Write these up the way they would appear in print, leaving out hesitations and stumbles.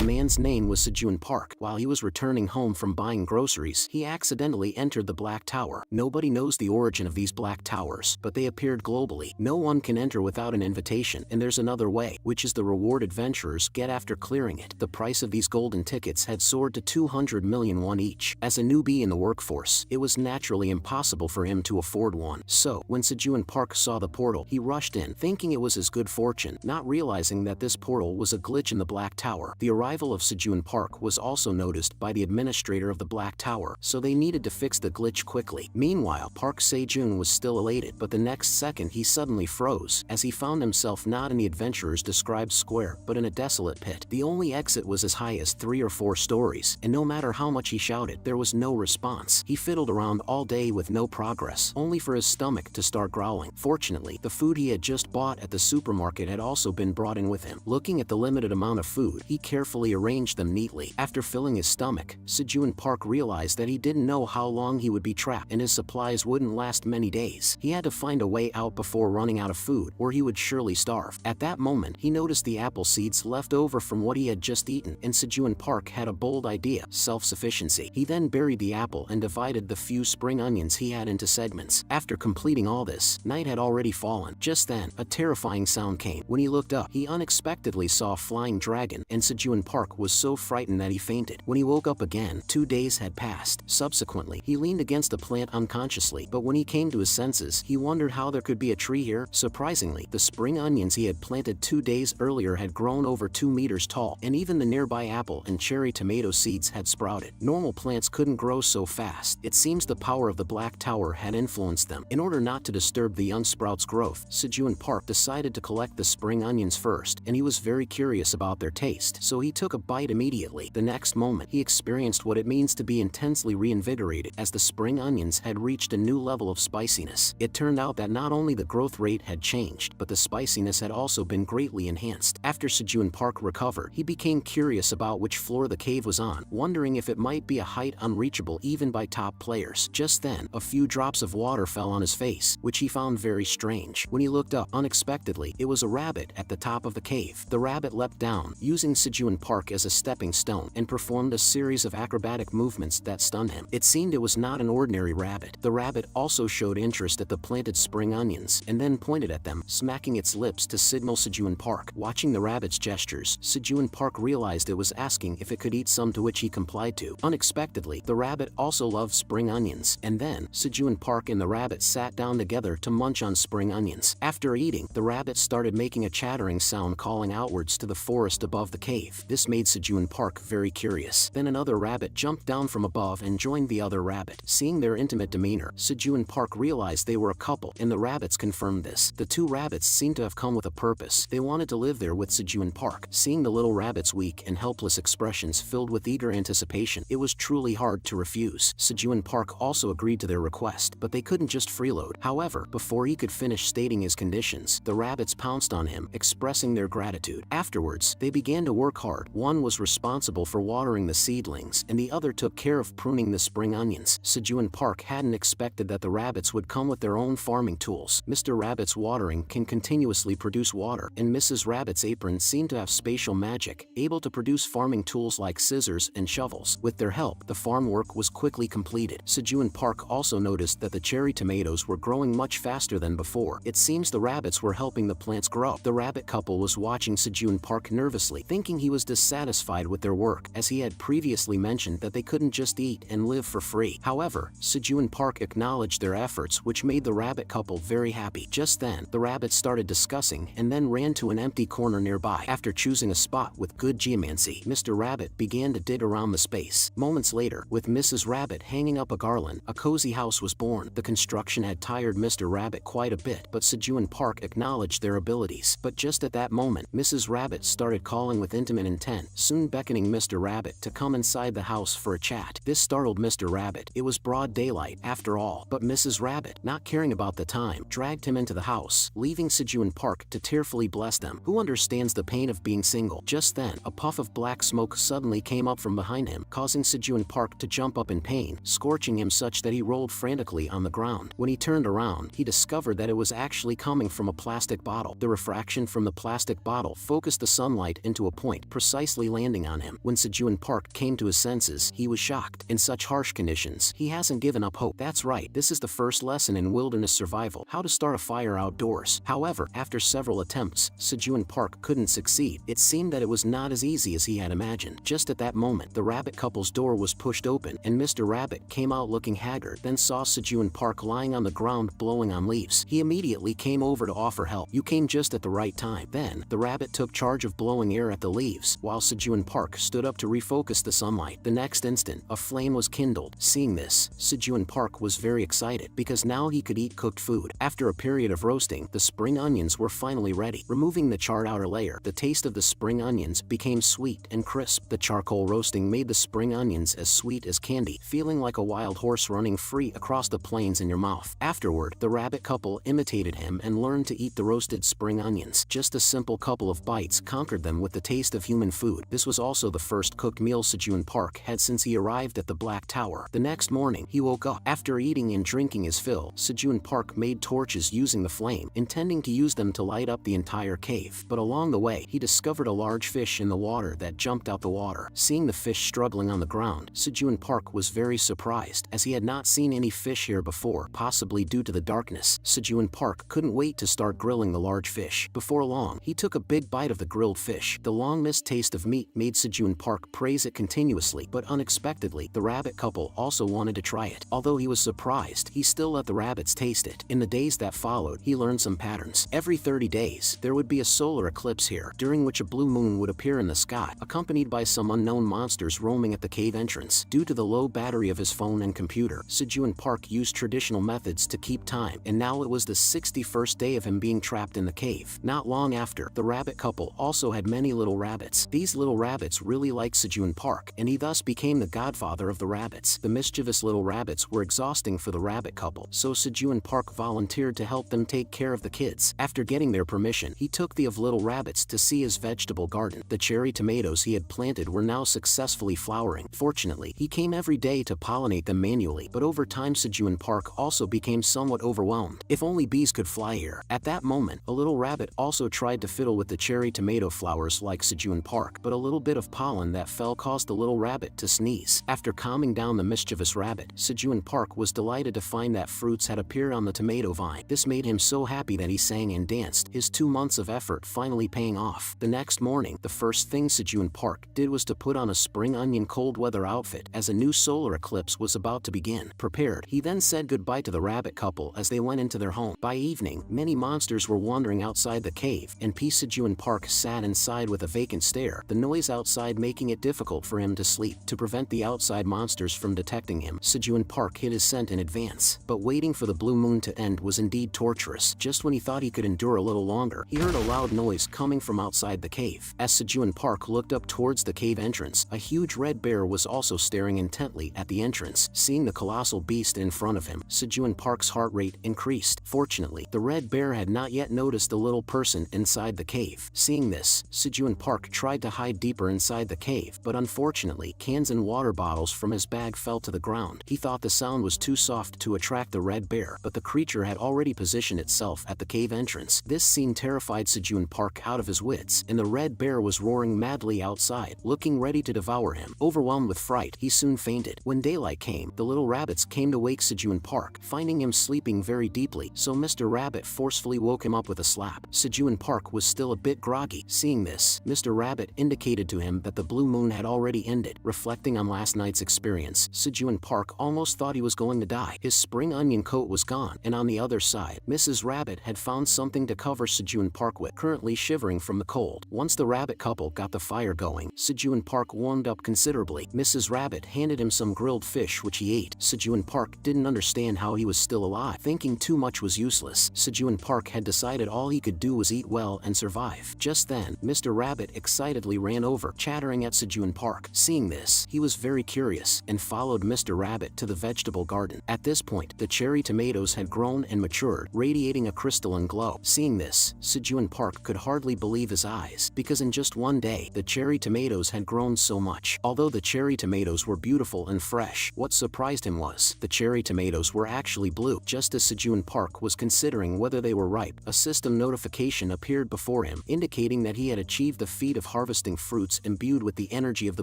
The man's name was Sejun Park. While he was returning home from buying groceries, he accidentally entered the Black Tower. Nobody knows the origin of these Black Towers, but they appeared globally. No one can enter without an invitation, and there's another way, which is the reward adventurers get after clearing it. The price of these golden tickets had soared to 200 million won each. As a newbie in the workforce, it was naturally impossible for him to afford one. So, when Sejun Park saw the portal, he rushed in, thinking it was his good fortune, not realizing that this portal was a glitch in the Black Tower. The arrival of Sejun Park was also noticed by the administrator of the Black Tower, so they needed to fix the glitch quickly. Meanwhile, Park Sejun was still elated, but the next second he suddenly froze, as he found himself not in the adventurers described square, but in a desolate pit. The only exit was as high as 3 or 4 stories, and no matter how much he shouted, there was no response. He fiddled around all day with no progress, only for his stomach to start growling. Fortunately, the food he had just bought at the supermarket had also been brought in with him. Looking at the limited amount of food, he carefully arranged them neatly. After filling his stomach, Sejun Park realized that he didn't know how long he would be trapped, and his supplies wouldn't last many days. He had to find a way out before running out of food, or he would surely starve. At that moment, he noticed the apple seeds left over from what he had just eaten, and Sejun Park had a bold idea: self-sufficiency. He then buried the apple and divided the few spring onions he had into segments. After completing all this, night had already fallen. Just then, a terrifying sound came. When he looked up, he unexpectedly saw a flying dragon, and Sejun Park was so frightened that he fainted. When he woke up again, 2 days had passed. Subsequently, he leaned against a plant unconsciously, but when he came to his senses, he wondered how there could be a tree here. Surprisingly, the spring onions he had planted 2 days earlier had grown over 2 meters tall, and even the nearby apple and cherry tomato seeds had sprouted. Normal plants couldn't grow so fast. It seems the power of the Black Tower had influenced them. In order not to disturb the young sprouts' growth, Sejun Park decided to collect the spring onions first, and he was very curious about their taste, so he took a bite immediately. The next moment, he experienced what it means to be intensely reinvigorated, as the spring onions had reached a new level of spiciness. It turned out that not only the growth rate had changed, but the spiciness had also been greatly enhanced. After Sejun Park recovered, he became curious about which floor the cave was on, wondering if it might be a height unreachable even by top players. Just then, a few drops of water fell on his face, which he found very strange. When he looked up, unexpectedly, it was a rabbit at the top of the cave. The rabbit leapt down, using Sejun Park as a stepping stone, and performed a series of acrobatic movements that stunned him. It seemed it was not an ordinary rabbit. The rabbit also showed interest at the planted spring onions, and then pointed at them, smacking its lips to signal Sejun Park. Watching the rabbit's gestures, Sejun Park realized it was asking if it could eat some, to which he complied to. Unexpectedly, the rabbit also loved spring onions, and then, Sejun Park and the rabbit sat down together to munch on spring onions. After eating, the rabbit started making a chattering sound calling outwards to the forest above the cave. This made Sejun Park very curious. Then another rabbit jumped down from above and joined the other rabbit. Seeing their intimate demeanor, Sejun Park realized they were a couple, and the rabbits confirmed this. The 2 rabbits seemed to have come with a purpose. They wanted to live there with Sejun Park. Seeing the little rabbit's weak and helpless expressions filled with eager anticipation, it was truly hard to refuse. Sejun Park also agreed to their request, but they couldn't just freeload. However, before he could finish stating his conditions, the rabbits pounced on him, expressing their gratitude. Afterwards, they began to work hard. One was responsible for watering the seedlings, and the other took care of pruning the spring onions. Sejun Park hadn't expected that the rabbits would come with their own farming tools. Mr. Rabbit's watering can continuously produce water, and Mrs. Rabbit's apron seemed to have spatial magic, able to produce farming tools like scissors and shovels. With their help, the farm work was quickly completed. Sejun Park also noticed that the cherry tomatoes were growing much faster than before. It seems the rabbits were helping the plants grow. The rabbit couple was watching Sejun Park nervously, thinking he was dissatisfied with their work, as he had previously mentioned that they couldn't just eat and live for free. However, Sejun Park acknowledged their efforts, which made the rabbit couple very happy. Just then, the rabbits started discussing and then ran to an empty corner nearby. After choosing a spot with good geomancy, Mr. Rabbit began to dig around the space. Moments later, with Mrs. Rabbit hanging up a garland, a cozy house was born. The construction had tired Mr. Rabbit quite a bit, but Sejun Park acknowledged their abilities. But just at that moment, Mrs. Rabbit started calling with intimate intent, soon beckoning Mr. Rabbit to come inside the house for a chat. This startled Mr. Rabbit. It was broad daylight, after all, but Mrs. Rabbit, not caring about the time, dragged him into the house, leaving Sejun Park to tearfully bless them. Who understands the pain of being single? Just then, a puff of black smoke suddenly came up from behind him, causing Sejun Park to jump up in pain, scorching him such that he rolled frantically on the ground. When he turned around, he discovered that it was actually coming from a plastic bottle. The refraction from the plastic bottle focused the sunlight into a point precisely precisely landing on him. When Sejun Park came to his senses, he was shocked. In such harsh conditions, he hasn't given up hope. That's right, this is the first lesson in wilderness survival, how to start a fire outdoors. However, after several attempts, Sejun Park couldn't succeed. It seemed that it was not as easy as he had imagined. Just at that moment, the rabbit couple's door was pushed open, and Mr. Rabbit came out looking haggard, then saw Sejun Park lying on the ground blowing on leaves. He immediately came over to offer help. You came just at the right time. Then, the rabbit took charge of blowing air at the leaves, while Sejun Park stood up to refocus the sunlight. The next instant, a flame was kindled. Seeing this, Sejun Park was very excited, because now he could eat cooked food. After a period of roasting, the spring onions were finally ready. Removing the charred outer layer, the taste of the spring onions became sweet and crisp. The charcoal roasting made the spring onions as sweet as candy, feeling like a wild horse running free across the plains in your mouth. Afterward, the rabbit couple imitated him and learned to eat the roasted spring onions. Just a simple couple of bites conquered them with the taste of human food. This was also the first cooked meal Sejun Park had since he arrived at the Black Tower. The next morning, he woke up. After eating and drinking his fill, Sejun Park made torches using the flame, intending to use them to light up the entire cave. But along the way, he discovered a large fish in the water that jumped out the water. Seeing the fish struggling on the ground, Sejun Park was very surprised, as he had not seen any fish here before, possibly due to the darkness. Sejun Park couldn't wait to start grilling the large fish. Before long, he took a big bite of the grilled fish. The long-missed taste of meat made Sejun Park praise it continuously, but unexpectedly, the rabbit couple also wanted to try it. Although he was surprised, he still let the rabbits taste it. In the days that followed, he learned some patterns. Every 30 days, there would be a solar eclipse here, during which a blue moon would appear in the sky, accompanied by some unknown monsters roaming at the cave entrance. Due to the low battery of his phone and computer, Sejun Park used traditional methods to keep time, and now it was the 61st day of him being trapped in the cave. Not long after, the rabbit couple also had many little rabbits. These little rabbits really liked Sejun Park, and he thus became the godfather of the rabbits. The mischievous little rabbits were exhausting for the rabbit couple, so Sejun Park volunteered to help them take care of the kids. After getting their permission, he took the of little rabbits to see his vegetable garden. The cherry tomatoes he had planted were now successfully flowering. Fortunately, he came every day to pollinate them manually, but over time Sejun Park also became somewhat overwhelmed. If only bees could fly here. At that moment, a little rabbit also tried to fiddle with the cherry tomato flowers like Sejun Park, but a little bit of pollen that fell caused the little rabbit to sneeze. After calming down the mischievous rabbit, Sejun Park was delighted to find that fruits had appeared on the tomato vine. This made him so happy that he sang and danced, his 2 months of effort finally paying off. The next morning, the first thing Sejun Park did was to put on a spring onion cold weather outfit, as a new solar eclipse was about to begin. Prepared, he then said goodbye to the rabbit couple as they went into their home. By evening, many monsters were wandering outside the cave, and Sejun Park sat inside with a vacant stare, the noise outside making it difficult for him to sleep. To prevent the outside monsters from detecting him, Sejun Park hid his scent in advance. But waiting for the blue moon to end was indeed torturous. Just when he thought he could endure a little longer, he heard a loud noise coming from outside the cave. As Sejun Park looked up towards the cave entrance, a huge red bear was also staring intently at the entrance. Seeing the colossal beast in front of him, Sejun Park's heart rate increased. Fortunately, the red bear had not yet noticed the little person inside the cave. Seeing this, Sejun Park tried to hide deeper inside the cave, but unfortunately, cans and water bottles from his bag fell to the ground. He thought the sound was too soft to attract the red bear, but the creature had already positioned itself at the cave entrance. This scene terrified Sejun Park out of his wits, and the red bear was roaring madly outside, looking ready to devour him. Overwhelmed with fright, he soon fainted. When daylight came, the little rabbits came to wake Sejun Park, finding him sleeping very deeply, so Mr. Rabbit forcefully woke him up with a slap. Sejun Park was still a bit groggy. Seeing this, Mr. Rabbit indicated to him that the blue moon had already ended. Reflecting on last night's experience, Sejun Park almost thought he was going to die. His spring onion coat was gone, and on the other side, Mrs. Rabbit had found something to cover Sejun Park with, currently shivering from the cold. Once the rabbit couple got the fire going, Sejun Park warmed up considerably. Mrs. Rabbit handed him some grilled fish which he ate. Sejun Park didn't understand how he was still alive. Thinking too much was useless, Sejun Park had decided all he could do was eat well and survive. Just then, Mr. Rabbit excitedly ran over, chattering at Sejun Park. Seeing this, he was very curious, and followed Mr. Rabbit to the vegetable garden. At this point, the cherry tomatoes had grown and matured, radiating a crystalline glow. Seeing this, Sejun Park could hardly believe his eyes, because in just one day, the cherry tomatoes had grown so much. Although the cherry tomatoes were beautiful and fresh, what surprised him was, the cherry tomatoes were actually blue. Just as Sejun Park was considering whether they were ripe, a system notification appeared before him, indicating that he had achieved the feat of harvesting fruits imbued with the energy of the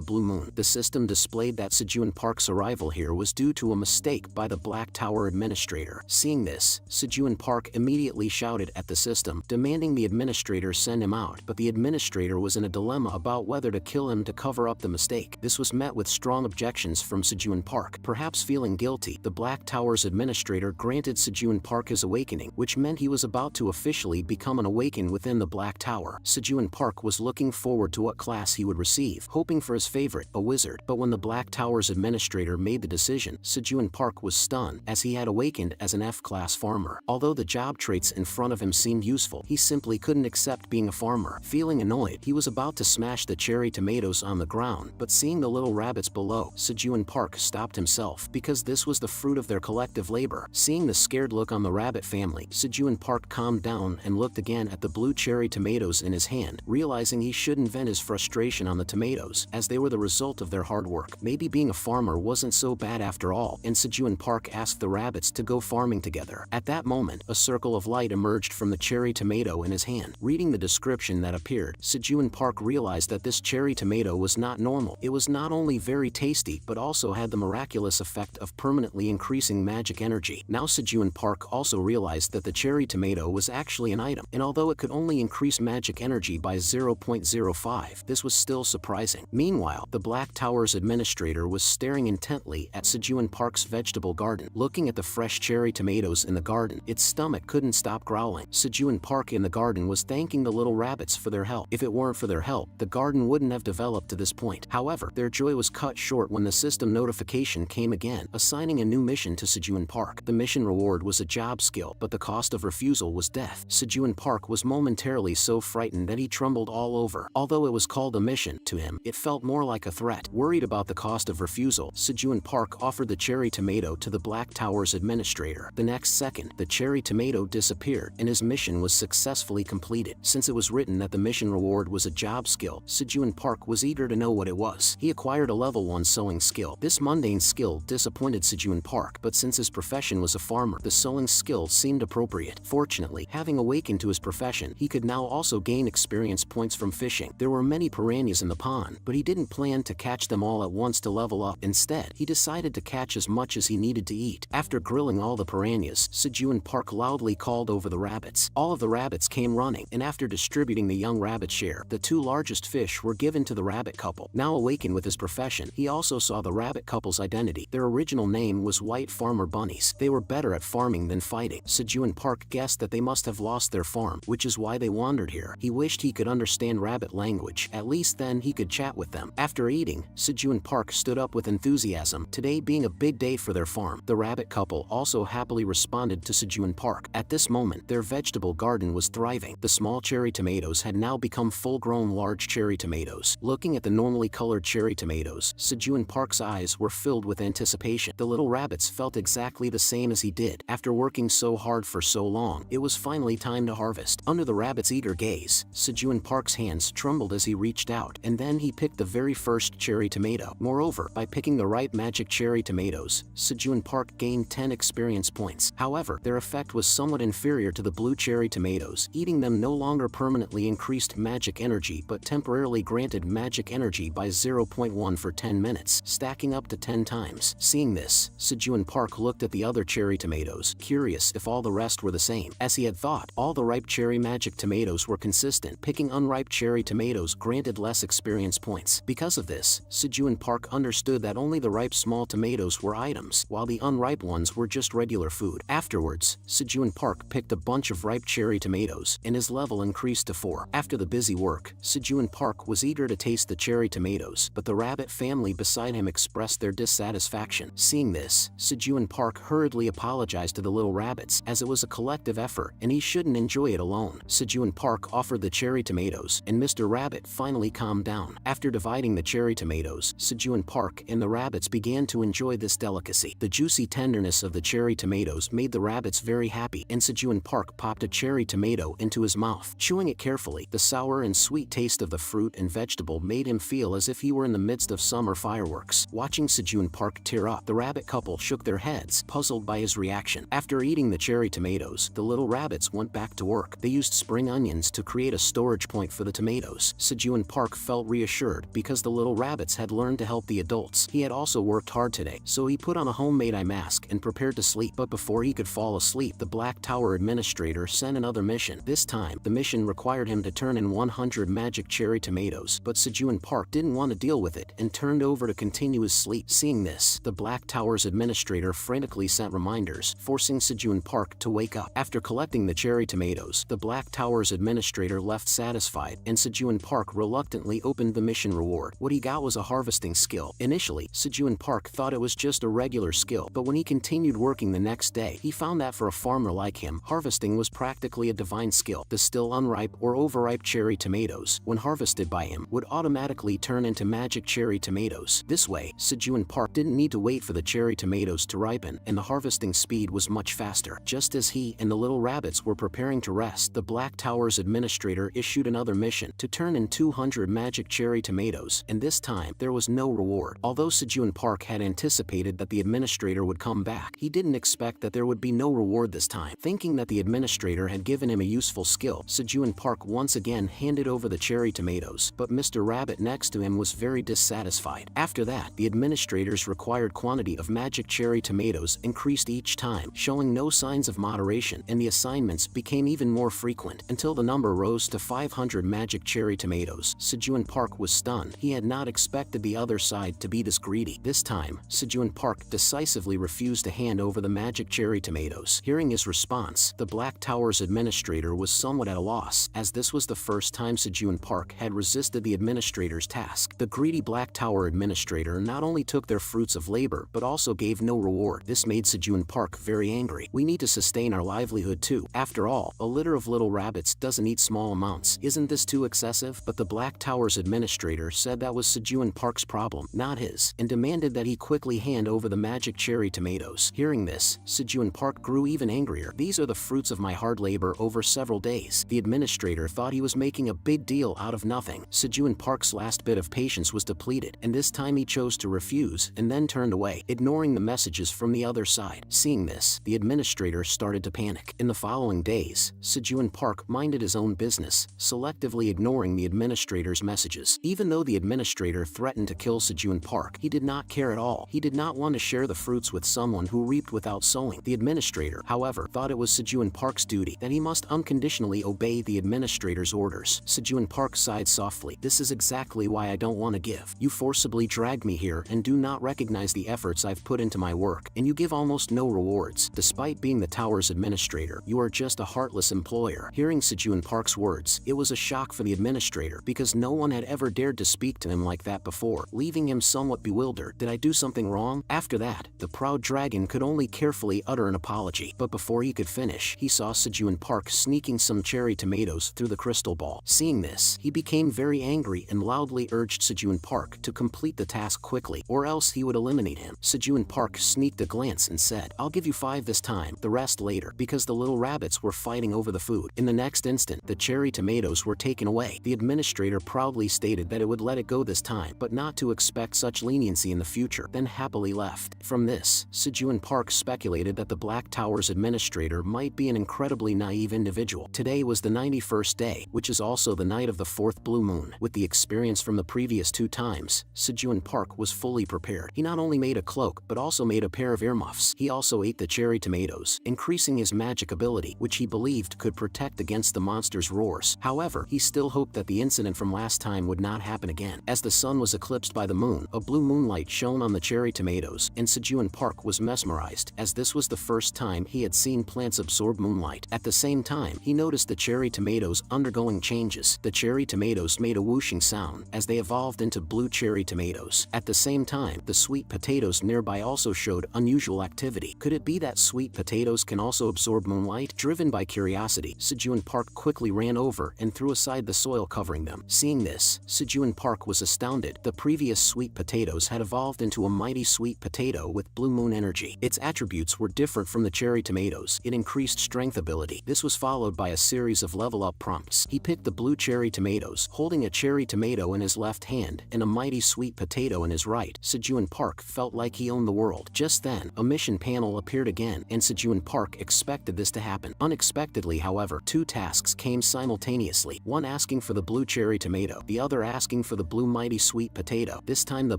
blue moon. The system displayed that Sejun Park's arrival here was due to a mistake by the Black Tower administrator. Seeing this, Sejun Park immediately shouted at the system, demanding the administrator send him out, but the administrator was in a dilemma about whether to kill him to cover up the mistake. This was met with strong objections from Sejun Park. Perhaps feeling guilty, the Black Tower's administrator granted Sejun Park his awakening, which meant he was about to officially become an awaken within the Black Tower. Sejun Park was looking forward to what class he would receive, hoping for his favorite, a wizard. But when the Black Tower's administrator made the decision, Sejun Park was stunned, as he had awakened as an F-class farmer. Although the job traits in front of him seemed useful, he simply couldn't accept being a farmer. Feeling annoyed, he was about to smash the cherry tomatoes on the ground, but seeing the little rabbits below, Sejun Park stopped himself, because this was the fruit of their collective labor. Seeing the scared look on the rabbit family, Sejun Park calmed down and looked again at the blue cherry tomatoes in his hand, realizing he shouldn't vent his frustration on the tomatoes, as they were the result of their hard work. Maybe being a farmer wasn't so bad after all, and Sejun Park asked the rabbits to go farming together. At that moment, a circle of light emerged from the cherry tomato in his hand. Reading the description that appeared, Sejun Park realized that this cherry tomato was not normal. It was not only very tasty but also had the miraculous effect of permanently increasing magic energy. Now Sejun Park also realized that the cherry tomato was actually an item, and although it could only increase magic energy by 0.05, this was still surprising. Meanwhile, the Black Tower's administrator was staring intently at Sejun Park's vegetable garden. Looking at the fresh cherry tomatoes in the garden, its stomach couldn't stop growling. Sejun Park in the garden was thanking the little rabbits for their help. If it weren't for their help, the garden wouldn't have developed to this point. However, their joy was cut short when the system notification came again, assigning a new mission to Sejun Park. The mission reward was a job skill, but the cost of refusal was death. Sejun Park was momentarily so frightened that he trembled all over. Although it was called a mission, to him, it felt more like a threat. Worried about the cost of refusal, Sejun Park offered the cherry tomato to the Black Tower's administrator. The next second, the cherry tomato disappeared, and his mission was successfully completed. Since it was written that the mission reward was a job skill, Sejun Park was eager to know what it was. He acquired a level 1 sewing skill. This mundane skill disappointed Sejun Park, but since his profession was a farmer, the sewing skill seemed appropriate. Fortunately, having awakened to his profession, he could now also gain experience points from fishing. There were many piranhas in the pond, but he didn't plan to catch them all at once to level up. Instead, he decided to catch as much as he needed to eat. After grilling all the piranhas, Sejun Park loudly called over the rabbits. All of the rabbits came running, and after distributing the young rabbit share, the 2 largest fish were given to the rabbit couple. Now awakened with his profession, he also saw the rabbit couple's identity. Their original name was White Farmer Bunnies. They were better at farming than fighting. Sejun Park guessed that they must have lost their farm, which is why they wandered here. He wished he could understand rabbit language. At least then he could chat with them. After eating, Sejun Park stood up with enthusiasm, today being a big day for their farm. The rabbit couple also happily responded to Sejun Park. At this moment, their vegetable garden was thriving. The small cherry tomatoes had now become full-grown large cherry tomatoes. Looking at the normally colored cherry tomatoes, Sejun Park's eyes were filled with anticipation. The little rabbits felt exactly the same as he did. After working so hard for so long, it was finally time to harvest. Under the rabbit's eager gaze, Sejun Park's hands trembled as he reached out, and then he picked the very first cherry tomato. Moreover, by picking the right magic cherry tomatoes, Sejun Park gained 10 experience points. However, their effect was somewhat inferior to the blue cherry tomatoes. Eating them no longer permanently increased magic energy but temporarily granted magic energy by 0.1 for 10 minutes, stacking up to 10 times. Seeing this, Sejun Park looked at the other cherry tomatoes, curious if all the rest were the same. As he had thought, all the ripe cherry magic tomatoes were consistent. Picking unripe cherry tomatoes granted less experience points. Because of this, Sejun Park understood that only the ripe small tomatoes were items, while the unripe ones were just regular food. Afterwards, Sejun Park picked a bunch of ripe cherry tomatoes, and his level increased to 4. After the busy work, Sejun Park was eager to taste the cherry tomatoes, but the rabbit family beside him expressed their dissatisfaction. Seeing this, Sejun Park hurriedly apologized to the little rabbits, as it was a collective effort, and he shouldn't enjoy it alone. Sejun Park offered the cherry tomatoes, and Mr. Rabbit finally calmed down. After dividing the cherry tomatoes, Sejun Park and the rabbits began to enjoy this delicacy. The juicy tenderness of the cherry tomatoes made the rabbits very happy, and Sejun Park popped a cherry tomato into his mouth. Chewing it carefully, the sour and sweet taste of the fruit and vegetable made him feel as if he were in the midst of summer fireworks. Watching Sejun Park tear up, the rabbit couple shook their heads, puzzled by his reaction. After eating the cherry tomatoes, the little rabbits went back to work. They used spring onions to create a storage point for the tomatoes. tomatoes. Sejun Park felt reassured because the little rabbits had learned to help the adults. He had also worked hard today, so he put on a homemade eye mask and prepared to sleep. But before he could fall asleep, the Black Tower administrator sent another mission. This time, the mission required him to turn in 100 magic cherry tomatoes, but Sejun Park didn't want to deal with it and turned over to continue his sleep. Seeing this, the Black Tower's administrator frantically sent reminders, forcing Sejun Park to wake up. After collecting the cherry tomatoes, the Black Tower's administrator left satisfied, and Sejun Park reluctantly opened the mission reward. What he got was a harvesting skill. Initially, Sejun Park thought it was just a regular skill, but when he continued working the next day, he found that for a farmer like him, harvesting was practically a divine skill. The still unripe or overripe cherry tomatoes, when harvested by him, would automatically turn into magic cherry tomatoes. This way, Sejun Park didn't need to wait for the cherry tomatoes to ripen, and the harvesting speed was much faster. Just as he and the little rabbits were preparing to rest, the Black Tower's administrator issued another mission to turn in 200 magic cherry tomatoes, and this time, there was no reward. Although Sejun Park had anticipated that the administrator would come back, he didn't expect that there would be no reward this time. Thinking that the administrator had given him a useful skill, Sejun Park once again handed over the cherry tomatoes, but Mr. Rabbit next to him was very dissatisfied. After that, the administrator's required quantity of magic cherry tomatoes increased each time, showing no signs of moderation, and the assignments became even more frequent, until the number rose to 500 magic cherry tomatoes. Sejun Park was stunned. He had not expected the other side to be this greedy. This time, Sejun Park decisively refused to hand over the magic cherry tomatoes. Hearing his response, the Black Tower's administrator was somewhat at a loss, as this was the first time Sejun Park had resisted the administrator's task. The greedy Black Tower administrator not only took their fruits of labor, but also gave no reward. This made Sejun Park very angry. We need to sustain our livelihood too. After all, a litter of little rabbits doesn't eat small amounts. Isn't this too excessive? But the Black Tower's administrator said that was Sejun Park's problem, not his, and demanded that he quickly hand over the magic cherry tomatoes. Hearing this, Sejun Park grew even angrier. These are the fruits of my hard labor over several days. The administrator thought he was making a big deal out of nothing. Sejun Park's last bit of patience was depleted, and this time he chose to refuse and then turned away, ignoring the messages from the other side. Seeing this, the administrator started to panic. In the following days, Sejun Park minded his own business, selectively ignoring the administrator's messages. Even though the administrator threatened to kill Sejun Park, he did not care at all. He did not want to share the fruits with someone who reaped without sowing. The administrator, however, thought it was Sejun Park's duty, that he must unconditionally obey the administrator's orders. Sejun Park sighed softly. This is exactly why I don't want to give. You forcibly dragged me here and do not recognize the efforts I've put into my work, and you give almost no rewards. Despite being the tower's administrator, you are just a heartless employer. Hearing Sejun Park's words, it was a shock for the administrator, because no one had ever dared to speak to him like that before, leaving him somewhat bewildered. Did I do something wrong? After that, the proud dragon could only carefully utter an apology, but before he could finish, he saw Sejun Park sneaking some cherry tomatoes through the crystal ball. Seeing this, he became very angry and loudly urged Sejun Park to complete the task quickly, or else he would eliminate him. Sejun Park sneaked a glance and said, I'll give you 5 this time, the rest later, because the little rabbits were fighting over the food. In the next instant, the cherry tomatoes were taken away. The administrator proudly stated that it would let it go this time, but not to expect such leniency in the future, then happily left. From this, Sejun Park speculated that the Black Tower's administrator might be an incredibly naive individual. Today was the 91st day, which is also the night of the 4th blue moon. With the experience from the previous 2 times, Sejun Park was fully prepared. He not only made a cloak, but also made a pair of earmuffs. He also ate the cherry tomatoes, increasing his magic ability, which he believed could protect against the monster's roars. However, he still hoped that the incident from last time would not happen again. As the sun was eclipsed by the moon, a blue moonlight shone on the cherry tomatoes, and Sejun Park was mesmerized, as this was the first time he had seen plants absorb moonlight. At the same time, he noticed the cherry tomatoes undergoing changes. The cherry tomatoes made a whooshing sound as they evolved into blue cherry tomatoes. At the same time, the sweet potatoes nearby also showed unusual activity. Could it be that sweet potatoes can also absorb moonlight? Driven by curiosity, Sejun Park quickly ran over and threw aside the soil covering them. Seeing this, Sejun Park was astounded. The previous sweet potatoes had evolved into a mighty sweet potato with blue moon energy. Its attributes were different from the cherry tomatoes. It increased strength ability. This was followed by a series of level-up prompts. He picked the blue cherry tomatoes, holding a cherry tomato in his left hand and a mighty sweet potato in his right. Sejun Park felt like he owned the world. Just then, a mission panel appeared again, and Sejun Park expected this to happen. Unexpectedly, however, 2 tasks came simultaneously, one asking for the the blue cherry tomato, the other asking for the blue mighty sweet potato. This time the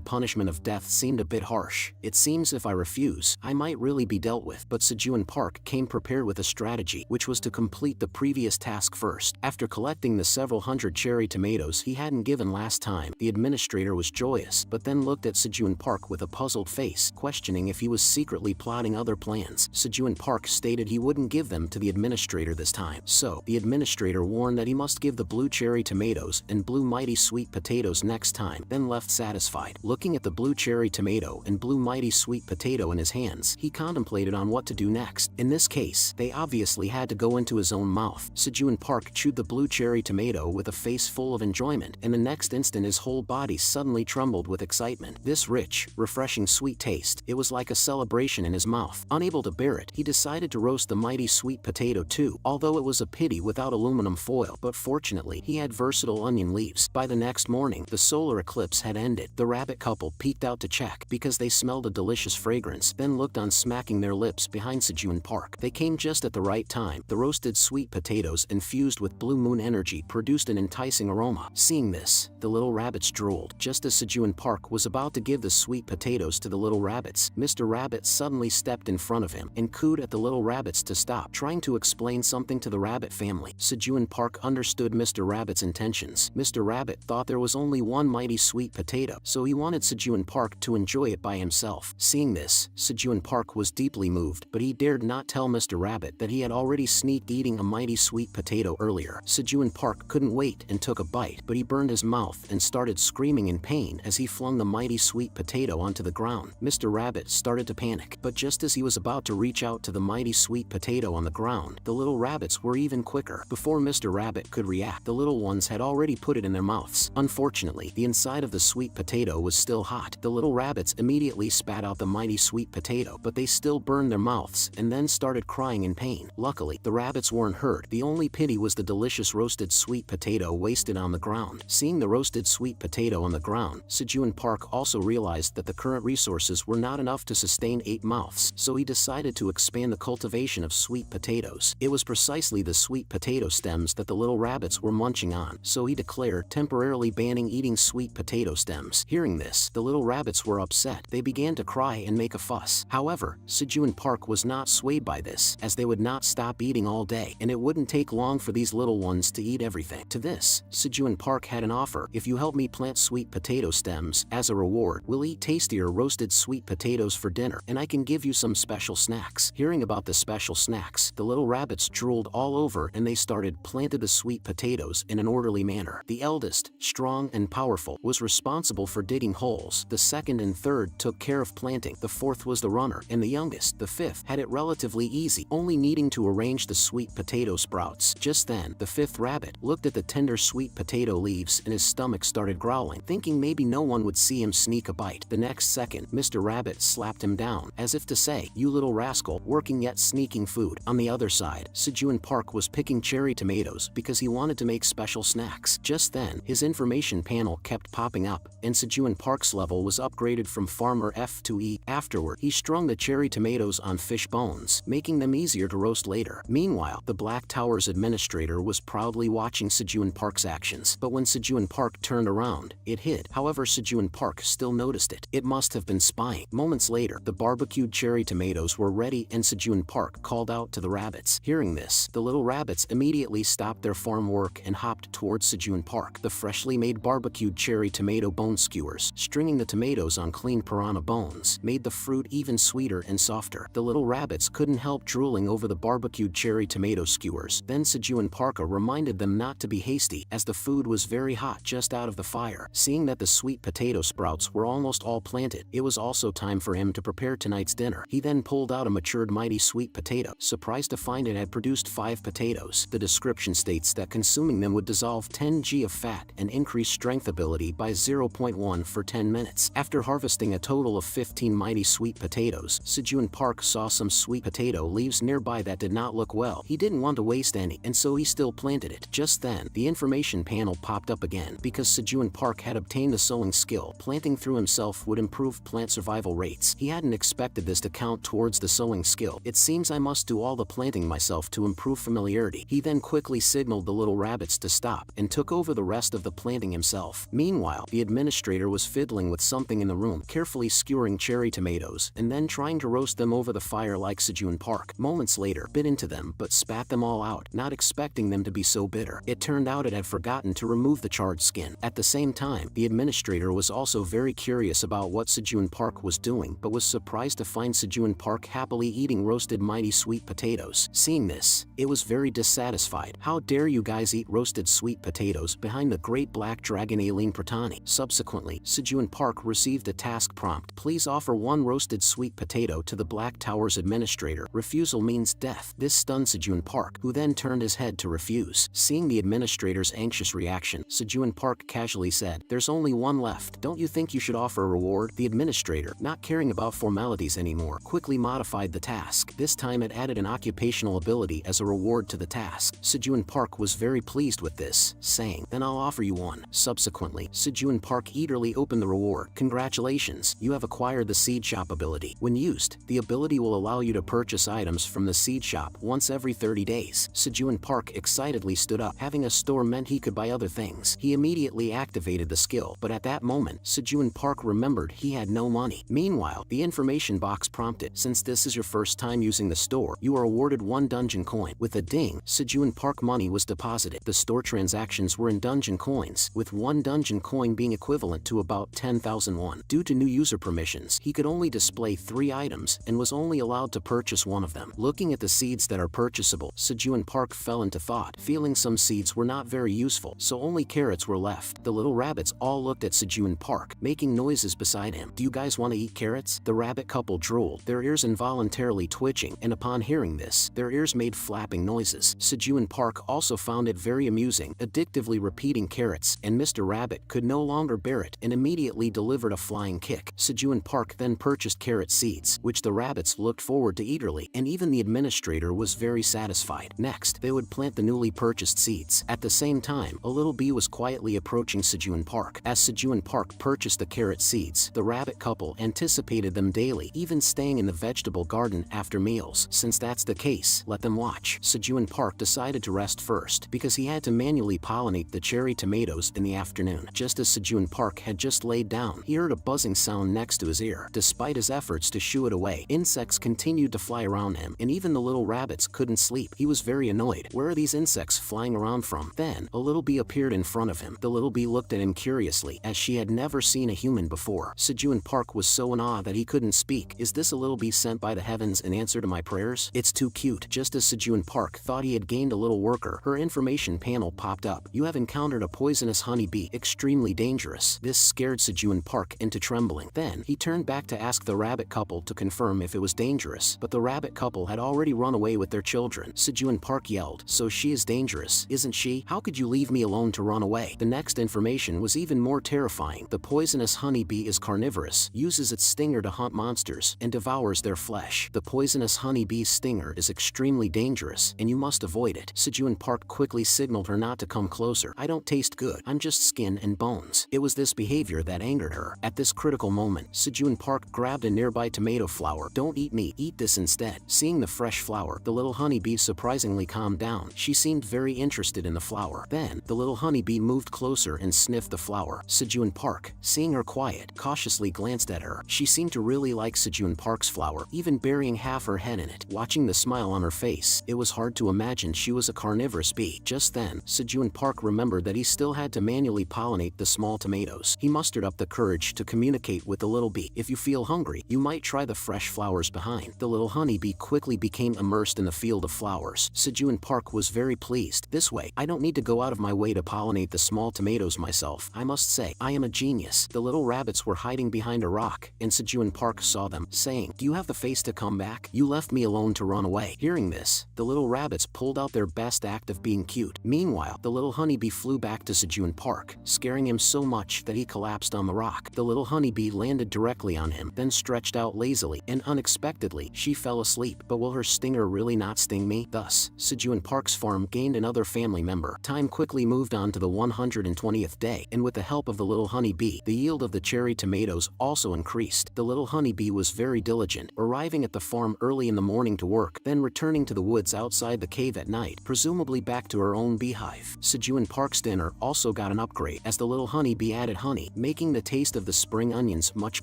punishment of death seemed a bit harsh. It seems if I refuse, I might really be dealt with. But Sejun Park came prepared with a strategy, which was to complete the previous task first. After collecting the several hundred cherry tomatoes he hadn't given last time, the administrator was joyous, but then looked at Sejun Park with a puzzled face, questioning if he was secretly plotting other plans. Sejun Park stated he wouldn't give them to the administrator this time. So, the administrator warned that he must give the blue cherry tomatoes and blue mighty sweet potatoes next time, then left satisfied. Looking at the blue cherry tomato and blue mighty sweet potato in his hands, he contemplated on what to do next. In this case, they obviously had to go into his own mouth. Sejun Park chewed the blue cherry tomato with a face full of enjoyment, and the next instant his whole body suddenly trembled with excitement. This rich, refreshing sweet taste, it was like a celebration in his mouth. Unable to bear it, he decided to roast the mighty sweet potato too, although it was a pity without aluminum foil, but fortunately he had versatile onion leaves. By the next morning, the solar eclipse had ended. The rabbit couple peeked out to check, because they smelled a delicious fragrance, then looked on smacking their lips behind Sejun Park. They came just at the right time. The roasted sweet potatoes infused with blue moon energy produced an enticing aroma. Seeing this, the little rabbits drooled. Just as Sejun Park was about to give the sweet potatoes to the little rabbits, Mr. Rabbit suddenly stepped in front of him and cooed at the little rabbits to stop, trying to explain something to the rabbit family. Sejun Park understood Mr. Rabbit's intentions. Mr. Rabbit thought there was only one mighty sweet potato, so he wanted Sejun Park to enjoy it by himself. Seeing this, Sejun Park was deeply moved, but he dared not tell Mr. Rabbit that he had already sneaked eating a mighty sweet potato earlier. Sejun Park couldn't wait and took a bite, but he burned his mouth and started screaming in pain as he flung the mighty sweet potato onto the ground. Mr. Rabbit started to panic, but just as he was about to reach out to the mighty sweet potato on the ground, the little rabbits were even quicker. Before Mr. Rabbit could react, the little ones had already put it in their mouths. Unfortunately, the inside of the sweet potato was still hot. The little rabbits immediately spat out the mighty sweet potato, but they still burned their mouths and then started crying in pain. Luckily, the rabbits weren't hurt. The only pity was the delicious roasted sweet potato wasted on the ground. Seeing the roasted sweet potato on the ground, Sejun Park also realized that the current resources were not enough to sustain 8 mouths, so he decided to expand the cultivation of sweet potatoes. It was precisely the sweet potato stems that the little rabbits were munching on, so he declared, temporarily banning eating sweet potato stems. Hearing this, the little rabbits were upset. They began to cry and make a fuss. However, Sejun Park was not swayed by this, as they would not stop eating all day, and it wouldn't take long for these little ones to eat everything. To this, Sejun Park had an offer. If you help me plant sweet potato stems, as a reward, we'll eat tastier roasted sweet potatoes for dinner, and I can give you some special snacks. Hearing about the special snacks, the little rabbits drooled all over and they planted the sweet potatoes in an orderly manner. The eldest, strong and powerful, was responsible for digging holes. The second and third took care of planting. The fourth was the runner, and the youngest, the fifth, had it relatively easy, only needing to arrange the sweet potato sprouts. Just then, the fifth rabbit looked at the tender sweet potato leaves and his stomach started growling, thinking maybe no one would see him sneak a bite. The next second, Mr. Rabbit slapped him down, as if to say, "You little rascal, working yet sneaking food." On the other side, Sejun Park was picking cherry tomatoes because he wanted to make special snacks. Just then, his information panel kept popping up, and Sejun Park's level was upgraded from Farmer F to E. Afterward, he strung the cherry tomatoes on fish bones, making them easier to roast later. Meanwhile, the Black Tower's administrator was proudly watching Sejun Park's actions, but when Sejun Park turned around, it hid. However, Sejun Park still noticed it. It must have been spying. Moments later, the barbecued cherry tomatoes were ready and Sejun Park called out to the rabbits. Hearing this, the little rabbits immediately stopped their farm work and hopped towards Sejun Park. The freshly made barbecued cherry tomato bone skewers, stringing the tomatoes on clean piranha bones, made the fruit even sweeter and softer. The little rabbits couldn't help drooling over the barbecued cherry tomato skewers. Then Sejun Park reminded them not to be hasty, as the food was very hot just out of the fire. Seeing that the sweet potato sprouts were almost all planted, it was also time for him to prepare tonight's dinner. He then pulled out a matured mighty sweet potato, surprised to find it had produced 5 potatoes. The description states that consuming them would dissolve 10 g of fat and increase strength ability by 0.1 for 10 minutes. After harvesting a total of 15 mighty sweet potatoes, Sejun Park saw some sweet potato leaves nearby that did not look well. He didn't want to waste any, and so he still planted it. Just then, the information panel popped up again. Because Sejun Park had obtained the sowing skill, planting through himself would improve plant survival rates. He hadn't expected this to count towards the sowing skill. "It seems I must do all the planting myself to improve familiarity." He then quickly signaled the little rabbits to stop and took over the rest of the planting himself. Meanwhile, the administrator was fiddling with something in the room, carefully skewering cherry tomatoes and then trying to roast them over the fire like Sejun Park. Moments later, bit into them but spat them all out, not expecting them to be so bitter. It turned out it had forgotten to remove the charred skin. At the same time, the administrator was also very curious about what Sejun Park was doing, but was surprised to find Sejun Park happily eating roasted mighty sweet potatoes. Seeing this, it was very dissatisfied. How dare you guys eat roasted sweet potatoes behind the great black dragon Aileen Pratani. Subsequently, Sejun Park received a task prompt. Please offer one roasted sweet potato to the Black Tower's administrator. Refusal means death. This stunned Sejun Park, who then turned his head to refuse. Seeing the administrator's anxious reaction, Sejun Park casually said, "There's only one left. Don't you think you should offer a reward?" The administrator, not caring about formalities anymore, quickly modified the task. This time it added an occupational ability as a reward to the task. Sejun Park was very pleased with this, saying, "Then I'll offer you one." Subsequently, Sejun Park eagerly opened the reward. "Congratulations, you have acquired the seed shop ability. When used, the ability will allow you to purchase items from the seed shop once every 30 days. Sejun Park excitedly stood up. Having a store meant he could buy other things. He immediately activated the skill, but at that moment, Sejun Park remembered he had no money. Meanwhile, the information box prompted, "Since this is your first time using the store, you are awarded 1 dungeon coin." With a ding, Sejun Park money was deposited. The store transactions were in dungeon coins, with 1 dungeon coin being equivalent to about 10,000 won. Due to new user permissions, he could only display 3 items and was only allowed to purchase one of them. Looking at the seeds that are purchasable, Sejun Park fell into thought, feeling some seeds were not very useful, so only carrots were left. The little rabbits all looked at Sejun Park, making noises beside him. "Do you guys want to eat carrots?" The rabbit couple drooled, their ears involuntarily twitching, and upon hearing this, their ears made flapping noises. Sejun Park also found it very amusing, addictively repeating carrots, and Mr. Rabbit could no longer bear it and immediately delivered a flying kick. Sejun Park then purchased carrot seeds, which the rabbits looked forward to eagerly, and even the administrator was very satisfied. Next, they would plant the newly purchased seeds. At the same time, a little bee was quietly approaching Sejun Park. As Sejun Park purchased the carrot seeds, the rabbit couple anticipated them daily, even staying in the vegetable garden after meals. Since that's the case, let them watch. Sejun Park decided to rest first, because he had to manually pollinate the cherry tomatoes in the afternoon. Just as Sejun Park had just laid down, he heard a buzzing sound next to his ear. Despite his efforts to shoo it away, insects continued to fly around him, and even the little rabbits couldn't sleep. He was very annoyed. Where are these insects flying around from? Then, a little bee appeared in front of him. The little bee looked at him curiously, as she had never seen a human before. Sejun Park was so in awe that he couldn't speak. "Is this a little bee sent by the heavens in answer to my prayers? It's too cute." Just as Sejun Park thought he had gained a little worker, her information panel popped up. "You have encountered a poisonous honeybee, extremely dangerous." This scared Sejun Park into trembling. Then, he turned back to ask the rabbit couple to confirm if it was dangerous, but the rabbit couple had already run away with their children. Sejun Park yelled, "So she is dangerous, isn't she? How could you leave me alone to run away?" The next information was even more terrifying. The poisonous honeybee is carnivorous, uses its stinger to hunt monsters, and devours their flesh. The poisonous honeybee's stinger is extremely dangerous, and you must avoid it. Sejun Park quickly signaled her not to come closer. "I don't taste good. I'm just skin and bones." It was this behavior that angered her. At this critical moment, Sejun Park grabbed a nearby tomato flower. "Don't eat me, eat this instead." Seeing the fresh flower, the little honeybee surprisingly calmed down. She seemed very interested in the flower. Then, the little honeybee moved closer and sniffed the flower. Sejun Park, seeing her quiet, cautiously glanced at her. She seemed to really like Sejun Park's flower, even burying half her head in it. Watching the smile on her face, it was hard to imagine she was a carnivorous bee. Just then, Sejun Park remembered that he still had to manually pollinate the small tomatoes. He mustered up the courage to communicate with the little bee. "If you feel hungry, you might try the fresh flowers behind." The little honeybee quickly became immersed in the field of flowers. Sejun Park was very pleased. "This way, I don't need to go out of my way to pollinate the small tomatoes myself. I must say, I am a genius." The little rabbits were hiding behind a rock, and Sejun Park saw them, saying, "Do you have the face to come back? You left me alone to run away." Hearing this, the little rabbits pulled out their best act of being cute. Meanwhile, the little honeybee flew back to Sejun Park, scaring him so much that he collapsed on the rock. The little honeybee landed directly on him, then stretched out lazily, and unexpectedly, she fell asleep. "But will her stinger really not sting me?" Thus, Sejun Park's farm gained another family member. Time quickly moved on to the 120th day, and with the help of the little honeybee, the yield of the cherry tomatoes also increased. The little honeybee was very diligent, arriving at the farm early in the morning to work, then returning to the woods outside the cave at night, presumably back to her own beehive. arrive. Sejun Park's dinner also got an upgrade as the little honeybee added honey, making the taste of the spring onions much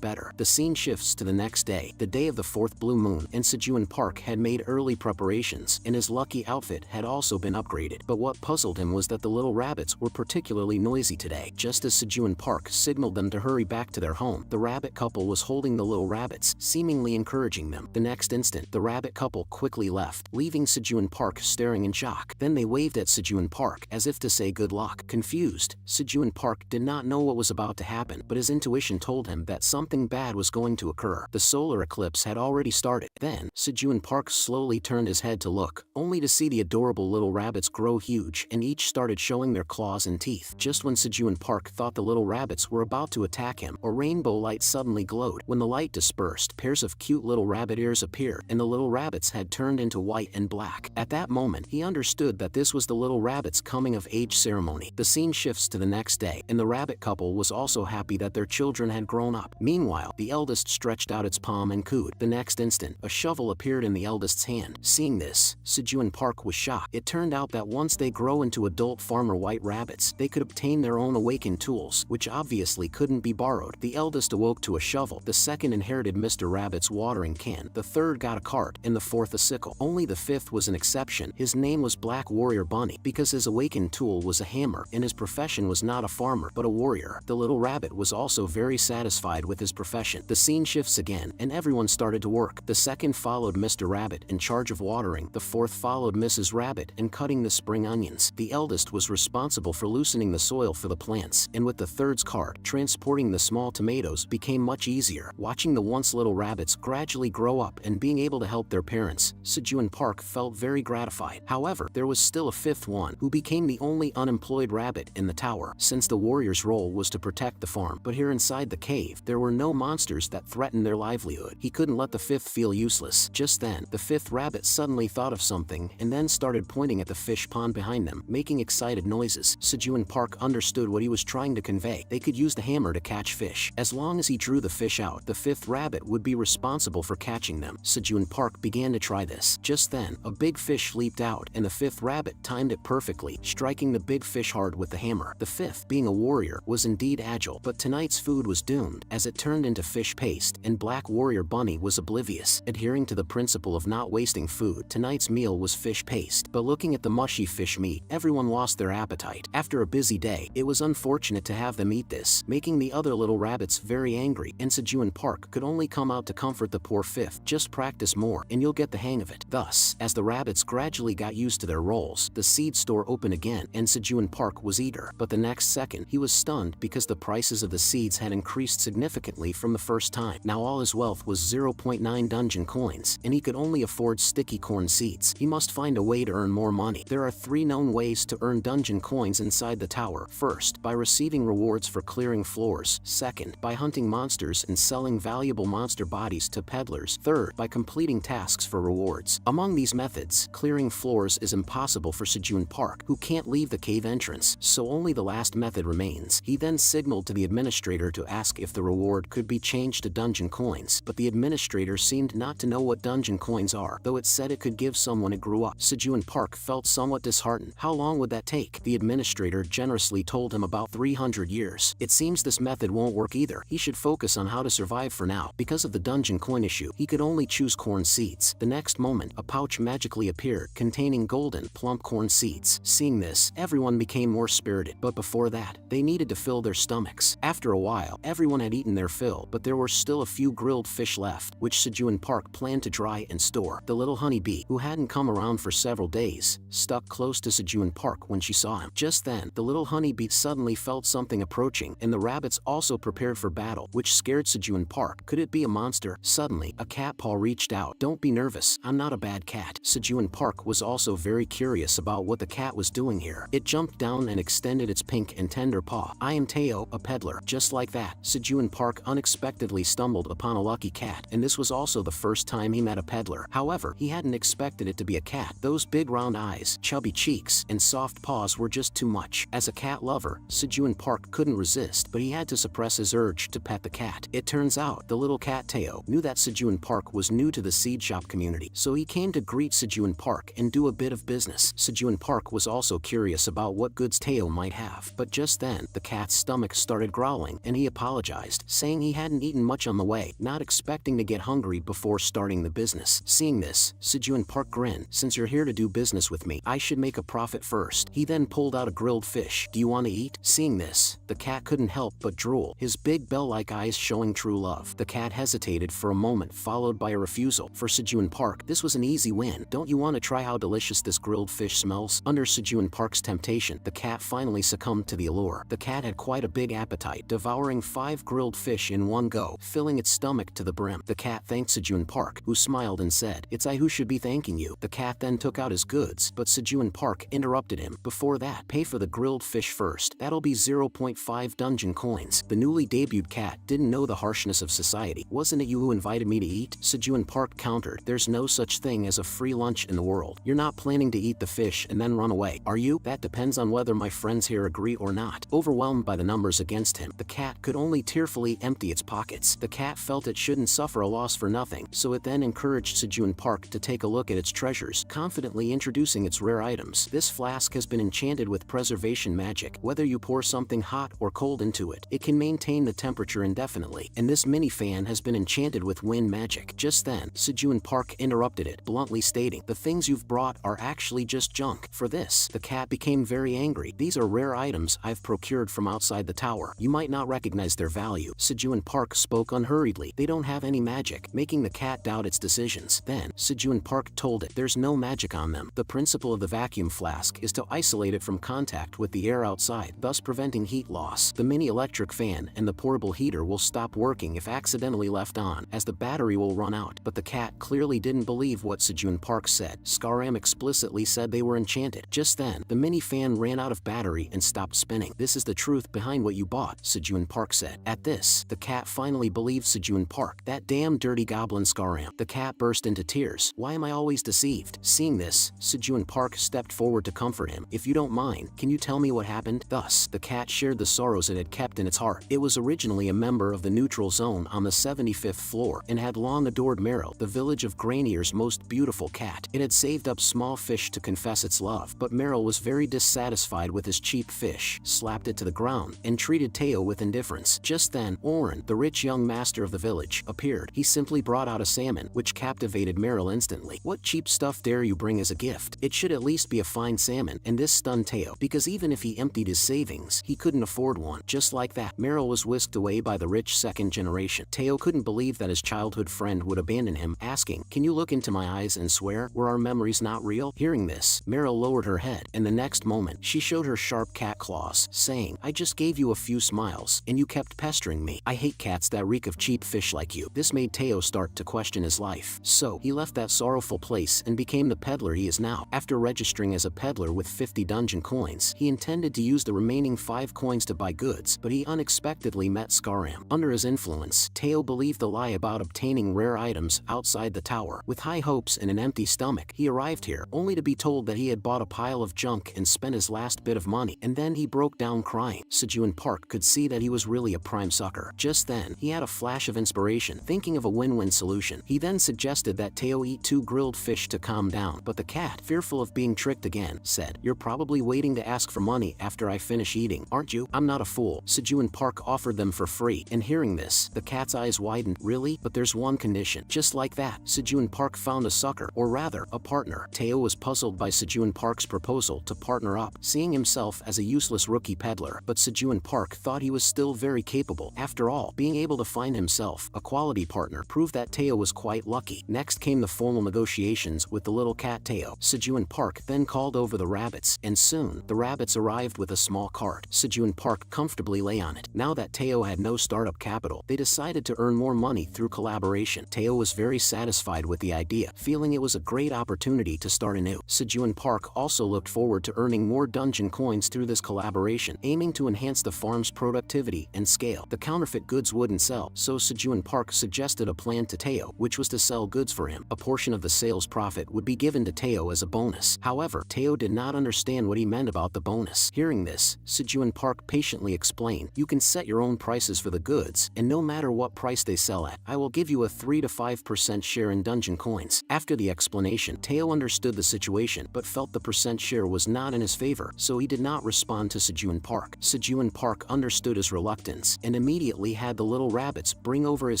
better. The scene shifts to the next day, the day of the 4th blue moon, and Sejun Park had made early preparations, and his lucky outfit had also been upgraded. But what puzzled him was that the little rabbits were particularly noisy today. Just as Sejun Park signaled them to hurry back to their home, the rabbit couple was holding the little rabbits, seemingly encouraging them. The next instant, the rabbit couple quickly left, leaving Sejun Park staring in shock. Then they waved at Sejun Park as if to say good luck. Confused, Sejun Park did not know what was about to happen, but his intuition told him that something bad was going to occur. The solar eclipse had already started. Then, Sejun Park slowly turned his head to look, only to see the adorable little rabbits grow huge, and each started showing their claws and teeth. Just when Sejun Park thought the little rabbits were about to attack him, a rainbow light suddenly glowed. When the light dispersed, pairs of cute little rabbit ears appeared, and the little rabbits had turned into white and black. At that moment, he understood that this was the little rabbit's coming-of-age ceremony. The scene shifts to the next day, and the rabbit couple was also happy that their children had grown up. Meanwhile, the eldest stretched out its palm and cooed. The next instant, a shovel appeared in the eldest's hand. Seeing this, Sejun Park was shocked. It turned out that once they grow into adult farmer white rabbits, they could obtain their own awakened tools, which obviously couldn't be borrowed. The eldest awoke to a shovel, the second inherited Mr. Rabbit's watering can, the third got a cart, and the fourth a sickle. Only the fifth was an exception. His name was Black Warrior Bunny, because his awakened tool was a hammer, and his profession was not a farmer, but a warrior. The little rabbit was also very satisfied with his profession. The scene shifts again, and everyone started to work. The second followed Mr. Rabbit in charge of watering, the fourth followed Mrs. Rabbit in cutting the spring onions. The eldest was responsible for loosening the soil for the plants, and with the third's cart, transporting the small tomatoes became much easier. Watching the once little rabbits gradually grow up and being able to help their parents, Sejun Park felt very gratified. However, there was still a fifth one, who became the only unemployed rabbit in the tower, since the warrior's role was to protect the farm. But here inside the cave, there were no monsters that threatened their livelihood. He couldn't let the fifth feel useless. Just then, the fifth rabbit suddenly thought of something and then started pointing at the fish pond behind them, making excited noises. Sejun Park understood what he was trying to convey. They could use the hammer to catch fish. As long as he drew the fish out, the fifth rabbit would be responsible for catching them. Sejun Park began to try this. Just then, a big fish leaped out, and the fifth rabbit timed it perfectly, striking the big fish hard with the hammer. The fifth, being a warrior, was indeed agile, but tonight's food was doomed, as it turned into fish paste, and Black Warrior Bunny was oblivious. Adhering to the principle of not wasting food, tonight's meal was fish paste, but looking at the mushy fish meat, everyone lost their appetite. After a busy day, it was unfortunate to have them eat this, making the other little rabbits very angry, and Sejun Park could only come out to comfort the poor fifth. Just practice more, and you'll get the hang of it. Thus, as the rabbits gradually got used to their roles, the seed store opened again, and Sejun Park was eager. But the next second, he was stunned because the prices of the seeds had increased significantly from the first time. Now all his wealth was 0.9 dungeon coins, and he could only afford sticky corn seeds. He must find a way to earn more money. There are 3 known ways to earn dungeon coins inside the tower. First, by receiving rewards for clearing floors. Second, by hunting monsters and selling valuable monster bodies to peddlers. Third, by completing tasks for rewards. Among these methods, clearing floors is impossible for Sejun Park, who can't leave the cave entrance, so only the last method remains. He then signaled to the administrator to ask if the reward could be changed to dungeon coins, but the administrator seemed not to know what dungeon coins are, though it said it could give someone it grew up. Sejun Park felt somewhat disheartened. How long would that take? The administrator generously told him about 300 years. It seems this method won't work either. He should focus on how to survive for now. Because of the dungeon coin issue, he could only choose corn seeds. The next moment, a pouch magically appeared, containing golden, plump corn seeds. Seeing this, everyone became more spirited, but before that, they needed to fill their stomachs. After a while, everyone had eaten their fill, but there were still a few grilled fish left, which Sejun Park planned to dry and store. The little honeybee, who hadn't come around for several days, stuck close to Sejun Park when she saw him. Just then, the little honeybee suddenly felt something approaching, and the rabbits also prepared for battle, which scared Sejun Park. Could it be a monster? Suddenly, a cat paw reached out. Don't be nervous, I'm not a bad cat. Sejun Park was also very curious about what the cat was doing here. It jumped down and extended its pink and tender paw. I am Teo, a peddler. Just like that, Sejun Park unexpectedly stumbled upon a lucky cat, and this was also the first time he met a peddler. However, he hadn't expected it to be a cat. Those big round eyes, chubby cheeks, and soft paws were just too much. As a cat lover, Sejun Park couldn't resist, but he had to suppress his urge to pet the cat. It turns out, the little cat Teo knew that Sejun Park was new to the seed shop community, so he came to greet Sejun Park and do a bit of business. Sejun Park was also also curious about what goods Teo might have. But just then, the cat's stomach started growling, and he apologized, saying he hadn't eaten much on the way, not expecting to get hungry before starting the business. Seeing this, Sejun Park grinned. Since you're here to do business with me, I should make a profit first. He then pulled out a grilled fish. Do you want to eat? Seeing this, the cat couldn't help but drool, his big bell-like eyes showing true love. The cat hesitated for a moment, followed by a refusal. For Sejun Park, this was an easy win. Don't you want to try how delicious this grilled fish smells? Under Sejun Park's temptation, the cat finally succumbed to the allure. The cat had quite a big appetite, devouring 5 grilled fish in one go, filling its stomach to the brim. The cat thanked Sejun Park, who smiled and said, "It's I who should be thanking you." The cat then took out his goods, but Sejun Park interrupted him. "Before that, pay for the grilled fish first. That'll be 0.5 dungeon coins." The newly debuted cat didn't know the harshness of society. "Wasn't it you who invited me to eat?" Sejun Park countered. "There's no such thing as a free lunch in the world. You're not planning to eat the fish and then run away, are you? That depends on whether my friends here agree or not." Overwhelmed by the numbers against him, the cat could only tearfully empty its pockets. The cat felt it shouldn't suffer a loss for nothing, so it then encouraged Sejun Park to take a look at its treasures, confidently introducing its rare items. "This flask has been enchanted with preservation magic. Whether you pour something hot or cold into it, it can maintain the temperature indefinitely. And this mini fan has been enchanted with wind magic." Just then, Sejun Park interrupted it, bluntly stating, "The things you've brought are actually just junk." For this, the cat became very angry. "These are rare items I've procured from outside the tower. You might not recognize their value." Sejun Park spoke unhurriedly. "They don't have any magic," making the cat doubt its decisions. Then, Sejun Park told it, "There's no magic on them. The principle of the vacuum flask is to isolate it from contact with the air outside, thus preventing heat loss. The mini electric fan and the portable heater will stop working if accidentally left on, as the battery will run out." But the cat clearly didn't believe what Sejun Park said. Skaram explicitly said they were enchanted. Just then, the mini fan ran out of battery and stopped spinning. "This is the truth behind what you bought," Sejun Park said. At this, the cat finally believed Sejun Park. "That damn dirty goblin Skaram." The cat burst into tears. "Why am I always deceived?" Seeing this, Sejun Park stepped forward to comfort him. "If you don't mind, can you tell me what happened?" Thus, the cat shared the sorrows it had kept in its heart. It was originally a member of the neutral zone on the 75th floor and had long adored Meryl, the village of Grainier's most beautiful cat. It had saved up small fish to confess its love, but Meryl was very dissatisfied with his cheap fish, slapped it to the ground, and treated Teo with indifference. Just then, Oren, the rich young master of the village, appeared. He simply brought out a salmon, which captivated Meryl instantly. "What cheap stuff dare you bring as a gift? It should at least be a fine salmon." And this stunned Teo, because even if he emptied his savings, he couldn't afford one. Just like that, Meryl was whisked away by the rich second generation. Teo couldn't believe that his childhood friend would abandon him, asking, "Can you look into my eyes and swear? Were our memories not real?" Hearing this, Meryl lowered her head, and the next moment, she showed her sharp cat claws, saying, "I just gave you a few smiles, and you kept pestering me. I hate cats that reek of cheap fish like you." This made Teo start to question his life. So, he left that sorrowful place and became the peddler he is now. After registering as a peddler with 50 dungeon coins, he intended to use the remaining 5 coins to buy goods, but he unexpectedly met Skaram. Under his influence, Teo believed the lie about obtaining rare items outside the tower. With high hopes and an empty stomach, he arrived here, only to be told that he had bought a pile of junk and spent his last bit of money, and then he broke down crying. Sejun Park could see that he was really a prime sucker. Just then, he had a flash of inspiration, thinking of a win-win solution. He then suggested that Teo eat 2 grilled fish to calm down, but the cat, fearful of being tricked again, said, "You're probably waiting to ask for money after I finish eating, aren't you?" "I'm not a fool." Sejun Park offered them for free, and hearing this, the cat's eyes widened. "Really? But there's one condition." Just like that, Sejun Park found a sucker, or rather, a partner. Teo was puzzled by Sejun Park's proposal to partner up, seeing himself as a useless rookie peddler, but Sejun Park thought he was still very capable. After all, being able to find himself a quality partner proved that Teo was quite lucky. Next came the formal negotiations with the little cat Teo. Sejun Park then called over the rabbits, and soon, the rabbits arrived with a small cart. Sejun Park comfortably lay on it. Now that Teo had no startup capital, they decided to earn more money through collaboration. Teo was very satisfied with the idea, feeling it was a great opportunity to start anew. Sejun Park also looked forward to earning more dungeon coins through this collaboration, aiming to enhance the farm's productivity and scale. The counterfeit goods wouldn't sell, so Sejun Park suggested a plan to Teo, which was to sell goods for him. A portion of the sales profit would be given to Teo as a bonus. However, Teo did not understand what he meant about the bonus. Hearing this, Sejun Park patiently explained, "You can set your own prices for the goods, and no matter what price they sell at, I will give you a 3 to 5% share in dungeon coins." After the explanation, Teo understood the situation, but felt the percent share was not in his favor, so he did not respond to Sejun Park. Sejun Park understood his reluctance and immediately had the little rabbits bring over his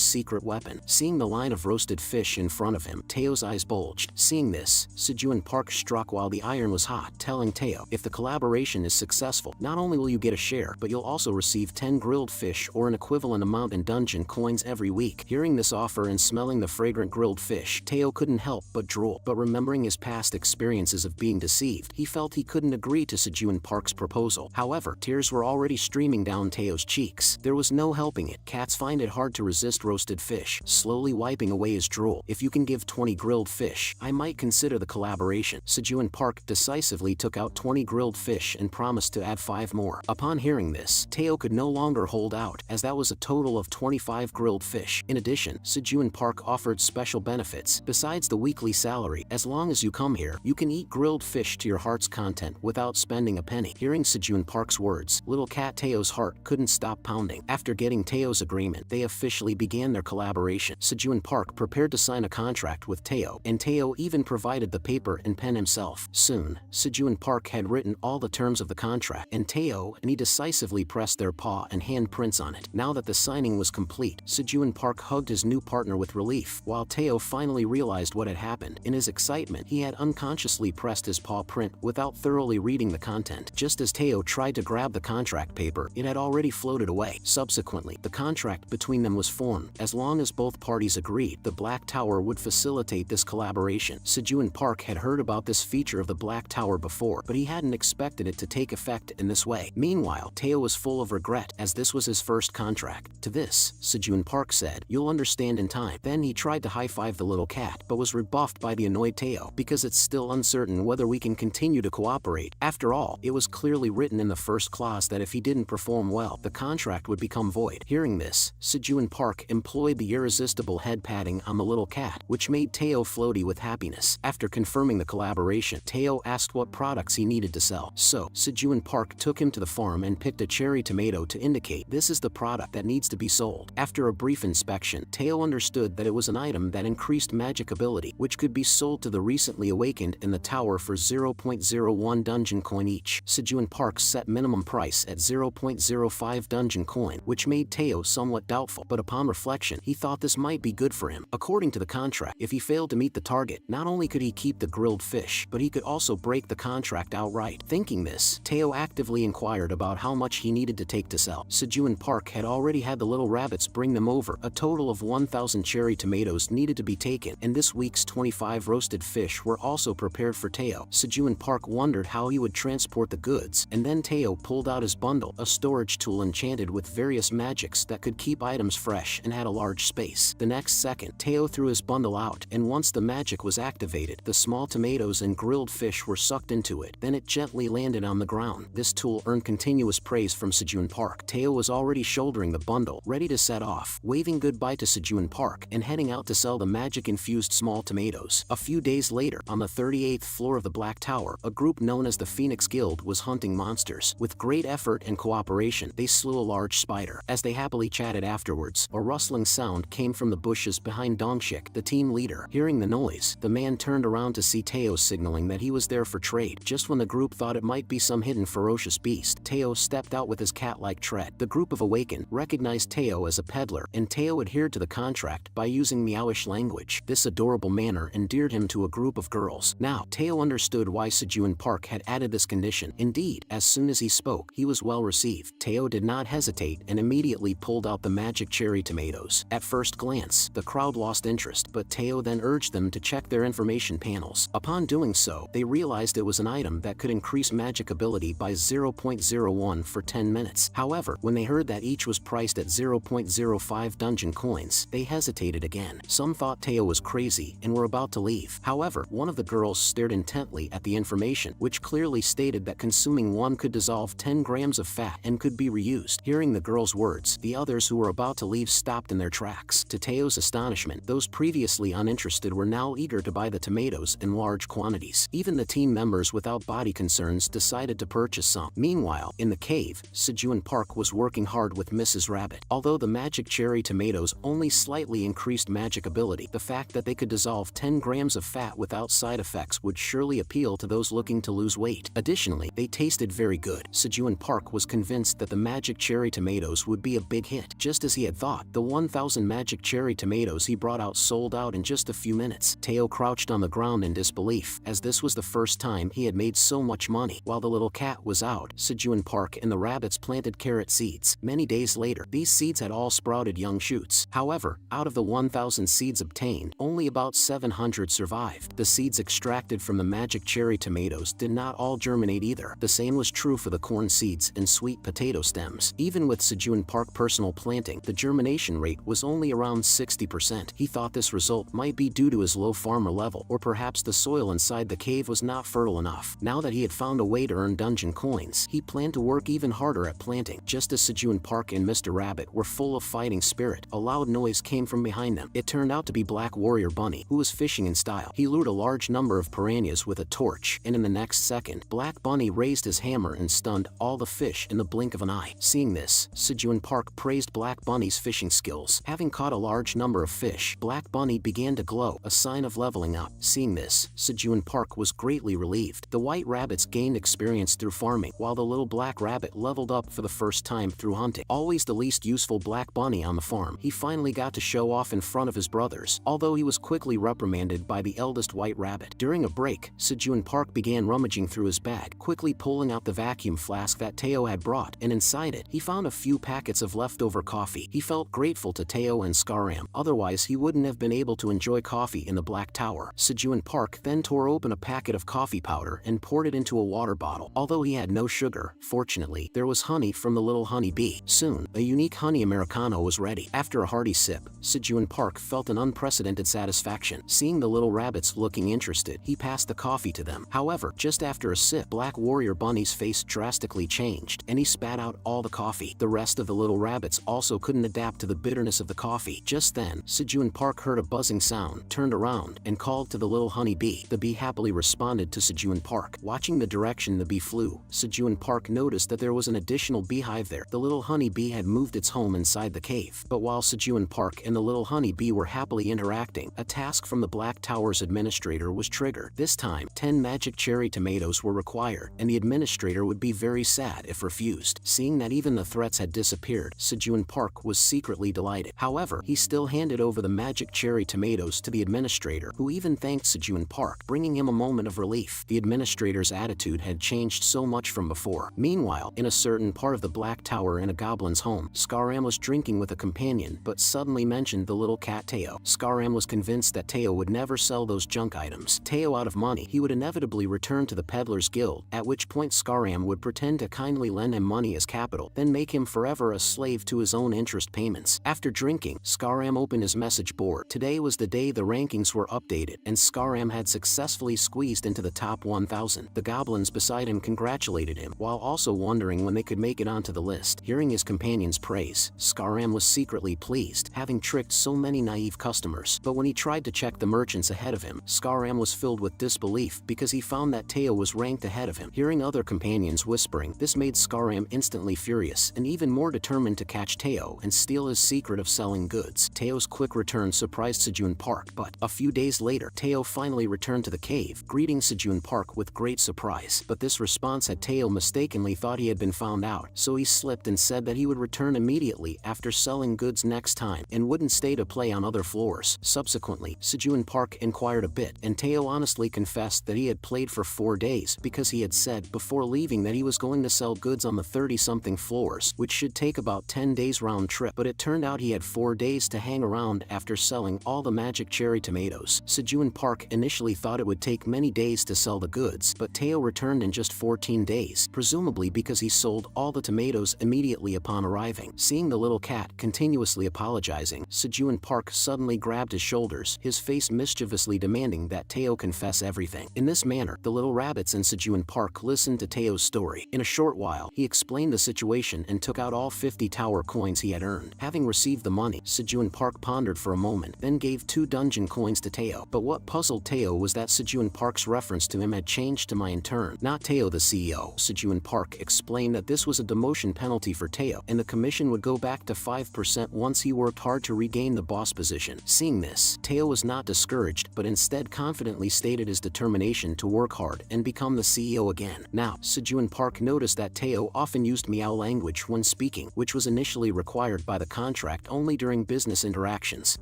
secret weapon. Seeing the line of roasted fish in front of him, Taeo's eyes bulged. Seeing this, Sejun Park struck while the iron was hot, telling Taeo, if the collaboration is successful, not only will you get a share, but you'll also receive 10 grilled fish or an equivalent amount in dungeon coins every week. Hearing this offer and smelling the fragrant grilled fish, Taeo couldn't help but drool. But remembering his past experiences of being deceived, he felt he couldn't agree to Sejun Park's proposal. However, tears were already streaming down Taeo's cheeks. There was no helping it. Cats find it hard to resist roasted fish. Slowly wiping away his drool. If you can give 20 grilled fish, I might consider the collaboration. Sejun Park decisively took out 20 grilled fish and promised to add 5 more. Upon hearing this, Taeo could no longer hold out, as that was a total of 25 grilled fish. In addition, Sejun Park offered special benefits. Besides the weekly salary, as long as you come here, you can eat grilled fish to your heart's content without spending a penny. Hearing Sejun Park's words, little cat Taeo's heart couldn't stop pounding. After getting Taeo's agreement, they officially began their collaboration. Sejun Park prepared to sign a contract with Taeo, and Taeo even provided the paper and pen himself. Soon, Sejun Park had written all the terms of the contract, and Taeo and he decisively pressed their paw and handprints on it. Now that the signing was complete, Sejun Park hugged his new partner with relief, while Taeo finally realized what had happened. In his excitement, he had unconsciously pressed his paw print without thoroughly reading the content. Just as Taeo tried to grab the contract paper, it had already floated away. Subsequently, the contract between them was formed. As long as both parties agreed, the Black Tower would facilitate this collaboration. Sejun Park had heard about this feature of the Black Tower before, but he hadn't expected it to take effect in this way. Meanwhile, Taeo was full of regret, as this was his first contract. To this, Sejun Park said, "You'll understand in time." Then he tried to high-five the little cat, but was rebuffed by the annoyed Taeo, because it's still uncertain whether we can continue to cooperate. After all, it was clearly written in the first clause that if he didn't perform well, the contract would become void. Hearing this, Sejun Park employed the irresistible head patting on the little cat, which made Taeo floaty with happiness. After confirming the collaboration, Taeo asked what products he needed to sell. So, Sejun Park took him to the farm and picked a cherry tomato to indicate this is the product that needs to be sold. After a brief inspection, Taeo understood that it was an item that increased magic ability, which could be sold to the recently awakened in the tower for 0.01 dungeon coin each. Sejun Park set minimum price at 0.05 dungeon coin, which made Taeo somewhat doubtful, but upon reflection, he thought this might be good for him. According to the contract, if he failed to meet the target, not only could he keep the grilled fish, but he could also break the contract outright. Thinking this, Taeo actively inquired about how much he needed to take to sell. Sejun Park had already had the little rabbits bring them over. A total of 1,000 cherry tomatoes needed to be taken, and this week's 25 roasted fish were also prepared for Taeo. Sejun Park wondered how he would transport the goods, and then Taeo pulled out his bundle, a storage tool enchanted with various magics that could keep items fresh and had a large space. The next second, Taeo threw his bundle out, and once the magic was activated, the small tomatoes and grilled fish were sucked into it. Then it gently landed on the ground. This tool earned continuous praise from Sejun Park. Taeo was already shouldering the bundle, ready to set off, waving goodbye to Sejun Park and heading out to sell the magic-infused small tomatoes. A few days later, on the 38th floor of the Black Tower, a group known as the Phoenix Guild was hunting monsters. With great effort and cooperation, they slew a large spider. As they happily chatted afterwards, a rustling sound came from the bushes behind Dongshik, the team leader. Hearing the noise, the man turned around to see Taeo signaling that he was there for trade. Just when the group thought it might be some hidden ferocious beast, Taeo stepped out with his cat-like tread. The group of Awakened recognized Taeo as a peddler, and Taeo adhered to the contract by using Meowish language. This adorable manner endeared him to a group of girls. Now, Taeo understood why Sejun Park had added this condition. Indeed, as soon as he spoke, he was well received. Taeo did not hesitate and immediately pulled out the magic cherry tomatoes. At first glance, the crowd lost interest, but Taeo then urged them to check their information panels. Upon doing so, they realized it was an item that could increase magic ability by 0.01 for 10 minutes. However, when they heard that each was priced at 0.05 dungeon coins, they hesitated again. Some thought Taeo was crazy and were about to leave. However, one of the girls stared intently at the information, which clearly stated that consuming one could dissolve 10 grams of fat and could be reused. Hearing the girl's words, the others who were about to leave stopped in their tracks. To Taeo's astonishment, those previously uninterested were now eager to buy the tomatoes in large quantities. Even the team members without body concerns decided to purchase some. Meanwhile, in the cave, Sejun Park was working hard with Mrs. Rabbit. Although the magic cherry tomatoes only slightly increased magic ability, the fact that they could dissolve 10 grams of fat without side effects would surely appeal to those those looking to lose weight. Additionally, they tasted very good. Sejun Park was convinced that the magic cherry tomatoes would be a big hit. Just as he had thought, the 1,000 magic cherry tomatoes he brought out sold out in just a few minutes. Teo crouched on the ground in disbelief, as this was the first time he had made so much money. While the little cat was out, Sejun Park and the rabbits planted carrot seeds. Many days later, these seeds had all sprouted young shoots. However, out of the 1,000 seeds obtained, only about 700 survived. The seeds extracted from the magic cherry tomatoes did not all germinate either. The same was true for the corn seeds and sweet potato stems. Even with Sejun Park personal planting, the germination rate was only around 60%. He thought this result might be due to his low farmer level, or perhaps the soil inside the cave was not fertile enough. Now that he had found a way to earn dungeon coins, he planned to work even harder at planting. Just as Sejun Park and Mr. Rabbit were full of fighting spirit, a loud noise came from behind them. It turned out to be Black Warrior Bunny, who was fishing in style. He lured a large number of piranhas with a torch, and in the next second, Black Bunny raised his hammer and stunned all the fish in the blink of an eye. Seeing this, Sejun Park praised Black Bunny's fishing skills. Having caught a large number of fish, Black Bunny began to glow, a sign of leveling up. Seeing this, Sejun Park was greatly relieved. The white rabbits gained experience through farming, while the little black rabbit leveled up for the first time through hunting. Always the least useful Black Bunny on the farm, he finally got to show off in front of his brothers, although he was quickly reprimanded by the eldest white rabbit. During a break, Sejun Park began rummaging through his bag, quickly pulling out the vacuum flask that Teo had brought, and inside it, he found a few packets of leftover coffee. He felt grateful to Teo and Scaram, otherwise he wouldn't have been able to enjoy coffee in the Black Tower. Sejun Park then tore open a packet of coffee powder and poured it into a water bottle. Although he had no sugar, fortunately, there was honey from the little honey bee. Soon, a unique honey Americano was ready. After a hearty sip, Sejun Park felt an unprecedented satisfaction. Seeing the little rabbits looking interested, he passed the coffee to them. However, just after a sip, Black Warrior Bunny's face drastically changed, and he spat out all the coffee. The rest of the little rabbits also couldn't adapt to the bitterness of the coffee. Just then, Sejun Park heard a buzzing sound, turned around, and called to the little honey bee. The bee happily responded to Sejun Park. Watching the direction the bee flew, Sejun Park noticed that there was an additional beehive there. The little honey bee had moved its home inside the cave. But while Sejun Park and the little honey bee were happily interacting, a task from the Black Tower's administrator was triggered. This time, 10 magic cherry tomatoes were required, and the administrator would be very sad if refused. Seeing that even the threats had disappeared, Sejun Park was secretly delighted. However, he still handed over the magic cherry tomatoes to the administrator, who even thanked Sejun Park, bringing him a moment of relief. The administrator's attitude had changed so much from before. Meanwhile, in a certain part of the Black Tower in a goblin's home, Scaram was drinking with a companion, but suddenly mentioned the little cat Teo. Scaram was convinced that Teo would never sell those junk items. Teo out of money, he would inevitably return to the Peddlers Guild, at which point Scaram would pretend to kindly lend him money as capital, then make him forever a slave to his own interest payments. After drinking, Scaram opened his message board. Today was the day the rankings were updated, and Scaram had successfully squeezed into the top 1,000. The goblins beside him congratulated him, while also wondering when they could make it onto the list. Hearing his companion's praise, Scaram was secretly pleased, having tricked so many naive customers. But when he tried to check the merchants ahead of him, Scaram was filled with disbelief because he found that Teo was ranked ahead of him. Hearing other companions whispering, this made Scaram instantly furious and even more determined to catch Teo and steal his secret of selling goods. Teo's quick return surprised Sejun Park, but a few days later, Teo finally returned to the cave, greeting Sejun Park with great surprise. But this response had Teo mistakenly thought he had been found out, so he slipped and said that he would return immediately after selling goods next time and wouldn't stay to play on other floors. Subsequently, Sejun Park inquired a bit, and Teo honestly confessed that he had played for 4 days because he had said before leaving that he was going to sell goods on the 30-something floors, which should take about 10 days round trip. But it turned out he had 4 days to hang around after selling all the magic cherry tomatoes. Sejun Park initially thought it would take many days to sell the goods, but Teo returned in just 14 days, presumably because he sold all the tomatoes immediately upon arriving. Seeing the little cat continuously apologizing, Sejun Park suddenly grabbed his shoulders, his face mischievously demanding that Teo confess everything. In this manner, the little rabbits and Sejun Park listened to Teo's story. In a short while, he explained the situation and took out all 50 tower coins he had earned. Having received the money, Sejun Park pondered for a moment, then gave 2 dungeon coins to Teo. But what puzzled Teo was that Sejun Park's reference to him had changed to my intern, not Teo the CEO. Sejun Park explained that this was a demotion penalty for Teo, and the commission would go back to 5% once he worked hard to regain the boss position. Seeing this, Teo was not discouraged, but instead confidently stated his determination to work hard and become the CEO again. Now, Sejun Park noticed that Teo often used meow language when speaking, which was initially required by the contract only during business interactions.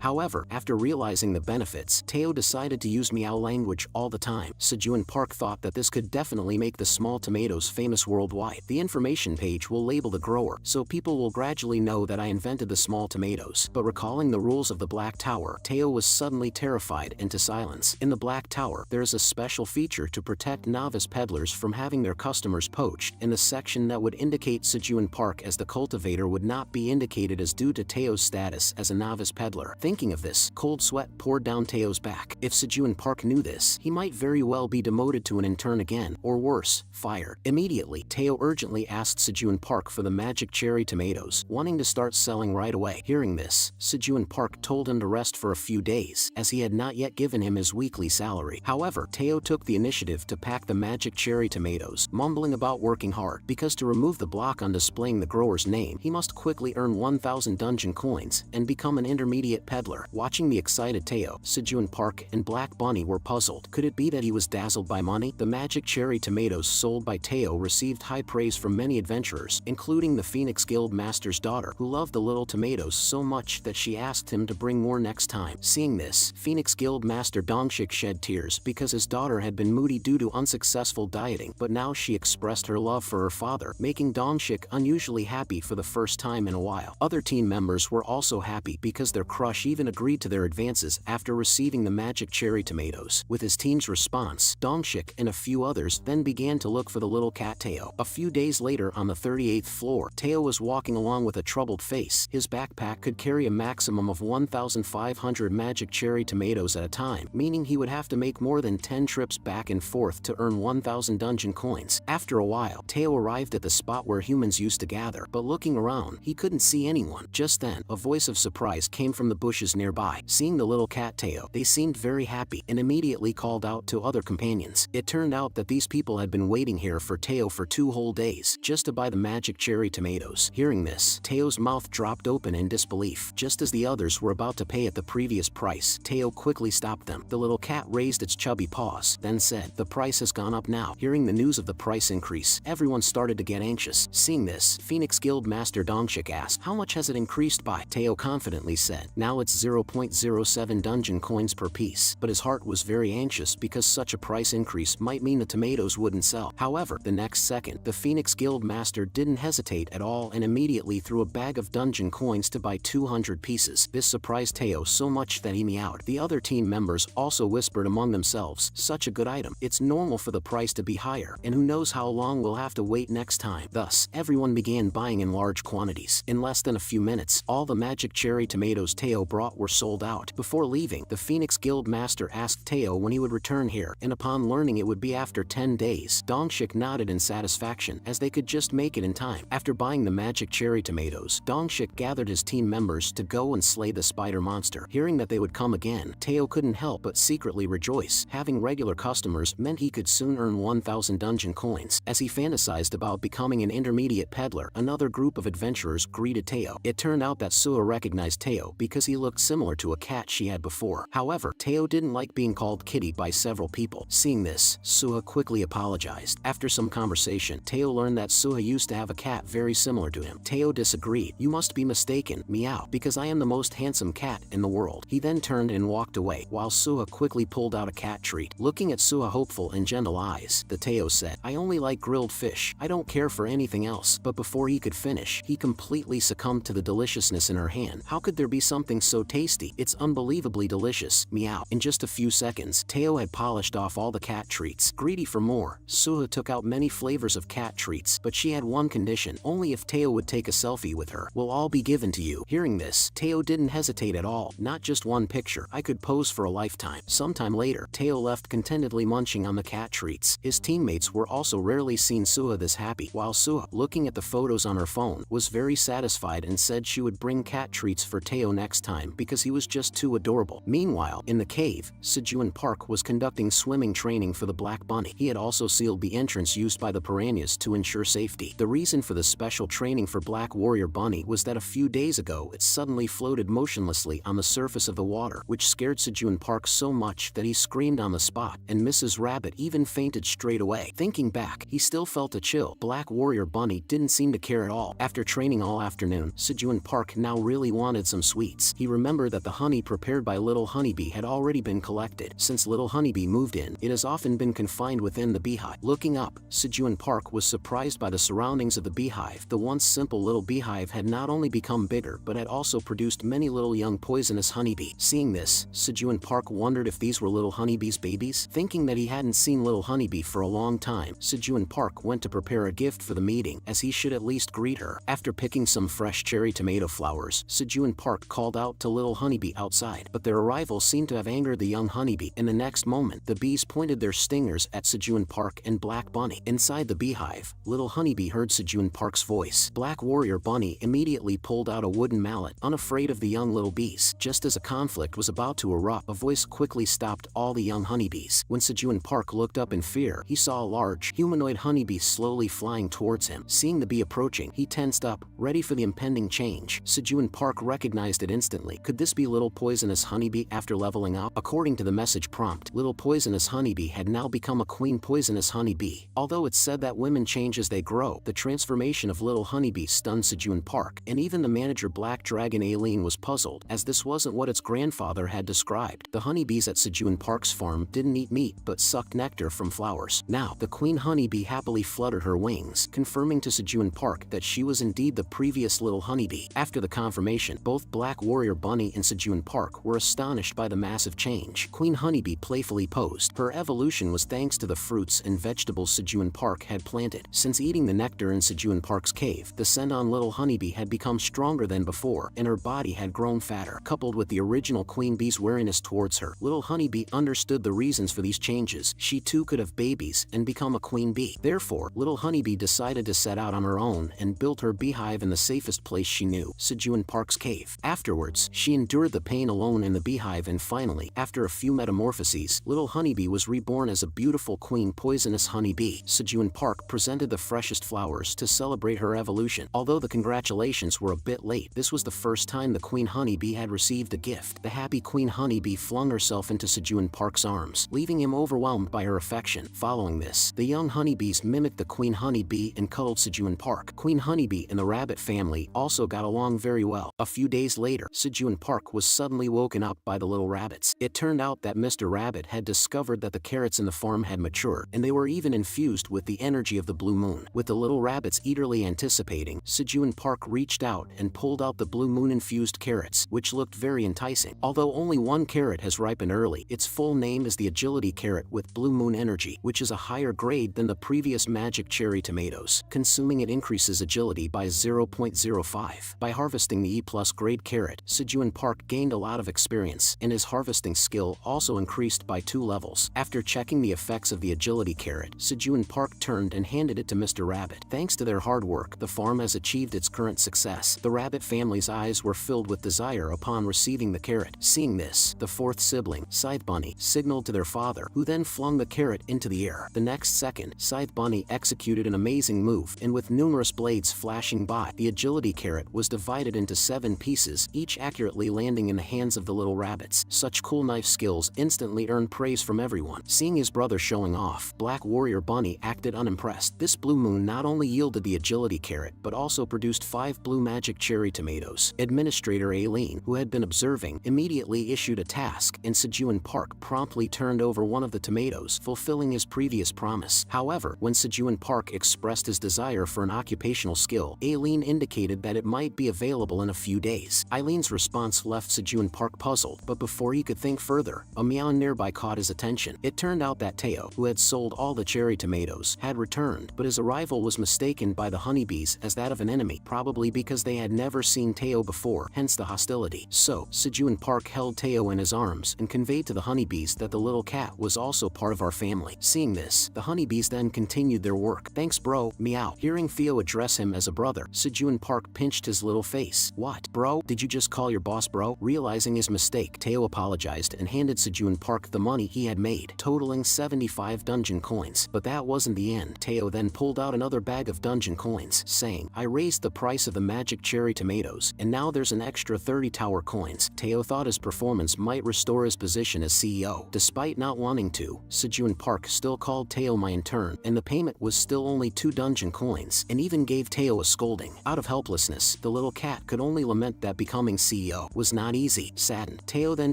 However, after realizing the benefits, Teo decided to use meow language all the time. Sejun Park thought that this could definitely make the small tomatoes famous worldwide. The information page will label the grower, so people will gradually know that I invented the small tomatoes. But recalling the rules of the Black Tower, Teo was suddenly terrified into silence. In the Black Tower, there is a special feature to protect novice peddlers from having their customers poached, and the section that would indicate Sejun Park as the cultivator would not be indicated as due to Teo's status as a novice peddler. Thinking of this, cold sweat poured down Teo's back. If Sejun Park knew this, he might very well be demoted to an intern again, or worse, fired. Immediately, Teo urgently asked Sejun Park for the magic cherry tomatoes, wanting to start selling right away. Hearing this, Sejun Park told him to rest for a few days, as he had not yet given him his weekly salary. However, Teo took the initiative to pack the magic cherry tomatoes, mumbling about working hard, because to remove the block on displaying the grower's name, he must quickly earn 1,000 dungeon coins and become an intermediate peddler. Watching the excited Teo, Sejun Park and Black Bunny were puzzled. Could it be that he was dazzled by money? The magic cherry tomatoes sold by Teo received high praise from many adventurers, including the Phoenix Guild Master's daughter, who loved the little tomatoes so much that she asked him to bring more next time. Seeing this, Phoenix Guild Master Dongshik shed tears because his daughter had been moody due to unsuccessful dieting, but now she expressed her love for her father, making Dongshik unusually happy for the first time in a while. Other team members were also happy because their crush even agreed to their advances after receiving the magic cherry tomatoes. With his team's response, Dongshik and a few others then began to look for the little cat Teo. A few days later, on the 38th floor, Teo was walking along with a troubled face. His backpack could carry a maximum of 1,500 magic cherry tomatoes at a time, meaning he would have to make more than 10 trips back and forth to earn 1,000 dungeon coins. After a while, Teo arrived at the spot where humans used to gather, but looking around, he couldn't see anyone. Just then, a voice of surprise came from the bushes nearby. Seeing the little cat Teo, they seemed very happy and immediately called out to other companions. It turned out that these people had been waiting here for Teo for 2 whole days, just to buy the magic cherry tomatoes. Hearing this, Teo's mouth dropped open in disbelief. Just as the others were about to pay at the previous price, Teo quickly stopped them. The little cat raised its chubby paws, then said, "The price has gone up now." Hearing the news of the price increase, everyone started to get anxious. Seeing this, Phoenix Guild Master Dongshik asked, "How much has it increased by?" Teo confidently said, "Now it's 0.07 dungeon coins per piece." But his heart was very anxious because such a price increase might mean the tomatoes wouldn't sell. However, the next second, the Phoenix Guild Master didn't hesitate at all and immediately threw a bag of dungeon coins to buy 200 pieces. This surprised Teo so much that he meowed. The other team members also whispered among themselves, "Such a good item. It's normal for the price to be higher, and who knows how long we'll have to wait next time." Thus, everyone began buying in large quantities. In less than a few minutes, all the magic cherry tomatoes Teo brought were sold out. Before leaving, the Phoenix Guild Master asked Teo when he would return here, and upon learning it would be after 10 days, Dongshik nodded in satisfaction, as they could just make it in time. After buying the magic cherry tomatoes, Dongshik gathered his team members to go and slay the spider monster. Hearing that they would come again, Teo couldn't help but secretly rejoice. Having regular customers meant he could soon earn 1,000 dungeon coins. As he fantasized about becoming an intermediate peddler, another group of adventurers greeted Teo. It turned out that Suha recognized Teo because he looked similar to a cat she had before. However, Teo didn't like being called Kitty by several people. Seeing this, Suha quickly apologized. After some conversation, Teo learned that Suha used to have a cat very similar to him. Teo disagreed. "You must be mistaken, meow, because I am the most handsome cat in the world." He then turned and walked away, while Suha quickly pulled out a cat treat. Looking at Suha hopeful and gentle eyes, the Teo said, "I only like grilled fish. I don't care for anything else." But before he could finish, he completely succumbed to the deliciousness in her hand. How could there be something so tasty? It's unbelievably delicious, meow. In just a few seconds, Teo had polished off all the cat treats. Greedy for more, Suha took out many flavors of cat treats, but she had one condition: only if Teo would take a selfie with her will all be given to you. Hearing this, Teo didn't hesitate at all. "Not just one picture. I could pose for a lifetime." Sometime later, Teo left contentedly munching on the cat treats. His teammates were also rarely seen Suha this happy, while Suha, looking at the photos on her phone, was very satisfied and said she would bring cat treats for Teo next time because he was just too adorable. Meanwhile, in the cave, Sejun Park was conducting swimming training for the Black Bunny. He had also sealed the entrance used by the piranhas to ensure safety. The reason for the special training for Black Warrior Bunny was that a few days ago it suddenly floated motionlessly on the surface of the water, which scared Sejun Park so much that he screamed on the spot and Mrs. Rabbit even fainted straight away. Thinking back, he still felt a chill. Black Warrior Bunny didn't seem to care at all. After training all afternoon, Sejun Park now really wanted some sweets. He remembered that the honey prepared by Little Honeybee had already been collected. Since Little Honeybee moved in, it has often been confined within the beehive. Looking up, Sejun Park was surprised by the surroundings of the beehive. The once simple little beehive had not only become bigger but had also produced many little young poisonous honeybees. Seeing this, Sejun Park wondered if these were Little Honeybee's babies. Thinking that he hadn't seen Little Honeybee for a long time, Sejun Park went to prepare a gift for the meeting, as he should at least greet her. After picking some fresh cherry tomato flowers, Sejun Park called out to Little Honeybee outside, but their arrival seemed to have angered the young honeybee. In the next moment, the bees pointed their stingers at Sejun Park and Black Bunny. Inside the beehive, Little Honeybee heard Sejun Park's voice. Black Warrior Bunny immediately pulled out a wooden mallet, unafraid of the young little bees. Just as a conflict was about to erupt, a voice quickly stopped all the young honeybees. When Sejun Park looked up in fear, he saw a large, humanoid honeybee slowly flying towards him. Seeing the bee approaching, he tensed up, ready for the impending change. Sejun Park recognized it instantly. Could this be Little Poisonous Honeybee after leveling up? According to the message prompt, Little Poisonous Honeybee had now become a Queen Poisonous Honeybee. Although it's said that women change as they grow, the transformation of Little Honeybee stunned Sejun Park, and even the manager Black Dragon Aileen was puzzled, as this wasn't what its grandfather had described. The honeybees at Sejun Park's farm didn't eat meat but sucked nectar from flowers. Now, the Queen Honeybee happily fluttered her wings, confirming to Sejun Park that she was indeed the previous Little Honeybee. After the confirmation, both Black Warrior Bunny and Sejun Park were astonished by the massive change. Queen Honeybee playfully posed. Her evolution was thanks to the fruits and vegetables Sejun Park had planted. Since eating the nectar in Sejun Park's cave, the scent on Little Honeybee had become stronger than before, and her body had grown fatter. Coupled with the original Queen Bee's wariness towards her, Little Honeybee understood the reasons for these changes. She too could have babies and become a Queen Bee. Therefore, Little Honeybee decided to set out on her own and built her beehive in the safest place she knew, Sejun Park's cave. Afterwards, she endured the pain alone in the beehive, and finally, after a few metamorphoses, Little Honeybee was reborn as a beautiful Queen Poisonous Honeybee. Sejun Park presented the freshest flowers to celebrate her evolution. Although the congratulations were a bit late, this was the first time the Queen Honeybee had received a gift. The happy Queen Honeybee flung herself into Sejun Park's arms, leaving him overwhelmed by her affection. Following this, the young honeybees mimicked the Queen Honeybee and cuddled Sejun Park. Queen Honeybee and the rabbit family also got along very well. A few days later, Sejun Park was suddenly woken up by the little rabbits. It turned out that Mr. Rabbit had discovered that the carrots in the farm had matured, and they were even infused with the energy of the blue moon. With the little rabbits eagerly anticipating, Sejun Park reached out and pulled out the blue moon-infused carrots, which looked very enticing. Although only one carrot has ripened early, its full name is the Agility Carrot with Blue Moon Energy, which is a higher grade than the previous Magic Cherry Tomatoes. Consuming it increases agility by 0.05. By harvesting the E+ grade carrot, Sejun Park gained a lot of experience, and his harvesting skill also increased by 2 levels. After checking the effects of the Agility Carrot, Sejun Park turned and handed it to Mr. Rabbit. Thanks to their hard work, the farm has achieved its current success. The rabbit family's eyes were filled with desire upon receiving the carrot. Seeing this, the fourth sibling, Scythe Bunny, signaled to their father, who then flung the carrot into the air. The next second, Scythe Bunny executed an amazing move, and with numerous blades flashing by, the Agility Carrot was divided into 7 pieces, each accurately landing in the hands of the little rabbits. Such cool knife skills instantly earned praise from everyone. Seeing his brother showing off, Black Warrior Bunny acted unimpressed. This blue moon not only yielded the Agility Carrot, but also produced 5 blue Magic Cherry Tomatoes. Administrator Aileen, who had been observing, immediately issued a task, and Sejun Park promptly turned over one of the tomatoes, fulfilling his previous promise. However, when Sejun Park expressed his desire for an occupational skill, Aileen indicated that it might be available in a few days. Aileen's response left Sejun Park puzzled, but before he could think further, a meow nearby caught his attention. It turned out that Teo, who had sold all the cherry tomatoes, had returned, but his arrival was mistaken by the honeybees as that of an enemy, probably because they had never seen Teo before, hence the hostility. So, Sejun Park held Teo in his arms and conveyed to the honeybees that the little cat was also part of our family. Seeing this, the honeybees then continued their work. Thanks bro, meow. Hearing Theo address him as a brother, Sejun Park pinched his little face. What, bro? Did you just call your boss bro? Realizing his mistake, Teo apologized and handed Sejun Park the money he had made, totaling 75 dungeon coins. But that wasn't the end. Teo then pulled out another bag of dungeon coins, saying, I raised the price of the Magic Cherry Tomatoes, and now there's an extra 30 tower coins. Teo thought his performance might restore his position as CEO. Despite not wanting wanting to, Sejun Park still called Teo my intern, and the payment was still only 2 dungeon coins, and even gave Teo a scolding. Out of helplessness, the little cat could only lament that becoming CEO was not easy. Saddened, Teo then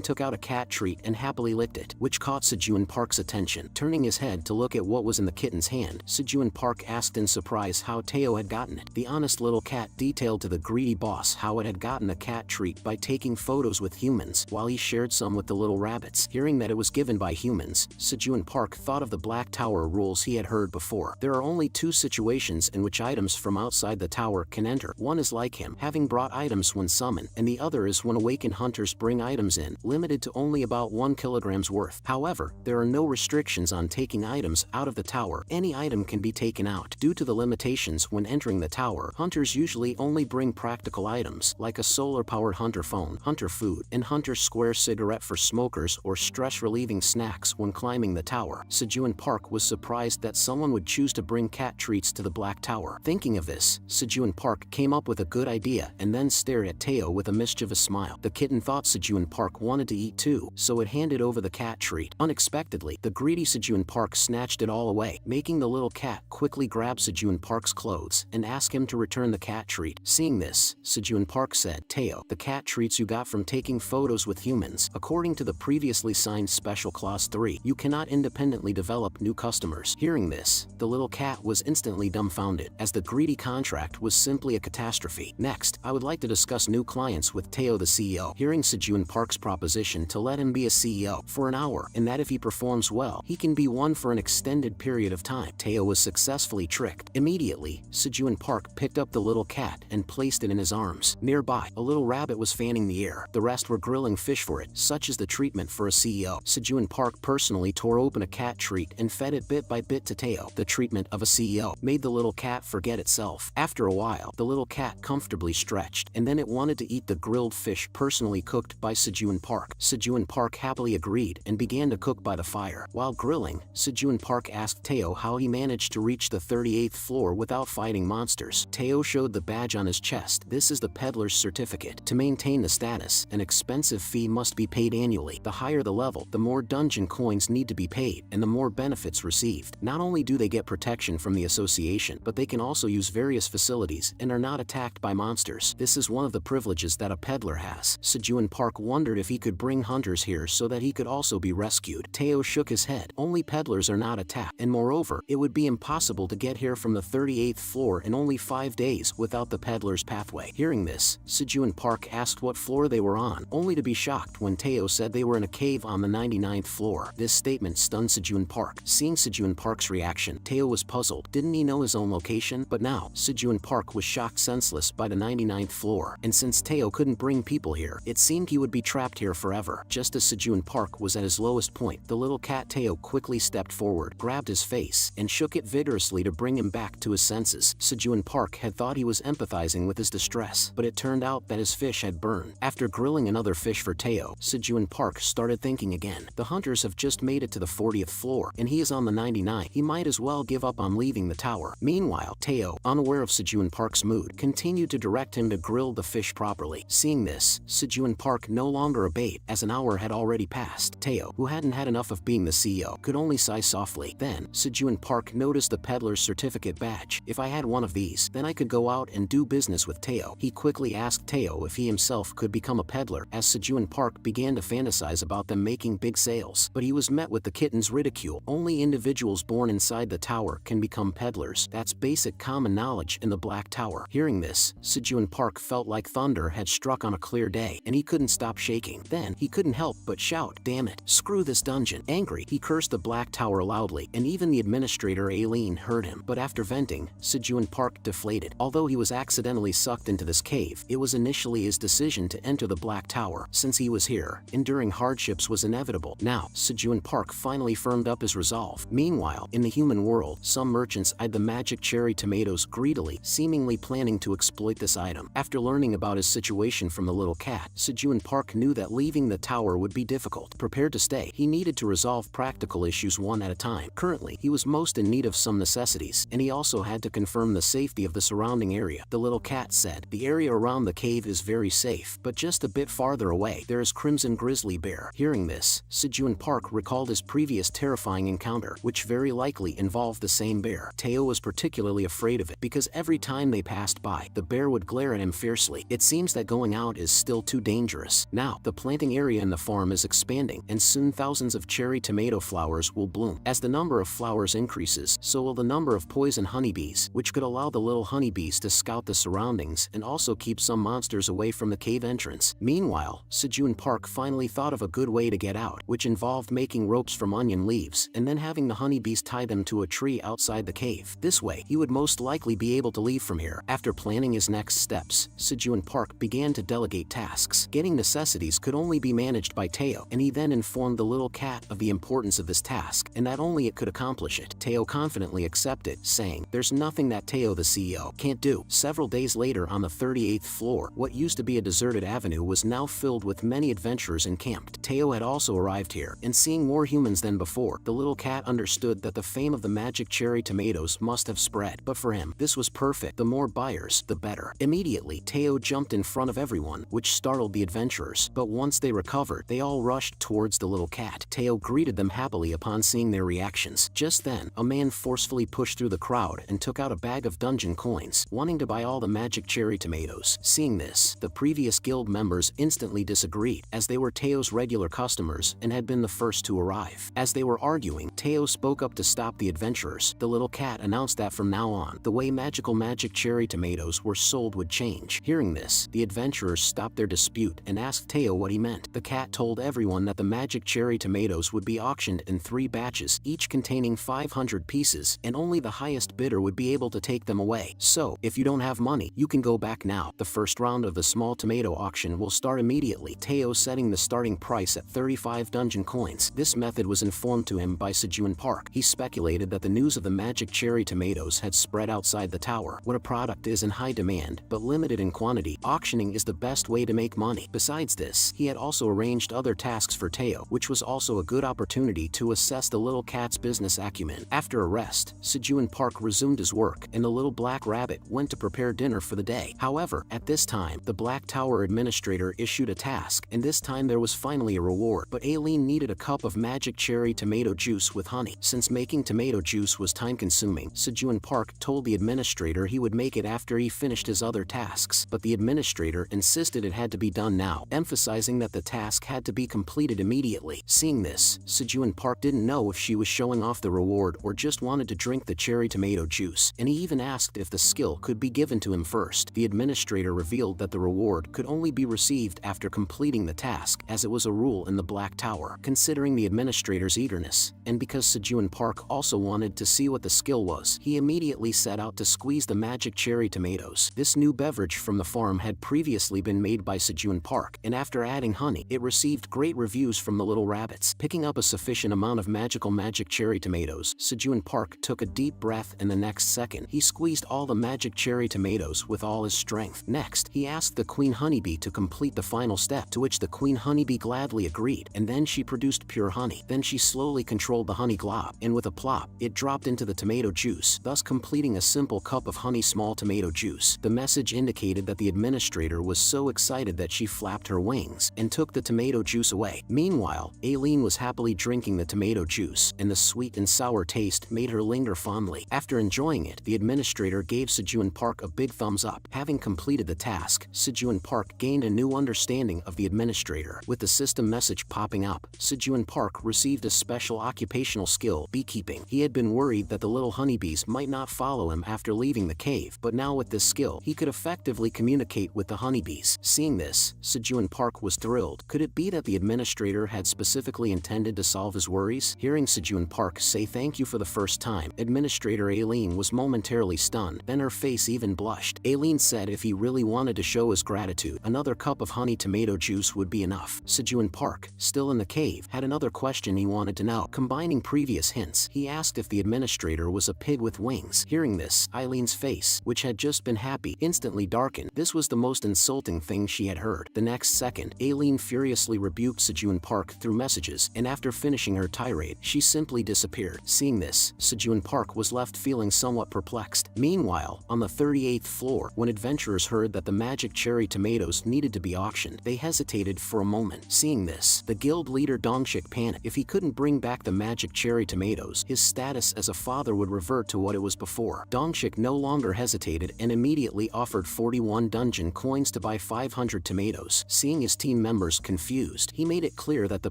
took out a cat treat and happily licked it, which caught Sejun Park's attention. Turning his head to look at what was in the kitten's hand, Sejun Park asked in surprise how Teo had gotten it. The honest little cat detailed to the greedy boss how it had gotten a cat treat by taking photos with humans, while he shared some with the little rabbits. Hearing that it was given by humans, Sejun Park thought of the Black Tower rules he had heard before. There are only 2 situations in which items from outside the tower can enter. One is like him, having brought items when summoned, and the other is when awakened hunters bring items in, limited to only about 1 kilogram's worth. However, there are no restrictions on taking items out of the tower. Any item can be taken out. Due to the limitations when entering the tower, hunters usually only bring practical items, like a solar-powered hunter phone, hunter food, and hunter square cigarette for smokers or stress-relieving snacks when climbing the tower. Sejun Park was surprised that someone would choose to bring cat treats to the Black Tower. Thinking of this, Sejun Park came up with a good idea and then stared at Teo with a mischievous smile. The kitten thought Sejun Park wanted to eat too, so it handed over the cat treat. Unexpectedly, the greedy Sejun Park snatched it all away, making the little cat quickly grab Sejun Park's clothes and ask him to return the cat treat. Seeing this, Sejun Park said, "Teo, the cat treats you got from taking photos with humans. According to the previously signed Special Clause 3, you cannot independently develop new customers." Hearing this, the little cat was instantly dumbfounded, as the greedy contract was simply a catastrophe. Next, I would like to discuss new clients with Teo the CEO. Hearing Sejun Park's proposition to let him be a CEO for an hour, and that if he performs well, he can be one for an extended period of time, Teo was successfully tricked. Immediately, Sejun Park picked up the little cat and placed it in his arms. Nearby, a little rabbit was fanning the air. The rest were grilling fish for it. Such is the treatment for a CEO. Sejun Park personally tore open a cat treat and fed it bit by bit to Teo. The treatment of a CEO made the little cat forget itself. After a while, the little cat comfortably stretched, and then it wanted to eat the grilled fish personally cooked by Sejun Park. Sejun Park happily agreed and began to cook by the fire. While grilling, Sejun Park asked Teo how he managed to reach the 38th floor without fighting monsters. Teo showed the badge on his chest. This is the peddler's certificate. To maintain the status, an expensive fee must be paid annually. The higher the level, the more dungeon coins need to be paid, and the more benefits received. Not only do they get protection from the association, but they can also use various facilities and are not attacked by monsters. This is one of the privileges that a peddler has. Sejun Park wondered if he could bring hunters here so that he could also be rescued. Teo shook his head. Only peddlers are not attacked, and moreover, it would be impossible to get here from the 38th floor in only 5 days without the peddler's pathway. Hearing this, Sejun Park asked what floor they were on, only to be shocked when Teo said they were in a cave on the 99th floor. This statement stunned Sejun Park. Seeing Sejun Park's reaction, Teo was puzzled. Didn't he know his own location? But now, Sejun Park was shocked senseless by the 99th floor, and since Teo couldn't bring people here, it seemed he would be trapped here forever. Just as Sejun Park was at his lowest point, the little cat Teo quickly stepped forward, grabbed his face, and shook it vigorously to bring him back to his senses. Sejun Park had thought he was empathizing with his distress, but it turned out that his fish had burned. After grilling another fish for Teo, Sejun Park started thinking again. The hunters have just made it to the 40th floor, and he is on the 99th. He might as well give up on leaving the tower. Meanwhile, Teo, unaware of Sejun Park's mood, continued to direct him to grill the fish properly. Seeing this, Sejun Park no longer obeyed, as an hour had already passed. Teo, who hadn't had enough of being the CEO, could only sigh softly. Then, Sejun Park noticed the peddler's certificate badge. If I had one of these, then I could go out and do business with Teo. He quickly asked Teo if he himself could become a peddler, as Sejun Park began to fantasize about them making big sales. But he was met with the kitten's ridicule. Only individuals born inside the tower can become peddlers. That's basic common knowledge in the Black Tower. Hearing this, Sejun Park felt like thunder had struck on a clear day, and he couldn't stop shaking. Then, he couldn't help but shout, "Damn it, screw this dungeon." Angry, he cursed the Black Tower loudly, and even the administrator Aileen heard him. But after venting, Sejun Park deflated. Although he was accidentally sucked into this cave, it was initially his decision to enter the Black Tower. Since he was here, enduring hardships was inevitable. Now, Sejun Park finally firmed up his resolve. Meanwhile, in the human world, some merchants eyed the magic cherry tomatoes greedily, seemingly planning to exploit this item. After learning about his situation from the little cat, Sejun Park knew that leaving the tower would be difficult. Prepared to stay, he needed to resolve practical issues one at a time. Currently, he was most in need of some necessities, and he also had to confirm the safety of the surrounding area. The little cat said, "The area around the cave is very safe, but just a bit farther away, there is Crimson Grizzly Bear." Hearing this, Sejun Park recalled his previous terrifying encounter, which very likely involved the same bear. Teo was particularly afraid of it because every time they passed by, the bear would glare at him fiercely. It seems that going out is still too dangerous. Now, the planting area in the farm is expanding, and soon thousands of cherry tomato flowers will bloom. As the number of flowers increases, so will the number of poison honeybees, which could allow the little honeybees to scout the surroundings and also keep some monsters away from the cave entrance. Meanwhile, Sejun Park finally thought of a good way to get out, which involved making ropes from onion leaves and then having the honeybees tie them to a tree outside the cave. This way, he would most likely be able to leave from here. After planning his next steps, Sejun Park began to delegate tasks. Getting necessities could only be managed by Teo, and he then informed the little cat of the importance of this task and that only it could accomplish it. Teo confidently accepted, saying, "There's nothing that Teo the CEO can't do." Several days later on the 38th floor, what used to be a deserted avenue was now filled with many adventurers encamped. Teo had also arrived here, and seeing more humans than before, the little cat understood that the fame of the magic cherry tomatoes must have spread. But for him, this was perfect. The more buyers, the better. Immediately, Teo jumped in front of everyone, which startled the adventurers. But once they recovered, they all rushed towards the little cat. Teo greeted them happily upon seeing their reactions. Just then, a man forcefully pushed through the crowd and took out a bag of dungeon coins, wanting to buy all the magic cherry tomatoes. Seeing this, the previous guild members instantly disagreed, as they were Teo's regular customers and had been the first to arrive. As they were arguing, Teo spoke up to stop the adventurers. The little cat announced that from now on, the way magic cherry tomatoes were sold would change. Hearing this, the adventurers stopped their dispute and asked Teo what he meant. The cat told everyone that the magic cherry tomatoes would be auctioned in 3 batches, each containing 500 pieces, and only the highest bidder would be able to take them away. So, if you don't have money, you can go back now. The first round of the small tomato auction will start immediately. Teo setting the starting price at 35 dungeon coins. This method was informed to him by Sejun Park. He speculated that the news of the magic cherry tomatoes had spread outside the tower. When a product is in high demand, but limited in quantity, auctioning is the best way to make money. Besides this, he had also arranged other tasks for Teo, which was also a good opportunity to assess the little cat's business acumen. After a rest, Sejun Park resumed his work, and the little black rabbit went to prepare dinner for the day. However, at this time, the Black Tower administrator issued a task, and this time there was finally a reward. But Aileen needed a cup of magic cherry tomato juice with honey. Since making tomato juice was time-consuming, Sejun Park told the administrator he would make it after he finished his other tasks. But the administrator insisted it had to be done now, emphasizing that the task had to be completed immediately. Seeing this, Sejun Park didn't know if she was showing off the reward or just wanted to drink the cherry tomato juice, and he even asked if the skill could be given to him first. The administrator revealed that the reward could only be received after completing the task, as it was a rule in the Black Tower. Considering the administrator's eagerness, and because Sejun Park also wanted to see what the skill was, he immediately set out to squeeze the magic cherry tomatoes. This new beverage from the farm had previously been made by Sejun Park, and after adding honey, it received great reviews from the little rabbits. Picking up a sufficient amount of magic cherry tomatoes, Sejun Park took a deep breath, and the next second, he squeezed all the magic cherry tomatoes with all his strength. Next, he asked the queen honeybee to complete the final step, to which the queen honeybee gladly agreed, and then she produced pure honey. Then she slowly controlled the honey glob, and with a plop, it dropped into the tomato juice, thus completing a simple cup of honey small tomato juice. The message indicated that the administrator was so excited that she flapped her wings and took the tomato juice away. Meanwhile, Aileen was happily drinking the tomato juice, and the sweet and sour taste made her linger fondly. After enjoying it, the administrator gave Sejun Park a big thumbs up. Having completed the task, Sejun Park gained a new understanding of the administrator. With the system message popping up, Sejun Park received a special occupational skill, beekeeping. He had been worried that the little honeybees might not follow him after leaving the cave, but now with this skill, he could effectively communicate with the honeybees. Seeing this, Sejun Park was thrilled. Could it be that the administrator had specifically intended to solve his worries? Hearing Sejun Park say thank you for the first time, Administrator Aileen was momentarily stunned, then her face even blushed. Aileen said if he really wanted to show his gratitude, another cup of honey tomato juice would be enough. Sejun Park, still in the cave, had another question he wanted to know. Combining previous hints, he asked if the administrator was a pig with wings. Hearing this, Aileen's face, which had just been happy, instantly darkened. This was the most insulting thing she had heard. The next second, Aileen furiously rebuked Sejun Park through messages, and after finishing her tirade, she simply disappeared. Seeing this, Sejun Park was left feeling somewhat perplexed. Meanwhile, on the 38th floor, when adventurers heard that the magic cherry tomatoes needed to be auctioned, they hesitated for a moment. Seeing this, the guild leader Dongshik Dongshik panicked. If he couldn't bring back the magic cherry tomatoes, his status as a father would revert to what it was before. Dongshik no longer hesitated and immediately offered 41 dungen coins to buy 500 tomatoes. Seeing his team members confused, he made it clear that the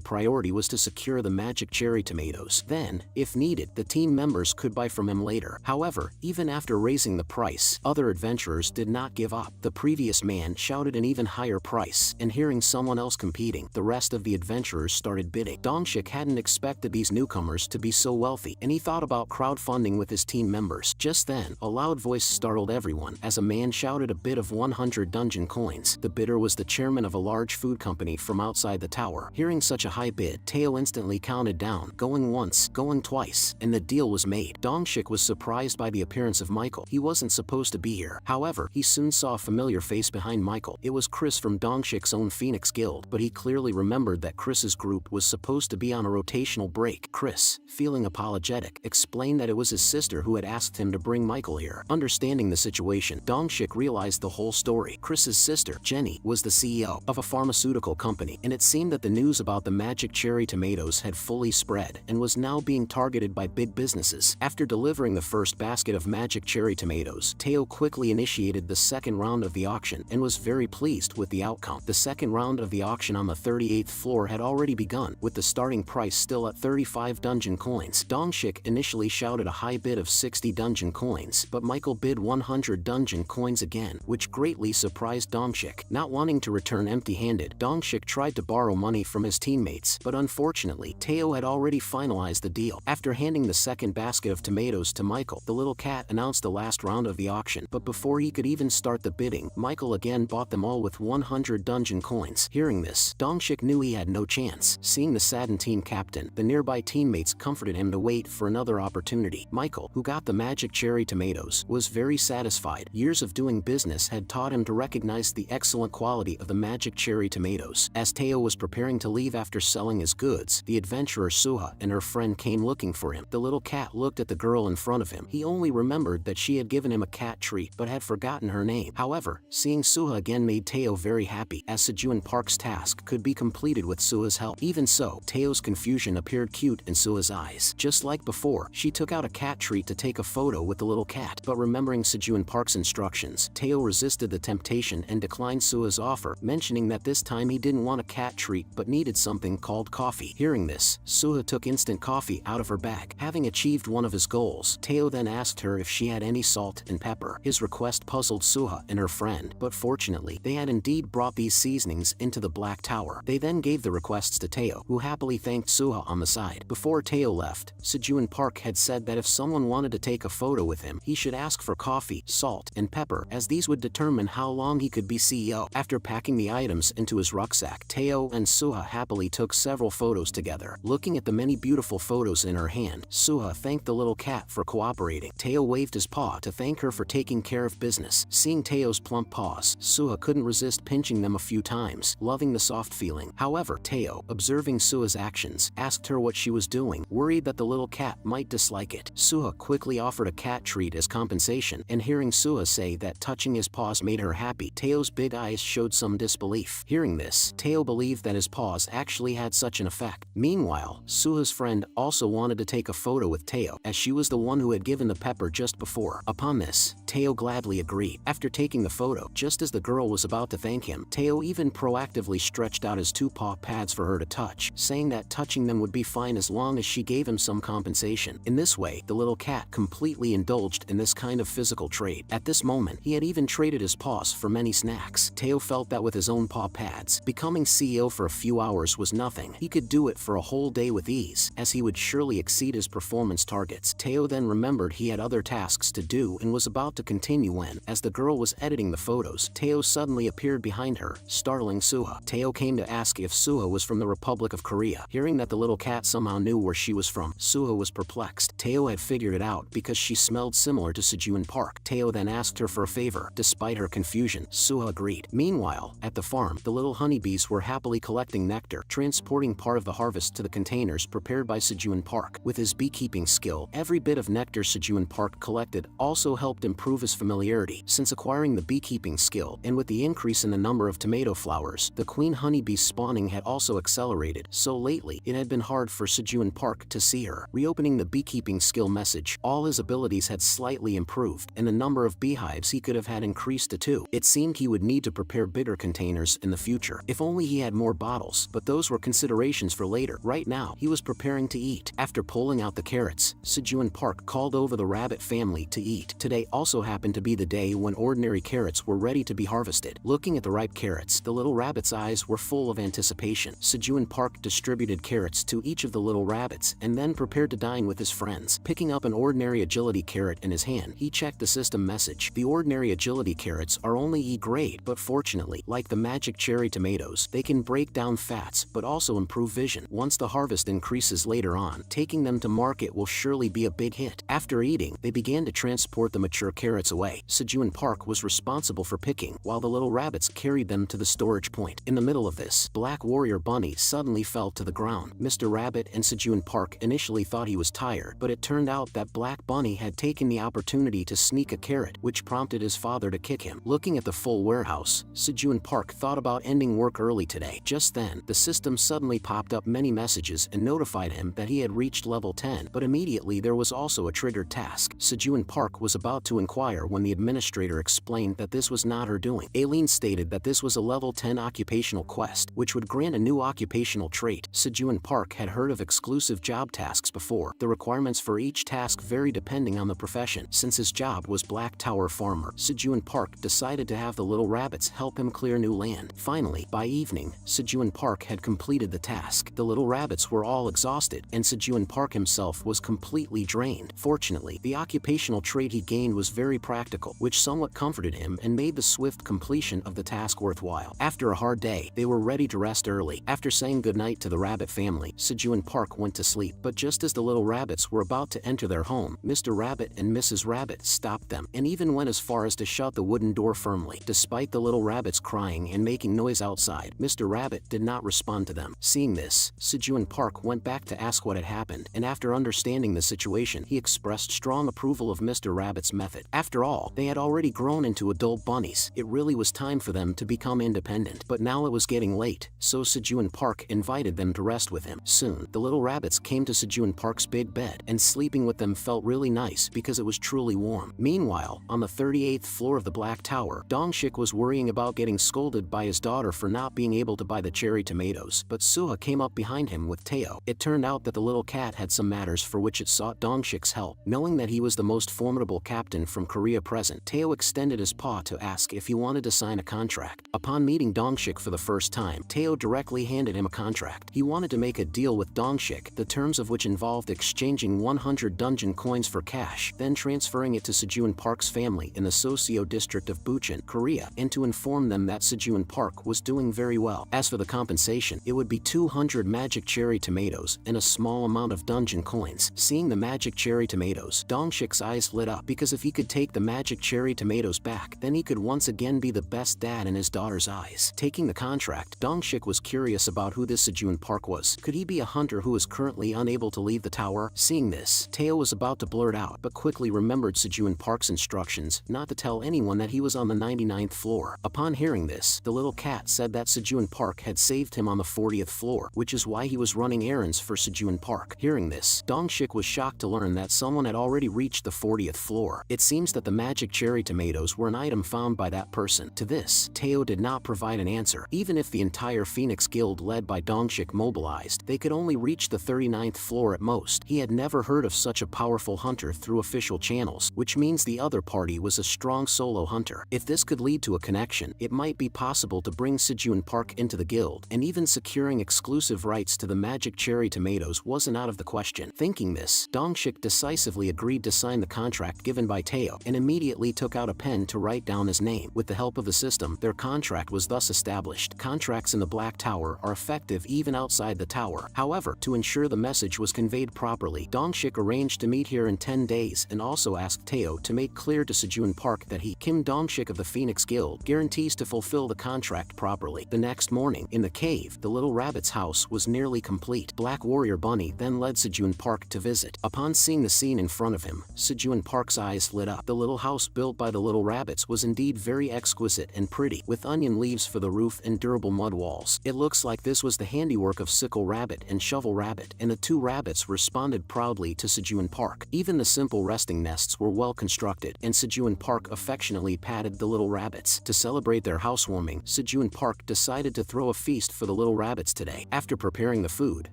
priority was to secure the magic cherry tomatoes. Then, if needed, the team members could buy from him later. However, even after raising the price, other adventurers did not give up. The previous man shouted an even higher price, and hearing someone else competing, the rest of the adventurers started bidding. Dongshik hadn't expected these newcomers to be so wealthy, and he thought about crowdfunding with his team members. Just then, a loud voice startled everyone as a man shouted a bid of 100 dungen coins. The bidder was the chairman of a large food company from outside the tower. Hearing such a high bid, Teo instantly counted down, going once, going twice, and the deal was made. Dongshik was surprised by the appearance of Michael. He wasn't supposed to be here. However, he soon saw a familiar face behind Michael. It was Chris from Dongshik's own Phoenix Guild, but he clearly remembered that Chris's group was supposed to be on a rotational break. Chris, feeling apologetic, explained that it was his sister who had asked him to bring Michael here. Understanding the situation, Dongshik realized the whole story. Chris's sister, Jenny, was the CEO of a pharmaceutical company, and it seemed that the news about the magic cherry tomatoes had fully spread and was now being targeted by big businesses. After delivering the first basket of magic cherry tomatoes, Teo quickly initiated the second round of the auction and was very pleased with the outcome. The second round of the auction on the 38th floor had already begun, with the starting price still at 35 dungen coins. Dongshik initially shouted a high bid of 60 dungen coins, but Michael bid 100 dungen coins again, which greatly surprised Dongshik. Not wanting to return empty-handed, Dongshik tried to borrow money from his teammates, but unfortunately, Teo had already finalized the deal. After handing the second basket of tomatoes to Michael, the little cat announced the last round of the auction, but before he could even start the bidding, Michael again bought them all with 100 dungen coins. Hearing this, Dongshik knew he had no chance. Seeing the saddened team captain, the nearby teammates comforted him to wait for another opportunity. Michael, who got the magic cherry tomatoes, was very satisfied. Years of doing business had taught him to recognize the excellent quality of the magic cherry tomatoes. As Teo was preparing to leave after selling his goods, the adventurer Suha and her friend came looking for him. The little cat looked at the girl in front of him. He only remembered that she had given him a cat treat but had forgotten her name. However, seeing Suha again made Teo very happy, as Sejun Park's task could be completed with Suha's help. Even so, Teo's confusion appeared cute in Suha's eyes. Just like before, she took out a cat treat to take a photo with the little cat, but remembering Sejun Park's instructions, Teo resisted the temptation and declined Suha's offer, mentioning that this time he didn't want a cat treat but needed something called coffee. Hearing this, Suha took instant coffee out of her bag. Having achieved one of his goals, Teo then asked her if she had any salt and pepper. His request puzzled Suha and her friend, but fortunately, they had indeed brought these seasonings into the Black Tower. They then gave the requests to Teo, who happily thanked Suha on the side. Before Teo left, Sejun Park had said that if someone wanted to take a photo with him, he should ask for coffee, salt, and pepper, as these would determine how long he could be CEO. After packing the items into his rucksack, Teo and Suha happily took several photos together. Looking at the many beautiful photos in her hand, Suha thanked the little cat for cooperating. Teo waved his paw to thank her for taking care of business. Seeing Teo's plump paws, Suha couldn't resist pinching them a few times, loving the soft feeling. However, Teo, observing Suha's actions, asked her what she was doing, worried that the little cat might dislike it. Suha quickly offered a cat treat as compensation, and hearing Suha say that touching his paws made her happy, Teo's big eyes showed some disbelief. Hearing this, Teo believed that his paws actually had such an effect. Meanwhile, Suha's friend also wanted to take a photo with Teo, as she was the one who had given the pepper just before. Upon this, Teo gladly agreed. After taking the photo, just as the girl was about to thank him, Teo even proactively stretched out his two paw pads for her to touch, saying that touching them would be fine as long as she gave him some compensation. In this way, the little cat completely indulged in this kind of physical trade. At this moment, he had even traded his paws for many snacks. Teo felt that with his own paw pads, becoming CEO for a few hours was nothing. He could do it for a whole day with ease, as he would surely exceed his performance targets. Teo then remembered he had other tasks to do and was about to continue when, as the girl was editing the photos, Teo suddenly appeared behind her, startling Suha. Teo came to ask if Suha was from the Republic of Korea. Hearing that the little cat somehow knew where she was from, Suha was perplexed. Teo had figured it out because she smelled similar to Sejun Park. Teo then asked her for a favor. Despite her confusion, Suha agreed. Meanwhile, at the farm, the little honeybees were happily collecting nectar, transporting part of the harvest to the containers prepared by Sejun Park. With his beekeeping skill, every bit of nectar Sejun Park collected also helped improve his familiarity. Since acquiring the beekeeping skill, and with the increase in the number of tomato flowers, the queen honeybee spawning had also accelerated. so lately it had been hard for Sejun Park to see her. Reopening the beekeeping skill message, all his abilities had slightly improved, and the number of beehives he could have had increased to 2. It seemed he would need to prepare bigger containers in the future. If only he had more bottles, but those were considerations for later. Right now, he was preparing to eat. After pulling out the carrots, Sejun Park called over the rabbit family to eat. Today also happened to be the day when ordinary carrots were ready to be harvested. Looking at the ripe carrots, the little rabbit's eyes were full of anticipation. Sejun Park distributed carrots to each of the little rabbits and then prepared to dine with his friends. Picking up an ordinary agility carrot in his hand, he checked the system message. The ordinary agility carrots are only E grade, but fortunately, like the magic cherry tomatoes, they can break down fats but also improve vision. Once the harvest increases later on, taking them to market will surely be a big hit. After eating, they began to transport the mature carrots away. Sejun Park was responsible for picking, while the little rabbits carried them to the storage point. In the middle of this, Black Warrior Bunny suddenly fell to the ground. Mr. Rabbit and Sejun Park initially thought he was tired, but it turned out that Black Bunny had taken the opportunity to sneak a carrot, which prompted his father to kick him. Looking at the full warehouse, Sejun Park thought about ending work early today. Just then, the system suddenly popped up many messages and notified him that he had reached level 10, but immediately there was also a triggered task. Sejun Park was about to inquire when the administrator explained that this was not her doing. Aileen stated that this was a level 10 occupational quest, which would grant a new occupational trait. Sejun Park had heard of exclusive job tasks before. The requirements for each task vary depending on the profession. Since his job was Black Tower Farmer, Sejun Park decided to have the little rabbits help him clear new land. Finally, by evening, Sejun Park had completed the task. The little rabbits were all exhausted, and Sejun Park himself was completely drained. Fortunately, the occupational trait he gained was very practical, which somewhat comforted him and made the swift completion of the task worthwhile. After a hard day, they were ready to rest early. After saying goodnight to the rabbit family, Sejun Park went to sleep, but just as the little rabbits were about to enter their home, Mr. Rabbit and Mrs. Rabbit stopped them, and even went as far as to shut the wooden door firmly. Despite the little rabbits crying and making noise outside, Mr. Rabbit did not respond to them. Seeing this, Sejun Park went back to ask what had happened, and after understanding the situation, he expressed strong approval of Mr. Rabbit's method. After all, they had already grown into adult bunnies. It really was time for them to become independent. But now it was getting late, so Sejun Park invited them to rest with him. Soon, the little rabbits came to Sejun Park's big bed, and sleeping with them felt really nice because it was truly warm. Meanwhile, on the 38th floor of the Black Tower, Dongshik was worrying about getting scolded by his daughter for not being able to buy the cherry tomatoes, but Suha came up behind him with Teo. It turned out that the little cat had some matters for which it sought Dongshik's help. Knowing that he was the most formidable captain from Korea present, Teo extended his paw to ask if he wanted to sign a contract. Upon meeting Dongshik for the first time, Teo directly handed him a contract. He wanted to make a deal with Dongshik, the terms of which involved exchanging 100 dungeon coins for cash, then transferring it to Sejun Park's family in the socio-district of Bucheon, Korea, and to inform them that Sejun Park was doing very well. As for the compensation, it would be 200 magic cherry tomatoes and a small amount of dungeon coins. Seeing the magic cherry tomatoes, Dongshik's eyes lit up, because if he could take the magic cherry tomatoes back, then he could once again be the best dad in his daughter's eyes. Taking the contract, Dongshik was curious about who this Sejun Park was. Could he be a hunter who is currently unable to leave the tower? Seeing this, Teo was about to blurt out, but quickly remembered Sejun Park's instructions not to tell anyone that he was on the 99th floor. Upon hearing this, the little cat said that Sejun Park had saved him on the 40th floor, which is why he was running errands for Sejun Park. Hearing this, Dongshik was shocked to learn that someone had already reached the 40th floor. It seems that the magic cherry tomatoes were an item found by that person. To this, Teo did not provide an answer. Even if the entire Phoenix Guild led by Dongshik mobilized, they could only reach the 39th floor at most. He had never heard of such a powerful hunter through official channels, which means the other party was a strong solo hunter. If this could lead to a connection, it might be possible to bring Sejun Park into the guild, and even securing exclusive rights to the magic cherry tomatoes wasn't out of the question. Thinking this, Dongshik decisively agreed to sign the contract given by Teo, and immediately took out a pen to write down his name. With the help of the system, their contract was thus established. Contracts in the Black Tower are effective even outside the tower. However, to ensure the message was conveyed properly, Dongshik arranged to meet here in 10 days and also asked Teo to make clear to Sejun Park that he, Kim Dongshik of the Phoenix Guild, guarantees to fulfill the contract properly. The next morning, in the cave, the little rabbit's house was nearly complete. Black Warrior Bunny then led Sejun Park to visit. Upon seeing the scene in front of him, Sejun Park's eyes lit up. The little house built by the little rabbits was indeed very exquisite and pretty, with onion leaves for the roof and durable mud walls. It looks like this was the handiwork of Sickle Rabbit and Shovel Rabbit, and the two rabbits responded proudly to Sejun Park. Even the simple resting nests were well constructed, and Sejun Park affectionately patted the little rabbits. To celebrate their housewarming, Sejun Park decided to throw a feast for the little rabbits today. After preparing the food,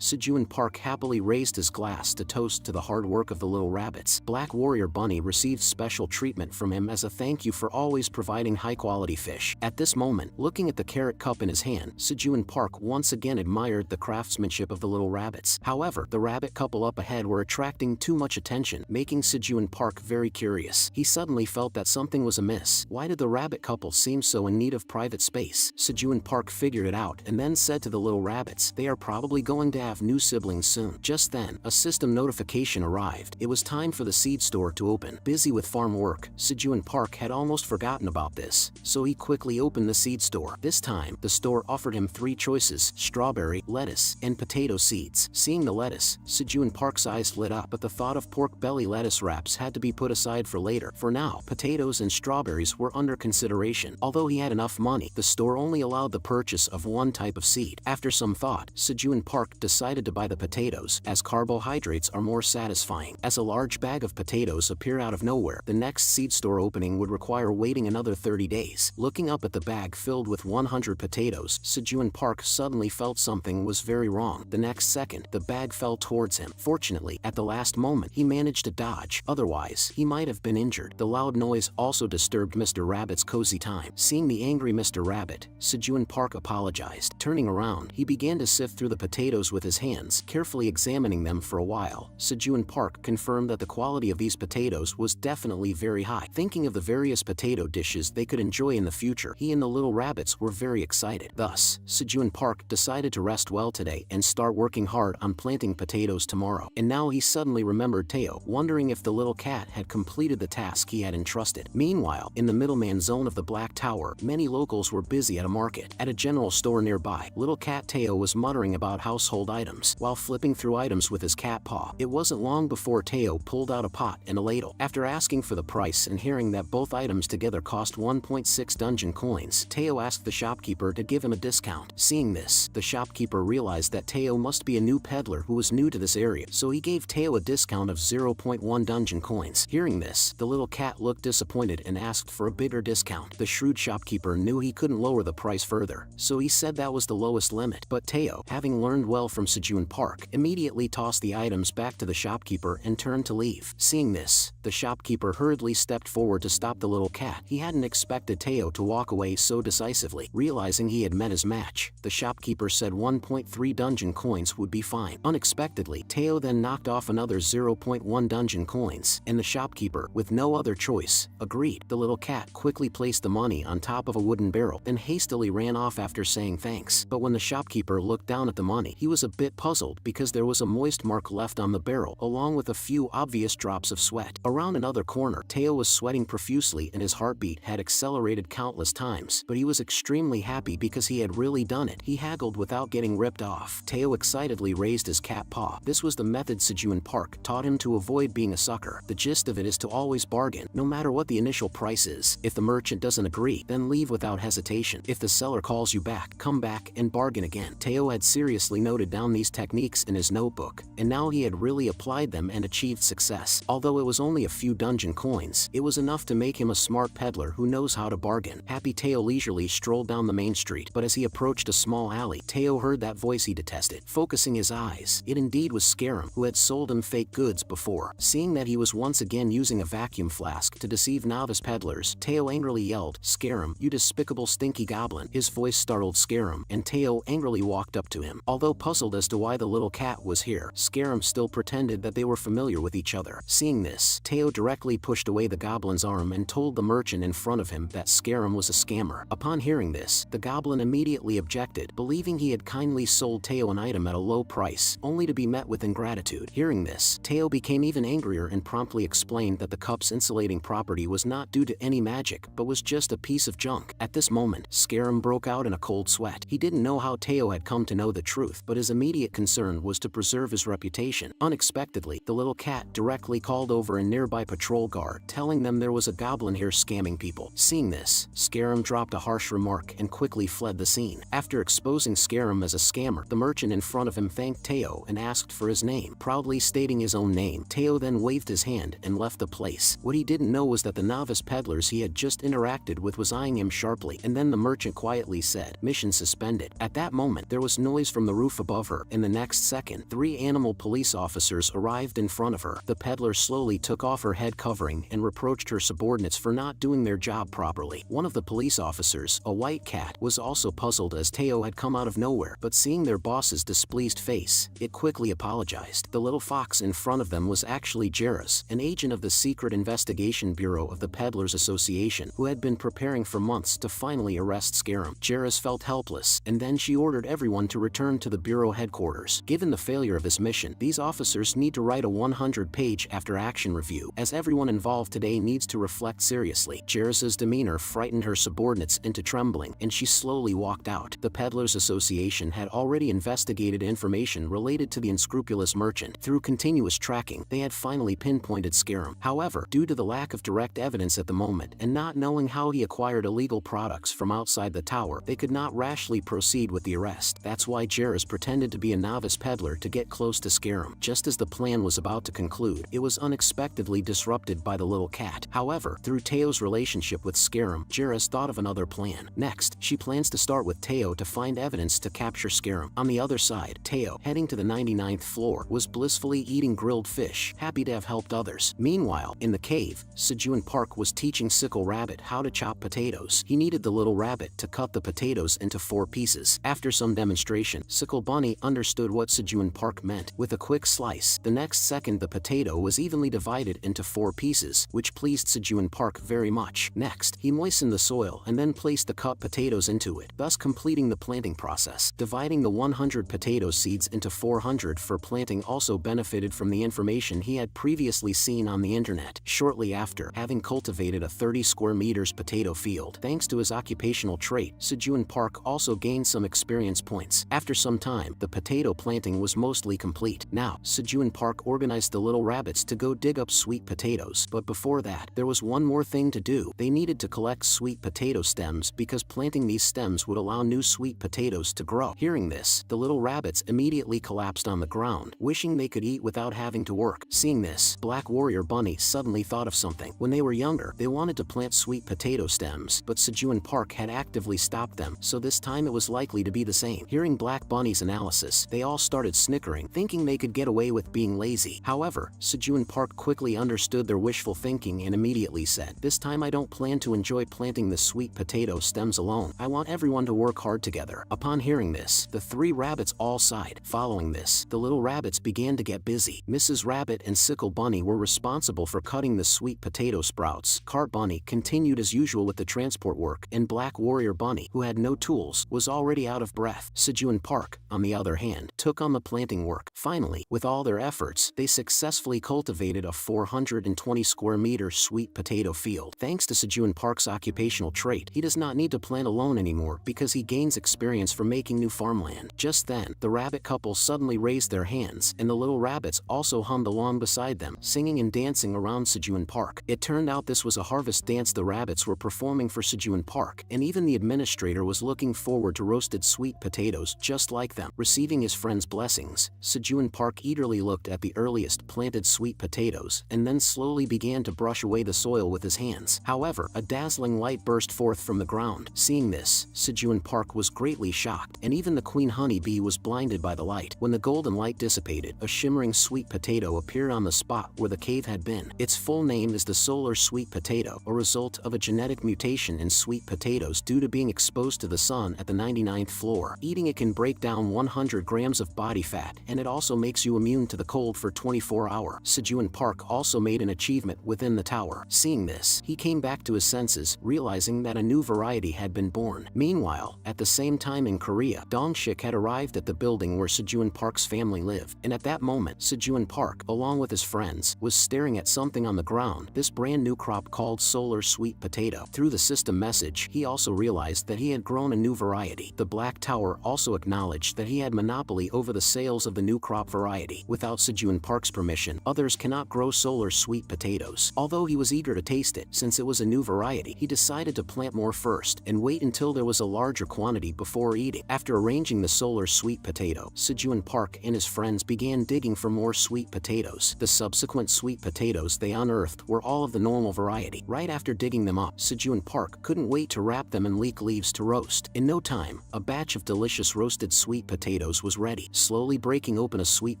Sejun Park happily raised his glass to toast to the hard work of the little rabbits. Black Warrior Bunny received special treatment from him as a thank you for always providing high-quality fish. At this moment, looking at the carrot cup in his hand, Sejun Park once again admired the craftsmanship of the little rabbits. However, the rabbit couple up ahead were attracting too much attention, making Sejun Park very curious. He suddenly felt that something was amiss. Why did the rabbit couple seem so in need of private space? Sejun Park figured it out and then said to the little rabbits, they are probably going to have new siblings soon. Just then, a system notification arrived. It was time for the seed store to open. Busy with farm work, Sejun Park had almost forgotten about this, so he quickly opened the seed store. This time, the store offered him 3 choices: strawberry, lettuce, and potato seeds. Seeing the lettuce, Sejun Park's eyes lit up, but the thought of pork belly lettuce wraps had to be put aside for later. For now, potatoes and strawberries were under consideration. Although he had enough money, the store only allowed the purchase of one type of seed. After some thought, Sejun Park decided to buy the potatoes, as carbohydrates are more satisfying. As a large bag of potatoes appeared out of nowhere, the next seed store opening would require waiting another 30 days. Looking up at the bag filled with 100 potatoes, Sejun Park suddenly felt something was very wrong. The next second, the bag fell towards him. Fortunately, at the last moment, he managed to dodge. Otherwise, he might have been injured. The loud noise also disturbed Mr. Rabbit's cozy time. Seeing the angry Mr. Rabbit, Sejun Park apologized. Turning around, he began to sift through the potatoes with his hands, carefully examining them for a while. Sejun Park confirmed that the quality of these potatoes was definitely very high. Thinking of the various potato dishes they could enjoy in the future, he and the little rabbits were very excited. Thus, Sejun Park decided to rest well today and start working hard on planting potatoes tomorrow. And now he suddenly remembered Teo, wondering if the little cat had completed the task he had entrusted. Meanwhile, in the middleman zone of the Black Tower, many locals were busy at a market. At a general store nearby, little cat Teo was muttering about household items while flipping through items with his cat paw. It wasn't long before Teo pulled out a pot and a ladle. After asking for the price and hearing that both items together cost 1.6 dungeon coins, Teo asked the shopkeeper to give him a discount. Seeing this, the shopkeeper realized that Teo must be a new peddler who was new to this area, so he gave Teo a discount of 0.1 dungeon coins. Hearing this, the little cat looked disappointed and asked for a bigger discount. The shrewd shopkeeper knew he couldn't lower the price further, so he said that was the lowest limit. But Teo, having learned well from Sejun Park, immediately tossed the items back to the shopkeeper and turned to leave. Seeing this, the shopkeeper hurriedly stepped forward to stop the little cat. He hadn't expected Teo to walk away so decisively. Realizing he had met his match, the shopkeeper said 1.3 dungeon coins would be fine. Unexpectedly, Teo then knocked off another 0.1 dungeon coins, and the shopkeeper, with no other choice, agreed. The little cat quickly placed the money on top of a wooden barrel, then hastily ran off after saying thanks. But when the shopkeeper looked down at the money, he was a bit puzzled because there was a moist mark left on the barrel, along with a few obvious drops of sweat. Around another corner, Teo was sweating profusely and his heartbeat had accelerated countless times, but he was extremely happy because he had really done it. He haggled without getting ripped off. Teo excitedly raised his cat paw. This was the method Sejun Park taught him to avoid being a sucker. The gist of it is to always bargain, no matter what the initial price is. If the merchant doesn't agree, then leave without hesitation. If the seller calls you back, come back and bargain again. Teo had seriously noted down these techniques in his notebook, and now he had really applied them and achieved success. Although it was only a few dungeon coins, it was enough to make him a smart peddler who knows how to bargain. Happy Teo leisurely strolled down the main street, but as he approached a small alley, Teo heard that voice he detested. Focusing his eyes, it indeed was Scarum, who had sold him fake goods before. Seeing that he was once again using a vacuum flask to deceive novice peddlers, Teo angrily yelled, "Scarum, you despicable stinky goblin." His voice startled Scarum, and Teo angrily walked up to him. Although puzzled as to why the little cat was here, Scarum still pretended that they were familiar with each other. Seeing this, Teo directly pushed away the goblin's arm and told the merchant in front of him that Scarum was a scammer. Upon hearing this, the goblin immediately objected, believing he had kindly sold Teo an item at a low price, only to be met with ingratitude. Hearing this, Teo became even angrier and promptly explained that the cup's insulating property was not due to any magic, but was just a piece of junk. At this moment, Scarum broke out in a cold sweat. He didn't know how Teo had come to know the truth, but his immediate concern was to preserve his reputation. Unexpectedly, the little cat directly called over a nearby patrol guard, telling them there was a goblin here scamming people. Seeing this, Scarum dropped a harsh remark and quickly fled the scene. After exposing Scarum Scarum as a scammer. The merchant in front of him thanked Teo and asked for his name. Proudly stating his own name, Teo then waved his hand and left the place. What he didn't know was that the novice peddlers he had just interacted with was eyeing him sharply, and then the merchant quietly said, "Mission suspended." At that moment, there was noise from the roof above her. In the next second, 3 animal police officers arrived in front of her. The peddler slowly took off her head covering and reproached her subordinates for not doing their job properly. One of the police officers, a white cat, was also puzzled as Teo had come out of nowhere, but seeing their boss's displeased face, it quickly apologized. The little fox in front of them was actually Jairus, an agent of the Secret Investigation Bureau of the Peddlers Association, who had been preparing for months to finally arrest Scarum. Jairus felt helpless, and then she ordered everyone to return to the Bureau headquarters. Given the failure of this mission, these officers need to write a 100-page after-action review, as everyone involved today needs to reflect seriously. Jairus's demeanor frightened her subordinates into trembling, and she slowly walked out. The Peddlers Association had already investigated information related to the unscrupulous merchant. Through continuous tracking, they had finally pinpointed Scarum. However, due to the lack of direct evidence at the moment, and not knowing how he acquired illegal products from outside the tower, they could not rashly proceed with the arrest. That's why Jairus pretended to be a novice peddler to get close to Scarum. Just as the plan was about to conclude, it was unexpectedly disrupted by the little cat. However, through Teo's relationship with Scarum, Jairus thought of another plan. Next, she plans to start with Teo to find evidence to capture Scarum. On the other side, Teo, heading to the 99th floor, was blissfully eating grilled fish, happy to have helped others. Meanwhile, in the cave, Sejun Park was teaching Sickle Rabbit how to chop potatoes. He needed the little rabbit to cut the potatoes into 4 pieces. After some demonstration, Sickle Bunny understood what Sejun Park meant. With a quick slice, the next second the potato was evenly divided into 4 pieces, which pleased Sejun Park very much. Next, he moistened the soil and then placed the cut potatoes into it, thus completing the planting process. Dividing the 100 potato seeds into 400 for planting also benefited from the information he had previously seen on the internet. Shortly after, having cultivated a 30 square meters potato field, thanks to his occupational trait, Sejun Park also gained some experience points. After some time, the potato planting was mostly complete. Now, Sejun Park organized the little rabbits to go dig up sweet potatoes, but before that, there was one more thing to do. They needed to collect sweet potato stems because planting these stems would allow new sweet potatoes to grow. Hearing this, the little rabbits immediately collapsed on the ground, wishing they could eat without having to work. Seeing this, Black Warrior Bunny suddenly thought of something. When they were younger, they wanted to plant sweet potato stems, but Sejun Park had actively stopped them, so this time it was likely to be the same. Hearing Black Bunny's analysis, they all started snickering, thinking they could get away with being lazy. However, Sejun Park quickly understood their wishful thinking and immediately said, "This time I don't plan to enjoy planting the sweet potato stems alone. I want everyone to work hard together." Upon hearing this, the 3 rabbits all sighed. Following this, the little rabbits began to get busy. Mrs. Rabbit and Sickle Bunny were responsible for cutting the sweet potato sprouts. Cart Bunny continued as usual with the transport work, and Black Warrior Bunny, who had no tools, was already out of breath. Sejun Park, on the other hand, took on the planting work. Finally, with all their efforts, they successfully cultivated a 420 square meter sweet potato field. Thanks to Sejun Park's occupational trait, he does not need to plant alone anymore because he gains experience from making new farmland. Just then, the rabbit couple suddenly raised their hands, and the little rabbits also hummed along beside them, singing and dancing around Sejun Park. It turned out this was a harvest dance the rabbits were performing for Sejun Park, and even the administrator was looking forward to roasted sweet potatoes just like them. Receiving his friend's blessings, Sejun Park eagerly looked at the earliest planted sweet potatoes, and then slowly began to brush away the soil with his hands. However, a dazzling light burst forth from the ground. Seeing this, Sejun Park was greatly shocked, and even the queen honeybee was blinded by the light. When the golden light dissipated, a shimmering sweet potato appeared on the spot where the cave had been. Its full name is the solar sweet potato, a result of a genetic mutation in sweet potatoes due to being exposed to the sun at the 99th floor. Eating it can break down 100 grams of body fat, and it also makes you immune to the cold for 24 hours. Sejun Park also made an achievement within the tower. Seeing this, he came back to his senses, realizing that a new variety had been born. Meanwhile, at the same time in Korea, Dongshik had arrived at the building where Sejun Park's family lived, and at that moment, Sejun Park, along with his friends, was staring at something on the ground, this brand new crop called solar sweet potato. Through the system message, he also realized that he had grown a new variety. The Black Tower also acknowledged that he had monopoly over the sales of the new crop variety. Without Sejun Park's permission, others cannot grow solar sweet potatoes. Although he was eager to taste it, since it was a new variety, he decided to plant more first and wait until there was a larger quantity before eating. After After arranging the solar sweet potato, Sejun Park and his friends began digging for more sweet potatoes. The subsequent sweet potatoes they unearthed were all of the normal variety. Right after digging them up, Sejun Park couldn't wait to wrap them in leek leaves to roast. In no time, a batch of delicious roasted sweet potatoes was ready. Slowly breaking open a sweet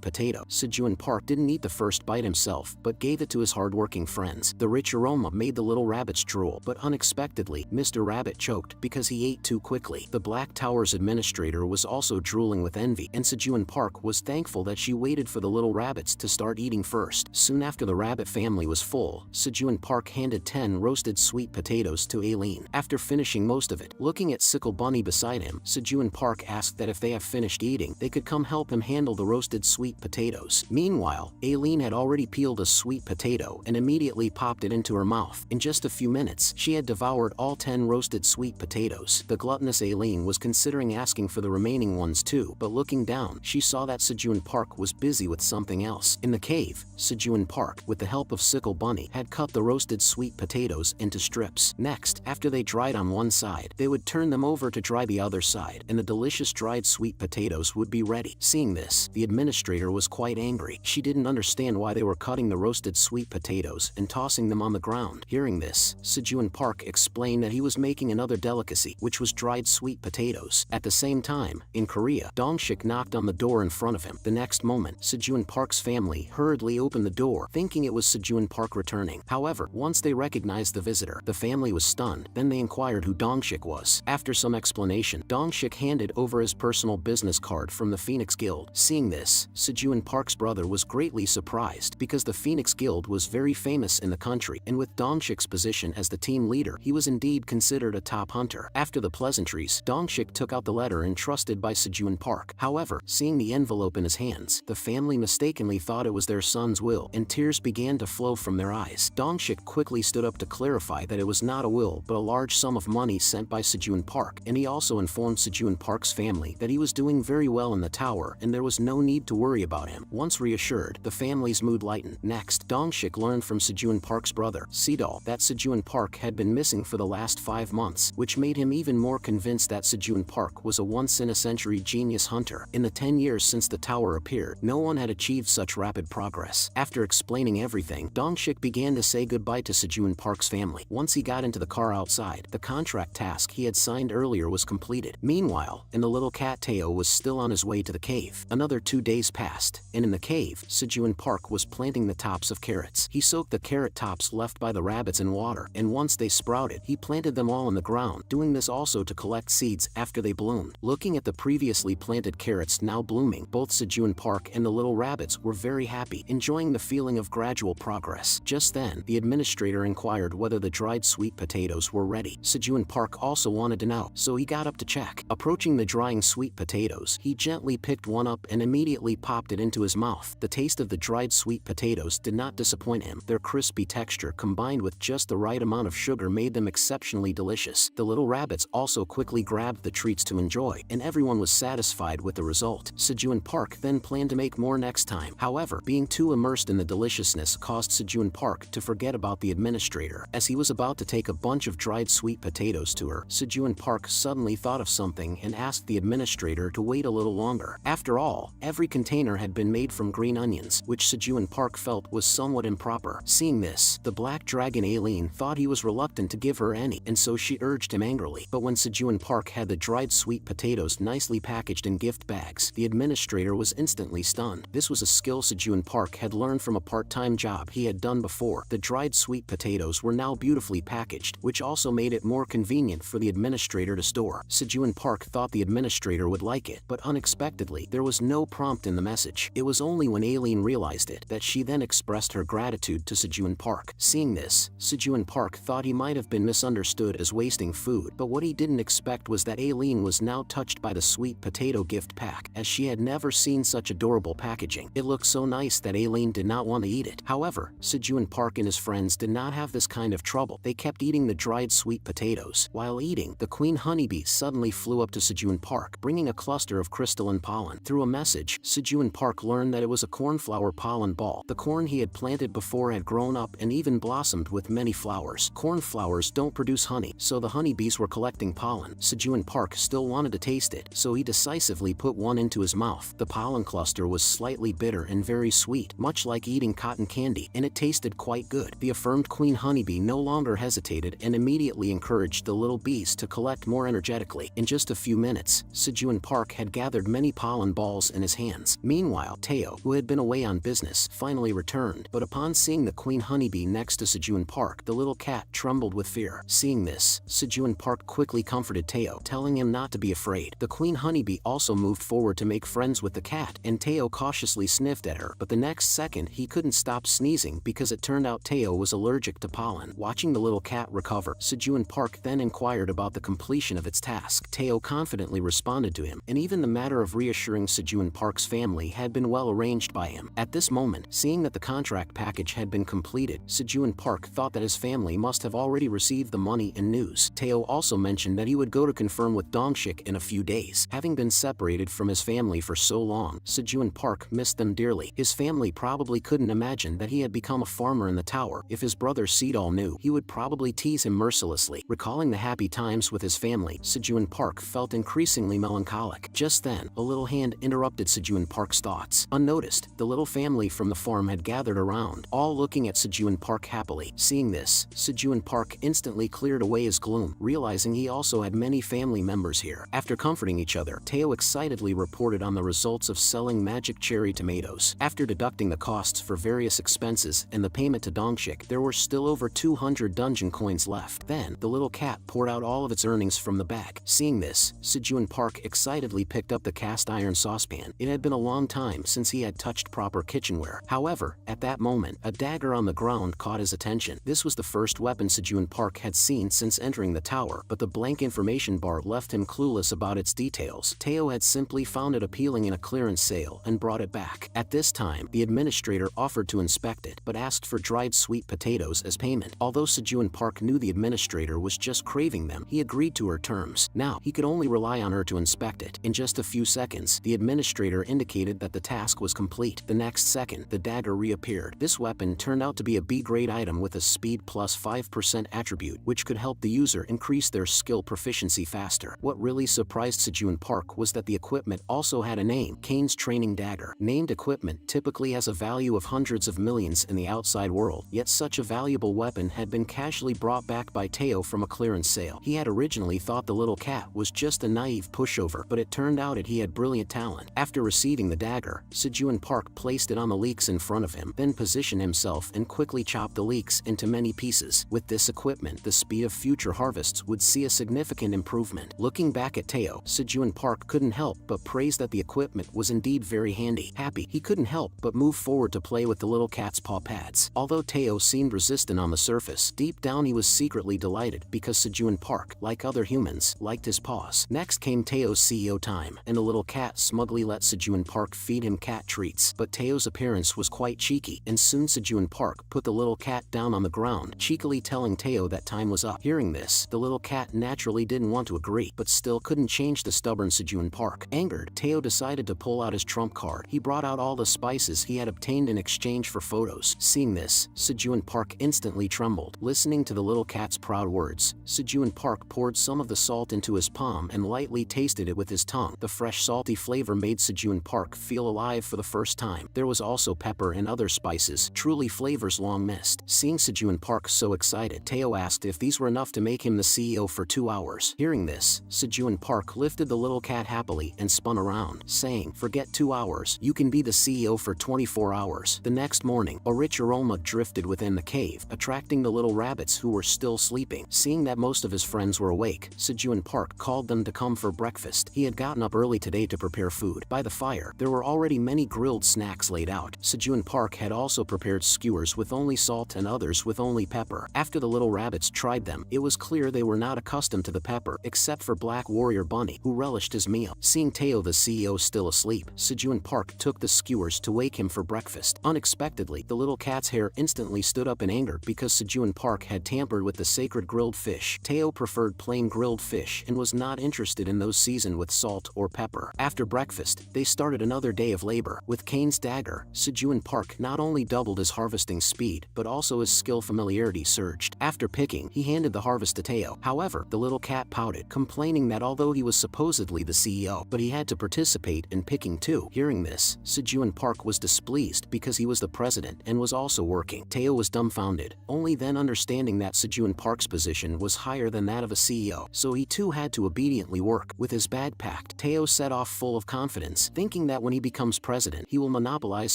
potato, Sejun Park didn't eat the first bite himself, but gave it to his hardworking friends. The rich aroma made the little rabbits drool, but unexpectedly, Mr. Rabbit choked because he ate too quickly. The Black Tower's administrator was also drooling with envy, and Sejun Park was thankful that she waited for the little rabbits to start eating first. Soon after the rabbit family was full, Sejun Park handed 10 roasted sweet potatoes to Aileen. After finishing most of it, looking at Sickle Bunny beside him, Sejun Park asked that if they have finished eating, they could come help him handle the roasted sweet potatoes. Meanwhile, Aileen had already peeled a sweet potato and immediately popped it into her mouth. In just a few minutes, she had devoured all 10 roasted sweet potatoes. The gluttonous Aileen was considering asking for the remaining ones too, but looking down, she saw that Sejun Park was busy with something else. In the cave, Sejun Park, with the help of Sickle Bunny, had cut the roasted sweet potatoes into strips. Next, after they dried on one side, they would turn them over to dry the other side, and the delicious dried sweet potatoes would be ready. Seeing this, the administrator was quite angry. She didn't understand why they were cutting the roasted sweet potatoes and tossing them on the ground. Hearing this, Sejun Park explained that he was making another delicacy, which was dried sweet potatoes. At the same time, in Korea, Dongshik knocked on the door in front of him. The next moment, Sejun Park's family hurriedly opened the door, thinking it was Sejun Park returning. However, once they recognized the visitor, the family was stunned. Then they inquired who Dongshik was. After some explanation, Dongshik handed over his personal business card from the Phoenix Guild. Seeing this, Sejun Park's brother was greatly surprised because the Phoenix Guild was very famous in the country, and with Dongshik's position as the team leader, he was indeed considered a top hunter. After the pleasantries, Dongshik took out the letter entrusted by Sejun Park. However, seeing the envelope in his hands, the family mistakenly thought it was their son's will, and tears began to flow from their eyes. Dongshik quickly stood up to clarify that it was not a will but a large sum of money sent by Sejun Park, and he also informed Sejun Park's family that he was doing very well in the tower and there was no need to worry about him. Once reassured, the family's mood lightened. Next, Dongshik learned from Sejun Park's brother, Sidol, that Sejun Park had been missing for the last 5 months, which made him even more convinced that Sejun Park was a once-in-a-century genius hunter. In the 10 years since the tower appeared, no one had achieved such rapid progress. After explaining everything, Dongshik began to say goodbye to Sejun Park's family. Once he got into the car outside, the contract task he had signed earlier was completed. Meanwhile, and the little cat Teo was still on his way to the cave. Another 2 days passed, and in the cave, Sejun Park was planting the tops of carrots. He soaked the carrot tops left by the rabbits in water, and once they sprouted, he planted them all in the ground, doing this also to collect seeds after they bloomed. Looking at the previously planted carrots now blooming, both Sejun Park and the little rabbits were very happy, enjoying the feeling of gradual progress. Just then, the administrator inquired whether the dried sweet potatoes were ready. Sejun Park also wanted to know, so he got up to check. Approaching the drying sweet potatoes, he gently picked one up and immediately popped it into his mouth. The taste of the dried sweet potatoes did not disappoint him. Their crispy texture combined with just the right amount of sugar made them exceptionally delicious. The little rabbits also quickly grabbed the treats to enjoy, and everyone was satisfied with the result. Sejun Park then planned to make more next time. However, being too immersed in the deliciousness caused Sejun Park to forget about the administrator. As he was about to take a bunch of dried sweet potatoes to her, Sejun Park suddenly thought of something and asked the administrator to wait a little longer. After all, every container had been made from green onions, which Sejun Park felt was somewhat improper. Seeing this, the black dragon Aileen thought he was reluctant to give her any, and so she urged him angrily. But when Sejun Park had the dried sweet potatoes nicely packaged in gift bags, the administrator was instantly stunned. This was a skill Sejun Park had learned from a part-time job he had done before. The dried sweet potatoes were now beautifully packaged, which also made it more convenient for the administrator to store. Sejun Park thought the administrator would like it, but unexpectedly, there was no prompt in the message. It was only when Aileen realized it that she then expressed her gratitude to Sejun Park. Seeing this, Sejun Park thought he might have been misunderstood as wasting food, but what he didn't expect was that Aileen was now touched by the sweet potato gift pack, as she had never seen such adorable packaging. It looked so nice that Aileen did not want to eat it. However, Sejun Park and his friends did not have this kind of trouble. They kept eating the dried sweet potatoes. While eating, the queen honeybee suddenly flew up to Sejun Park, bringing a cluster of crystalline pollen. Through a message, Sejun Park learned that it was a cornflower pollen ball. The corn he had planted before had grown up and even blossomed with many flowers. Cornflowers don't produce honey, so the honeybees were collecting pollen. Sejun Park still wanted wanted to taste it, so he decisively put one into his mouth. The pollen cluster was slightly bitter and very sweet, much like eating cotton candy, and it tasted quite good. The affirmed queen honeybee no longer hesitated and immediately encouraged the little bees to collect more energetically. In just a few minutes, Sejun Park had gathered many pollen balls in his hands. Meanwhile, Teo, who had been away on business, finally returned, but upon seeing the queen honeybee next to Sejun Park, the little cat trembled with fear. Seeing this, Sejun Park quickly comforted Teo, telling him not to be afraid. The queen honeybee also moved forward to make friends with the cat, and Teo cautiously sniffed at her, but the next second he couldn't stop sneezing because it turned out Teo was allergic to pollen. Watching the little cat recover, Sejun Park then inquired about the completion of its task. Teo confidently responded to him, and even the matter of reassuring Sejun Park's family had been well arranged by him. At this moment, seeing that the contract package had been completed, Sejun Park thought that his family must have already received the money and news. Teo also mentioned that he would go to confirm with Dongshik in a few days. Having been separated from his family for so long, Sejun Park missed them dearly. His family probably couldn't imagine that he had become a farmer in the tower. If his brother Seedal knew, he would probably tease him mercilessly. Recalling the happy times with his family, Sejun Park felt increasingly melancholic. Just then, a little hand interrupted Sejun Park's thoughts. Unnoticed, the little family from the farm had gathered around, all looking at Sejun Park happily. Seeing this, Sejun Park instantly cleared away his gloom, realizing he also had many family members here. After comforting each other, Teo excitedly reported on the results of selling magic cherry tomatoes. After deducting the costs for various expenses and the payment to Dongshik, there were still over 200 dungeon coins left. Then, the little cat poured out all of its earnings from the bag. Seeing this, Sejun Park excitedly picked up the cast iron saucepan. It had been a long time since he had touched proper kitchenware. However, at that moment, a dagger on the ground caught his attention. This was the first weapon Sejun Park had seen since entering the tower, but the blank information bar left him clueless about its details. Teo had simply found it appealing in a clearance sale and brought it back. At this time, the administrator offered to inspect it, but asked for dried sweet potatoes as payment. Although Sejun Park knew the administrator was just craving them, he agreed to her terms. Now, he could only rely on her to inspect it. In just a few seconds, the administrator indicated that the task was complete. The next second, the dagger reappeared. This weapon turned out to be a B-grade item with a speed plus 5% attribute, which could help the user increase their skill proficiency faster. What really surprised Sejun Park was that the equipment also had a name, Kane's Training Dagger. Named equipment typically has a value of hundreds of millions in the outside world, yet such a valuable weapon had been casually brought back by Teo from a clearance sale. He had originally thought the little cat was just a naive pushover, but it turned out that he had brilliant talent. After receiving the dagger, Sejun Park placed it on the leeks in front of him, then positioned himself and quickly chopped the leeks into many pieces. With this equipment, the speed of future harvests would see a significant improvement. Looking back at Teo, Sejun Park couldn't help but praise that the equipment was indeed very handy. Happy, he couldn't help but move forward to play with the little cat's paw pads. Although Teo seemed resistant on the surface, deep down he was secretly delighted because Sejun Park, like other humans, liked his paws. Next came Teo's CEO time, and the little cat smugly let Sejun Park feed him cat treats. But Teo's appearance was quite cheeky, and soon Sejun Park put the little cat down on the ground, cheekily telling Teo that time was up. Hearing this, the little cat naturally didn't want to agree, but still couldn't change the stubborn Sejun Park. Angered, Teo decided to pull out his trump card. He brought out all the spices he had obtained in exchange for photos. Seeing this, Sejun Park instantly trembled. Listening to the little cat's proud words, Sejun Park poured some of the salt into his palm and lightly tasted it with his tongue. The fresh salty flavor made Sejun Park feel alive for the first time. There was also pepper and other spices, truly flavors long missed. Seeing Sejun Park so excited, Teo asked if these were enough to make him the CEO for 2 hours. Hearing this, Sejun Park lifted the little cat happily and spun around, saying, "Forget 2 hours, you can be the CEO for 24 hours. The next morning, a rich aroma drifted within the cave, attracting the little rabbits who were still sleeping. Seeing that most of his friends were awake, Sejun Park called them to come for breakfast. He had gotten up early today to prepare food. By the fire, there were already many grilled snacks laid out. Sejun Park had also prepared skewers with only salt and others with only pepper. After the little rabbits tried them, it was clear they were not accustomed to the pepper, except for Black Warrior Bunny, who relished his meal. Seeing Teo the CEO still asleep, Sejun Park took the skewers to wake him for breakfast. Unexpectedly, the little cat's hair instantly stood up in anger because Sejun Park had tampered with the sacred grilled fish. Teo preferred plain grilled fish and was not interested in those seasoned with salt or pepper. After breakfast, they started another day of labor. With Kane's dagger, Sejun Park not only doubled his harvesting speed, but also his skill familiarity surged. After picking, he handed the harvest to Teo. However, the little cat pouted, complaining that all although he was supposedly the CEO, but he had to participate in picking too. Hearing this, Sejun Park was displeased because he was the president and was also working. Tae-oh was dumbfounded, only then understanding that Sejun Park's position was higher than that of a CEO, so he too had to obediently work. With his bag packed, Tae-oh set off full of confidence, thinking that when he becomes president, he will monopolize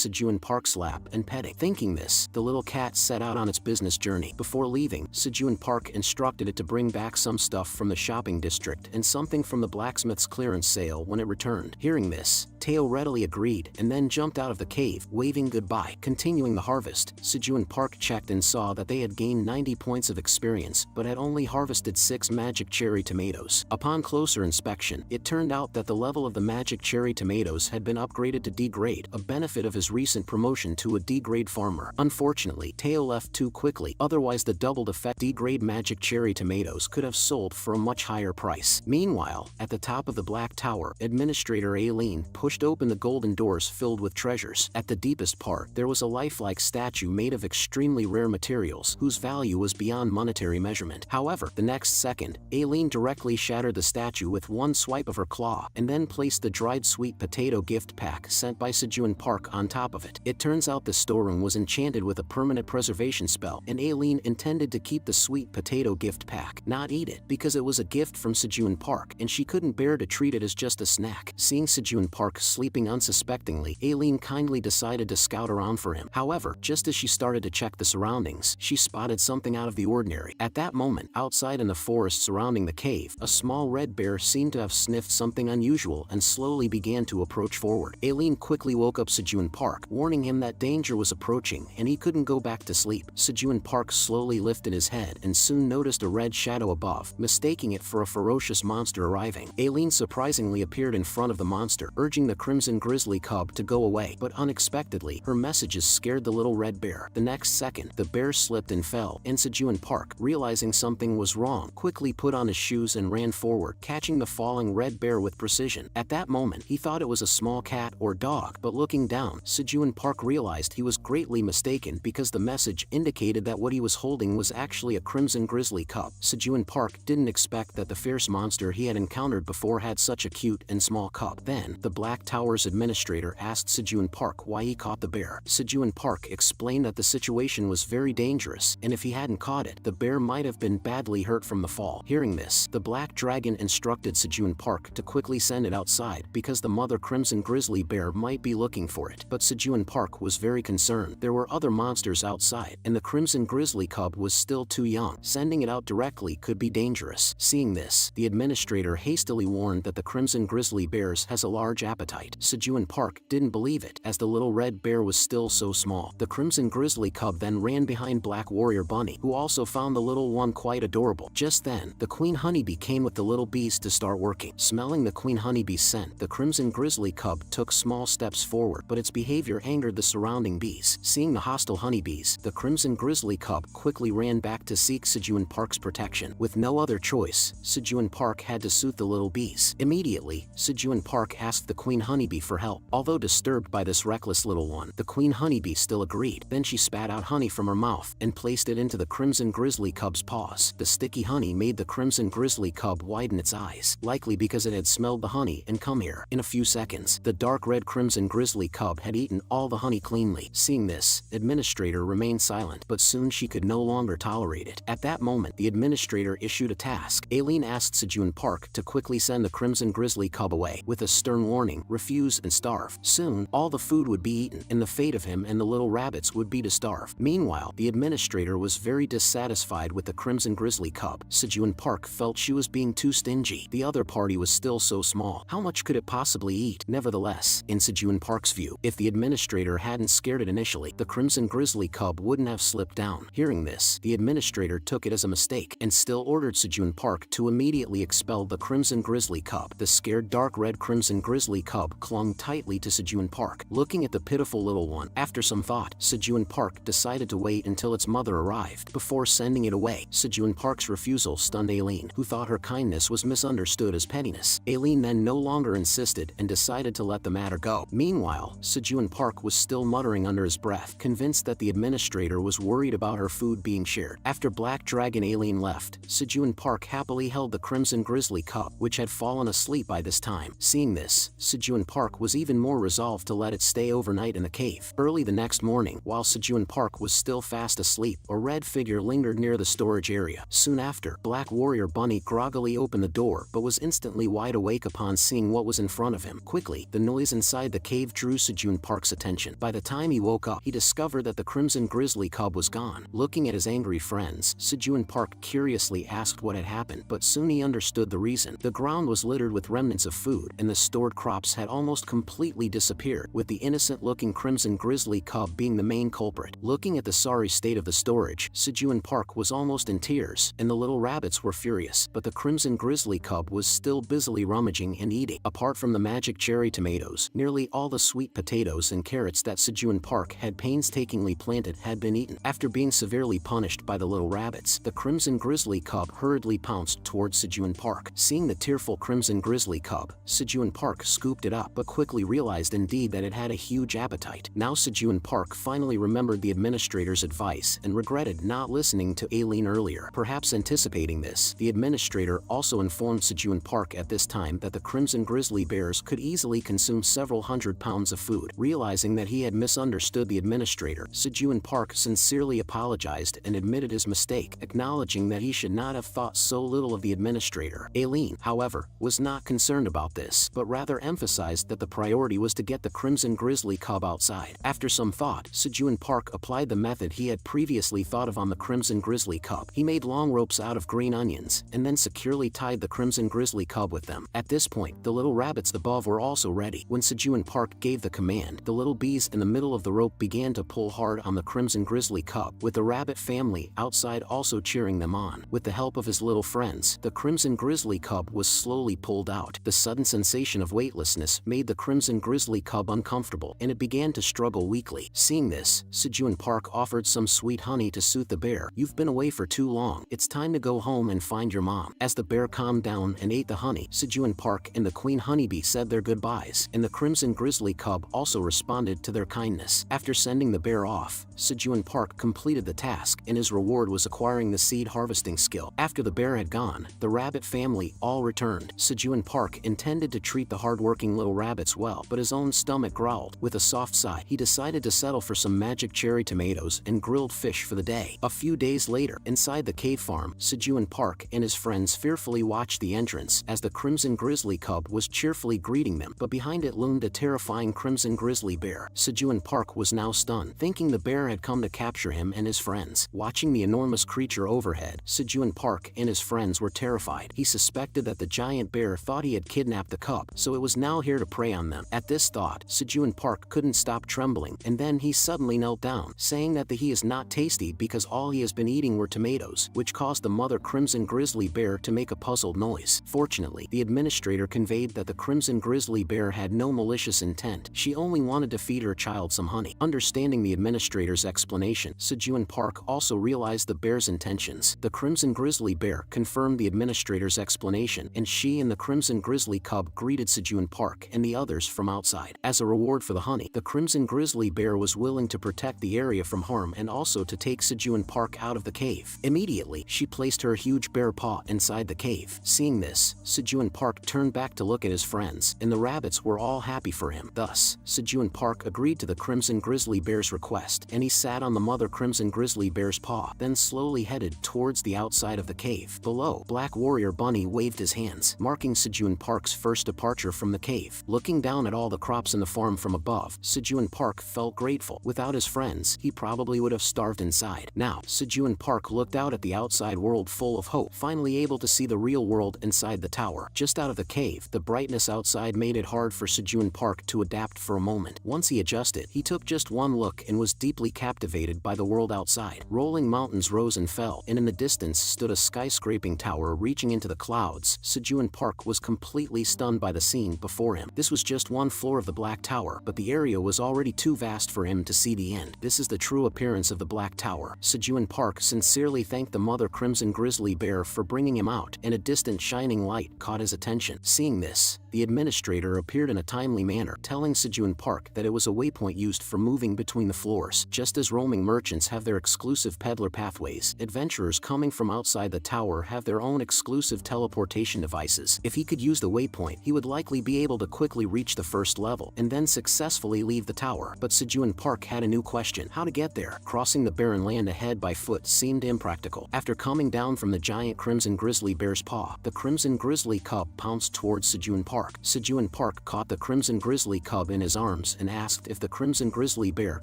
Sejun Park's lap and petting. Thinking this, the little cat set out on its business journey. Before leaving, Sejun Park instructed it to bring back some stuff from the shopping district and something from the blacksmith's clearance sale when it returned. Hearing this, Tae-oh readily agreed and then jumped out of the cave, waving goodbye. Continuing the harvest, Sejun Park checked and saw that they had gained 90 points of experience but had only harvested 6 magic cherry tomatoes. Upon closer inspection, it turned out that the level of the magic cherry tomatoes had been upgraded to D grade, a benefit of his recent promotion to a D grade farmer. Unfortunately, Tae-oh left too quickly, otherwise the doubled effect D grade magic cherry tomatoes could have sold for a much higher price. Meanwhile, at the top of the Black Tower, Administrator Aileen pushed open the golden doors filled with treasures. At the deepest part, there was a lifelike statue made of extremely rare materials whose value was beyond monetary measurement. However, the next second, Aileen directly shattered the statue with one swipe of her claw and then placed the dried sweet potato gift pack sent by Sejun Park on top of it. It turns out the storeroom was enchanted with a permanent preservation spell, and Aileen intended to keep the sweet potato gift pack, not eat it, because it was a gift from Sejun Park and she couldn't bear to treat it as just a snack. Seeing Sejun Park sleeping unsuspectingly, Aileen kindly decided to scout around for him. However, just as she started to check the surroundings, she spotted something out of the ordinary. At that moment, outside in the forest surrounding the cave, a small red bear seemed to have sniffed something unusual and slowly began to approach forward. Aileen quickly woke up Sejun Park, warning him that danger was approaching and he couldn't go back to sleep. Sejun Park slowly lifted his head and soon noticed a red shadow above, mistaking it for a ferocious monster arriving. Aileen surprisingly appeared in front of the monster, urging the crimson grizzly cub to go away, but unexpectedly, her messages scared the little red bear. The next second, the bear slipped and fell, and Sejun Park, realizing something was wrong, quickly put on his shoes and ran forward, catching the falling red bear with precision. At that moment, he thought it was a small cat or dog, but looking down, Sejun Park realized he was greatly mistaken because the message indicated that what he was holding was actually a crimson grizzly cub. Sejun Park didn't expect that the fierce monster he had encountered before had such a cute and small cub. Then, the Black Tower's administrator asked Sejun Park why he caught the bear. Sejun Park explained that the situation was very dangerous, and if he hadn't caught it, the bear might have been badly hurt from the fall. Hearing this, the Black Dragon instructed Sejun Park to quickly send it outside because the mother crimson grizzly bear might be looking for it. But Sejun Park was very concerned. There were other monsters outside, and the crimson grizzly cub was still too young. Sending it out directly could be dangerous. Seeing this, the administrator hastily warned that the crimson grizzly bears has a large appetite. Sejun Park didn't believe it, as the little red bear was still so small. The crimson grizzly cub then ran behind Black Warrior Bunny, who also found the little one quite adorable. Just then, the queen honeybee came with the little bees to start working. Smelling the queen honeybee's scent, the crimson grizzly cub took small steps forward, but its behavior angered the surrounding bees. Seeing the hostile honeybees, the crimson grizzly cub quickly ran back to seek Sejun Park's protection. With no other choice, Sejun Park had to soothe the little bees. Immediately, Sejun Park asked the queen honeybee for help. Although disturbed by this reckless little one, the queen honeybee still agreed. Then she spat out honey from her mouth and placed it into the crimson grizzly cub's paws. The sticky honey made the crimson grizzly cub widen its eyes, likely because it had smelled the honey and come here. In a few seconds, the dark red crimson grizzly cub had eaten all the honey cleanly. Seeing this, administrator remained silent, but soon she could no longer tolerate it. At that moment, the administrator issued a task. Aileen asked Sejun Park to quickly send the crimson grizzly cub away, with a stern warning: refuse and starve. Soon, all the food would be eaten, and the fate of him and the little rabbits would be to starve. Meanwhile, the administrator was very dissatisfied with the crimson grizzly cub. Sejun Park felt she was being too stingy. The other party was still so small. How much could it possibly eat? Nevertheless, in Sejun Park's view, if the administrator hadn't scared it initially, the crimson grizzly cub wouldn't have slipped down. Hearing this, the administrator took it as a mistake and still ordered Sejun Park to immediately expel the crimson grizzly cub. The scared dark red crimson grizzly cub clung tightly to Sejun Park, looking at the pitiful little one. After some thought, Sejun Park decided to wait until its mother arrived before sending it away. Sejun Park's refusal stunned Aileen, who thought her kindness was misunderstood as pettiness. Aileen then no longer insisted and decided to let the matter go. Meanwhile, Sejun Park was still muttering under his breath, convinced that the administrator was worried about her food being shared. After Black Dragon Aileen left, Sejun Park happily held the crimson grizzly grizzly cub, which had fallen asleep by this time. Seeing this, Sejun Park was even more resolved to let it stay overnight in the cave. Early the next morning, while Sejun Park was still fast asleep, a red figure lingered near the storage area. Soon after, Black Warrior Bunny groggily opened the door but was instantly wide awake upon seeing what was in front of him. Quickly, the noise inside the cave drew Sejun Park's attention. By the time he woke up, he discovered that the crimson grizzly cub was gone. Looking at his angry friends, Sejun Park curiously asked what had happened, but soon he understood the reason. The ground was littered with remnants of food, and the stored crops had almost completely disappeared, with the innocent-looking crimson grizzly cub being the main culprit. Looking at the sorry state of the storage, Sejun Park was almost in tears, and the little rabbits were furious, but the crimson grizzly cub was still busily rummaging and eating. Apart from the magic cherry tomatoes, nearly all the sweet potatoes and carrots that Sejun Park had painstakingly planted had been eaten. After being severely punished by the little rabbits, the crimson grizzly cub hurriedly pounced towards Sejun Park. Seeing the tearful crimson grizzly cub, Sejun Park scooped it up but quickly realized indeed that it had a huge appetite. Now Sejun Park finally remembered the administrator's advice and regretted not listening to Aileen earlier. Perhaps anticipating this, the administrator also informed Sejun Park at this time that the crimson grizzly bears could easily consume several hundred pounds of food. Realizing that he had misunderstood the administrator, Sejun Park sincerely apologized and admitted his mistake, acknowledging that he should not have thought so little of the administrator. Aileen, however, was not concerned about this, but rather emphasized that the priority was to get the crimson grizzly cub outside. After some thought, Sejun Park applied the method he had previously thought of on the crimson grizzly cub. He made long ropes out of green onions, and then securely tied the crimson grizzly cub with them. At this point, the little rabbits above were also ready. When Sejun Park gave the command, the little bees in the middle of the rope began to pull hard on the crimson grizzly cub, with the rabbit family outside also cheering them on. With the help of his little friends, the crimson grizzly cub was slowly pulled out. The sudden sensation of weightlessness made the crimson grizzly cub uncomfortable, and it began to struggle weakly. Seeing this, Sejun Park offered some sweet honey to soothe the bear. "You've been away for too long. It's time to go home and find your mom." As the bear calmed down and ate the honey, Sejun Park and the queen honeybee said their goodbyes, and the crimson grizzly cub also responded to their kindness. After sending the bear off, Sejun Park completed the task, and his reward was acquiring the seed harvesting skill. After the bear had gone, the rabbit family all returned. Sejun Park intended to treat the hardworking little rabbits well, but his own stomach growled. With a soft sigh, he decided to settle for some magic cherry tomatoes and grilled fish for the day. A few days later, inside the cave farm, Sejun Park and his friends fearfully watched the entrance as the crimson grizzly cub was cheerfully greeting them, but behind it loomed a terrifying crimson grizzly bear. Sejun Park was now stunned, thinking the bear had come to capture him and his friends. Watching the enormous creature overhead, Sejun Park and his friends were terrified. He suspected that the giant bear thought he had kidnapped the cub, so it was now here to prey on them. At this thought, Sejun Park couldn't stop trembling, and then he suddenly knelt down, saying that he is not tasty because all he has been eating were tomatoes, which caused the mother crimson grizzly bear to make a puzzled noise. Fortunately, the administrator conveyed that the crimson grizzly bear had no malicious intent. She only wanted to feed her child some honey. Understanding the administrator's explanation, Sejun Park also realized the bear's intentions. The crimson grizzly bear confirmed the administrator's explanation, and she and the crimson grizzly cub greeted Sejun Park and the others from outside. As a reward for the honey, the crimson grizzly bear was willing to protect the area from harm and also to take Sejun Park out of the cave. Immediately, she placed her huge bear paw inside the cave. Seeing this, Sejun Park turned back to look at his friends, and the rabbits were all happy for him. Thus, Sejun Park agreed to the crimson grizzly bear's request, and he sat on the mother crimson grizzly bear's paw, then slowly headed towards the outside of the cave. Below, Black Warrior Bunny waved his hands, marking Sejun Park's first departure from the cave. Looking down at all the crops in the farm from above, Sejun Park felt grateful. Without his friends, he probably would have starved inside. Now, Sejun Park looked out at the outside world full of hope, finally able to see the real world inside the tower. Just out of the cave, the brightness outside made it hard for Sejun Park to adapt for a moment. Once he adjusted, he took just one look and was deeply captivated by the world outside. Rolling mountains rose and fell, and in the distance stood a skyscraping tower reaching into the clouds. Sejun Park was completely stunned by the scene before him. This was just one floor of the Black Tower, but the area was already too vast for him to see the end. This is the true appearance of the Black Tower. Sejun Park sincerely thanked the mother crimson grizzly bear for bringing him out, and a distant shining light caught his attention. Seeing this, the administrator appeared in a timely manner, telling Sejun Park that it was a waypoint used for moving between the floors. Just as roaming merchants have their exclusive peddler pathways, adventurers coming from outside the tower have their own exclusive teleportation devices. If he could use the waypoint, he would likely be able to quickly reach the first level and then successfully leave the tower. But Sejun Park had a new question: how to get there? Crossing the barren land ahead by foot seemed impractical. After coming down from the giant crimson grizzly bear's paw, the crimson grizzly cub pounced towards Sejun Park. Sejun Park caught the crimson grizzly cub in his arms and asked if the crimson grizzly bear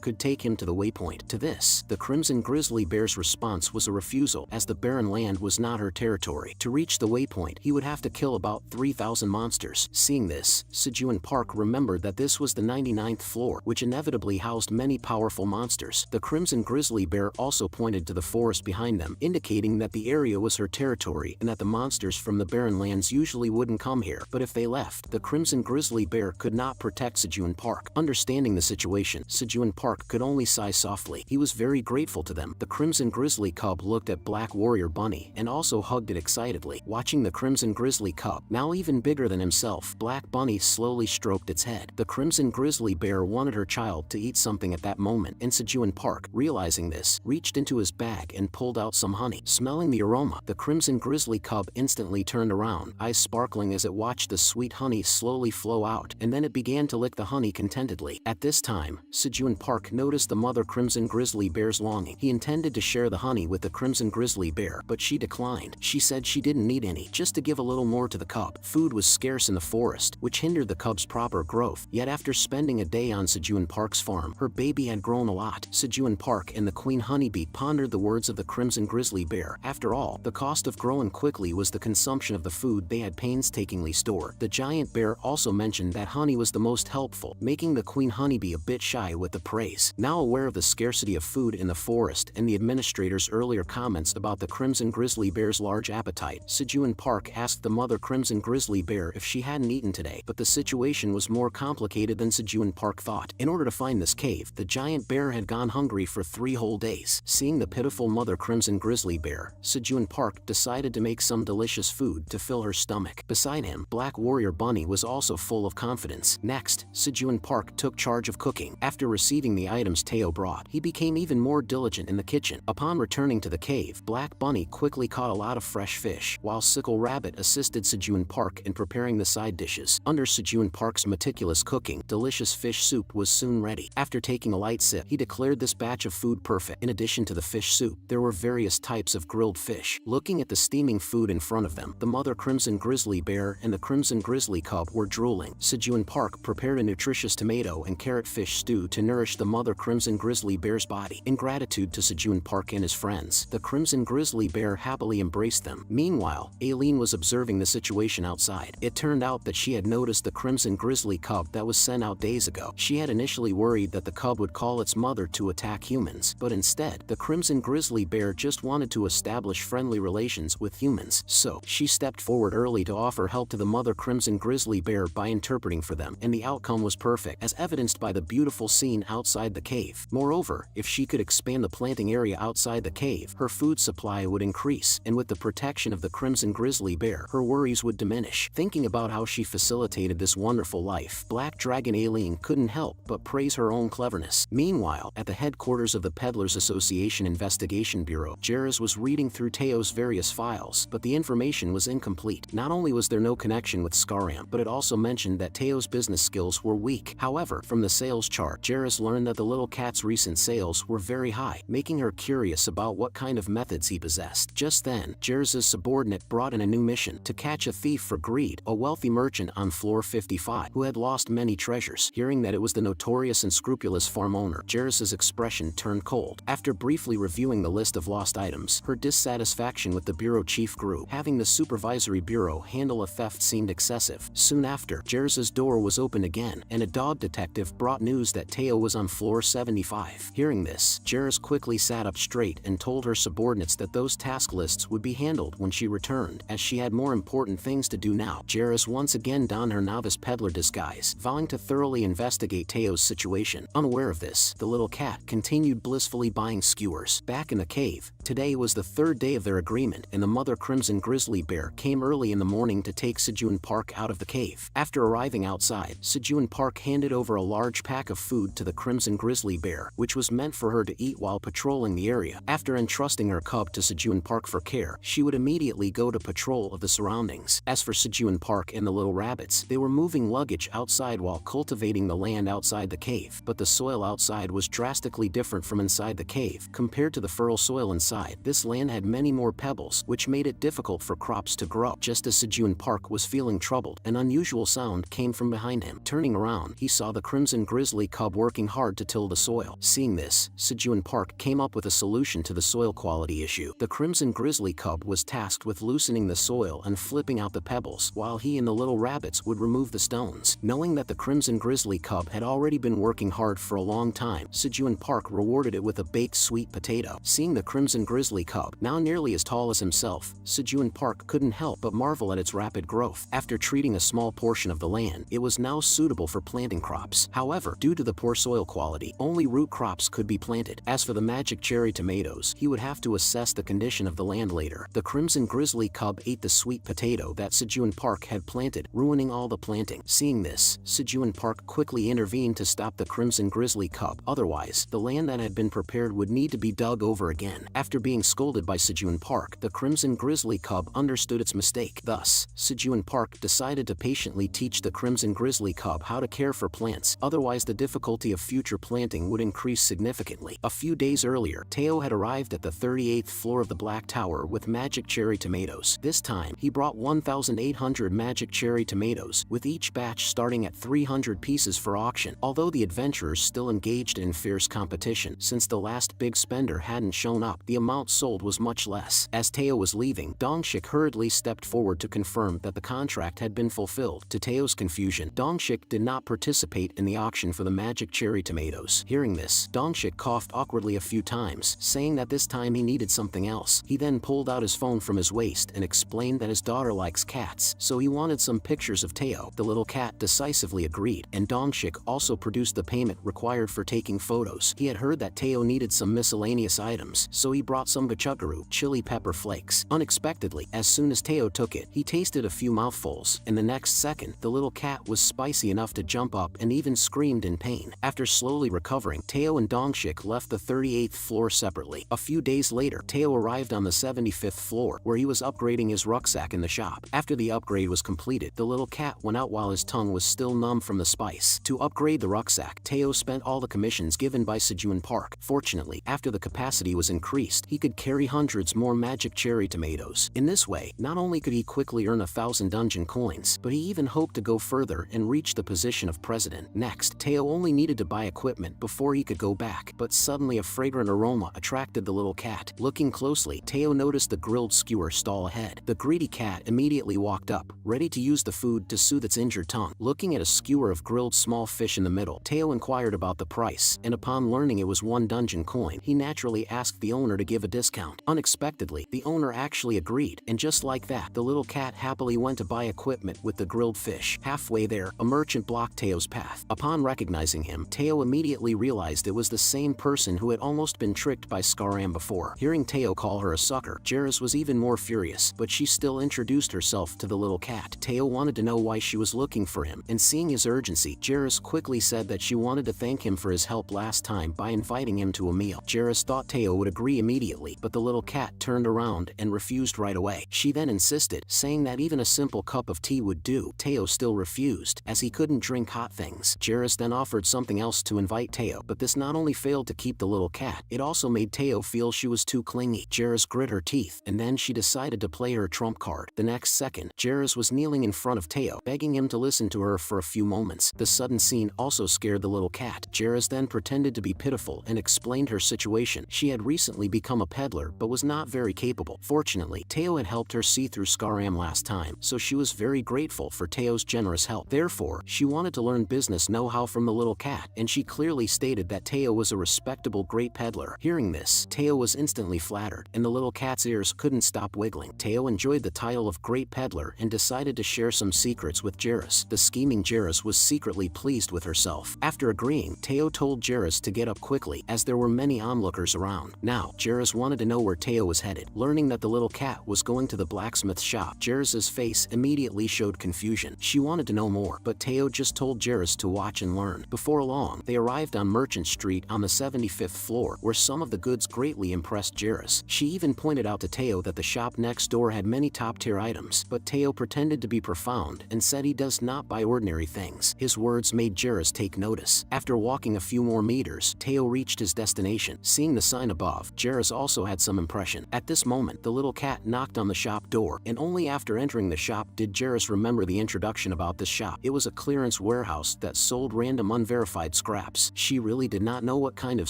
could take him to the waypoint. To this, the crimson grizzly bear's response was a refusal, as the barren land was not her territory. To reach the waypoint, he would have to kill about 3,000 monsters. Seeing this, Sejun Park remembered that this was the 99th floor, which inevitably housed many powerful monsters. The crimson grizzly bear also pointed to the forest behind them, indicating that the area was her territory and that the monsters from the barren lands usually wouldn't come here. But if they left, the crimson grizzly bear could not protect Sejun Park. Understanding the situation, Sejun Park could only sigh softly. He was very grateful to them. The crimson grizzly cub looked at Black Warrior Bunny and also hugged it excitedly. Watching the crimson grizzly cub, now even bigger than himself, Black Bunny slowly stroked its head. The crimson grizzly bear wanted her child to eat something at that moment, and Sejun Park, realizing this, reached into his bag and pulled out some honey. Smelling the aroma, the crimson grizzly cub instantly turned around, eyes sparkling as it watched the sweet honey slowly flow out, and then it began to lick the honey contentedly. At this time, Sejun Park noticed the mother crimson grizzly bear's longing. He intended to share the honey with the crimson grizzly bear, but she declined. She said she didn't need any, just to give a little more to the cub. Food was scarce in the forest, which hindered the cub's proper growth. Yet after spending a day on Sejun Park's farm, her baby had grown a lot. Sejun Park and the queen honeybee pondered the words of the crimson grizzly bear. After all, the cost of growing quickly was the consumption of the food they had painstakingly stored. The giant bear also mentioned that honey was the most helpful, making the queen honeybee a bit shy with the praise. Now aware of the scarcity of food in the forest and the administrator's earlier comments about the crimson grizzly bear's large appetite, Sejun Park asked the mother crimson grizzly bear if she hadn't eaten today. But the situation was more complicated than Sejun Park thought. In order to find this cave, the giant bear had gone hungry for 3 whole days. Seeing the pitiful mother crimson grizzly bear, Sejun Park decided to make some delicious food to fill her stomach. Beside him, Black Warrior Bunny was also full of confidence. Next, Sejun Park took charge of cooking. After receiving the items Teo brought, he became even more diligent in the kitchen. Upon returning to the cave, Black Bunny quickly caught a lot of fresh fish, while Sickle Rabbit assisted Sejun Park in preparing the side dishes. Under Sejun Park's meticulous cooking, delicious fish soup was soon ready. After taking a light sip, he declared this batch of food perfect. In addition to the fish soup, there were various types of grilled fish. Looking at the steaming food in front of them, the mother crimson grizzly bear and the crimson grizzly cub were drooling. Sejun Park prepared a nutritious tomato and carrot fish stew to nourish the mother crimson grizzly bear's body. In gratitude to Sejun Park and his friends, the crimson grizzly bear happily embraced them. Meanwhile, Aileen was observing the situation outside. It turned out that she had noticed the crimson grizzly cub that was sent out days ago. She had initially worried that the cub would call its mother to attack humans, but instead, the crimson grizzly bear just wanted to establish friendly relations with humans. So, she stepped forward early to offer help to the mother crimson grizzly bear by interpreting for them, and the outcome was perfect, as evidenced by the beautiful scene outside the cave. Moreover, if she could expand the planting area outside the cave, her food supply would increase, and with the protection of the crimson grizzly bear, her worries would diminish. Thinking about how she facilitated this wonderful life, Black Dragon Aileen couldn't help but praise her own cleverness. Meanwhile, at the headquarters of the Peddlers Association Investigation Bureau, Jairus was reading through Teo's various files, but the information was incomplete. Not only was there no connection with Scaram, but it also mentioned that Teo's business skills were weak. However, from the sales chart, Jairus learned that the little cat's recent sales were very high, making her curious about what kind of methods he possessed. Just then, Jairus' subordinate brought in a new mission: to catch a thief for greed, a wealthy merchant on floor 55 who had lost many treasures. Hearing that it was the notorious and scrupulous farm owner, Jairus' expression turned cold. After briefly reviewing the list of lost items, her dissatisfaction with the bureau chief grew. Having the supervisory bureau handle a theft seemed excessive. Soon after, Jairus' door was opened again, and a dog detective brought news that Teo was on floor 75. Hearing this, Jairus quickly sat up straight and told her subordinates that those task lists would be handled when she returned, as she had more important things to do now. Jairus once again donned her novice peddler disguise, vowing to thoroughly investigate Teo's situation. Unaware of this, the little cat continued blissfully buying skewers. Back in the cave, today was the 3rd day of their agreement, and the mother crimson grizzly bear came early in the morning to take Sejun Park out of the cave. After arriving outside, Sejun Park handed over a large pack of food to the crimson grizzly bear, which was meant for her to eat while patrolling the area. After entrusting her cub to Sejun Park for care, she would immediately go to patrol of the surroundings. As for Sejun Park and the little rabbits, they were moving luggage outside while cultivating the land outside the cave, but the soil outside was drastically different from inside the cave. Compared to the fertile soil inside, this land had many more pebbles, which made it difficult for crops to grow. Just as Sejun Park was feeling troubled, an unusual sound came from behind him. Turning around, he saw the crimson grizzly cub working hard to till the soil. Seeing this, Sejun Park came up with a solution to the soil quality issue. The crimson grizzly cub was tasked with loosening the soil and flipping out the pebbles, while he and the little rabbits would remove the stones. Knowing that the crimson grizzly cub had already been working hard for a long time, Sejun Park rewarded it with a baked sweet potato. Seeing the crimson grizzly cub, now nearly as tall as himself, Sejun Park couldn't help but marvel at its rapid growth. After treating a small portion of the land, it was now suitable for planting crops. However, due to the poor soil quality, only root crops could be planted. As for the magic cherry tomatoes, he would have to assess the condition of the land later. The crimson grizzly cub ate the sweet potato that Sejun Park had planted, ruining all the planting. Seeing this, Sejun Park quickly intervened to stop the crimson grizzly cub. Otherwise, the land that had been prepared would need to be dug over again. After being scolded by Sejun Park, the crimson grizzly cub understood its mistake. Thus, Sejun Park decided to patiently teach the crimson grizzly cub how to care for plants, otherwise the difficulty of future planting would increase significantly. A few days earlier, Teo had arrived at the 38th floor of the Black Tower with magic cherry tomatoes. This time, he brought 1,800 magic cherry tomatoes, with each batch starting at 300 pieces for auction. Although the adventurers still engaged in fierce competition, since the last big spender hadn't shown up, the amount sold was much less. As Teo was leaving, Dongshik hurriedly stepped forward to confirm that the contract had been fulfilled. To Teo's confusion, Dongshik did not participate in the auction for the magic cherry tomatoes. Hearing this, Dongshik coughed awkwardly a few times, saying that this time he needed something else. He then pulled out his phone from his waist and explained that his daughter likes cats, so he wanted some pictures of Teo. The little cat decisively agreed, and Dongshik also produced the payment required for taking photos. He had heard that Teo needed some miscellaneous items, so he brought some gochugaru chili pepper flakes. Unexpectedly, as soon as Teo took it, he tasted a few mouthfuls, and the next second, the little cat was spicy enough to jump up and even screamed in pain. After slowly recovering, Teo and Dongshik left the 38th floor separately. A few days later, Teo arrived on the 75th floor, where he was upgrading his rucksack in the shop. After the upgrade was completed, the little cat went out while his tongue was still numb from the spice. To upgrade the rucksack, Teo spent all the commissions given by Sejun Park. Fortunately, after the capacity was increased, he could carry hundreds more magic cherry tomatoes. In this way, not only could he quickly earn 1,000 dungeon coins, but he even hoped to go further and reach the position of president. Next, Teo only needed to buy equipment before he could go back, but suddenly a fragrant aroma attracted the little cat. Looking closely, Teo noticed the grilled skewer stall ahead. The greedy cat immediately walked up, ready to use the food to soothe its injured tongue. Looking at a skewer of grilled small fish in the middle, Teo inquired about the price, and upon learning it was 1 dungeon coin, he naturally asked the owner to give a discount. Unexpectedly, the owner actually agreed, and just like that, the little cat happily went to buy equipment with the grilled fish. Halfway there, a merchant blocked Teo's path. Upon recognizing him, Teo immediately realized it was the same person who had almost been tricked by Scaram before. Hearing Teo call her a sucker, Jairus was even more furious, but she still introduced herself to the little cat. Teo wanted to know why she was looking for him, and seeing his urgency, Jairus quickly said that she wanted to thank him for his help last time by inviting him to a meal. Jairus thought Teo would agree immediately, but the little cat turned around and refused right away. She then insisted, saying that even a simple cup of tea would do. Teo still refused, as he couldn't drink hot things. Jairus then offered something else to invite Teo, but this not only failed to keep the little cat, it also made Teo feel she was too clingy. Jairus grit her teeth, and then she decided to play her trump card. The next second, Jairus was kneeling in front of Teo, begging him to listen to her for a few moments. The sudden scene also scared the little cat. Jairus then pretended to be pitiful and explained her situation. She had recently become a peddler, but was not very capable. Fortunately, Teo had helped her see through Scaram last time, so she was very grateful for Teo's generous help. Therefore, she wanted to learn business know-how from the little cat, and she clearly stated that Teo was a respectable great peddler. Hearing this, Teo was instantly flattered, and the little cat's ears couldn't stop wiggling. Teo enjoyed the title of great peddler and decided to share some secrets with Jairus. The scheming Jairus was secretly pleased with herself. After agreeing, Teo told Jairus to get up quickly, as there were many onlookers around. Now, Jairus wanted to know where Teo was headed. Learning that the little cat was going to the blacksmith shop, Jairus's face immediately showed confusion. She wanted to know more, but Teo just told Jairus to watch and learn. Before long, they arrived on Merchant Street on the 75th floor, where some of the goods greatly impressed Jairus. She even pointed out to Teo that the shop next store had many top-tier items, but Teo pretended to be profound and said he does not buy ordinary things. His words made Jairus take notice. After walking a few more meters, Teo reached his destination. Seeing the sign above, Jairus also had some impression. At this moment, the little cat knocked on the shop door, and only after entering the shop did Jairus remember the introduction about this shop. It was a clearance warehouse that sold random unverified scraps. She really did not know what kind of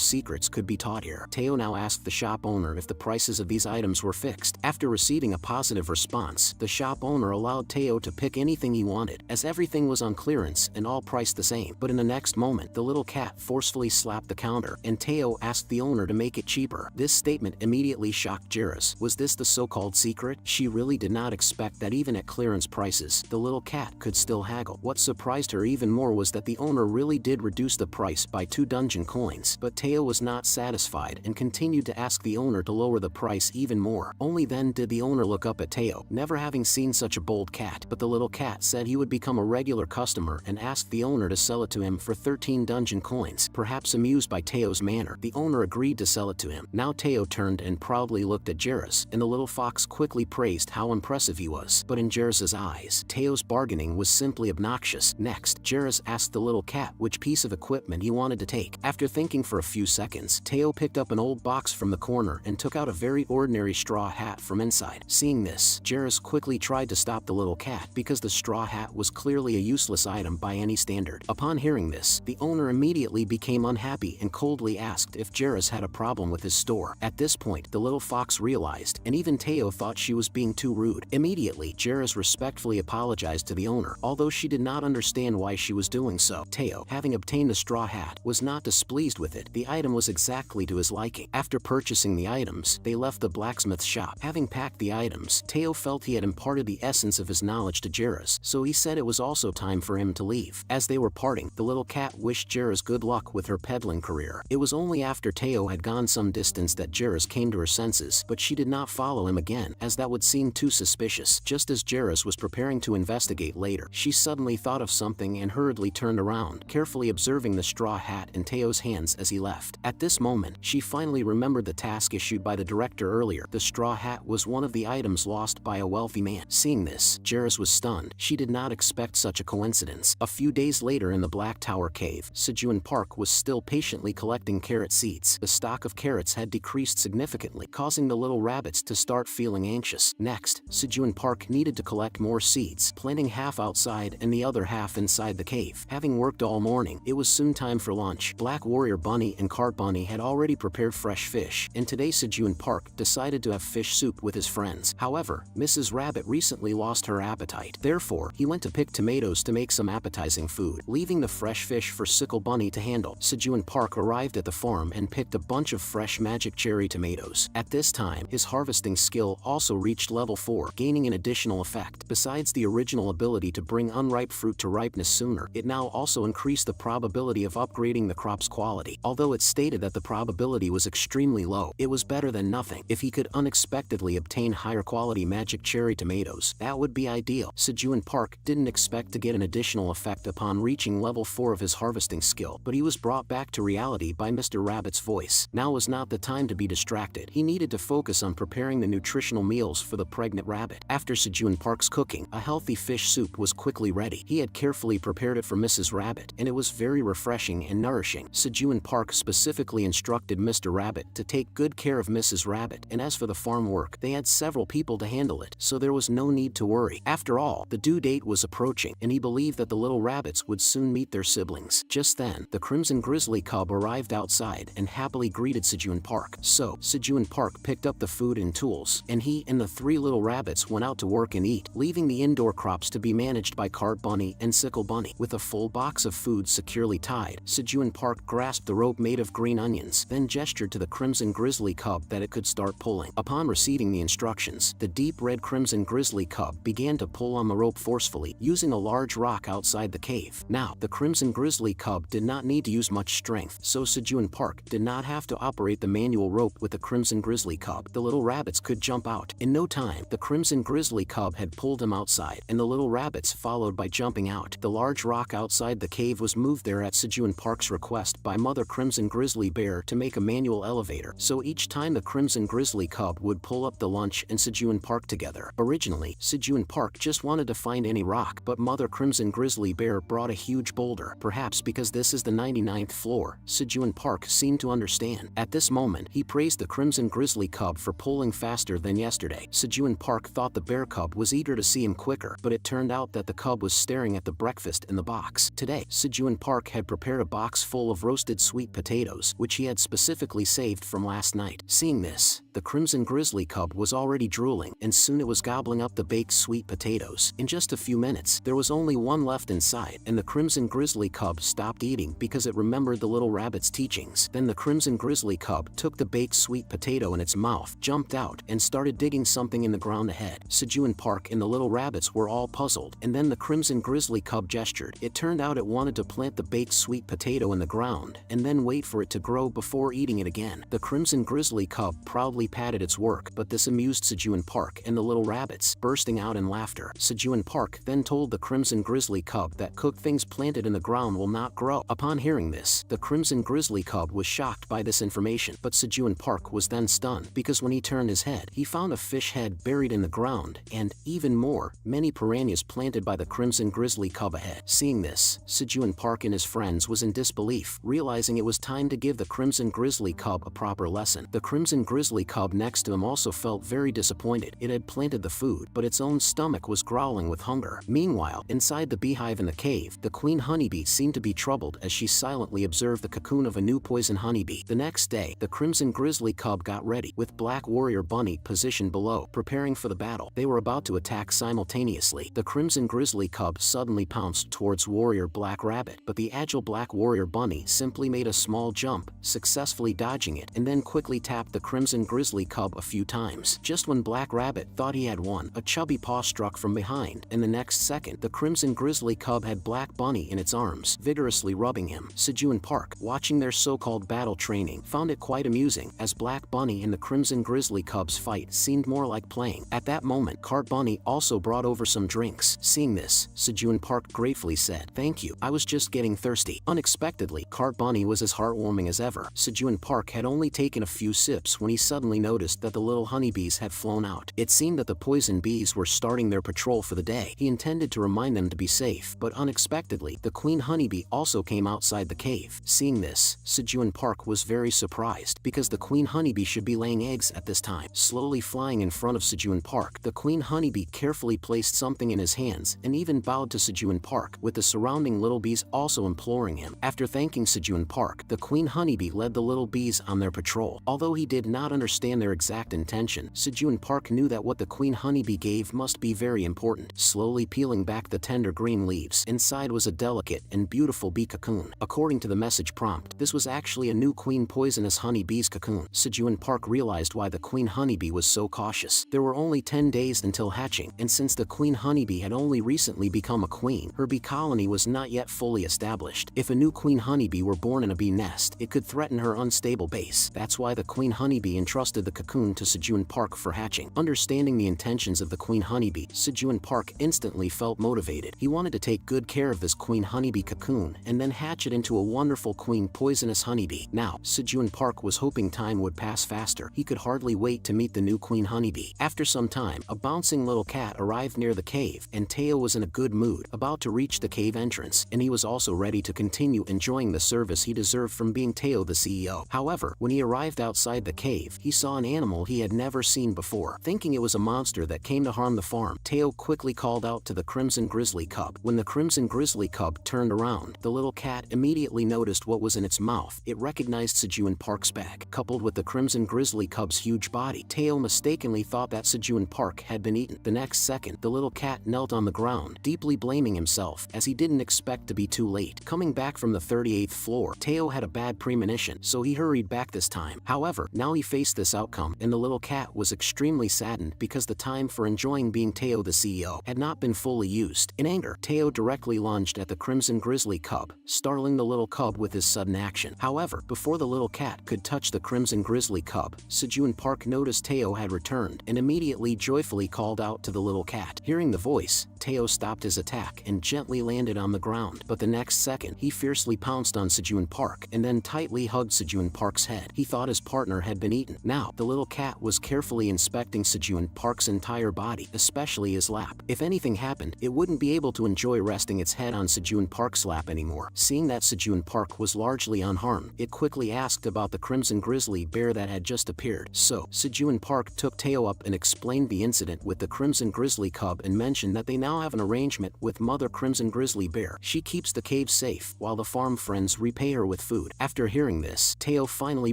secrets could be taught here. Teo now asked the shop owner if the prices of these items were fixed. After receiving a positive response, the shop owner allowed Teo to pick anything he wanted, as everything was on clearance and all priced the same. But in the next moment, the little cat forcefully slapped the counter, and Teo asked the owner to make it cheaper. This statement immediately shocked Jairus. Was this the so-called secret? She really did not expect that even at clearance prices, the little cat could still haggle. What surprised her even more was that the owner really did reduce the price by 2 dungeon coins. But Teo was not satisfied and continued to ask the owner to lower the price even more. Only then did the owner look up at Teo, never having seen such a bold cat. But the little cat said he would become a regular customer and asked the owner to sell it to him for 13 dungeon coins. Perhaps amused by Teo's manner, the owner agreed to sell it to him. Now Teo turned and proudly looked at Jairus, and the little fox quickly praised how impressive he was. But in Jairus's eyes, Teo's bargaining was simply obnoxious. Next, Jairus asked the little cat which piece of equipment he wanted to take. After thinking for a few seconds, Teo picked up an old box from the corner and took out a very ordinary straw hat from inside. Seeing this, Jairus quickly tried to stop the little cat because the straw hat was clearly a useless item by any standard. Upon hearing this, the owner immediately became unhappy and coldly asked if Jairus had a problem with his store. At this point, the little fox realized, and even Teo thought she was being too rude. Immediately, Jairus respectfully apologized to the owner, although she did not understand why she was doing so. Teo, having obtained the straw hat, was not displeased with it. The item was exactly to his liking. After purchasing the items, they left the blacksmith shop. Having packed the items, Teo felt he had imparted the essence of his knowledge to Jairus, so he said it was also time for him to leave. As they were parting, the little cat wished Jairus good luck with her peddling career. It was only after Teo had gone some distance that Jairus came to her senses, but she did not follow him again, as that would seem too suspicious. Just as Jairus was preparing to investigate later, she suddenly thought of something and hurriedly turned around, carefully observing the straw hat in Teo's hands as he left. At this moment, she finally remembered the task issued by the director earlier. The straw hat was one of the items lost by a wealthy man. Seeing this, Jairus was stunned. She did not expect such a coincidence. A few days later in the Black Tower cave, Sejun Park was still patiently collecting carrot seeds. The stock of carrots had decreased significantly, causing the little rabbits to start feeling anxious. Next, Sejun Park needed to collect more seeds, planting half outside and the other half inside the cave. Having worked all morning, it was soon time for lunch. Black Warrior Bunny and Cart Bunny had already prepared fresh fish, and today Sejun Park decided to have fish soup with his friends. However, Mrs. Rabbit recently lost her appetite. Therefore, he went to pick tomatoes to make some appetizing food, leaving the fresh fish for Sickle Bunny to handle. Sejun Park arrived at the farm and picked a bunch of fresh magic cherry tomatoes. At this time, his harvesting skill also reached level 4, gaining an additional effect. Besides the original ability to bring unripe fruit to ripeness sooner, it now also increased the probability of upgrading the crop's quality. Although it stated that the probability was extremely low, it was better than nothing. If he could unexpectedly obtain higher quality magic cherry tomatoes, that would be ideal. Sejun Park didn't expect to get an additional effect upon reaching level 4 of his harvesting skill, but he was brought back to reality by Mr. Rabbit's voice. Now was not the time to be distracted. He needed to focus on preparing the nutritional meals for the pregnant rabbit. After Sejun Park's cooking, a healthy fish soup was quickly ready. He had carefully prepared it for Mrs. Rabbit, and it was very refreshing and nourishing. Sejun Park specifically instructed Mr. Rabbit to take good care of Mrs. Rabbit, and as for the farm work, they had several people to handle it, so there was no need to worry. After all, the due date was approaching, and he believed that the little rabbits would soon meet their siblings. Just then, the Crimson Grizzly Cub arrived outside and happily greeted Sejun Park. So, Sejun Park picked up the food and tools, and he and the 3 little rabbits went out to work and eat, leaving the indoor crops to be managed by Cart Bunny and Sickle Bunny. With a full box of food securely tied, Sejun Park grasped the rope made of green onions, then gestured to the Crimson Grizzly Cub that it could start pulling. Upon receiving the instructions, the deep red Crimson Grizzly Cub began to pull on the rope forcefully, using a large rock outside the cave. Now, the Crimson Grizzly Cub did not need to use much strength, so Sejun Park did not have to operate the manual rope with the Crimson Grizzly Cub. The little rabbits could jump out. In no time, the Crimson Grizzly Cub had pulled him outside, and the little rabbits followed by jumping out. The large rock outside the cave was moved there at Sejun Park's request by Mother Crimson Grizzly Bear to make a manual elevator, so each time the Crimson Grizzly Cub would pull up, the lunch and Sejun Park together. Originally, Sejun Park just wanted to find any rock, but Mother Crimson Grizzly Bear brought a huge boulder. Perhaps because this is the 99th floor, Sejun Park seemed to understand. At this moment, he praised the Crimson Grizzly Cub for pulling faster than yesterday. Sejun Park thought the bear cub was eager to see him quicker, but it turned out that the cub was staring at the breakfast in the box. Today, Sejun Park had prepared a box full of roasted sweet potatoes, which he had specifically saved from last night. Seeing this, the Crimson Grizzly Cub was already drooling, and soon it was gobbling up the baked sweet potatoes. In just a few minutes, there was only one left inside, and the Crimson Grizzly Cub stopped eating because it remembered the little rabbit's teachings. Then the Crimson Grizzly Cub took the baked sweet potato in its mouth, jumped out, and started digging something in the ground ahead. Sejun Park and the little rabbits were all puzzled, and then the Crimson Grizzly Cub gestured. It turned out it wanted to plant the baked sweet potato in the ground, and then wait for it to grow before eating it again. The Crimson Grizzly Cub proudly patted its work, but this amused Sejun Park and the little rabbits, bursting out in laughter. Sejun Park then told the Crimson Grizzly Cub that cooked things planted in the ground will not grow. Upon hearing this, the Crimson Grizzly Cub was shocked by this information, but Sejun Park was then stunned, because when he turned his head, he found a fish head buried in the ground, and, even more, many piranhas planted by the Crimson Grizzly Cub ahead. Seeing this, Sejun Park and his friends was in disbelief, realizing it was time to give the Crimson Grizzly Cub a proper lesson. The Crimson Grizzly Cub next to him also felt very disappointed. It had planted the food, but its own stomach was growling with hunger. Meanwhile, inside the beehive in the cave, the queen honeybee seemed to be troubled as she silently observed the cocoon of a new poison honeybee. The next day, the Crimson Grizzly Cub got ready, with Black Warrior Bunny positioned below, preparing for the battle. They were about to attack simultaneously. The Crimson Grizzly Cub suddenly pounced towards Warrior Black Rabbit, but the agile Black Warrior Bunny simply made a small jump, successfully dodging it, and then quickly tapped the Crimson Grizzly Cub a few times. Just when Black Rabbit thought he had won, a chubby paw struck from behind, and the next second, the Crimson Grizzly Cub had Black Bunny in its arms, vigorously rubbing him. Sejun Park, watching their so-called battle training, found it quite amusing, as Black Bunny and the Crimson Grizzly Cub's fight seemed more like playing. At that moment, Cart Bunny also brought over some drinks. Seeing this, Sejun Park gratefully said, "Thank you, I was just getting thirsty." Unexpectedly, Cart Bunny was as heartwarming as ever. Sejun Park had only taken a few sips when he suddenly noticed that the little honeybees had flown out. It seemed that the poison bees were starting their patrol for the day. He intended to remind them to be safe, but unexpectedly, the queen honeybee also came outside the cave. Seeing this, Sejun Park was very surprised, because the queen honeybee should be laying eggs at this time. Slowly flying in front of Sejun Park, the queen honeybee carefully placed something in his hands and even bowed to Sejun Park, with the surrounding little bees also imploring him. After thanking Sejun Park, the queen honeybee led the little bees on their patrol. Although he did not understand their exact intention, Sejun Park knew that what the queen honeybee gave must be very important. Slowly peeling back the tender green leaves, inside was a delicate and beautiful bee cocoon. According to the message prompt, this was actually a new queen poisonous honeybee's cocoon. Sejun Park realized why the queen honeybee was so cautious. There were only 10 days until hatching, and since the queen honeybee had only recently become a queen, her bee colony was not yet fully established. If a new queen honeybee were born in a bee nest, it could threaten her unstable base. That's why the queen honeybee entrusted the cocoon to Sejun Park for hatching. Understanding the intentions of the queen honeybee, Sejun Park instantly felt motivated. He wanted to take good care of this queen honeybee cocoon and then hatch it into a wonderful queen poisonous honeybee. Now, Sejun Park was hoping time would pass faster. He could hardly wait to meet the new queen honeybee. After some time, a bouncing little cat arrived near the cave, and Teo was in a good mood, about to reach the cave entrance, and he was also ready to continue enjoying the service he deserved from being Teo the CEO. However, when he arrived outside the cave, he saw an animal he had never seen before. Thinking it was a monster that came to harm the farm, Teo quickly called out to the Crimson Grizzly Cub. When the Crimson Grizzly Cub turned around, the little cat immediately noticed what was in its mouth. It recognized Sejun Park's bag. Coupled with the Crimson Grizzly Cub's huge body, Teo mistakenly thought that Sejun Park had been eaten. The next second, the little cat knelt on the ground, deeply blaming himself, as he didn't expect to be too late. Coming back from the 38th floor, Teo had a bad premonition, so he hurried back this time. However, now he faced this outcome, and the little cat was extremely saddened because the time for enjoying being Teo the CEO had not been fully used. In anger, Teo directly lunged at the Crimson Grizzly Cub, startling the little cub with his sudden action. However, before the little cat could touch the Crimson Grizzly Cub, Sejun Park noticed Teo had returned and immediately joyfully called out to the little cat. Hearing the voice, Teo stopped his attack and gently landed on the ground, but the next second, he fiercely pounced on Sejun Park and then tightly hugged Sejun Park's head. He thought his partner had been eaten. Now Now, the little cat was carefully inspecting Sejun Park's entire body, especially his lap. If anything happened, it wouldn't be able to enjoy resting its head on Sejun Park's lap anymore. Seeing that Sejun Park was largely unharmed, it quickly asked about the crimson grizzly bear that had just appeared. So, Sejun Park took Teo up and explained the incident with the crimson grizzly cub and mentioned that they now have an arrangement with Mother Crimson Grizzly Bear. She keeps the cave safe, while the farm friends repay her with food. After hearing this, Teo finally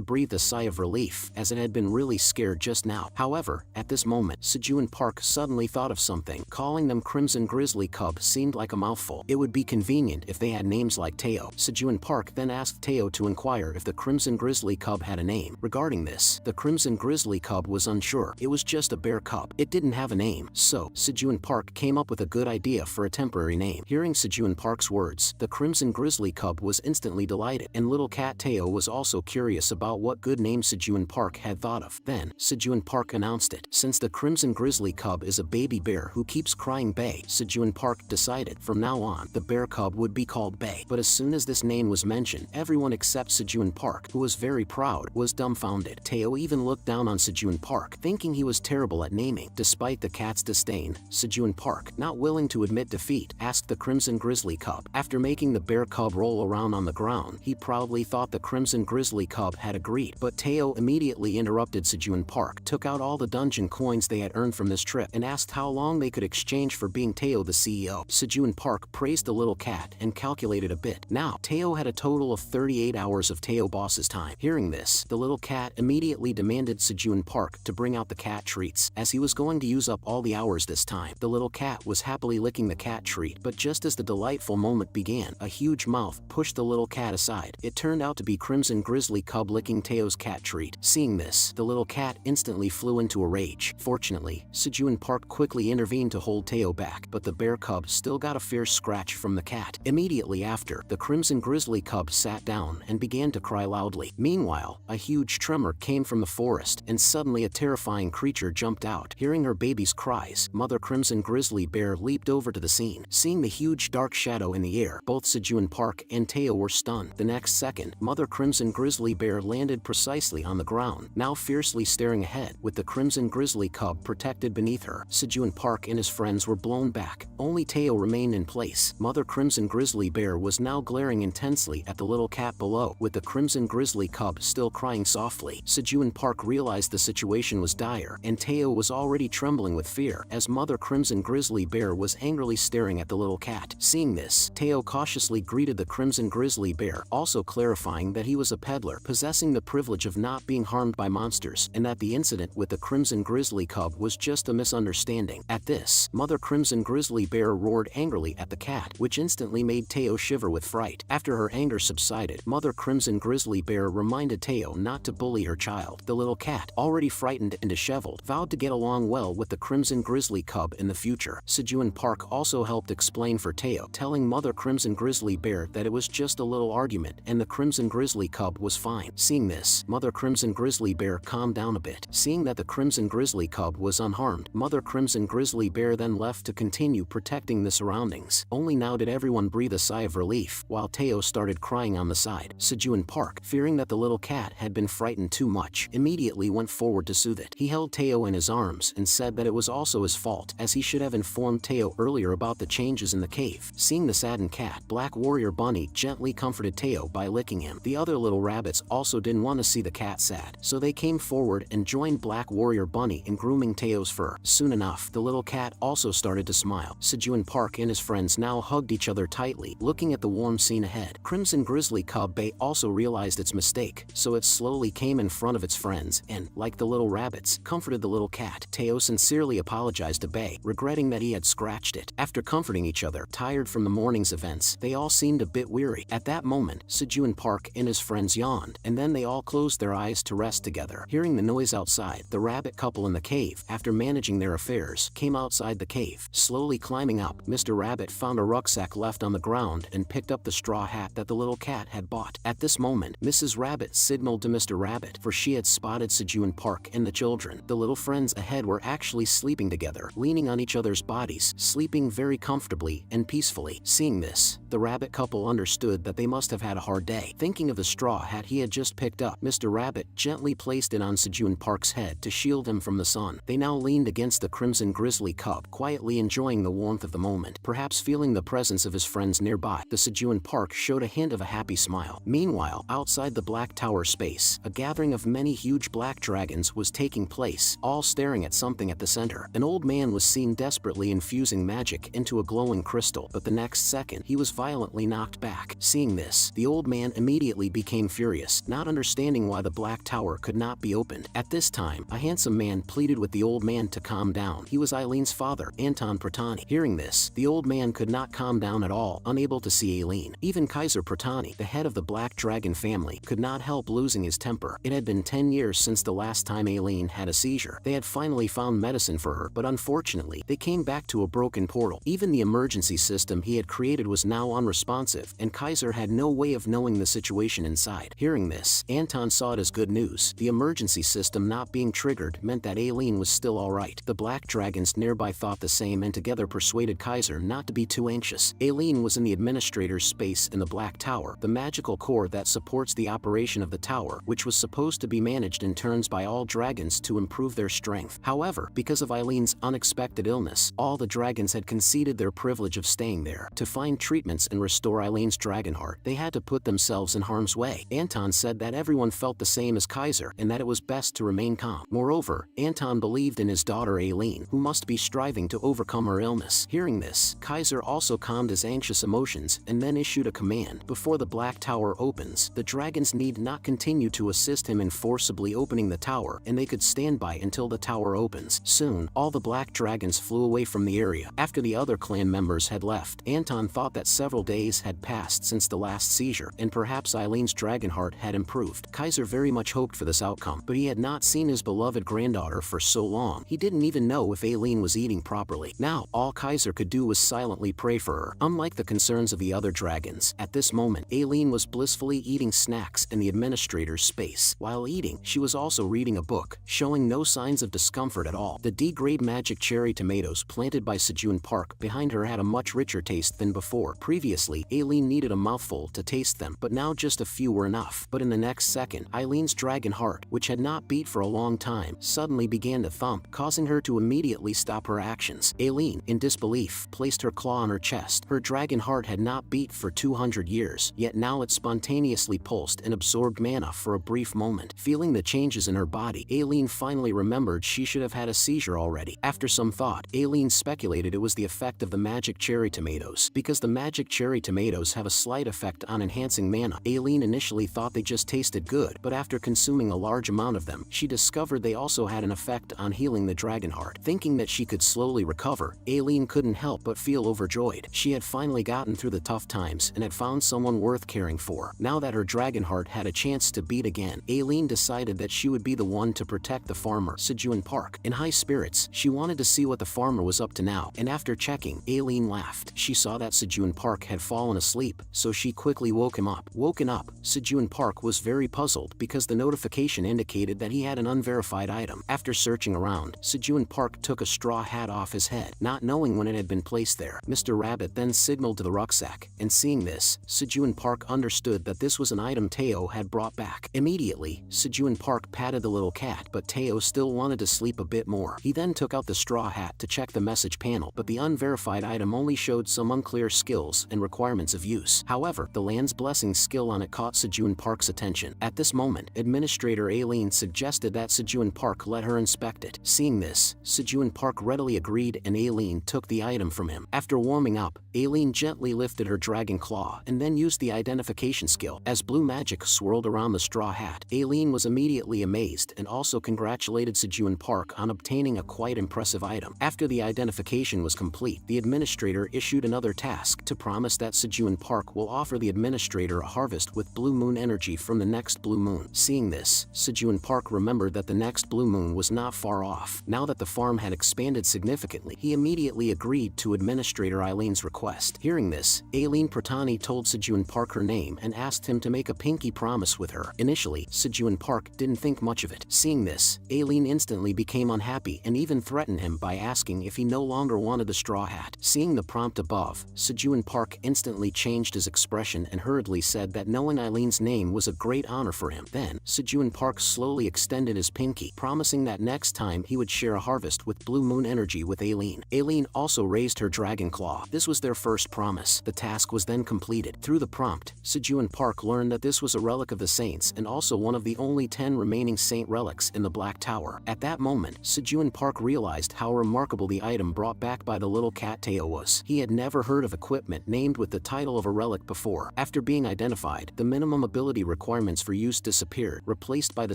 breathed a sigh of relief, as it had been really scared just now. However, at this moment, Sejun Park suddenly thought of something. Calling them Crimson Grizzly Cub seemed like a mouthful. It would be convenient if they had names like Teo. Sejun Park then asked Teo to inquire if the Crimson Grizzly Cub had a name. Regarding this, the Crimson Grizzly Cub was unsure. It was just a bear cub. It didn't have a name. So, Sejun Park came up with a good idea for a temporary name. Hearing Sejun Park's words, the Crimson Grizzly Cub was instantly delighted, and little cat Teo was also curious about what good name Sejun Park had thought of. Then, Sejun Park announced it. Since the Crimson Grizzly Cub is a baby bear who keeps crying Bay, Sejun Park decided from now on, the bear cub would be called Bay. But as soon as this name was mentioned, everyone except Sejun Park, who was very proud, was dumbfounded. Teo even looked down on Sejun Park, thinking he was terrible at naming. Despite the cat's disdain, Sejun Park, not willing to admit defeat, asked the Crimson Grizzly Cub. After making the bear cub roll around on the ground, he proudly thought the Crimson Grizzly Cub had agreed. But Teo immediately interrupted Sejun Park, took out all the dungeon coins they had earned from this trip, and asked how long they could exchange for being Teo the CEO. Sejun Park praised the little cat and calculated a bit. Now, Teo had a total of 38 hours of Teo boss's time. Hearing this, the little cat immediately demanded Sejun Park to bring out the cat treats, as he was going to use up all the hours this time. The little cat was happily licking the cat treat, but just as the delightful moment began, a huge mouth pushed the little cat aside. It turned out to be Crimson Grizzly Cub licking Teo's cat treat. Seeing this, the little cat instantly flew into a rage. Fortunately, Sejun Park quickly intervened to hold Teo back, but the bear cub still got a fierce scratch from the cat. Immediately after, the Crimson Grizzly Cub sat down and began to cry loudly. Meanwhile, a huge tremor came from the forest, and suddenly a terrifying creature jumped out. Hearing her baby's cries, Mother Crimson Grizzly Bear leaped over to the scene. Seeing the huge dark shadow in the air, both Sejun Park and Teo were stunned. The next second, Mother Crimson Grizzly Bear landed precisely on the ground, now fiercely staring ahead, with the Crimson Grizzly Cub protected beneath her. Sejun Park and his friends were blown back. Only Teo remained in place. Mother Crimson Grizzly Bear was now glaring intensely at the little cat below, with the Crimson Grizzly Cub still crying softly. Sejun Park realized the situation was dire, and Teo was already trembling with fear, as Mother Crimson Grizzly Bear was angrily staring at the little cat. Seeing this, Teo cautiously greeted the Crimson Grizzly Bear, also clarifying that he was a peddler, possessing the privilege of not being harmed by monsters, and that the incident with the Crimson Grizzly Cub was just a misunderstanding. At this, Mother Crimson Grizzly Bear roared angrily at the cat, which instantly made Teo shiver with fright. After her anger subsided, Mother Crimson Grizzly Bear reminded Teo not to bully her child. The little cat, already frightened and disheveled, vowed to get along well with the Crimson Grizzly Cub in the future. Sejun Park also helped explain for Teo, telling Mother Crimson Grizzly Bear that it was just a little argument and the Crimson Grizzly Cub was fine. Seeing this, Mother Crimson Grizzly Bear calmed down a bit. Seeing that the Crimson Grizzly Cub was unharmed, Mother Crimson Grizzly Bear then left to continue protecting the surroundings. Only now did everyone breathe a sigh of relief, while Teo started crying on the side. Sejun Park, fearing that the little cat had been frightened too much, immediately went forward to soothe it. He held Teo in his arms and said that it was also his fault, as he should have informed Teo earlier about the changes in the cave. Seeing the saddened cat, Black Warrior Bunny gently comforted Teo by licking him. The other little rabbits also didn't want to see the cat sad, so they came forward and joined Black Warrior Bunny in grooming Teo's fur. Soon enough, the little cat also started to smile. Sejun Park and his friends now hugged each other tightly, looking at the warm scene ahead. Crimson Grizzly Cub Bay also realized its mistake, so it slowly came in front of its friends and, like the little rabbits, comforted the little cat. Teo sincerely apologized to Bay, regretting that he had scratched it. After comforting each other, tired from the morning's events, they all seemed a bit weary. At that moment, Sejun Park and his friends yawned, and then they all closed their eyes to rest together. Hearing the noise outside, the rabbit couple in the cave, after managing their affairs, came outside the cave. Slowly climbing up, Mr. Rabbit found a rucksack left on the ground and picked up the straw hat that the little cat had bought. At this moment, Mrs. Rabbit signaled to Mr. Rabbit, for she had spotted Sejun Park and the children. The little friends ahead were actually sleeping together, leaning on each other's bodies, sleeping very comfortably and peacefully. Seeing this, the rabbit couple understood that they must have had a hard day. Thinking of the straw hat he had just picked up, Mr. Rabbit gently placed placed it on Sejun Park's head to shield him from the sun. They now leaned against the crimson grizzly cub, quietly enjoying the warmth of the moment, perhaps feeling the presence of his friends nearby. The Sejun Park showed a hint of a happy smile. Meanwhile, outside the Black Tower space, a gathering of many huge black dragons was taking place, all staring at something at the center. An old man was seen desperately infusing magic into a glowing crystal, but the next second, he was violently knocked back. Seeing this, the old man immediately became furious, not understanding why the Black Tower could not be opened. At this time, a handsome man pleaded with the old man to calm down. He was Eileen's father, Anton Pratani. Hearing this, the old man could not calm down at all, unable to see Aileen. Even Kaiser Pratani, the head of the Black Dragon family, could not help losing his temper. It had been 10 years since the last time Aileen had a seizure. They had finally found medicine for her, but unfortunately, they came back to a broken portal. Even the emergency system he had created was now unresponsive, and Kaiser had no way of knowing the situation inside. Hearing this, Anton saw it as good news. The emergency system not being triggered meant that Aileen was still alright. The Black Dragons nearby thought the same and together persuaded Kaiser not to be too anxious. Aileen was in the administrator's space in the Black Tower, the magical core that supports the operation of the tower, which was supposed to be managed in turns by all dragons to improve their strength. However, because of Eileen's unexpected illness, all the dragons had conceded their privilege of staying there. To find treatments and restore Eileen's dragon heart, they had to put themselves in harm's way. Anton said that everyone felt the same as Kaiser and that it was best to remain calm. Moreover, Anton believed in his daughter Aileen, who must be striving to overcome her illness. Hearing this, Kaiser also calmed his anxious emotions and then issued a command. Before the Black Tower opens, the dragons need not continue to assist him in forcibly opening the tower, and they could stand by until the tower opens. Soon, all the black dragons flew away from the area. After the other clan members had left, Anton thought that several days had passed since the last seizure, and perhaps Eileen's dragon heart had improved. Kaiser very much hoped for this outcome, but he had not seen his beloved granddaughter for so long. He didn't even know if Aileen was eating properly. Now, all Kaiser could do was silently pray for her. Unlike the concerns of the other dragons, at this moment, Aileen was blissfully eating snacks in the administrator's space. While eating, she was also reading a book, showing no signs of discomfort at all. The D-grade magic cherry tomatoes planted by Sejun Park behind her had a much richer taste than before. Previously, Aileen needed a mouthful to taste them, but now just a few were enough. But in the next second, Eileen's dragon heart, which had not beat for a long time, suddenly began to thump, causing her to immediately stop her actions. Aileen, in disbelief, placed her claw on her chest. Her dragon heart had not beat for 200 years, yet now it spontaneously pulsed and absorbed mana for a brief moment. Feeling the changes in her body, Aileen finally remembered she should have had a seizure already. After some thought, Aileen speculated it was the effect of the magic cherry tomatoes. Because the magic cherry tomatoes have a slight effect on enhancing mana, Aileen initially thought they just tasted good, but after consuming a large amount of them, she discovered they also had an effect on healing the dragon heart. Thinking that she could slowly recover, Aileen couldn't help but feel overjoyed. She had finally gotten through the tough times and had found someone worth caring for. Now that her dragon heart had a chance to beat again, Aileen decided that she would be the one to protect the farmer, Sejun Park. In high spirits, she wanted to see what the farmer was up to now, and after checking, Aileen laughed. She saw that Sejun Park had fallen asleep, so she quickly woke him up. Woken up, Sejun Park was very puzzled because the notification indicated that he had an unverified item. After searching around, Sejun Park took a straw hat off his head, not knowing when it had been placed there. Mr. Rabbit then signaled to the rucksack, and seeing this, Sejun Park understood that this was an item Teo had brought back. Immediately, Sejun Park patted the little cat, but Teo still wanted to sleep a bit more. He then took out the straw hat to check the message panel, but the unverified item only showed some unclear skills and requirements of use. However, the Land's Blessing skill on it caught Sejun Park's attention. At this moment, Administrator Aileen suggested that Sejun Park let her inspect it. Seeing this, Sejun Park readily agreed and Aileen took the item from him. After warming up, Aileen gently lifted her dragon claw and then used the identification skill. As blue magic swirled around the straw hat, Aileen was immediately amazed and also congratulated Sejun Park on obtaining a quite impressive item. After the identification was complete, the administrator issued another task to promise that Sejun Park will offer the administrator a harvest with blue moon energy from the next blue moon. Seeing this, Sejun Park remembered that the next blue moon was not far off. Now that the farm had expanded significantly, he immediately agreed to Administrator Eileen's request. Hearing this, Aileen Pratani told Sejun Park her name and asked him to make a pinky promise with her. Initially, Sejun Park didn't think much of it. Seeing this, Aileen instantly became unhappy and even threatened him by asking if he no longer wanted the straw hat. Seeing the prompt above, Sejun Park instantly changed his expression and hurriedly said that knowing Eileen's name was a great honor for him. Then, Sejun Park Park slowly extended his pinky, promising that next time he would share a harvest with Blue Moon energy with Aileen. Aileen also raised her dragon claw. This was their first promise. The task was then completed. Through the prompt, Sejun Park learned that this was a relic of the saints and also one of the only 10 remaining saint relics in the Black Tower. At that moment, Sejun Park realized how remarkable the item brought back by the little cat Teo was. He had never heard of equipment named with the title of a relic before. After being identified, the minimum ability requirements for use disappeared, replaced by the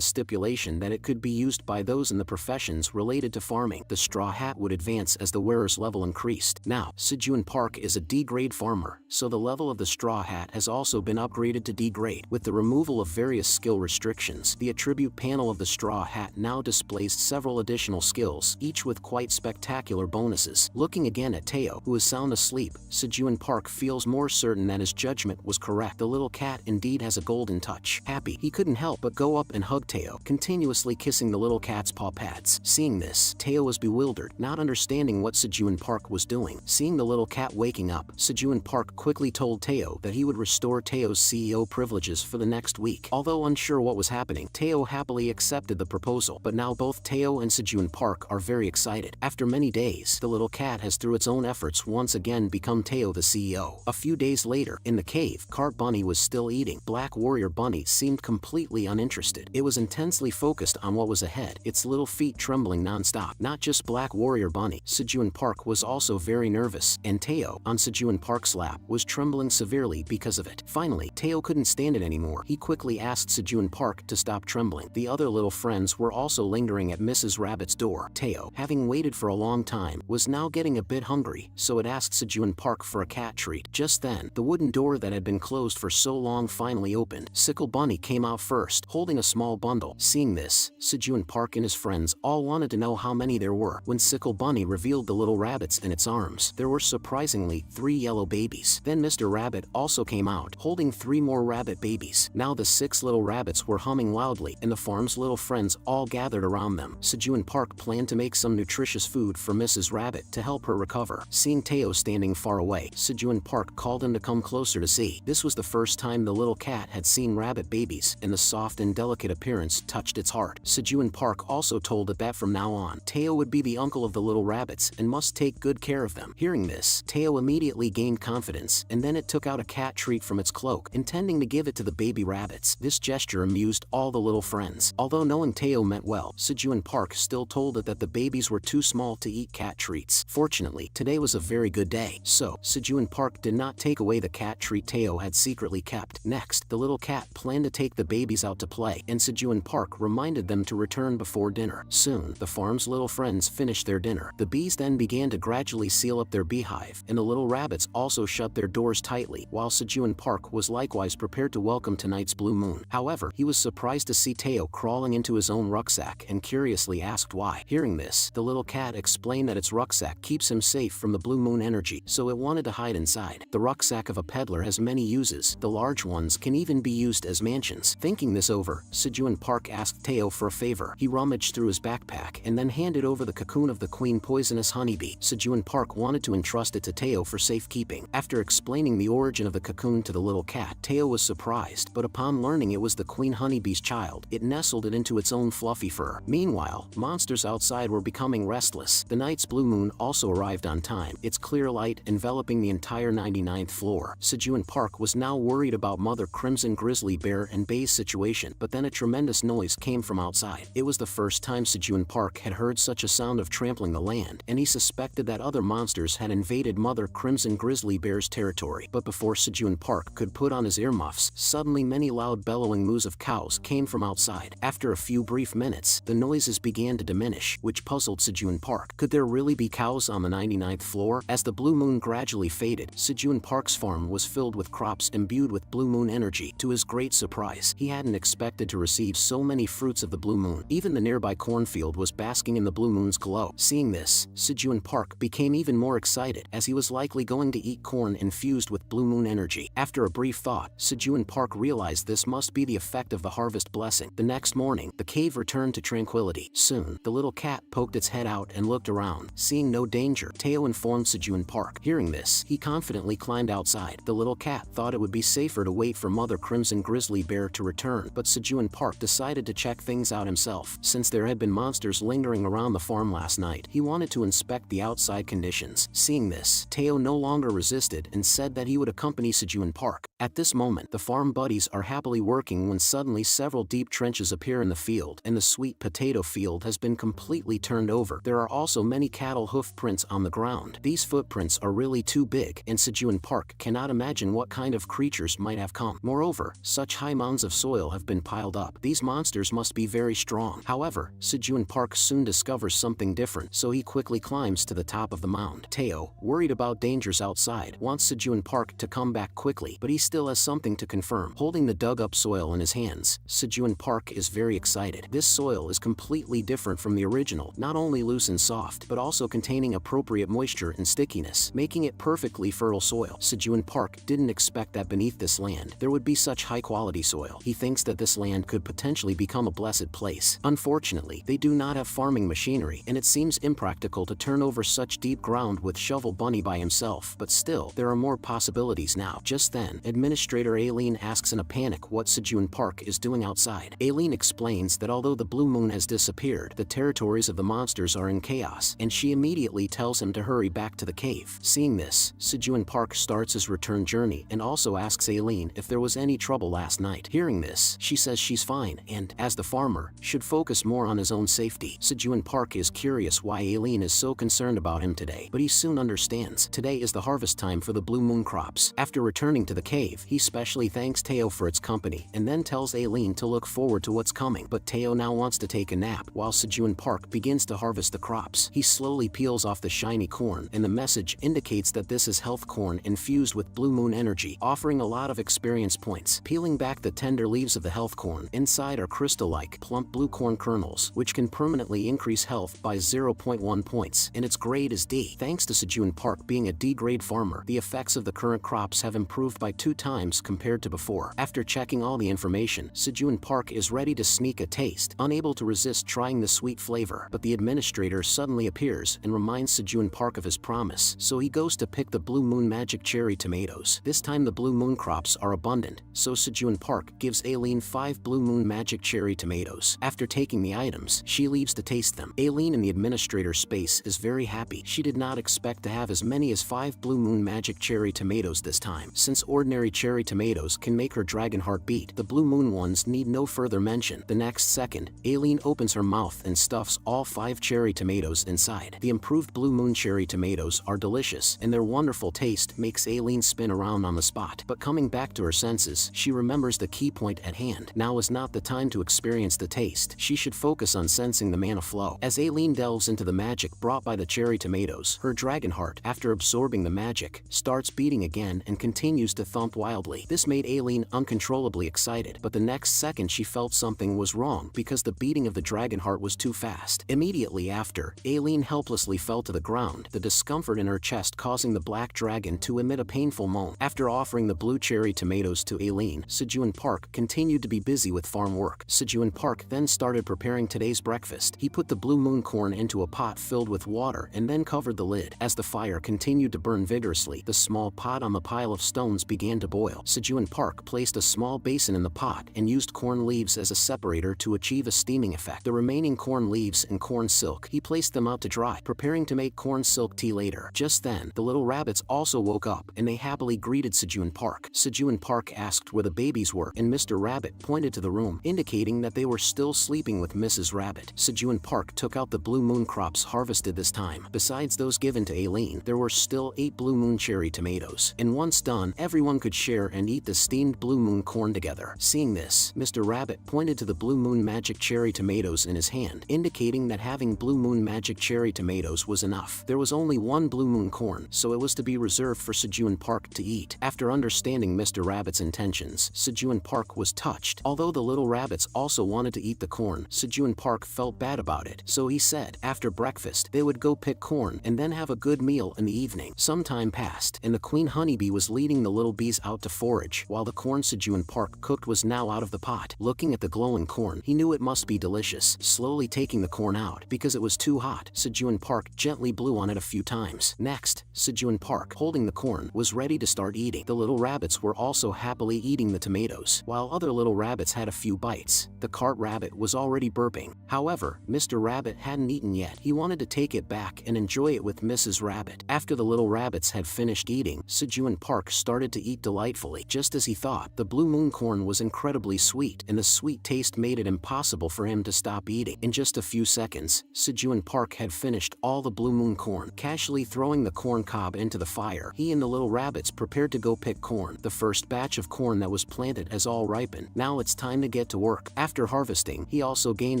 stipulation that it could be used by those in the professions related to farming. The straw hat would advance as the wearer's level increased. Now, Sejun Park is a D-grade farmer, so the level of the straw hat has also been upgraded to D-grade. With the removal of various skill restrictions, the attribute panel of the straw hat now displays several additional skills, each with quite spectacular bonuses. Looking again at Teo, who is sound asleep, Sejun Park feels more certain that his judgment was correct. The little cat indeed has a golden touch. Happy, he couldn't help but go up and hug Teo, continuously kissing the little cat's paw pads. Seeing this, Teo was bewildered, not understanding what Sejun Park was doing. Seeing the little cat waking up, Sejun Park quickly told Teo that he would restore Teo's CEO privileges for the next week. Although unsure what was happening, Teo happily accepted the proposal, but now both Teo and Sejun Park are very excited. After many days, the little cat has through its own efforts once again become Teo the CEO. A few days later, in the cave, Cart Bunny was still eating. Black Warrior Bunny seemed completely uninterested. It was intensely focused on what was ahead, its little feet trembling non-stop. Not just Black Warrior Bunny, Sejun Park was also very nervous, and Teo, on Sejun Park's lap, was trembling severely because of it. Finally, Teo couldn't stand it anymore. He quickly asked Sejun Park to stop trembling. The other little friends were also lingering at Mrs. Rabbit's door. Teo, having waited for a long time, was now getting a bit hungry, so it asked Sejun Park for a cat treat. Just then, the wooden door that had been closed for so long finally opened. Sickle Bunny came out first, holding a small bundle. Seeing this, Sejun Park and his friends all wanted to know how many there were. When Sickle Bunny revealed the little rabbits in its arms, there were surprisingly 3 yellow babies. Then Mr. Rabbit also came out, holding 3 more rabbit babies. Now the 6 little rabbits were humming loudly, and the farm's little friends all gathered around them. Sejun Park planned to make some nutritious food for Mrs. Rabbit to help her recover. Seeing Teo standing far away, Sejun Park called him to come closer to see. This was the first time the little cat had seen rabbit babies, and the soft and delicate appearance touched its heart. Sejun Park also told it that from now on, Teo would be the uncle of the little rabbits and must take good care of them. Hearing this, Teo immediately gained confidence, and then it took out a cat treat from its cloak, intending to give it to the baby rabbits. This gesture amused all the little friends. Although knowing Teo meant well, Sejun Park still told it that the babies were too small to eat cat treats. Fortunately, today was a very good day, so Sejun Park did not take away the cat treat Teo had secretly kept. Next, the little cat planned to take the babies out to play, and Sejun Park reminded them to return before dinner. Soon, the farm's little friends finished their dinner. The bees then began to gradually seal up their beehive, and the little rabbits also shut their doors tightly, while Sejun Park was likewise prepared to welcome tonight's blue moon. However, he was surprised to see Teo crawling into his own rucksack and curiously asked why. Hearing this, the little cat explained that its rucksack keeps him safe from the blue moon energy, so it wanted to hide inside. The rucksack of a peddler has many uses. The large ones can even be used as mansions. Thinking this over, Sejun Park asked Teo for a favor. He rummaged through his backpack and then handed over the cocoon of the queen poisonous honeybee. Sejun Park wanted to entrust it to Teo for safekeeping. After explaining the origin of the cocoon to the little cat, Teo was surprised, but upon learning it was the queen honeybee's child, it nestled it into its own fluffy fur. Meanwhile, monsters outside were becoming restless. The night's blue moon also arrived on time, its clear light enveloping the entire 99th floor. Sejun Park was now worried about Mother Crimson Grizzly Bear and Bay's situation, but then a tremendous noise came from outside. It was the first time Sejun Park had heard such a sound of trampling the land, and he suspected that other monsters had invaded Mother Crimson Grizzly Bear's territory. But before Sejun Park could put on his earmuffs, suddenly many loud bellowing moos of cows came from outside. After a few brief minutes, the noises began to diminish, which puzzled Sejun Park. Could there really be cows on the 99th floor? As the blue moon gradually faded, Sejun Park's farm was filled with crops imbued with blue moon energy. To his great surprise, he hadn't expected to receive so many fruits of the blue moon. Even the nearby cornfield was basking in the blue moon's glow. Seeing this, Sejun Park became even more excited, as he was likely going to eat corn infused with blue moon energy. After a brief thought, Sejun Park realized this must be the effect of the harvest blessing. The next morning, the cave returned to tranquility. Soon, the little cat poked its head out and looked around. Seeing no danger, Teo informed Sejun Park. Hearing this, he confidently climbed outside. The little cat thought it would be safer to wait for Mother Crimson Grizzly Bear to return, but Sejun Park decided to check things out himself. Since there had been monsters lingering around the farm last night, he wanted to inspect the outside conditions. Seeing this, Teo no longer resisted and said that he would accompany Sejun Park. At this moment, the farm buddies are happily working when suddenly several deep trenches appear in the field, and the sweet potato field has been completely turned over. There are also many cattle hoof prints on the ground. These footprints are really too big, and Sejun Park cannot imagine what kind of creatures might have come. Moreover, such high mounds of soil have been piled up. These monsters must be very strong. However, Sejun Park soon discovers something different, so he quickly climbs to the top of the mound. Teo, worried about dangers outside, wants Sejun Park to come back quickly, but he still has something to confirm. Holding the dug-up soil in his hands, Sejun Park is very excited. This soil is completely different from the original, not only loose and soft, but also containing appropriate moisture and stickiness, making it perfectly fertile soil. Sejun Park didn't expect that beneath this land there would be such high-quality soil. He thinks that this land could potentially become a blessed place. Unfortunately, they do not have farming machinery, and it seems impractical to turn over such deep ground with Shovel Bunny by himself, but still, there are more possibilities now. Just then, Administrator Aileen asks in a panic what Sejun Park is doing outside. Aileen explains that although the blue moon has disappeared, the territories of the monsters are in chaos, and she immediately tells him to hurry back to the cave. Seeing this, Sejun Park starts his return journey and also asks Aileen if there was any trouble last night. Hearing this, she says she's fine and, as the farmer, should focus more on his own safety. Sejun Park is curious why Aileen is so concerned about him today, but he soon understands. Today is the harvest time for the blue moon crops. After returning to the cave, he specially thanks Teo for its company and then tells Aileen to look forward to what's coming. But Teo now wants to take a nap while Sejun Park begins to harvest the crops. He slowly peels off the shiny corn, and the message indicates that this is health corn infused with blue moon energy, offering a lot of experience points. Peeling back the tender leaves of the health corn, inside are crystal-like, plump blue corn kernels, which can permanently increase health by 0.1 points, and its grade is D. Thanks to Sejun Park being a D-grade farmer, the effects of the current crops have improved by 2 times compared to before. After checking all the information, Sejun Park is ready to sneak a taste, unable to resist trying the sweet flavor. But the administrator suddenly appears and reminds Sejun Park of his promise, so he goes to pick the blue moon magic cherry tomatoes. This time the blue moon crops are abundant, so Sejun Park gives Aileen 5 blue moon magic cherry tomatoes. After taking the items, she leaves to taste them. Aileen in the administrator's space is very happy. She did not expect to have as many as 5 blue moon magic cherry tomatoes this time. Since ordinary cherry tomatoes can make her dragon heart beat, the blue moon ones need no further mention. The next second, Aileen opens her mouth and stuffs all 5 cherry tomatoes inside. The improved blue moon cherry tomatoes are delicious, and their wonderful taste makes Aileen spin around on the spot. But coming back to her senses, she remembers the key point at hand. Now is not the time to experience the taste. She should focus on sensing the mana flow. As Aileen delves into the magic brought by the cherry tomatoes, her dragon heart, after absorbing the magic, starts beating again and continues to thump wildly. This made Aileen uncontrollably excited, but the next second she felt something was wrong because the beating of the dragon heart was too fast. Immediately after, Aileen helplessly fell to the ground, the discomfort in her chest causing the black dragon to emit a painful moan. After offering the blue cherry tomatoes to Aileen, Sejun Park continued to be busy with farm work. Sejun Park then started preparing today's breakfast. He put the blue moon corn into a pot filled with water and then covered the lid. As the fire continued to burn vigorously, the small pot on the pile of stones began to boil. Sejun Park placed a small basin in the pot and used corn leaves as a separator to achieve a steaming effect. The remaining corn leaves and corn silk, he placed them out to dry, preparing to make corn silk tea later. Just then, the little rabbits also woke up, and they happily greeted Sejun Park. Sejun Park asked where the babies were, and Mr. Rabbit pointed to the room, indicating that they were still sleeping with Mrs. Rabbit. Sejun Park took out the blue moon crops harvested this time. Besides those given to Aileen, there were still 8 blue moon cherry tomatoes, and once done, everyone could share and eat the steamed blue moon corn together. Seeing this, Mr. Rabbit pointed to the blue moon magic cherry tomatoes in his hand, indicating that having blue moon magic cherry tomatoes was enough. There was only 1 blue moon corn, so it was to be reserved for Sejun Park to eat. After understanding Mr. Rabbit's intentions, Sejun Park was touched. Although the little rabbits also wanted to eat the corn, Sejun Park felt bad about it, so he said after breakfast they would go pick corn and then have a good meal in the evening. Some time passed, and the queen honeybee was leading the little bees out to forage, while the corn Sejun Park cooked was now out of the pot. Looking at the glowing corn, he knew it must be delicious. Slowly taking the corn out, because it was too hot, Sejun Park gently blew on it a few times. Next, Sejun Park, holding the corn, was ready to start eating. The little rabbits were also happily eating the tomatoes, while other little rabbits had a few bites. The cart rabbit was already burping. However, Mr. Rabbit hadn't eaten yet. He wanted to take it back and enjoy it with Mrs. Rabbit. After the little rabbits had finished eating, Sejun Park started to eat delightfully. Just as he thought, the blue moon corn was incredibly sweet, and the sweet taste made it impossible for him to stop eating. In just a few seconds, Sejun Park had finished all the blue moon corn. Casually throwing the corn cob into the fire, he and the little rabbits prepared to go pick corn. The first batch of corn that was planted has all ripened. Now it's time to get to work. After harvesting, he also gained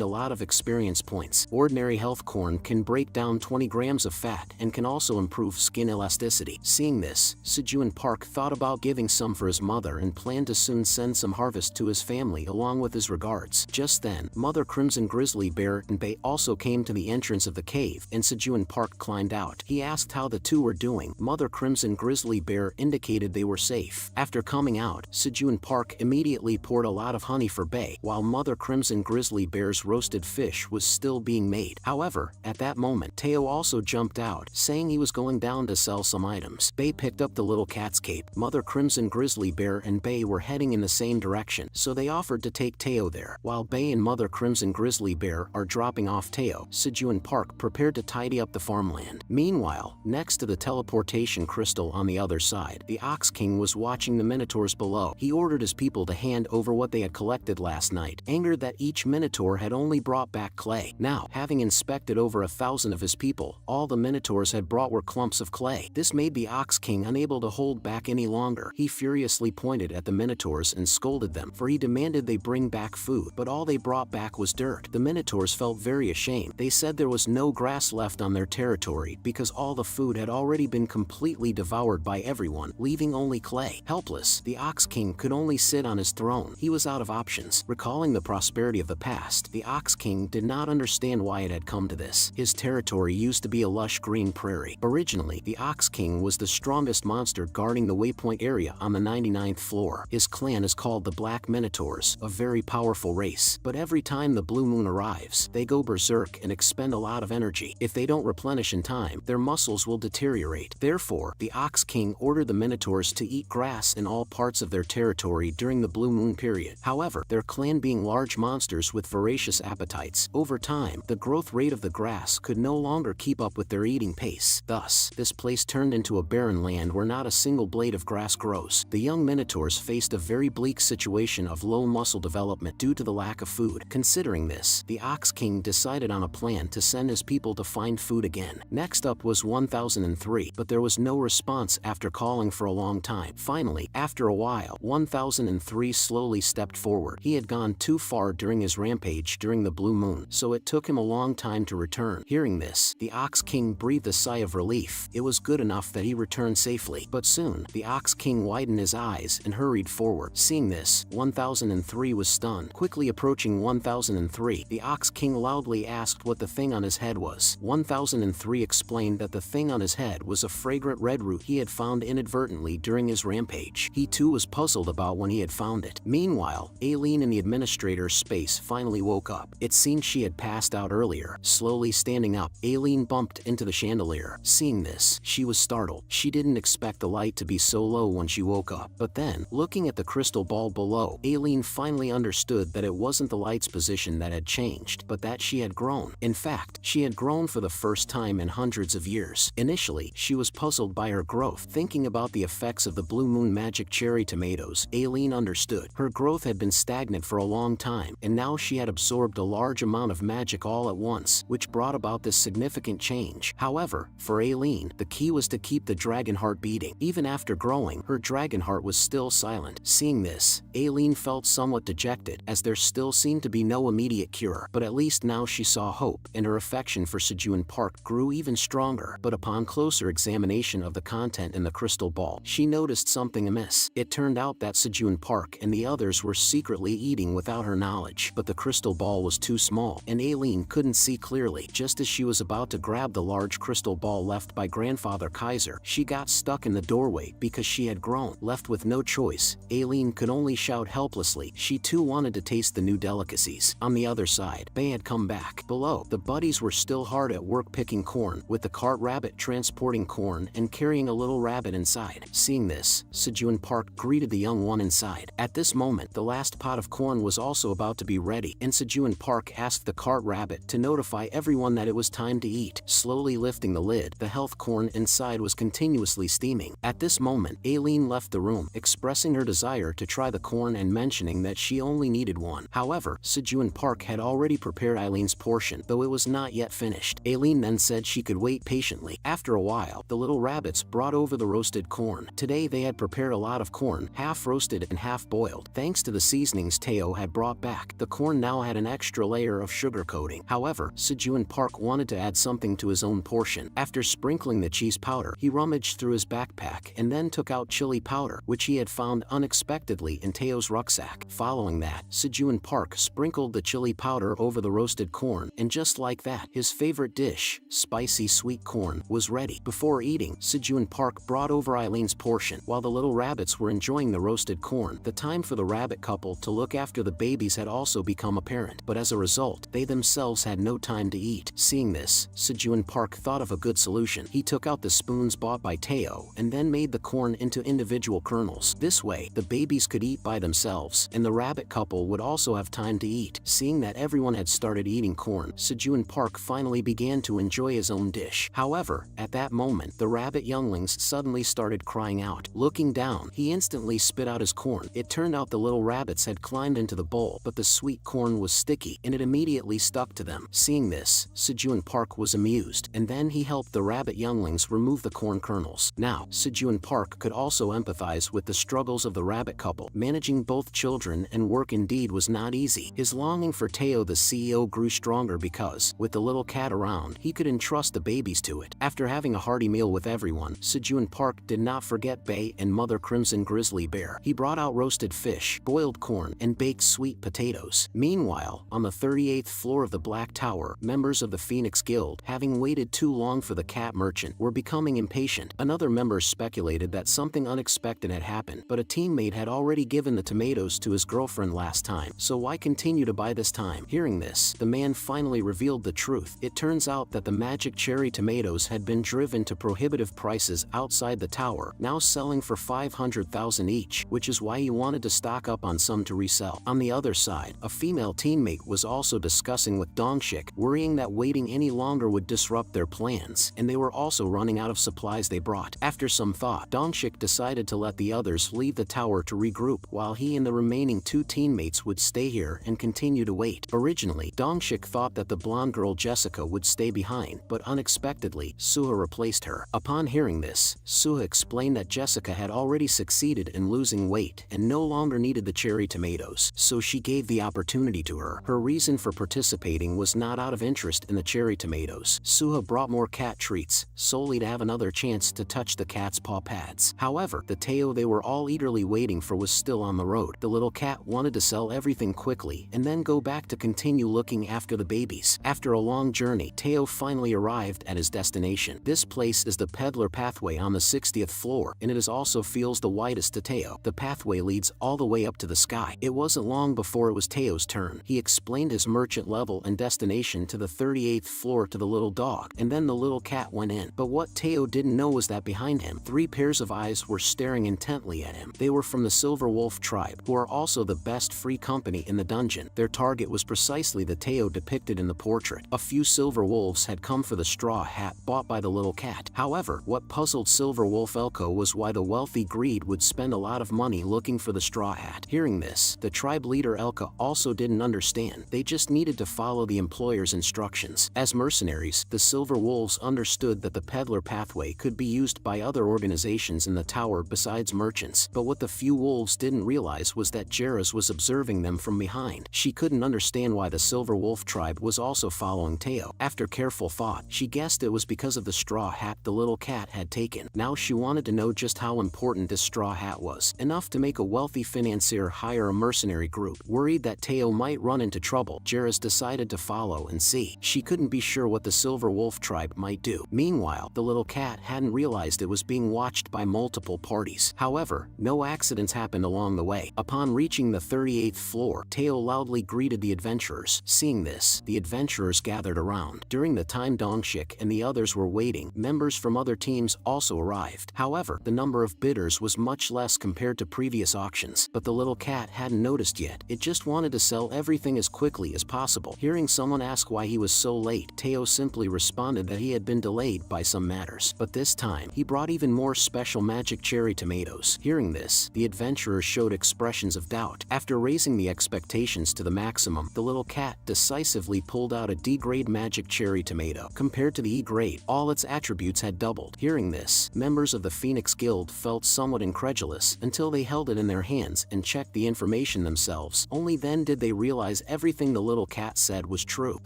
a lot of experience points. Ordinary health corn can break down 20 grams of fat and can also improve skin elasticity. Seeing this, Sejun Park thought about giving some for his mother and planned to soon send some harvest to his family along with his regards. Just then, Mother Crimson Grizzly Bear and Bay also came to the entrance of the cave, and Sejun Park climbed out. He asked how the two were doing. Mother Crimson Grizzly Bear indicated they were safe. After coming out, Sejun Park immediately poured a lot of honey for Bay, while Mother Crimson Grizzly Bear's roasted fish was still being made. However, at that moment, Teo also jumped out, saying he was going down to sell some items. Bay picked up the little cat's cape. Mother Crimson Grizzly Bear and Bay were heading in the same direction, so they offered to take Teo there. While Bay and Mother Crimson Grizzly Bear are dropping off Teo, Sejun Park prepared to tidy up the farmland. Meanwhile, next to the teleportation crystal on the other side, the Ox King was watching the minotaurs below. He ordered his people to hand over what they had collected last night, angered that each minotaur had only brought back clay. Now, having inspected over 1,000 of his people, all the minotaurs had brought were clumps of clay. This made the Ox King unable to hold back any longer. He furiously pointed at the minotaurs and scolded them, for he demanded they bring back food, but all they brought back was dirt. The minotaurs felt very ashamed. They said there was no grass left on their territory because all the food had already been completely devoured by everyone, leaving only clay. Helpless, the Ox King could only sit on his throne. He was out of options. Recalling the prosperity of the past, the Ox King did not understand why it had come to this. His territory used to be a lush green prairie. Originally, the Ox King was the strongest monster guarding the waypoint area on the 99th floor. His clan is called the Black Minotaurs, a very powerful race. But every time the blue moon arrives, they go berserk and expend a lot of energy. If they don't replenish in time, their muscles will deteriorate. Therefore, the Ox King ordered the minotaurs to eat grass in all parts of their territory during the blue moon period. However, their clan being large monsters with voracious appetites, over time, the growth rate of the grass could no longer keep up with their eating pace. Thus, this place turned into a barren land where not a single blade of grass grows. The young minotaurs faced a very bleak situation of low muscle development due to the lack of food. Considering this, the Ox King decided on a plan to send his people to find food again. Next up was 1003, but there was no response after calling for a long time. Finally, after a while, 1003 slowly stepped forward. He had gone too far during his rampage during the blue moon, so it took him a long time to return. Hearing this, the Ox King breathed a sigh of relief. It was good enough that he returned safely. But soon, the Ox King widened his eyes and hurried forward. Seeing this, 1003 was stunned. Quickly approaching 1003, the Ox King loudly asked what the thing on his head was. 1003 explained that the thing on his head was a fragrant red root he had found inadvertently during his rampage. He too was puzzled about when he had found it. Meanwhile, Aileen in the administrator's space finally woke up. It seemed she had passed out earlier. Slowly standing up, Aileen bumped into the chandelier. Seeing this, she was startled. She didn't expect the light to be so low when she woke up. But then, looking at the crystal ball below, Aileen finally understood that it wasn't the light's position that had changed, but that she had grown. In fact, she had grown for the first time in hundreds of years. Initially, she was puzzled by her growth. Thinking about the effects of the blue moon magic cherry tomatoes, Aileen understood. Her growth had been stagnant for a long time, and now she had absorbed a large amount of magic all at once, which brought about this significant change. However, for Aileen, the key was to keep the dragon heart beating. Even after growing, her dragon heart was still silent. Seeing this, Aileen felt somewhat dejected, as there still seemed to be no immediate cure. But at least now she saw hope, and her affection for Sejun Park grew even stronger. But upon closer examination of the content in the crystal ball, she noticed something amiss. It turned out that Sejun Park and the others were secretly eating without her knowledge. But the crystal ball was too small, and Aileen couldn't see clearly. Just as she was about to grab the large crystal ball left by Grandfather Kaiser, she got stuck in the doorway because she had grown. Left with no choice, Aileen could only shout helplessly. She too wanted to taste the new delicacies. On the other side, Bay had come back. Below, the buddies were still hard at work picking corn, with the cart rabbit transporting corn and carrying a little rabbit inside. Seeing this, Sejun Park greeted the young one inside. At this moment, the last last pot of corn was also about to be ready, and Sejun Park asked the cart rabbit to notify everyone that it was time to eat. Slowly lifting the lid, the health corn inside was continuously steaming. At this moment, Aileen left the room, expressing her desire to try the corn and mentioning that she only needed one. However, Sejun Park had already prepared Eileen's portion, though it was not yet finished. Aileen then said she could wait patiently. After a while, the little rabbits brought over the roasted corn. Today they had prepared a lot of corn, half roasted and half boiled. Thanks to the seasonings Teo had brought back, the corn now had an extra layer of sugar coating. However, Sejun Park wanted to add something to his own portion. After sprinkling the cheese powder, he rummaged through his backpack and then took out chili powder, which he had found unexpectedly in Teo's rucksack. Following that, Sejun Park sprinkled the chili powder over the roasted corn, and just like that, his favorite dish, spicy sweet corn, was ready. Before eating, Sejun Park brought over Eileen's portion. While the little rabbits were enjoying the roasted corn, the time for the rabbit couple to look after the babies had also become apparent, but as a result, they themselves had no time to eat. Seeing this, Sejun Park thought of a good solution. He took out the spoons bought by Teo and then made the corn into individual kernels. This way, the babies could eat by themselves, and the rabbit couple would also have time to eat. Seeing that everyone had started eating corn, Sejun Park finally began to enjoy his own dish. However, at that moment, the rabbit younglings suddenly started crying out. Looking down, he instantly spit out his corn. It turned out the little rabbits had climbed into the bowl, but the sweet corn was sticky, and it immediately stuck to them. Seeing this, Sejun Park was amused, and then he helped the rabbit younglings remove the corn kernels. Now, Sejun Park could also empathize with the struggles of the rabbit couple. Managing both children and work indeed was not easy. His longing for Teo the CEO grew stronger because, with the little cat around, he could entrust the babies to it. After having a hearty meal with everyone, Sejun Park did not forget Bae and Mother Crimson Grizzly Bear. He brought out roasted fish, boiled corn, and baked sweet potatoes. Meanwhile, on the 38th floor of the Black Tower, members of the Phoenix Guild, having waited too long for the cat merchant, were becoming impatient. Another member speculated that something unexpected had happened, but a teammate had already given the tomatoes to his girlfriend last time, so why continue to buy this time? Hearing this, the man finally revealed the truth. It turns out that the magic cherry tomatoes had been driven to prohibitive prices outside the tower, now selling for 500,000 each, which is why he wanted to stock up on some to resell. On the other side, a female teammate was also discussing with Dongshik, worrying that waiting any longer would disrupt their plans, and they were also running out of supplies they brought. After some thought, Dongshik decided to let the others leave the tower to regroup, while he and the remaining two teammates would stay here and continue to wait. Originally, Dongshik thought that the blonde girl Jessica would stay behind, but unexpectedly, Suha replaced her. Upon hearing this, Suha explained that Jessica had already succeeded in losing weight and no longer needed the cherry tomatoes, so she gave the opportunity to her. Her reason for participating was not out of interest in the cherry tomatoes. Suha brought more cat treats, solely to have another chance to touch the cat's paw pads. However, the Teo they were all eagerly waiting for was still on the road. The little cat wanted to sell everything quickly and then go back to continue looking after the babies. After a long journey, Teo finally arrived at his destination. This place is the peddler pathway on the 60th floor, and it is also feels the widest to Teo. The pathway leads all the way up to the sky. It wasn't long before it was Teo's turn. He explained his merchant level and destination to the 38th floor to the little dog, and then the little cat went in. But what Teo didn't know was that behind him, 3 pairs of eyes were staring intently at him. They were from the Silver Wolf tribe, who are also the best free company in the dungeon. Their target was precisely the Teo depicted in the portrait. A few silver wolves had come for the straw hat bought by the little cat. However, what puzzled Silver Wolf Elko was why the wealthy greed would spend a lot of money looking for the straw hat. Hearing this, the tribe leader Elka also didn't understand. They just needed to follow the employer's instructions. As mercenaries, the Silver Wolves understood that the peddler pathway could be used by other organizations in the tower besides merchants, but what the few wolves didn't realize was that Jairus was observing them from behind. She couldn't understand why the Silver Wolf tribe was also following Teo. After careful thought, she guessed it was because of the straw hat the little cat had taken. Now she wanted to know just how important this straw hat was, enough to make a wealthy financier hire a mercenary group. Worried that Teo might run into trouble, Jairus decided to follow and see. She couldn't be sure what the Silver Wolf tribe might do. Meanwhile, the little cat hadn't realized it was being watched by multiple parties. However, no accidents happened along the way. Upon reaching the 38th floor, Teo loudly greeted the adventurers. Seeing this, the adventurers gathered around. During the time Dongshik and the others were waiting, members from other teams also arrived. However, the number of bidders was much less compared to previous auctions, but the little cat cat hadn't noticed yet. It just wanted to sell everything as quickly as possible. Hearing someone ask why he was so late, Teo simply responded that he had been delayed by some matters. But this time, he brought even more special magic cherry tomatoes. Hearing this, the adventurer showed expressions of doubt. After raising the expectations to the maximum, the little cat decisively pulled out a D-grade magic cherry tomato. Compared to the E-grade, all its attributes had doubled. Hearing this, members of the Phoenix Guild felt somewhat incredulous until they held it in their hands and checked the information themselves. Only then did they realize everything the little cat said was true.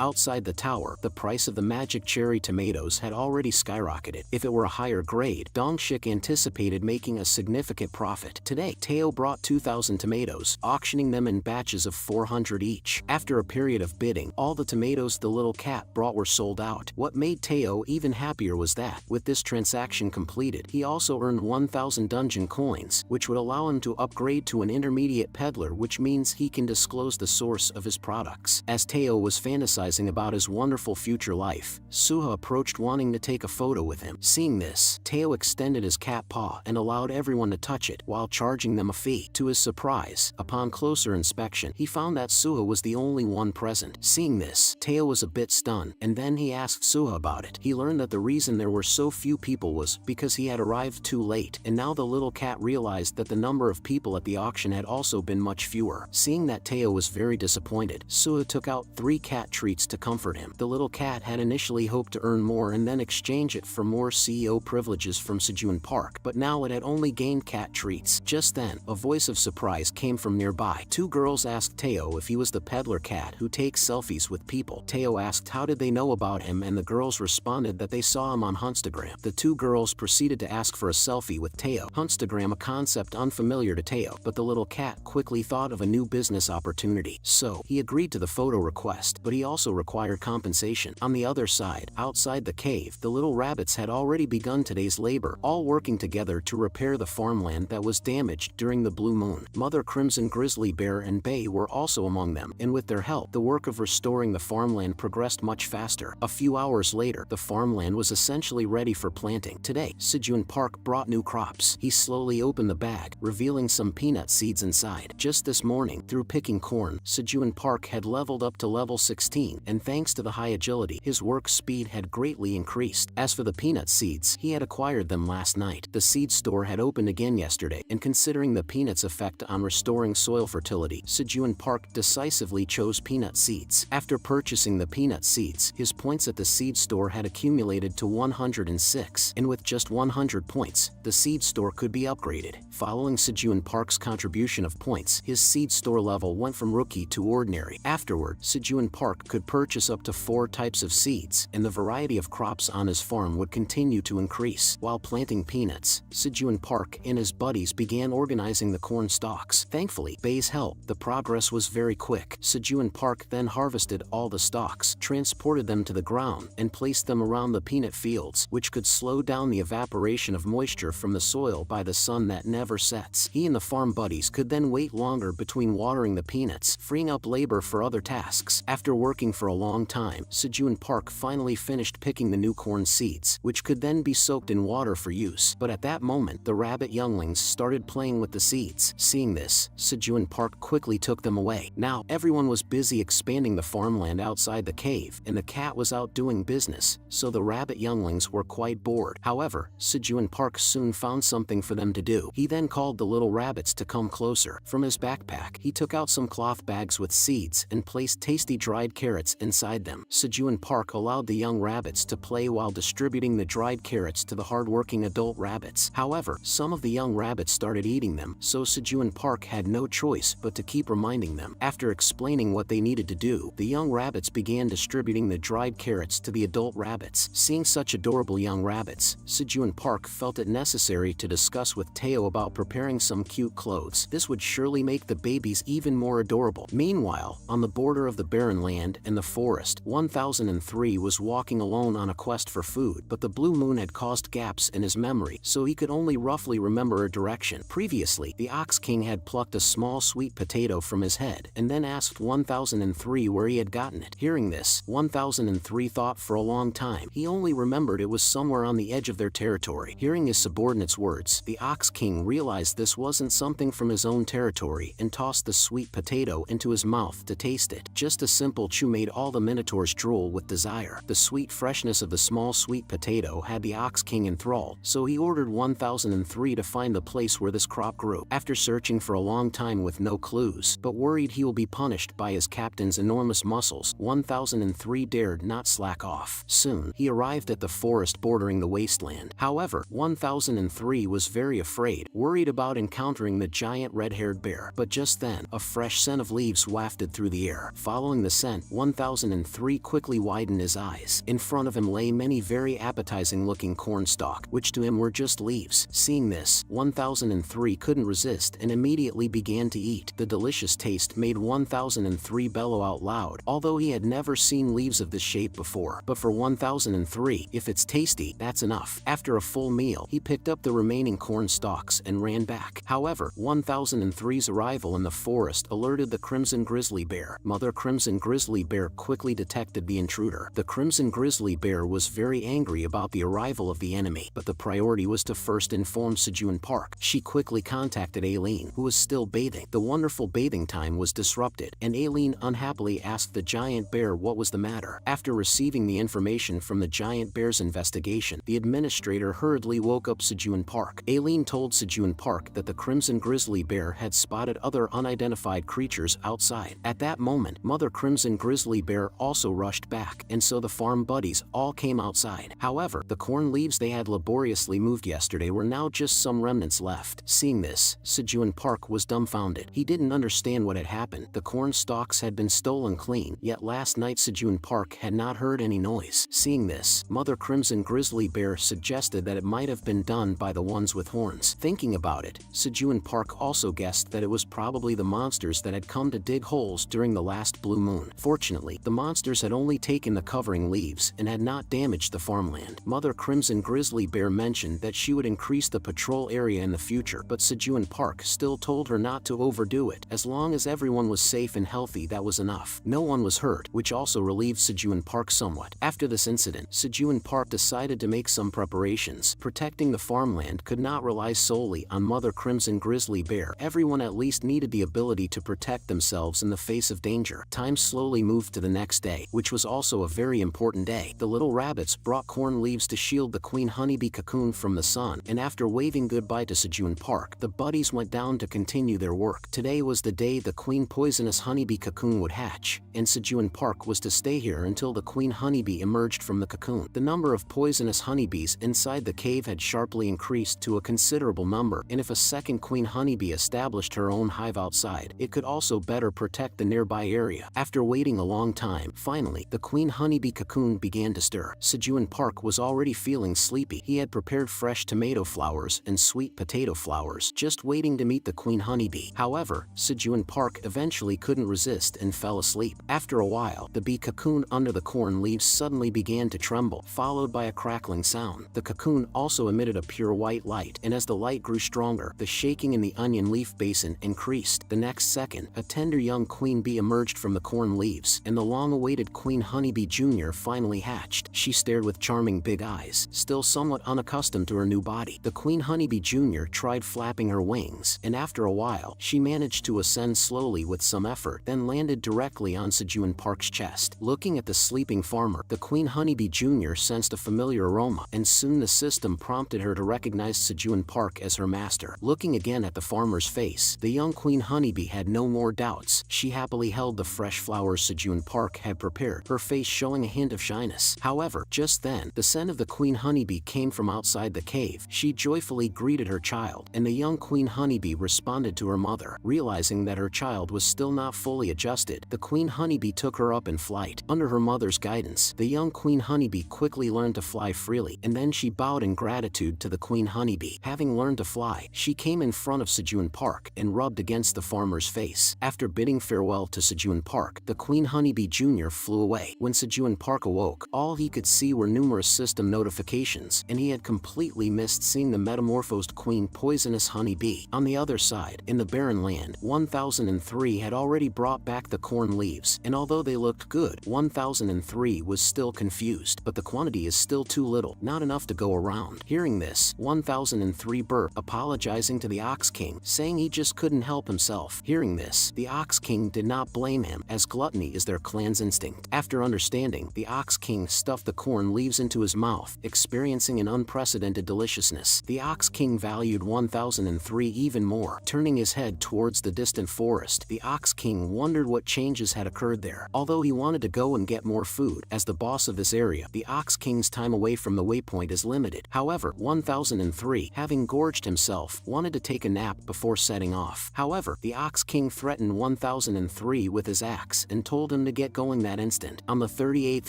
Outside the tower, the price of the magic cherry tomatoes had already skyrocketed. If it were a higher grade, Dongshik anticipated making a significant profit. Today, Teo brought 2,000 tomatoes, auctioning them in batches of 400 each. After a period of bidding, all the tomatoes the little cat brought were sold out. What made Teo even happier was that, with this transaction completed, he also earned 1,000 dungeon coins, which would allow him to upgrade to an intermediate peddler, which means he can disclose the source of his products. As Teo was fantasizing about his wonderful future life, Suha approached wanting to take a photo with him. Seeing this, Teo extended his cat paw and allowed everyone to touch it while charging them a fee. To his surprise, upon closer inspection, he found that Suha was the only one present. Seeing this, Teo was a bit stunned, and then he asked Suha about it. He learned that the reason there were so few people was because he had arrived too late, and now the little cat realized that the number of people at the auction had also been much fewer. Seeing that Teo was very disappointed, Suha took out 3 cat treats to comfort him. The little cat had initially hoped to earn more and then exchange it for more CEO privileges from Sejun Park, but now it had only gained cat treats. Just then, a voice of surprise came from nearby. 2 girls asked Teo if he was the peddler cat who takes selfies with people. Teo asked how did they know about him, and the girls responded that they saw him on Instagram. The 2 girls proceeded to ask for a selfie with Teo. Instagram, a concept unfamiliar to Teo, but the little cat quickly thought of a new business opportunity. So, he agreed to the photo request, but he also required compensation. On the other side, outside the cave, the little rabbits had already begun today's labor, all working together to repair the farmland that was damaged during the blue moon. Mother Crimson Grizzly Bear and Bay were also among them, and with their help, the work of restoring the farmland progressed much faster. A few hours later, the farmland was essentially ready for planting. Today, Sejun Park brought new crops. He slowly opened the bag, revealing some peanut seeds inside. Just this morning, through picking corn, Sejun Park had leveled up to level 16, and thanks to the high agility, his work speed had greatly increased. As for the peanut seeds, he had acquired them last night. The seed store had opened again yesterday, and considering the peanuts' effect on restoring soil fertility, Sejun Park decisively chose peanut seeds. After purchasing the peanut seeds, his points at the seed store had accumulated to 106, and with just 100 points, the seed store could be upgraded. Following Sejun Park's contribution of points, his seed store level went from rookie to ordinary. Afterward, Sejun Park could purchase up to 4 types of seeds, and the variety of crops on his farm would continue to increase. While planting peanuts, Sejun Park and his buddies began organizing the corn stalks. Thankfully, Bay's help, the progress was very quick. Sejun Park then harvested all the stalks, transported them to the ground, and placed them around the peanut fields, which could slow down the evaporation of moisture from the soil by the sun that never sets. He and the farm buddies could then wait longer between watering the peanuts, freeing up labor for other tasks. After working for a long time, Sejun Park finally finished picking the new corn seeds, which could then be soaked in water for use. But at that moment, the rabbit younglings started playing with the seeds. Seeing this, Sejun Park quickly took them away. Now, everyone was busy expanding the farmland outside the cave, and the cat was out doing business, so the rabbit younglings were quite bored. However, Sejun Park soon found something for them to do. He then called the little rabbits to come closer. From his backpack, he took out some cloth bags with seeds and placed tasty dried carrots inside them. Sejun Park allowed the young rabbits to play while distributing the dried carrots to the hardworking adult rabbits. However, some of the young rabbits started eating them, so Sejun Park had no choice but to keep reminding them. After explaining what they needed to do, the young rabbits began distributing the dried carrots to the adult rabbits. Seeing such adorable young rabbits, Sejun Park felt it necessary to discuss with Teo about preparing some cute clothes. This would surely make the babies even more adorable. Meanwhile, on the border of the barren land and the forest, 1003 was walking alone on a quest for food, but the blue moon had caused gaps in his memory, so he could only roughly remember a direction. Previously, the Ox King had plucked a small sweet potato from his head, and then asked 1003 where he had gotten it. Hearing this, 1003 thought for a long time. He only remembered it was somewhere on the edge of their territory. Hearing his subordinate's words, the Ox King realized this wasn't something from his own territory. territory and tossed the sweet potato into his mouth to taste it. Just a simple chew made all the minotaurs drool with desire. The sweet freshness of the small sweet potato had the Ox King enthralled, so he ordered 1003 to find the place where this crop grew. After searching for a long time with no clues, but worried he will be punished by his captain's enormous muscles, 1003 dared not slack off. Soon, he arrived at the forest bordering the wasteland. However, 1003 was very afraid, worried about encountering the giant red-haired bear. But just then, a fresh scent of leaves wafted through the air. Following the scent, 1003 quickly widened his eyes. In front of him lay many very appetizing-looking cornstalk, which to him were just leaves. Seeing this, 1003 couldn't resist and immediately began to eat. The delicious taste made 1003 bellow out loud, although he had never seen leaves of this shape before. But for 1003, if it's tasty, that's enough. After a full meal, he picked up the remaining corn stalks and ran back. However, 1003's arrival in the forest alerted the Crimson Grizzly Bear. Mother Crimson Grizzly Bear quickly detected the intruder. The Crimson Grizzly Bear was very angry about the arrival of the enemy, but the priority was to first inform Sejun Park. She quickly contacted Aileen, who was still bathing. The wonderful bathing time was disrupted, and Aileen unhappily asked the giant bear what was the matter. After receiving the information from the giant bear's investigation, the administrator hurriedly woke up Sejun Park. Aileen told Sejun Park that the Crimson Grizzly Bear had spotted other unidentified creatures outside. At that moment, Mother Crimson Grizzly Bear also rushed back, and so the farm buddies all came outside. However, the corn leaves they had laboriously moved yesterday were now just some remnants left. Seeing this, Sejun Park was dumbfounded. He didn't understand what had happened. The corn stalks had been stolen clean, yet last night Sejun Park had not heard any noise. Seeing this, Mother Crimson Grizzly Bear suggested that it might have been done by the ones with horns. Thinking about it, Sejun Park also guessed that it was probably the monsters that had come to dig holes during the last blue moon. Fortunately, the monsters had only taken the covering leaves and had not damaged the farmland. Mother Crimson Grizzly Bear mentioned that she would increase the patrol area in the future, but Sejun Park still told her not to overdo it. As long as everyone was safe and healthy, that was enough. No one was hurt, which also relieved Sejun Park somewhat. After this incident, Sejun Park decided to make some preparations. Protecting the farmland could not rely solely on Mother Crimson Grizzly Bear. Everyone at least needed the ability to protect themselves in the face of danger. Time slowly moved to the next day, which was also a very important day. The little rabbits brought corn leaves to shield the queen honeybee cocoon from the sun, and after waving goodbye to Sejun Park, the buddies went down to continue their work. Today was the day the queen poisonous honeybee cocoon would hatch, and Sejun Park was to stay here until the queen honeybee emerged from the cocoon. The number of poisonous honeybees inside the cave had sharply increased to a considerable number, and if a second queen honeybee established her own hive outside, it could also better protect the nearby area. After waiting a long time, finally, the queen honeybee cocoon began to stir. Sejun Park was already feeling sleepy. He had prepared fresh tomato flowers and sweet potato flowers, just waiting to meet the queen honeybee. However, Sejun Park eventually couldn't resist and fell asleep. After a while, the bee cocoon under the corn leaves suddenly began to tremble, followed by a crackling sound. The cocoon also emitted a pure white light, and as the light grew stronger, the shaking in the onion leaf basin increased. The next second, a tender young queen bee emerged from the corn leaves, and the long-awaited Queen Honeybee Jr. finally hatched. She stared with charming big eyes, still somewhat unaccustomed to her new body. The Queen Honeybee Jr. tried flapping her wings, and after a while, she managed to ascend slowly with some effort, then landed directly on Sejun Park's chest. Looking at the sleeping farmer, the Queen Honeybee Jr. sensed a familiar aroma, and soon the system prompted her to recognize Sejun Park as her master. Looking again at the farmer's face, the young Queen Honeybee had no more doubts. She happily held the fresh flowers Sejun Park had prepared, her face showing a hint of shyness. However, just then, the scent of the Queen Honeybee came from outside the cave. She joyfully greeted her child, and the young Queen Honeybee responded to her mother. Realizing that her child was still not fully adjusted, the Queen Honeybee took her up in flight. Under her mother's guidance, the young Queen Honeybee quickly learned to fly freely, and then she bowed in gratitude to the Queen Honeybee. Having learned to fly, she came in front of Sejun Park and rubbed against the farmer's face. After bidding farewell to Sejun Park, the Queen Honeybee Jr. flew away. When Sejun Park awoke, all he could see were numerous system notifications, and he had completely missed seeing the metamorphosed Queen Poisonous Honeybee. On the other side, in the barren land, 1003 had already brought back the corn leaves, and although they looked good, 1003 was still confused. But the quantity is still too little, not enough to go around. Hearing this, 1003 burped, apologizing to the Ox King, saying he just couldn't help himself. Hearing this, the Ox King did not blame him, as gluttony is their clan's instinct. After understanding, the Ox King stuffed the corn leaves into his mouth, experiencing an unprecedented deliciousness. The Ox King valued 1003 even more. Turning his head towards the distant forest, the Ox King wondered what changes had occurred there. Although he wanted to go and get more food, as the boss of this area, the Ox King's time away from the waypoint is limited. However, 1003, having gorged himself, wanted to take a nap before setting off. However, the Ox King threatened 1003 with his axe and told him to get going that instant. On the 38th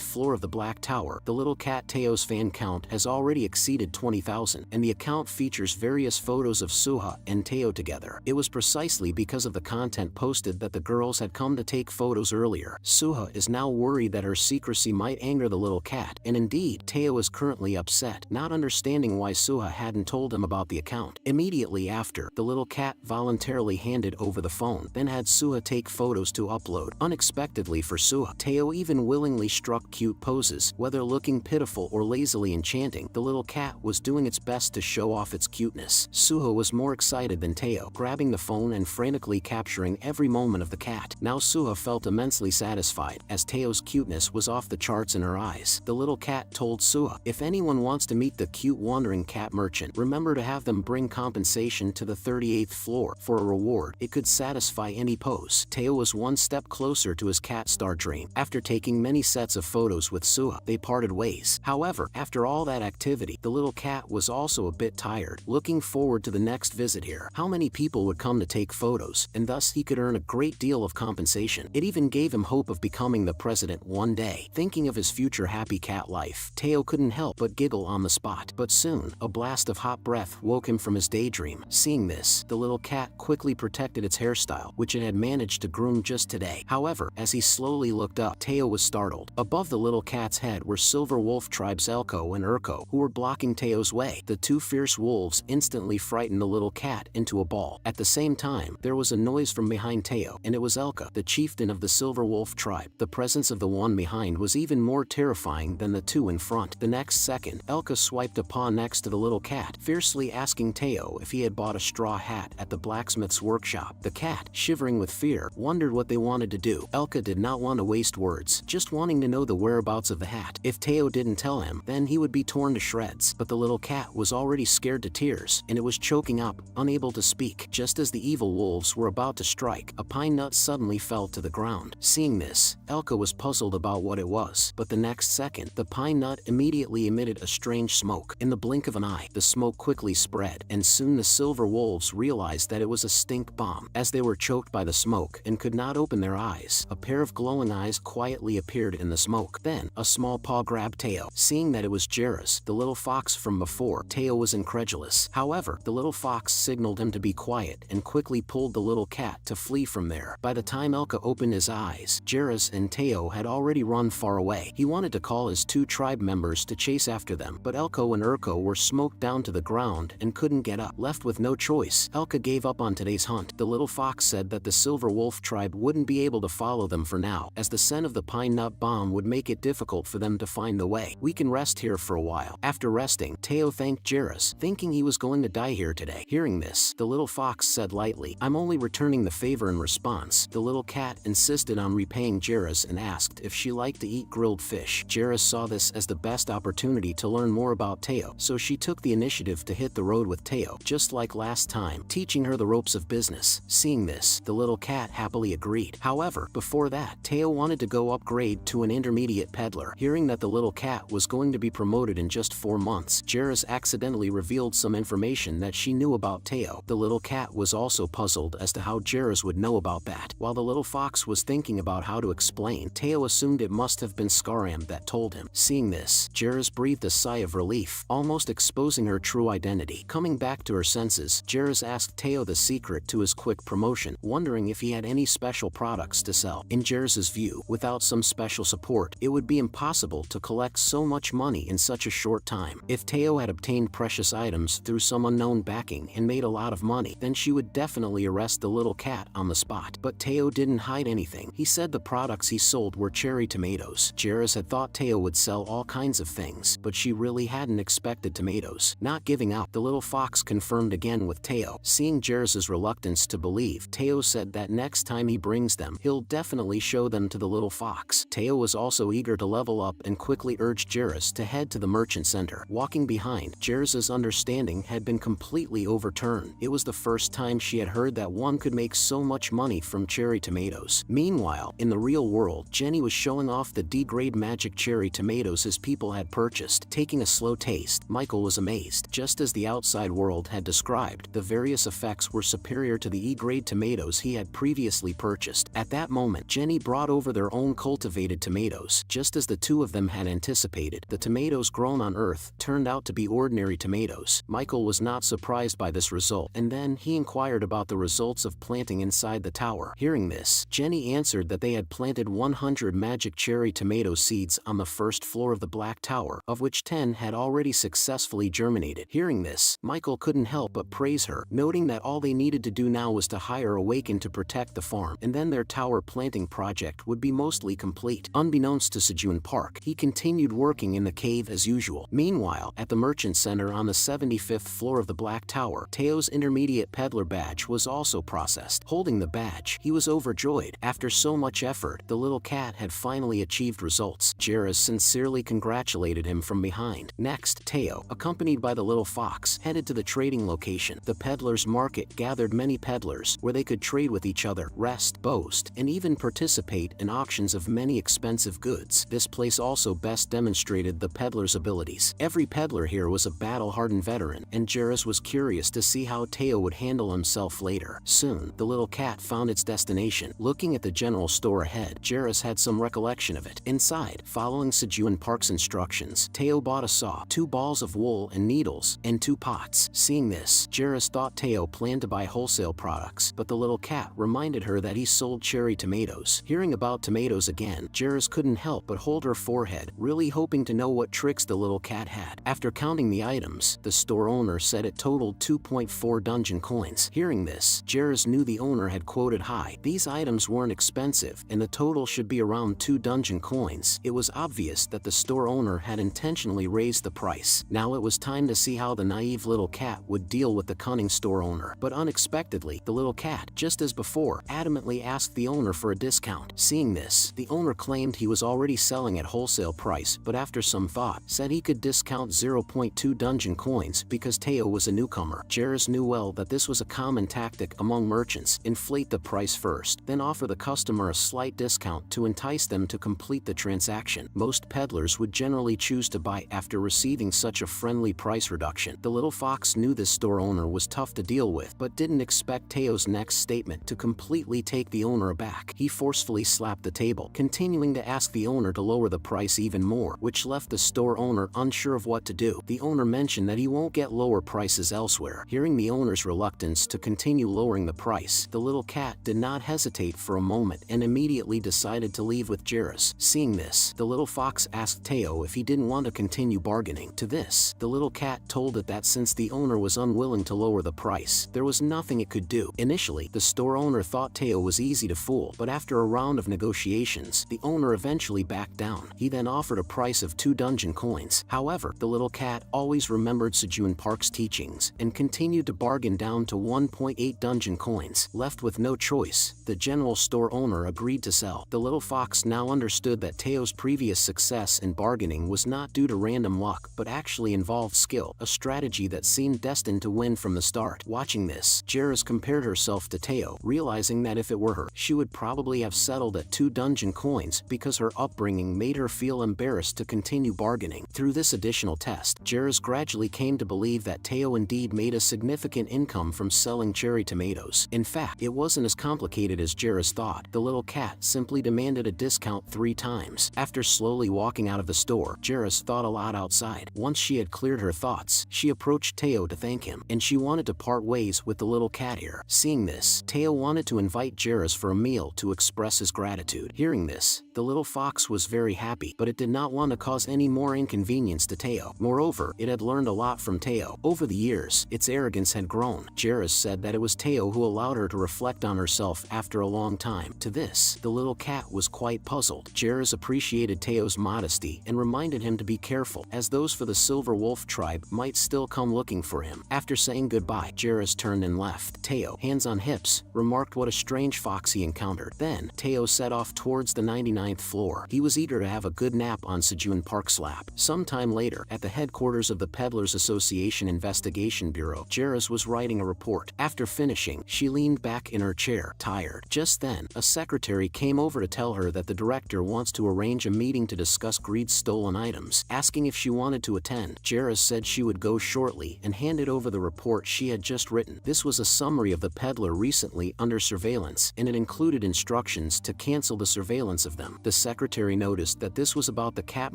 floor of the Black Tower, the little cat Teo's fan count has already exceeded 20,000, and the account features various photos of Suha and Teo together. It was precisely because of the content posted that the girls had come to take photos earlier. Suha is now worried that her secrecy might anger the little cat, and indeed, Teo is currently upset, not understanding why Suha hadn't told him about the account. Immediately after, the little cat voluntarily handed over the phone, then had Suha take photos to upload. Unexpectedly for Suha, Teo even willingly struck cute poses. Whether looking pitiful or lazily enchanting, the little cat was doing its best to show off its cuteness. Suha was more excited than Teo, grabbing the phone and frantically capturing every moment of the cat. Now Suha felt immensely satisfied, as Teo's cuteness was off the charts in her eyes. The little cat told Suha, if anyone wants to meet the cute wandering cat merchant, remember to have them bring compensation to the 38th floor. For a reward, it could satisfy any pose. Teo was one step closer to his cat star dream. After taking many sets of photos with Suha, they parted ways. However, after all that activity, the little cat was also a bit tired, looking forward to the next visit here. How many people would come to take photos, and thus he could earn a great deal of compensation. It even gave him hope of becoming the president one day. Thinking of his future happy cat life, Teo couldn't help but giggle on the spot. But soon, a blast of hot breath woke him from his daydream. Seeing this, the little cat quickly protected its hairstyle, which it had managed to groom just today. However, as he slowly looked up, Teo was startled. Above the little cat's head were Silver Wolf Tribe's Elko and Urko, who were blocking Teo's way. The two fierce wolves instantly frightened the little cat into a ball. At the same time, there was a noise from behind Teo, and it was Elka, the chieftain of the Silver Wolf Tribe. The presence of the one behind was even more terrifying than the two in front. The next second, Elka swiped a paw next to the little cat, fiercely asking Teo if he had bought a straw hat at the blacksmith's workshop. The cat, shivering with fear, wondered what they wanted to do. Elka did not want to waste words, just wanting to know the whereabouts of the hat. If Teo didn't tell him, then he would be torn to shreds. But the little cat was already scared to tears, and it was choking up, unable to speak. Just as the evil wolves were about to strike, a pine nut suddenly fell to the ground. Seeing this, Elka was puzzled about what it was, but the next second, the pine nut immediately emitted a strange smoke. In the blink of an eye, the smoke quickly spread, and soon the silver wolves realized that it was a stink bomb. As they were choked by the smoke and could not open their eyes, a pair of glowing eyes quietly appeared in the smoke. Then, a small paw grabbed Teo. Seeing that it was Jairus, the little fox from before, Teo was incredulous. However, the little fox signaled him to be quiet and quickly pulled the little cat to flee from there. By the time Elka opened his eyes, Jairus and Teo had already run far away. He wanted to call his two tribe members to chase after them, but Elko and Urko were smoked down to the ground and couldn't get up. Left with no choice, Elka gave up on today's hunt. The little fox said that the Silver Wolf Tribe wouldn't be able to follow them for now, as the scent of the pine nut bomb would make it difficult for them to find the way. We can rest here for a while. After resting, Teo thanked Jairus, thinking he was going to die here today. Hearing this, the little fox said lightly, I'm only returning the favor in response. The little cat insisted on repaying Jairus and asked if she liked to eat grilled fish. Jairus saw this as the best opportunity to learn more about Teo, so she took the initiative to hit the road with Teo, just like last time, teaching her the ropes of business. Seeing this, the little cat happily agreed. However, before that, Teo wanted to go upgrade to an intermediate peddler. Hearing that the little cat was going to be promoted in just 4 months, Jairus accidentally revealed some information that she knew about Teo. The little cat was also puzzled as to how Jairus would know about that. While the little fox was thinking about how to explain, Teo assumed it must have been Skaram that told him. Seeing this, Jairus breathed a sigh of relief, almost exposing her true identity. Coming back to her senses, Jairus asked Teo the secret to his quick promotion, wondering if he had any special products to sell. In Jairus's view, without some special support, it would be impossible to collect so much money in such a short time. If Teo had obtained precious items through some unknown backing and made a lot of money, then she would definitely arrest the little cat on the spot. But Teo didn't hide anything. He said the products he sold were cherry tomatoes. Jairus had thought Teo would sell all kinds of things, but she really hadn't expected tomatoes. Not giving up, the little fox confirmed again with Teo. Seeing Jairus' reluctance to believe, Teo said that next time he brings them, he'll definitely show them to the little fox. Teo was also eager to level up and quickly urged Jairus to head to the merchant center. Walking behind, Jairus' understanding had been completely overturned. It was the first time she had heard that one could make so much money from cherry tomatoes. Meanwhile, in the real world, Jenny was showing off the D-grade magic cherry tomatoes his people had purchased. Taking a slow taste, Michael was amazed. Just as the outside world had described, the various effects were superior to the E-grade tomatoes he had previously purchased. At that moment, Jenny brought over their own cultivated tomatoes. Just as the two of them had anticipated, the tomatoes grown on Earth turned out to be ordinary tomatoes. Michael was not surprised by this result, and then he inquired about the results of planting inside the tower. Hearing this, Jenny answered that they had planted 100 magic cherry tomato seeds on the first floor of the Black Tower, of which 10 had already successfully germinated. Hearing this, Michael couldn't help but praise her, noting that all they needed to do now was to hire a Waken to protect the farm, and then their tower planting project would be mostly complete. Unbeknownst to Sejun Park, he continued working in the cave as usual. Meanwhile, at the merchant center on the 75th floor of the Black Tower, Teo's intermediate peddler badge was also processed. Holding the badge, he was overjoyed. After so much effort, the little cat had finally achieved results. Jairus sincerely congratulated him from behind. Next, Teo, accompanied by the little fox, headed to the trading location. The peddler's market gathered many peddlers, where they could trade with each other, rest, boast, and even participate in auctions of many expensive goods. This place also best demonstrated the peddler's abilities. Every peddler here was a battle-hardened veteran, and Jairus was curious to see how Teo would handle himself later. Soon, the little cat found its destination. Looking at the general store ahead, Jairus had some recollection of it. Inside, following Sejun Park's instructions, Teo bought a saw, 2 balls of wool and needles, and 2 pots. Seeing this, Jairus thought Teo planned to buy wholesale products, but the little cat reminded her that he sold cherry tomatoes. Hearing about tomatoes again, Jairus couldn't help but hold her forehead, really hoping to know what tricks the little cat had. After counting the items, the store owner said it totaled 2.4 dungeon coins. Hearing this, Jairus knew the owner had quoted high. These items weren't expensive, and the total should be around 2 dungeon coins. It was obvious that the store owner had intentionally raised the price. Now it was time to see how the naive little cat would deal with the cunning store owner. But unexpectedly, the little cat, just as before, adamantly asked the owner for a discount. Seeing this, the owner claimed he was already selling at wholesale price, but after some thought, said he could discount 0.2 dungeon coins because Teo was a newcomer. Jairus knew well that this was a common tactic among merchants: inflate the price first, then offer the customer a slight discount to entice them to complete the transaction. Most peddlers would generally choose to buy after receiving such a friendly price reduction. The little fox knew this store owner was tough to deal with, but didn't expect Teo's next statement to completely take the owner aback. He forcefully slapped the table, continuing to ask the owner to lower the price even more, which left the store owner unsure of what to do. The owner mentioned that he won't get lower prices elsewhere. Hearing the owner's reluctance to continue lowering the price, the little cat did not hesitate for a moment and immediately decided to leave with Jairus. Seeing this, the little fox asked Teo if he didn't want to continue bargaining. To this, the little cat told it that since the owner was unwilling to lower the price, there was nothing it could do. Initially, the store owner thought Teo was easy to fool, but after a round of negotiations, the owner eventually backed down. He then offered a price of 2 dungeon coins. However, the little cat always remembered Sejun Park's teachings and continued to bargain down to 1.8 dungeon coins. Left with no choice, the general store owner agreed to sell. The little fox now understood that Teo's previous success in bargaining was not due to random luck, but actually involved skill, a strategy that seemed destined to win from the start. Watching this, Jairus compared herself to Teo, realizing that if it were her, she would probably have settled at 2 dungeon coins because her upbringing made her feel embarrassed to continue bargaining. Through this additional test, Jairus gradually came to believe that Teo indeed made a significant income from selling cherry tomatoes. In fact, it wasn't as complicated as Jairus thought. The little cat simply demanded a discount 3 times. After slowly walking out of the store, Jairus thought aloud outside. Once she had cleared her thoughts, she approached Teo to thank him, and she wanted to part ways with the little cat here. Seeing this, Teo wanted to invite Jairus for a meal to express his gratitude. Hearing this, The little fox was very happy, but it did not want to cause any more inconvenience to Teo. Moreover, it had learned a lot from Teo. Over the years, its arrogance had grown. Jairus said that it was Teo who allowed her to reflect on herself after a long time. To this, the little cat was quite puzzled. Jairus appreciated Teo's modesty and reminded him to be careful, as those for the Silver Wolf tribe might still come looking for him. After saying goodbye, Jairus turned and left. Teo, hands on hips, remarked what a strange fox he encountered. Then, Teo set off towards the 99th floor. He was eager to have a good nap on Sejun Park's lap. Sometime later, at the headquarters of the Peddlers Association Investigation Bureau, Jairus was writing a report. After finishing, she leaned back in her chair, tired. Just then, a secretary came over to tell her that the director wants to arrange a meeting to discuss Greed's stolen items. Asking if she wanted to attend, Jairus said she would go shortly and handed over the report she had just written. This was a summary of the peddler recently under surveillance, and it included instructions to cancel the surveillance of them. The secretary noticed that this was about the cat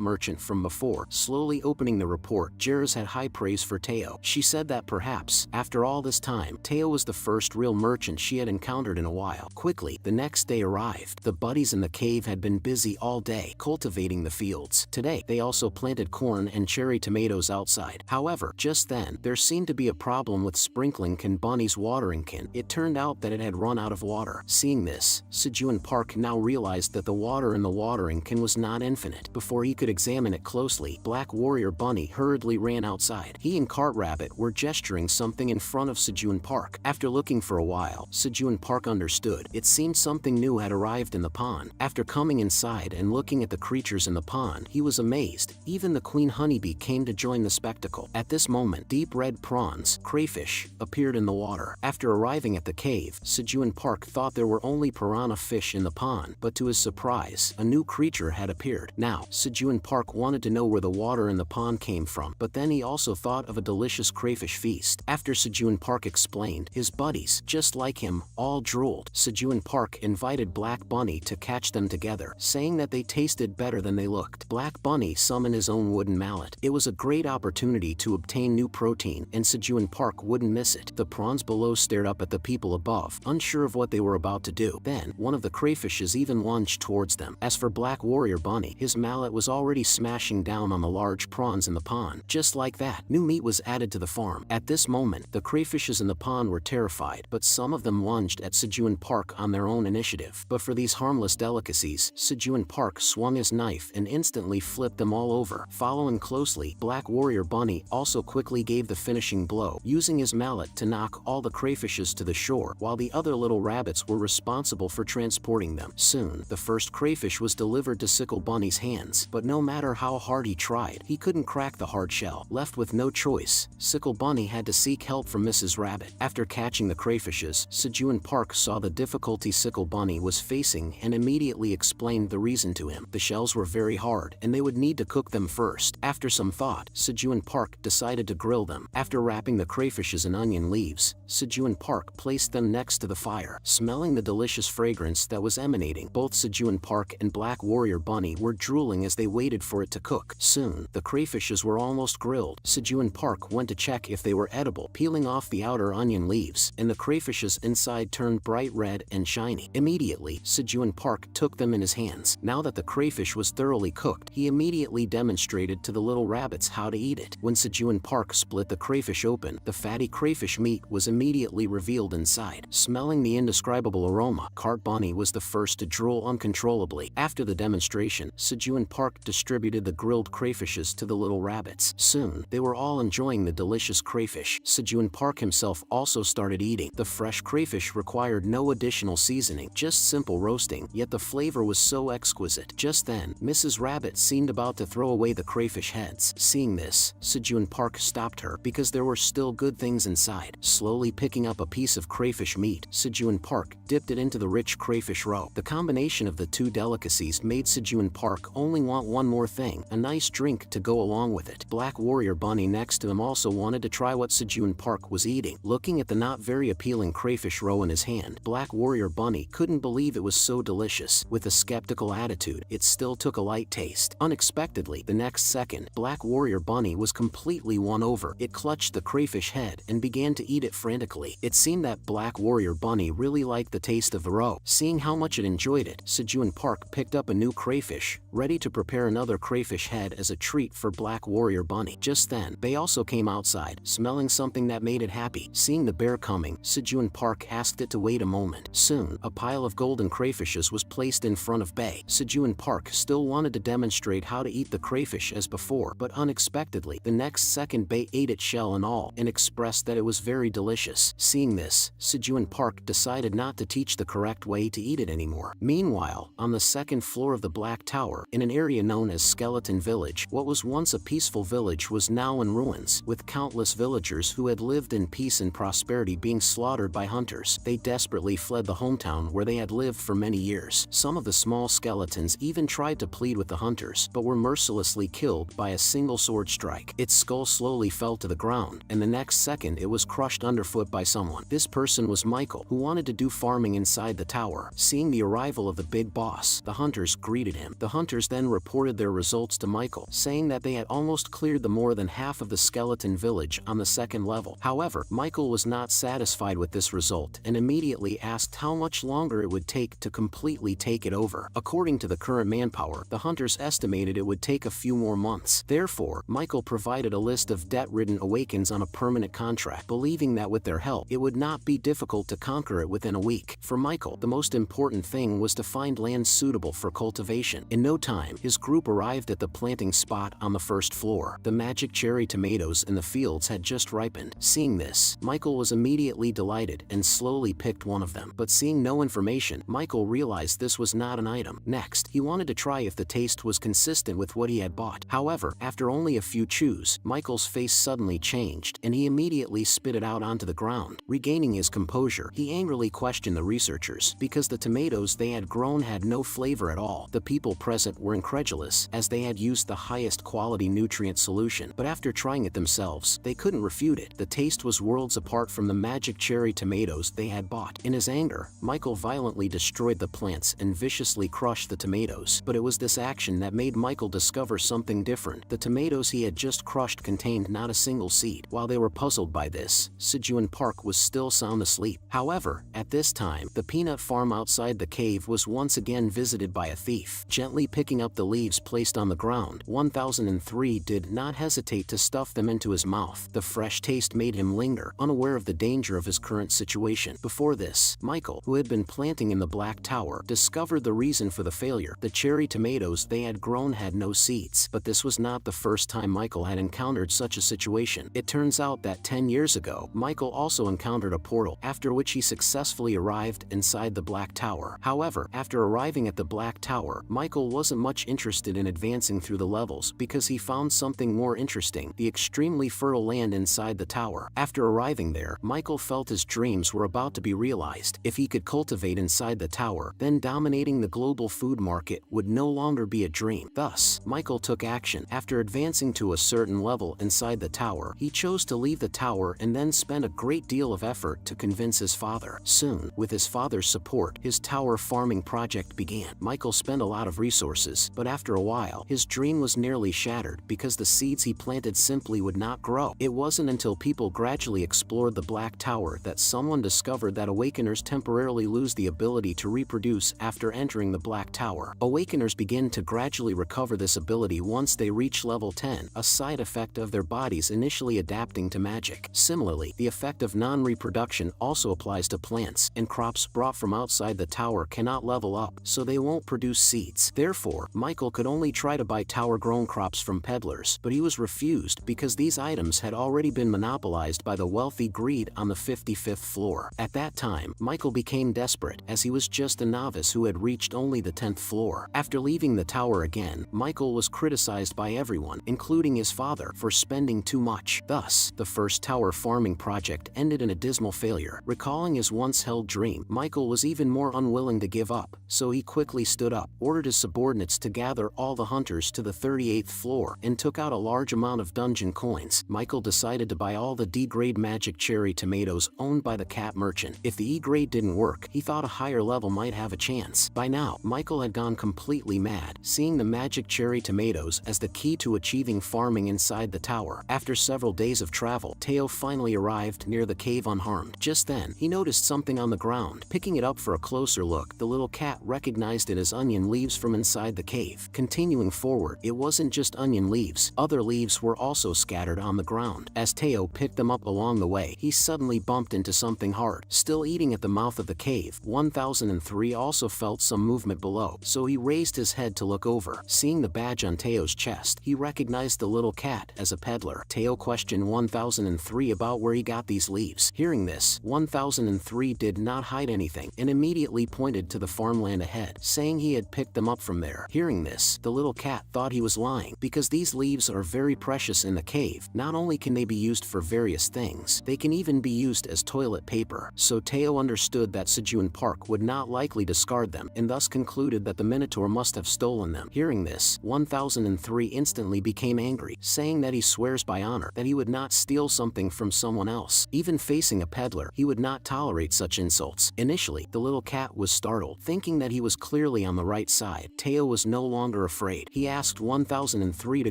merchant from before. Slowly opening the report, Jairus had high praise for Teo. She said that perhaps, after all this time, Teo was the first real merchant she had encountered in a while. Quickly, the next day arrived. The buddies in the cave had been busy all day, cultivating the fields. Today, they also planted corn and cherry tomatoes outside. However, just then, there seemed to be a problem with sprinkling Can Bunny's watering can. It turned out that it had run out of water. Seeing this, Sejun Park now realized that the water in the watering can was not infinite. Before he could examine it closely, Black Warrior Bunny hurriedly ran outside. He and Cart Rabbit were gesturing something in front of Sejun Park. After looking for a while, Sejun Park understood. It seemed something new had arrived in the pond. After coming inside and looking at the creatures in the pond, he was amazed. Even the queen honeybee came to join the spectacle. At this moment, deep red prawns, crayfish, appeared in the water. After arriving at the cave, Sejun Park thought there were only piranha fish in the pond, but to his surprise, a new creature had appeared. Now, Sejun Park wanted to know where the water in the pond came from, but then he also thought of a delicious crayfish feast. After Sejun Park explained, his buddies, just like him, all drooled. Sejun Park invited Black Bunny to catch them together, saying that they tasted better than they looked. Black Bunny summoned his own wooden mallet. It was a great opportunity to obtain new protein, and Sejun Park wouldn't miss it. The prawns below stared up at the people above, unsure of what they were about to do. Then, one of the crayfishes even lunged towards them. As for Black Warrior Bunny, his mallet was already smashing down on the large prawns in the pond. Just like that, new meat was added to the farm. At this moment, the crayfishes in the pond were terrified, but some of them lunged at Sejun Park on their own initiative. But for these harmless delicacies, Sejun Park swung his knife and instantly flipped them all over. Following closely, Black Warrior Bunny also quickly gave the finishing blow, using his mallet to knock all the crayfishes to the shore, while the other little rabbits were responsible for transporting them. Soon, the first crayfish was delivered to Sickle Bunny's hands, but no matter how hard he tried, he couldn't crack the hard shell. Left with no choice, Sickle Bunny had to seek help from Mrs. Rabbit. After catching the crayfishes, Sejun Park saw the difficulty Sickle Bunny was facing and immediately explained the reason to him. The shells were very hard, and they would need to cook them first. After some thought, Sejun Park decided to grill them. After wrapping the crayfishes in onion leaves, Sejun Park placed them next to the fire. Smelling the delicious fragrance that was emanating, both Sejun Park and Black Warrior Bunny were drooling as they waited for it to cook. Soon, the crayfishes were almost grilled. Sejun Park went to check if they were edible, peeling off the outer onion leaves, and the crayfishes inside turned bright red and shiny. Immediately, Sejun Park took them in his hands. Now that the crayfish was thoroughly cooked, he immediately demonstrated to the little rabbits how to eat it. When Sejun Park split the crayfish open, the fatty crayfish meat was immediately revealed inside. Smelling the indescribable aroma, Cart Bunny was the first to drool uncontrollably. After the demonstration, Sejun Park distributed the grilled crayfishes to the little rabbits. Soon, they were all enjoying the delicious crayfish. Sejun Park himself also started eating. The fresh crayfish required no additional seasoning, just simple roasting, yet the flavor was so exquisite. Just then, Mrs. Rabbit seemed about to throw away the crayfish heads. Seeing this, Sejun Park stopped her because there were still good things inside. Slowly picking up a piece of crayfish meat, Sejun Park dipped it into the rich crayfish roe. The combination of the two delicacies made Sejun Park only want one more thing, a nice drink to go along with it. Black Warrior Bunny next to him also wanted to try what Sejun Park was eating. Looking at the not very appealing crayfish roe in his hand, Black Warrior Bunny couldn't believe it was so delicious. With a skeptical attitude, it still took a light taste. Unexpectedly, the next second, Black Warrior Bunny was completely won over. It clutched the crayfish head and began to eat it frantically. It seemed that Black Warrior Bunny really liked the taste of the roe. Seeing how much it enjoyed it, Sejun Park Park picked up a new crayfish, ready to prepare another crayfish head as a treat for Black Warrior Bunny. Just then, Bay also came outside, smelling something that made it happy. Seeing the bear coming, Sejun Park asked it to wait a moment. Soon, a pile of golden crayfishes was placed in front of Bay. Sejun Park still wanted to demonstrate how to eat the crayfish as before, but unexpectedly, the next second Bay ate it shell and all, and expressed that it was very delicious. Seeing this, Sejun Park decided not to teach the correct way to eat it anymore. Meanwhile, on the second floor of the Black Tower, in an area known as Skeleton Village, what was once a peaceful village was now in ruins, with countless villagers who had lived in peace and prosperity being slaughtered by hunters. They desperately fled the hometown where they had lived for many years. Some of the small skeletons even tried to plead with the hunters, but were mercilessly killed by a single sword strike. Its skull slowly fell to the ground, and the next second it was crushed underfoot by someone. This person was Michael, who wanted to do farming inside the tower. Seeing the arrival of the big boss, the hunters greeted him. The hunters then reported their results to Michael, saying that they had almost cleared the more than half of the skeleton village on the second level. However, Michael was not satisfied with this result and immediately asked how much longer it would take to completely take it over. According to the current manpower, the hunters estimated it would take a few more months. Therefore, Michael provided a list of debt-ridden awakens on a permanent contract, believing that with their help, it would not be difficult to conquer it within a week. For Michael, the most important thing was to find land suitable for cultivation. In no time, his group arrived at the planting spot on the first floor. The magic cherry tomatoes in the fields had just ripened. Seeing this, Michael was immediately delighted and slowly picked one of them. But seeing no information, Michael realized this was not an item. Next, he wanted to try if the taste was consistent with what he had bought. However, after only a few chews, Michael's face suddenly changed, and he immediately spit it out onto the ground. Regaining his composure, he angrily questioned the researchers, because the tomatoes they had grown had no flavor at all. The people present were incredulous, as they had used the highest quality nutrient solution, but after trying it themselves, they couldn't refute it. The taste was worlds apart from the magic cherry tomatoes they had bought. In his anger, Michael violently destroyed the plants and viciously crushed the tomatoes. But it was this action that made Michael discover something different. The tomatoes he had just crushed contained not a single seed. While they were puzzled by this, Sejun Park was still sound asleep. However, at this time, the peanut farm outside the cave was once again visited by a thief. Gently picking up the leaves placed on the ground, 1003 did not hesitate to stuff them into his mouth. The fresh taste made him linger, unaware of the danger of his current situation. Before this, Michael, who had been planting in the Black Tower, discovered the reason for the failure. The cherry tomatoes they had grown had no seeds. But this was not the first time Michael had encountered such a situation. It turns out that 10 years ago, Michael also encountered a portal, after which he successfully arrived inside the Black Tower. However, after arriving at the Black Tower, Michael wasn't much interested in advancing through the levels because he found something more interesting: the extremely fertile land inside the tower. After arriving there, Michael felt his dreams were about to be realized. If he could cultivate inside the tower, then dominating the global food market would no longer be a dream. Thus, Michael took action. After advancing to a certain level inside the tower, he chose to leave the tower and then spent a great deal of effort to convince his father. Soon, with his father's support, his tower farming project began. Michael spent a lot of resources, but after a while, his dream was nearly shattered because the seeds he planted simply would not grow. It wasn't until people gradually explored the Black Tower that someone discovered that Awakeners temporarily lose the ability to reproduce after entering the Black Tower. Awakeners begin to gradually recover this ability once they reach level 10, a side effect of their bodies initially adapting to magic. Similarly, the effect of non-reproduction also applies to plants, and crops brought from outside the tower cannot level up, so they won't produce seeds. Therefore, Michael could only try to buy tower-grown crops from peddlers, but he was refused because these items had already been monopolized by the wealthy greed on the 55th floor. At that time, Michael became desperate, as he was just a novice who had reached only the 10th floor. After leaving the tower again, Michael was criticized by everyone, including his father, for spending too much. Thus, the first tower farming project ended in a dismal failure. Recalling his once-held dream, Michael was even more unwilling to give up, so he quickly stood up, ordered his subordinates to gather all the hunters to the 38th floor, and took out a large amount of dungeon coins. Michael decided to buy all the D-grade magic cherry tomatoes owned by the cat merchant. If the E-grade didn't work, he thought a higher level might have a chance. By now, Michael had gone completely mad, seeing the magic cherry tomatoes as the key to achieving farming inside the tower. After several days of travel, Teo finally arrived near the cave unharmed. Just then, he noticed something on the ground. Picking it up for a closer look, the little cat recognized recognized it as onion leaves from inside the cave. Continuing forward, it wasn't just onion leaves, other leaves were also scattered on the ground. As Teo picked them up along the way, he suddenly bumped into something hard. Still eating at the mouth of the cave, 1003 also felt some movement below, so he raised his head to look over. Seeing the badge on Teo's chest, he recognized the little cat as a peddler. Teo questioned 1003 about where he got these leaves. Hearing this, 1003 did not hide anything and immediately pointed to the farmland ahead, saying he had picked them up from there. Hearing this, the little cat thought he was lying, because these leaves are very precious in the cave. Not only can they be used for various things, they can even be used as toilet paper. So Teo understood that Sejun Park would not likely discard them, and thus concluded that the Minotaur must have stolen them. Hearing this, 1003 instantly became angry, saying that he swears by honor that he would not steal something from someone else. Even facing a peddler, he would not tolerate such insults. Initially, the little cat was startled, thinking that he was clearly on the right side. Teo was no longer afraid. He asked 1003 to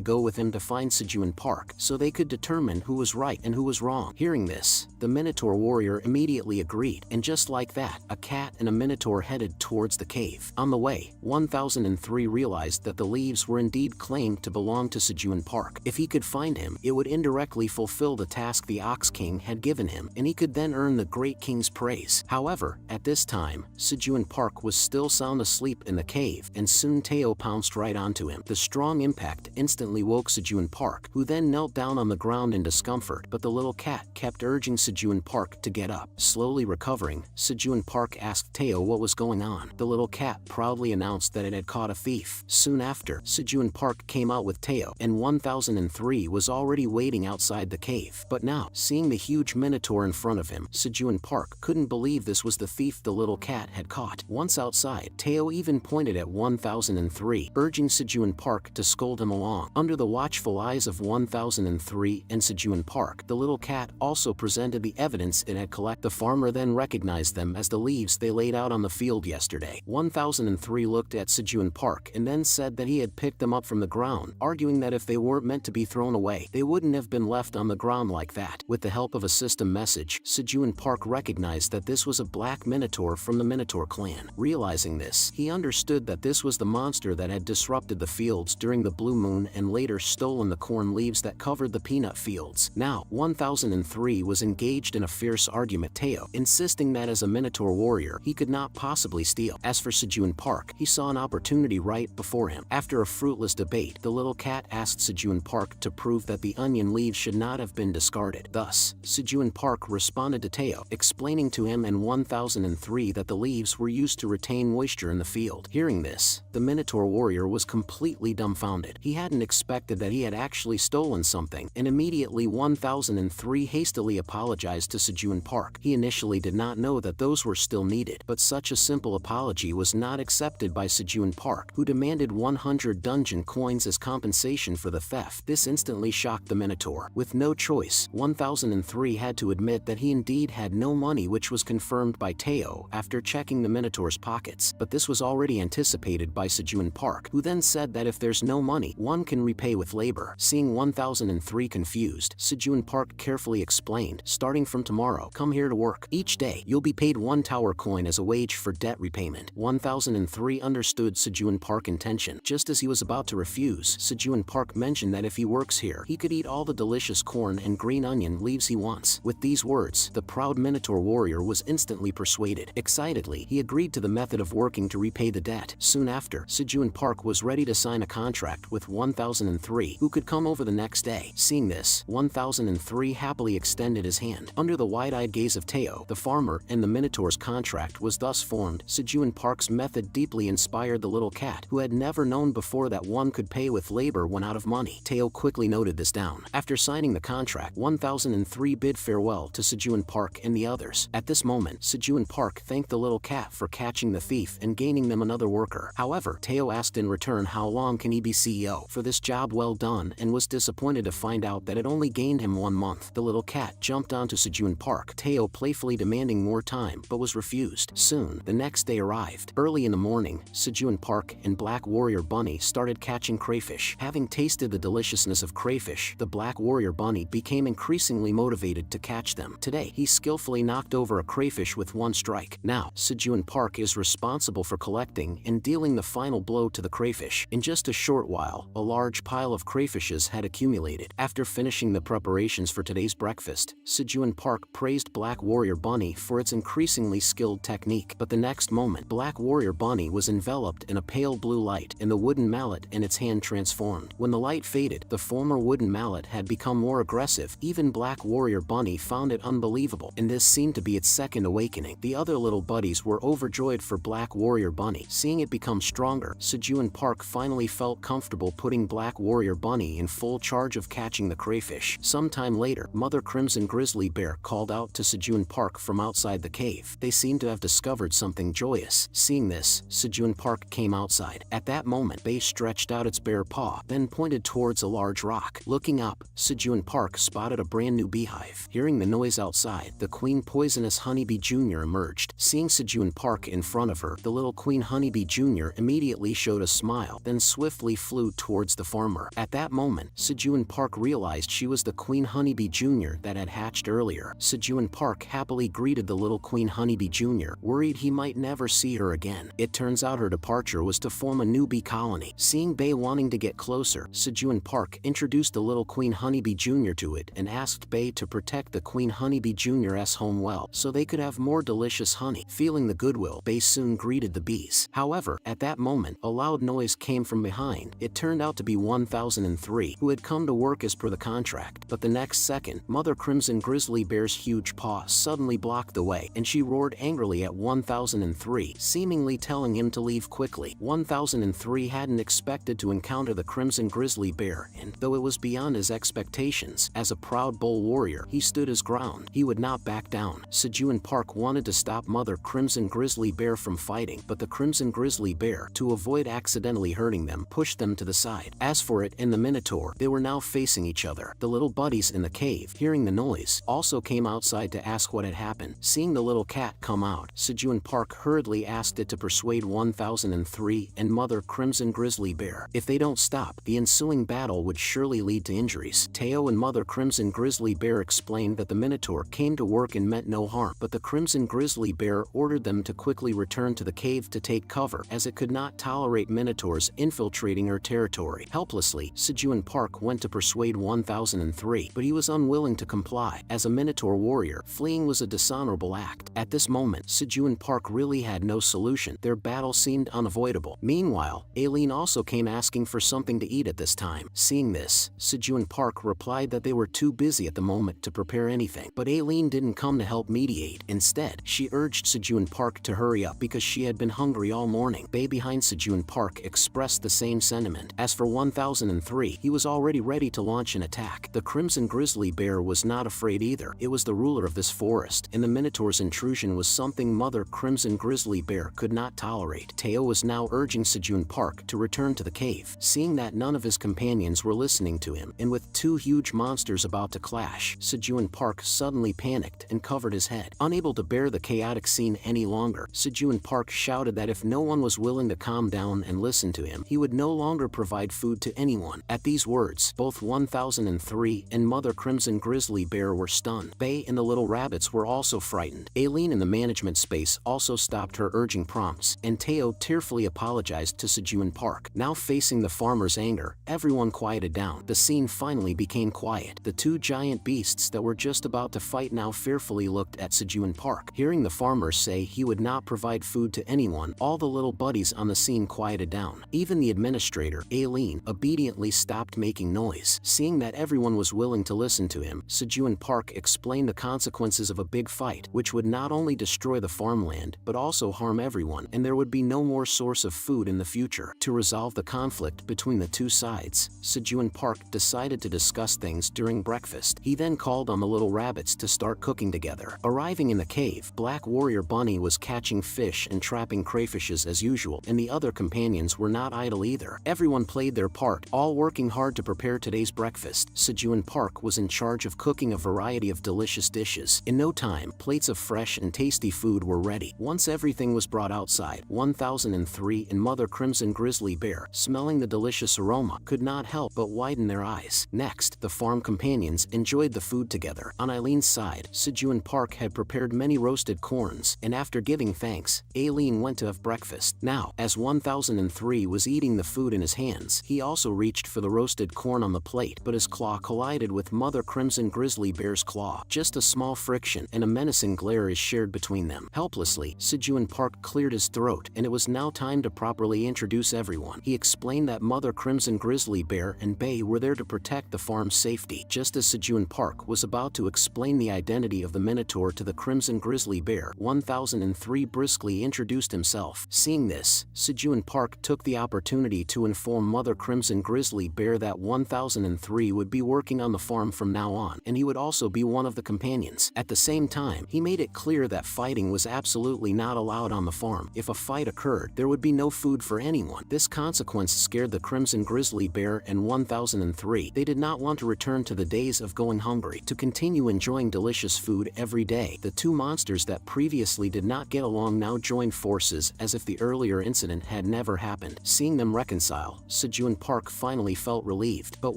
go with him to find Sejun Park, so they could determine who was right and who was wrong. Hearing this, the Minotaur warrior immediately agreed, and just like that, a cat and a Minotaur headed towards the cave. On the way, 1003 realized that the leaves were indeed claimed to belong to Sejun Park. If he could find him, it would indirectly fulfill the task the Ox King had given him, and he could then earn the Great King's praise. However, at this time, Sejun Park was still sound asleep in the cave, and soon Teo pounced right onto him. The strong impact instantly woke Sejun Park, who then knelt down on the ground in discomfort, but the little cat kept urging Sejun Park to get up. Slowly recovering, Sejun Park asked Teo what was going on. The little cat proudly announced that it had caught a thief. Soon after, Sejun Park came out with Teo, and 1003 was already waiting outside the cave. But now, seeing the huge Minotaur in front of him, Sejun Park couldn't believe this was the thief the little cat had caught. Once outside, Teo even pointed at 1003, urging Sejun Park to scold him along. Under the watchful eyes of 1003 and Sejun Park, the little cat also presented the evidence it had collected. The farmer then recognized them as the leaves they laid out on the field yesterday. 1003 looked at Sejun Park and then said that he had picked them up from the ground, arguing that if they weren't meant to be thrown away, they wouldn't have been left on the ground like that. With the help of a system message, Sejun Park recognized that this was a black Minotaur from the Minotaur clan. Realizing this, he understood that this was the monster that had disrupted the fields during the blue moon and later stolen the corn leaves that covered the peanut fields. Now, 1003 was engaged in a fierce argument, Teo insisting that as a Minotaur warrior, he could not possibly steal. As for Sejun Park, he saw an opportunity right before him. After a fruitless debate, the little cat asked Sejun Park to prove that the onion leaves should not have been discarded. Thus, Sejun Park responded to Teo, explaining to him and 1003 that the leaves were used to retain moisture in the field. Hearing this, the Minotaur warrior was completely dumbfounded. He hadn't expected that he had actually stolen something, and immediately 1003 hastily apologized to Sejun Park. He initially did not know that those were still needed, but such a simple apology was not accepted by Sejun Park, who demanded 100 dungeon coins as compensation for the theft. This instantly shocked the Minotaur. With no choice, 1003 had to admit that he indeed had no money, which was confirmed by Teo after checking the Minotaur's pockets. But this was already anticipated by Sejun Park, who then said that if there's no money, one can repay with labor. Seeing 1003 confused, Sejun Park carefully explained, starting from tomorrow, come here to work. Each day, you'll be paid 1 tower coin as a wage for debt repayment. 1003 understood Sejun Park's intention. Just as he was about to refuse, Sejun Park mentioned that if he works here, he could eat all the delicious corn and green onion leaves he wants. With these words, the proud Minotaur warrior was instantly persuaded. Excitedly, he agreed to the method of working to repay the debt. Soon after, Sejun Park was ready to sign a contract with 1003, who could come over the next day. Seeing this, 1003 happily extended his hand. Under the wide-eyed gaze of Teo, the farmer, and the Minotaur's contract was thus formed. Sejun Park's method deeply inspired the little cat, who had never known before that one could pay with labor when out of money. Teo quickly noted this down. After signing the contract, 1003 bid farewell to Sejun Park and the others. At this moment, Sejun Park thanked the little cat for catching the thief and gaining them another worker. However, Teo asked in return how long can he be CEO for this job well done, and was disappointed to find out that it only gained him 1 month. The little cat jumped onto Sejun Park, Teo playfully demanding more time but was refused. Soon, the next day arrived. Early in the morning, Sejun Park and Black Warrior Bunny started catching crayfish. Having tasted the deliciousness of crayfish, the Black Warrior Bunny became increasingly motivated to catch them. Today, he skillfully knocked over a crayfish with 1 strike. Now, Sejun Park is responsible responsible for collecting and dealing the final blow to the crayfish. In just a short while, a large pile of crayfishes had accumulated. After finishing the preparations for today's breakfast, Sejun Park praised Black Warrior Bunny for its increasingly skilled technique. But the next moment, Black Warrior Bunny was enveloped in a pale blue light, and the wooden mallet in its hand transformed. When the light faded, the former wooden mallet had become more aggressive. Even Black Warrior Bunny found it unbelievable, and this seemed to be its second awakening. The other little buddies were overjoyed for Black Warrior Bunny. Seeing it become stronger, Sejun Park finally felt comfortable putting Black Warrior Bunny in full charge of catching the crayfish. Sometime later, Mother Crimson Grizzly Bear called out to Sejun Park from outside the cave. They seemed to have discovered something joyous. Seeing this, Sejun Park came outside. At that moment, Bay stretched out its bare paw, then pointed towards a large rock. Looking up, Sejun Park spotted a brand new beehive. Hearing the noise outside, the Queen Poisonous Honeybee Jr. emerged. Seeing Sejun Park in front of her, the little Queen Honeybee Jr. immediately showed a smile, then swiftly flew towards the farmer. At that moment, Sejun Park realized she was the Queen Honeybee Jr. that had hatched earlier. Sejun Park happily greeted the little Queen Honeybee Jr., worried he might never see her again. It turns out her departure was to form a new bee colony. Seeing Bay wanting to get closer, Sejun Park introduced the little Queen Honeybee Jr. to it and asked Bay to protect the Queen Honeybee Jr.'s home well so they could have more delicious honey. Feeling the goodwill, Bay soon greeted the bees. However, at that moment, a loud noise came from behind. It turned out to be 1003, who had come to work as per the contract. But the next second, Mother Crimson Grizzly Bear's huge paw suddenly blocked the way, and she roared angrily at 1003, seemingly telling him to leave quickly. 1003 hadn't expected to encounter the Crimson Grizzly Bear, and though it was beyond his expectations, as a proud bull warrior, he stood his ground. He would not back down. Sejun Park wanted to stop Mother Crimson Grizzly Bear from fighting, but the Crimson Grizzly Bear, to avoid accidentally hurting them, pushed them to the side. As for it and the Minotaur, they were now facing each other. The little buddies in the cave, hearing the noise, also came outside to ask what had happened. Seeing the little cat come out, Sejun Park hurriedly asked it to persuade 1003 and Mother Crimson Grizzly Bear. If they don't stop, the ensuing battle would surely lead to injuries. Teo and Mother Crimson Grizzly Bear explained that the Minotaur came to work and meant no harm, but the Crimson Grizzly Bear ordered them to quickly return to the cave to take cover, as it could not tolerate Minotaurs infiltrating her territory. Helplessly, Sejun Park went to persuade 1003, but he was unwilling to comply. As a Minotaur warrior, fleeing was a dishonorable act. At this moment, Sejun Park really had no solution. Their battle seemed unavoidable. Meanwhile, Aileen also came asking for something to eat at this time. Seeing this, Sejun Park replied that they were too busy at the moment to prepare anything. But Aileen didn't come to help mediate. Instead, she urged Sejun Park to hurry up because she had been hungry all morning. Bay behind Sejun Park expressed the same sentiment. As for 1003, he was already ready to launch an attack. The Crimson Grizzly Bear was not afraid either. It was the ruler of this forest, and the Minotaur's intrusion was something Mother Crimson Grizzly Bear could not tolerate. Teo was now urging Sejun Park to return to the cave. Seeing that none of his companions were listening to him, and with two huge monsters about to clash, Sejun Park suddenly panicked and covered his head. Unable to bear the chaotic scene any longer, Sejun Park shouted that if no one was willing to calm down and listen to him, he would no longer provide food to anyone. At these words, both 1003 and Mother Crimson Grizzly Bear were stunned. Bay and the little rabbits were also frightened. Aileen in the management space also stopped her urging prompts, and Teo tearfully apologized to Sejun Park. Now facing the farmer's anger, everyone quieted down. The scene finally became quiet. The two giant beasts that were just about to fight now fearfully looked at Sejun Park. Hearing the farmer say he would not provide food to anyone, all the little buddies on the scene quieted down. Even the administrator, Aileen, obediently stopped making noise. Seeing that everyone was willing to listen to him, Sejun Park explained the consequences of a big fight, which would not only destroy the farmland, but also harm everyone, and there would be no more source of food in the future. To resolve the conflict between the two sides, Sejun Park decided to discuss things during breakfast. He then called on the little rabbits to start cooking together. Arriving in the cave, Black Warrior Bunny was catching fish and trapping crayfishes as usual, and the other companions were not idle either. Everyone played their part, all working hard to prepare today's breakfast. Sejun Park was in charge of cooking a variety of delicious dishes. In no time, plates of fresh and tasty food were ready. Once everything was brought outside, 1003 and Mother Crimson Grizzly Bear, smelling the delicious aroma, could not help but widen their eyes. Next, the farm companions enjoyed the food together. On Aileen's side, Sejun Park had prepared many roasted corns, and after giving thanks, Aileen Eileen went to have breakfast. Now, as 1003 was eating the food in his hands, he also reached for the roasted corn on the plate, but his claw collided with Mother Crimson Grizzly Bear's claw. Just a small friction, and a menacing glare is shared between them. Helplessly, Sejun Park cleared his throat, and it was now time to properly introduce everyone. He explained that Mother Crimson Grizzly Bear and Bay were there to protect the farm's safety. Just as Sejun Park was about to explain the identity of the Minotaur to the Crimson Grizzly Bear, 1003 briskly introduced himself. Seeing this, Sejun Park took the opportunity to inform Mother Crimson Grizzly Bear that 1003 would be working on the farm from now on, and he would also be one of the companions. At the same time, he made it clear that fighting was absolutely not allowed on the farm. If a fight occurred, there would be no food for anyone. This consequence scared the Crimson Grizzly Bear and 1003. They did not want to return to the days of going hungry, to continue enjoying delicious food every day. The two monsters that previously did not get along now joined forces as if the earlier incident had never happened. Seeing them reconcile, Sejun Park finally felt relieved, but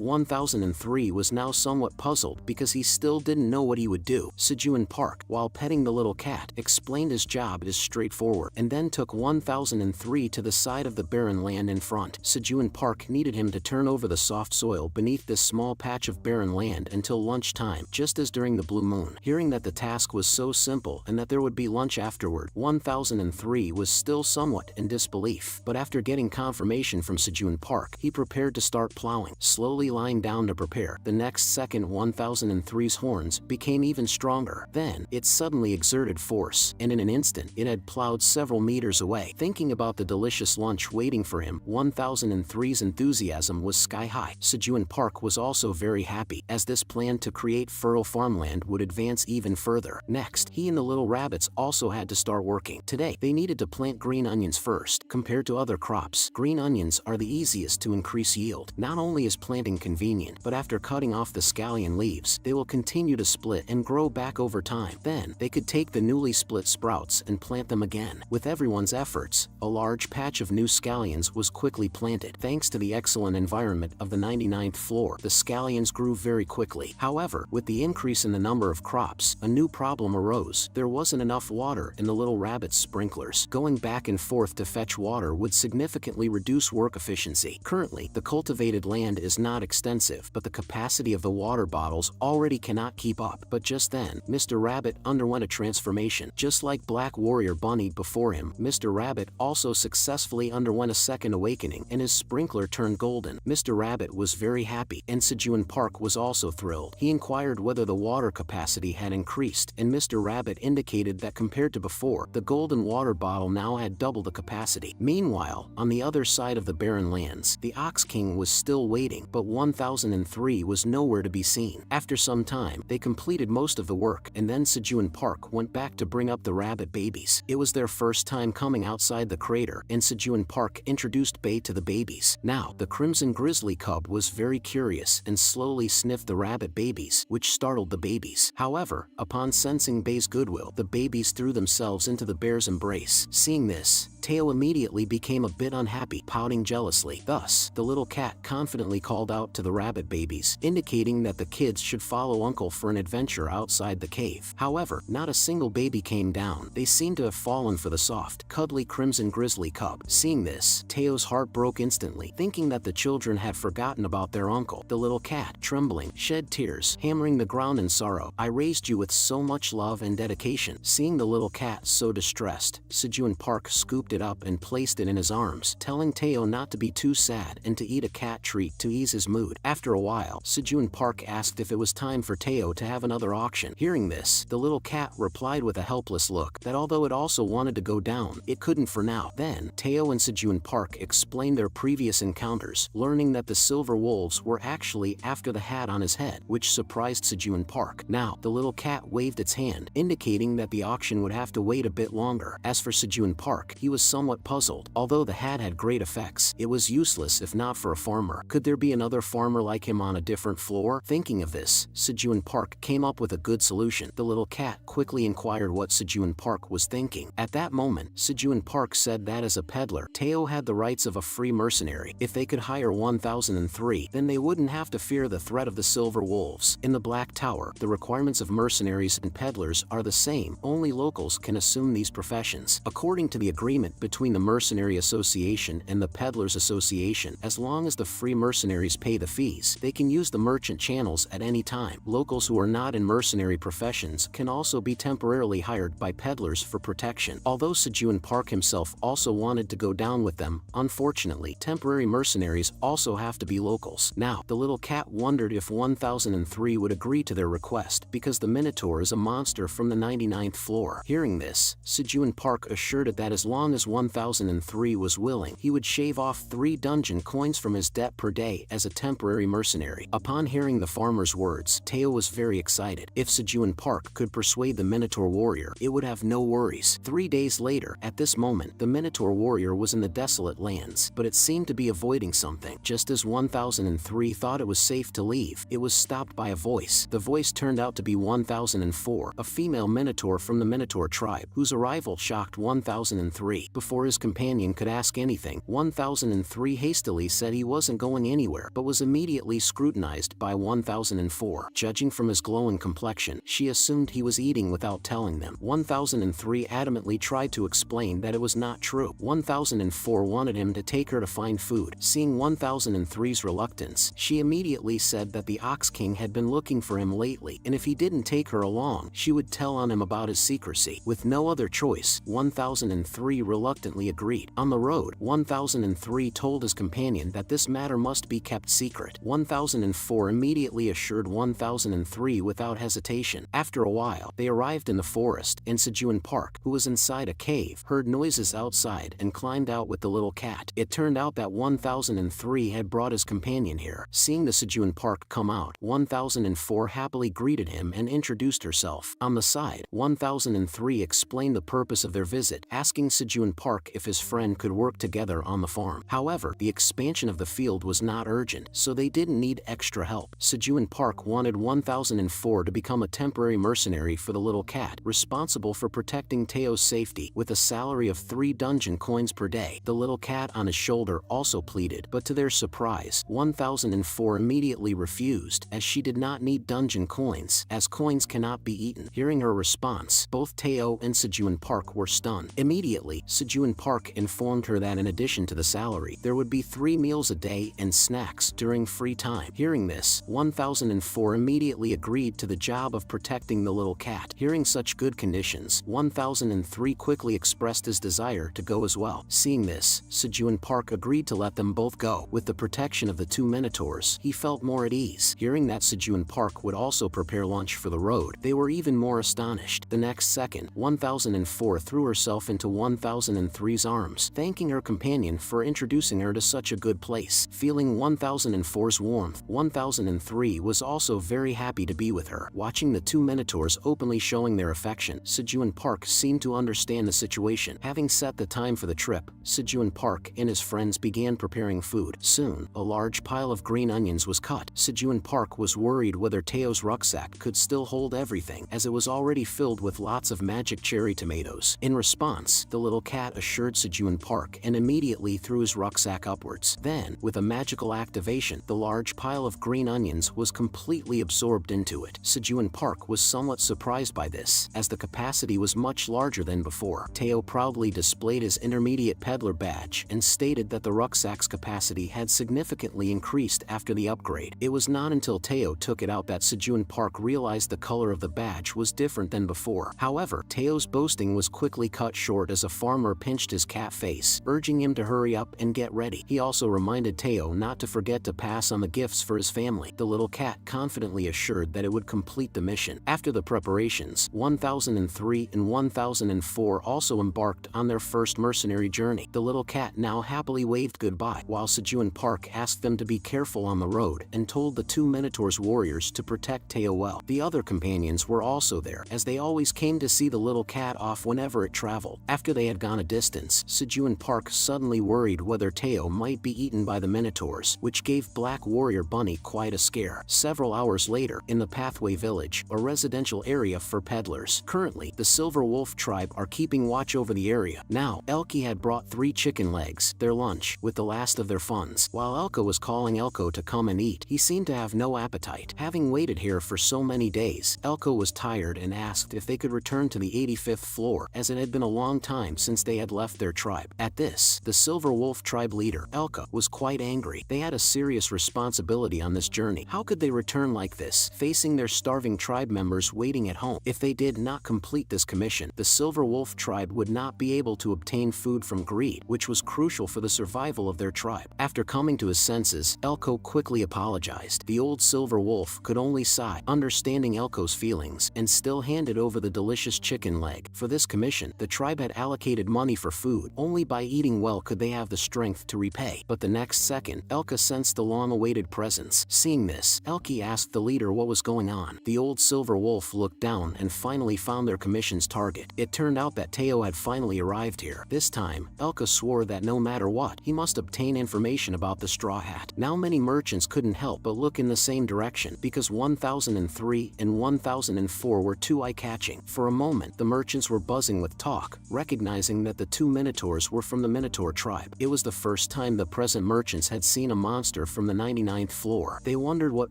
1003 was now somewhat puzzled because he still didn't know what he would do. Sejun Park, while petting the little cat, explained his job is straightforward, and then took 1003 to the side of the barren land in front. Sejun Park needed him to turn over the soft soil beneath this small patch of barren land until lunchtime, just as during the blue moon. Hearing that the task was so simple and that there would be lunch afterward, 1003 was still somewhat in disbelief, but after getting confirmation from Sejun Park, he prepared to start plowing, slowly lying down to prepare. The next second, 1003's horns became even stronger. Then, it suddenly exerted force, and in an instant, it had plowed several meters away. Thinking about the delicious lunch waiting for him, 1003's enthusiasm was sky high. Sejun Park was also very happy, as this plan to create fertile farmland would advance even further. Next, he and the little rabbits also had to start working. Today, they needed to plant green onions first. Compared to other crops, green onions are the easiest to increase yield. Not only is planting convenient, but after cutting off the scallion leaves, they will continue to split and grow back over time. Then, they could take the newly split sprouts and plant them again. With everyone's efforts, a large patch of new scallions was quickly planted. Thanks to the excellent environment of the 99th floor, the scallions grew very quickly. However, with the increase in the number of crops, a new problem arose. There wasn't enough water in the little rabbit's sprinklers. Going back and forth to fetch water would significantly reduce work efficiency. Currently, the cultivated land is not extensive, but the capacity of the water bottles already cannot keep up. But just then, Mr. Rabbit underwent a transformation. Just like Black Warrior Bunny before him, Mr. Rabbit also successfully underwent a second awakening, and his sprinkler turned golden. Mr. Rabbit was very happy, and Sejun Park was also thrilled. He inquired whether the water capacity had increased, and Mr. Rabbit indicated that compared to before, the golden water bottle now had double the capacity. Meanwhile, on the other side of the barren lands, the Ox King was still waiting, but 1003 was nowhere to be seen. After some time, they completed most of the work, and then Sejun Park went back to bring up the rabbit babies. It was their first time coming outside the crater, and Sejun Park introduced Bay to the babies. Now, the Crimson Grizzly Cub was very curious and slowly sniffed the rabbit babies, which startled the babies. However, upon sensing Bay's goodwill, the babies threw themselves into the bear's embrace. Seeing this, Teo immediately became a bit unhappy, pouting jealously. Thus, the little cat confidently called out to the rabbit babies, indicating that the kids should follow Uncle for an adventure outside the cave. However, not a single baby came down. They seemed to have fallen for the soft, cuddly Crimson Grizzly Cub. Seeing this, Teo's heart broke instantly, thinking that the children had forgotten about their uncle. The little cat, trembling, shed tears, hammering the ground in sorrow. I raised you with so much love and dedication. Seeing the little cat so distressed, Sejun Park scooped it up and placed it in his arms, telling Teo not to be too sad and to eat a cat treat to ease his mood. After a while, Sejun Park asked if it was time for Teo to have another auction. Hearing this, the little cat replied with a helpless look that although it also wanted to go down, it couldn't for now. Then, Teo and Sejun Park explained their previous encounters, learning that the silver wolves were actually after the hat on his head, which surprised Sejun Park. Now, the little cat waved its hand, indicating that the auction would have to wait a bit longer. As for Sejun Park, he was somewhat puzzled. Although the hat had great effects, it was useless if not for a farmer. Could there be another farmer like him on a different floor? Thinking of this, Sejun Park came up with a good solution. The little cat quickly inquired what Sejun Park was thinking. At that moment, Sejun Park said that as a peddler, Teo had the rights of a free mercenary. If they could hire 1003, then they wouldn't have to fear the threat of the silver wolves. In the Black Tower, the requirements of mercenaries and peddlers are the same. Only locals can assume these professions. fees. According to the agreement between the Mercenary Association and the Peddlers Association, as long as the free mercenaries pay the fees, they can use the merchant channels at any time. Locals who are not in mercenary professions can also be temporarily hired by peddlers for protection. Although Sejun Park himself also wanted to go down with them, unfortunately, temporary mercenaries also have to be locals. Now, the little cat wondered if 1003 would agree to their request, because the Minotaur is a monster from the 99th floor. Hearing this, Sejun Park assured it that as long as 1003 was willing, he would shave off 3 dungeon coins from his debt per day as a temporary mercenary. Upon hearing the farmer's words, Teo was very excited. If Sejun Park could persuade the Minotaur warrior, it would have no worries. 3 days later, at this moment, the Minotaur warrior was in the desolate lands, but it seemed to be avoiding something. Just as 1003 thought it was safe to leave, it was stopped by a voice. The voice turned out to be 1004, a female Minotaur from the Minotaur tribe, whose arrival shocked 1003. Before his companion could ask anything, 1003 hastily said he wasn't going anywhere, but was immediately scrutinized by 1004. Judging from his glowing complexion, she assumed he was eating without telling them. 1003 adamantly tried to explain that it was not true. 1004 wanted him to take her to find food. Seeing 1003's reluctance, she immediately said that the Ox King had been looking for him lately, and if he didn't take her along, she would tell on him about his secrecy. With no other choice, 1003 reluctantly agreed. On the road, 1003 told his companion that this matter must be kept secret. 1004 immediately assured 1003 without hesitation. After a while, they arrived in the forest, and Sejun Park, who was inside a cave, heard noises outside and climbed out with the little cat. It turned out that 1003 had brought his companion here. Seeing the Sejun Park come out, 1004 happily greeted him and introduced herself. On the side, 1003 explained the purpose of their visit, asking Sejun Park if his friend could work together on the farm. However, the expansion of the field was not urgent, so they didn't need extra help. Sejun Park wanted 1004 to become a temporary mercenary for the little cat, responsible for protecting Teo's safety, with a salary of 3 dungeon coins per day. The little cat on his shoulder also pleaded, but to their surprise, 1004 immediately refused, as she did not need dungeon coins, as coins cannot be eaten. Hearing her response, both Teo and Sejun Park were stunned. Immediately, Sejun Park informed her that in addition to the salary, there would be 3 meals a day and snacks during free time. Hearing this, 1004 immediately agreed to the job of protecting the little cat. Hearing such good conditions, 1003 quickly expressed his desire to go as well. Seeing this, Sejun Park agreed to let them both go. With the protection of the 2 Minotaurs, he felt more at ease. Hearing that Sejun Park would also prepare lunch for the road, they were even more astonished. The next second, 1004 threw herself into 1003's arms, thanking her companion for introducing her to such a good place. Feeling 1004's warmth, 1003 was also very happy to be with her. Watching the 2 Minotaurs openly showing their affection, Sejun Park seemed to understand the situation. Having set the time for the trip, Sejun Park and his friends began preparing food. Soon, a large pile of green onions was cut. Sejun Park was worried whether Teo's rucksack could still hold everything, as it was already filled with lots of magic cherry tomatoes. In response, the little cat assured Sejun Park and immediately threw his rucksack upwards. Then, with a magical activation, the large pile of green onions was completely absorbed into it. Sejun Park was somewhat surprised by this, as the capacity was much larger than before. Teo proudly displayed his intermediate peddler badge and stated that the rucksack's capacity had significantly increased after the upgrade. It was not until Teo took it out that Sejun Park realized the color of the badge was different than before. However, Teo's boasting was quickly cut short as a farmer pinched his cat face, urging him to hurry up and get ready. He also reminded Teo not to forget to pass on the gifts for his family. The little cat confidently assured that it would complete the mission. After the preparations, 1003 and 1004 also embarked on their first mercenary journey. The little cat now happily waved goodbye, while Sejun Park asked them to be careful on the road and told the 2 Minotaurs warriors to protect Teo well. The other companions were also there, as they always came to see the little cat off whenever it traveled. After they had gone a distance, Sejun Park suddenly worried whether Teo might be eaten by the Minotaurs, which gave Black Warrior Bunny quite a scare. Several hours later, in the Pathway Village, a residential area for peddlers. Currently, the Silver Wolf tribe are keeping watch over the area. Now, Elke had brought 3 chicken legs, their lunch, with the last of their funds. While Elko was calling Elko to come and eat, he seemed to have no appetite. Having waited here for so many days, Elko was tired and asked if they could return to the 85th floor, as it had had been a long time since they had left their tribe. At this, the Silver Wolf tribe leader, Elka, was quite angry. They had a serious responsibility on this journey. How could they return like this, facing their starving tribe members waiting at home? If they did not complete this commission, the Silver Wolf tribe would not be able to obtain food from greed, which was crucial for the survival of their tribe. After coming to his senses, Elko quickly apologized. The old Silver Wolf could only sigh, understanding Elko's feelings, and still handed over the delicious chicken leg. For this commission, the tribe had allocated money for food. Only by eating well could they have the strength to repay. But the next second, Elka sensed the long-awaited presence. Seeing this, Elke asked the leader what was going on. The old Silver Wolf looked down and finally found their commission's target. It turned out that Teo had finally arrived here. This time, Elka swore that no matter what, he must obtain information about the Straw Hat. Now many merchants couldn't help but look in the same direction, because 1003 and 1004 were too eye-catching. For a moment, the merchants were buzzing with talk, recognizing that the two Minotaurs were from the Minotaur tribe. It was the first time the present merchants had seen a monster from the 99th floor. They wondered what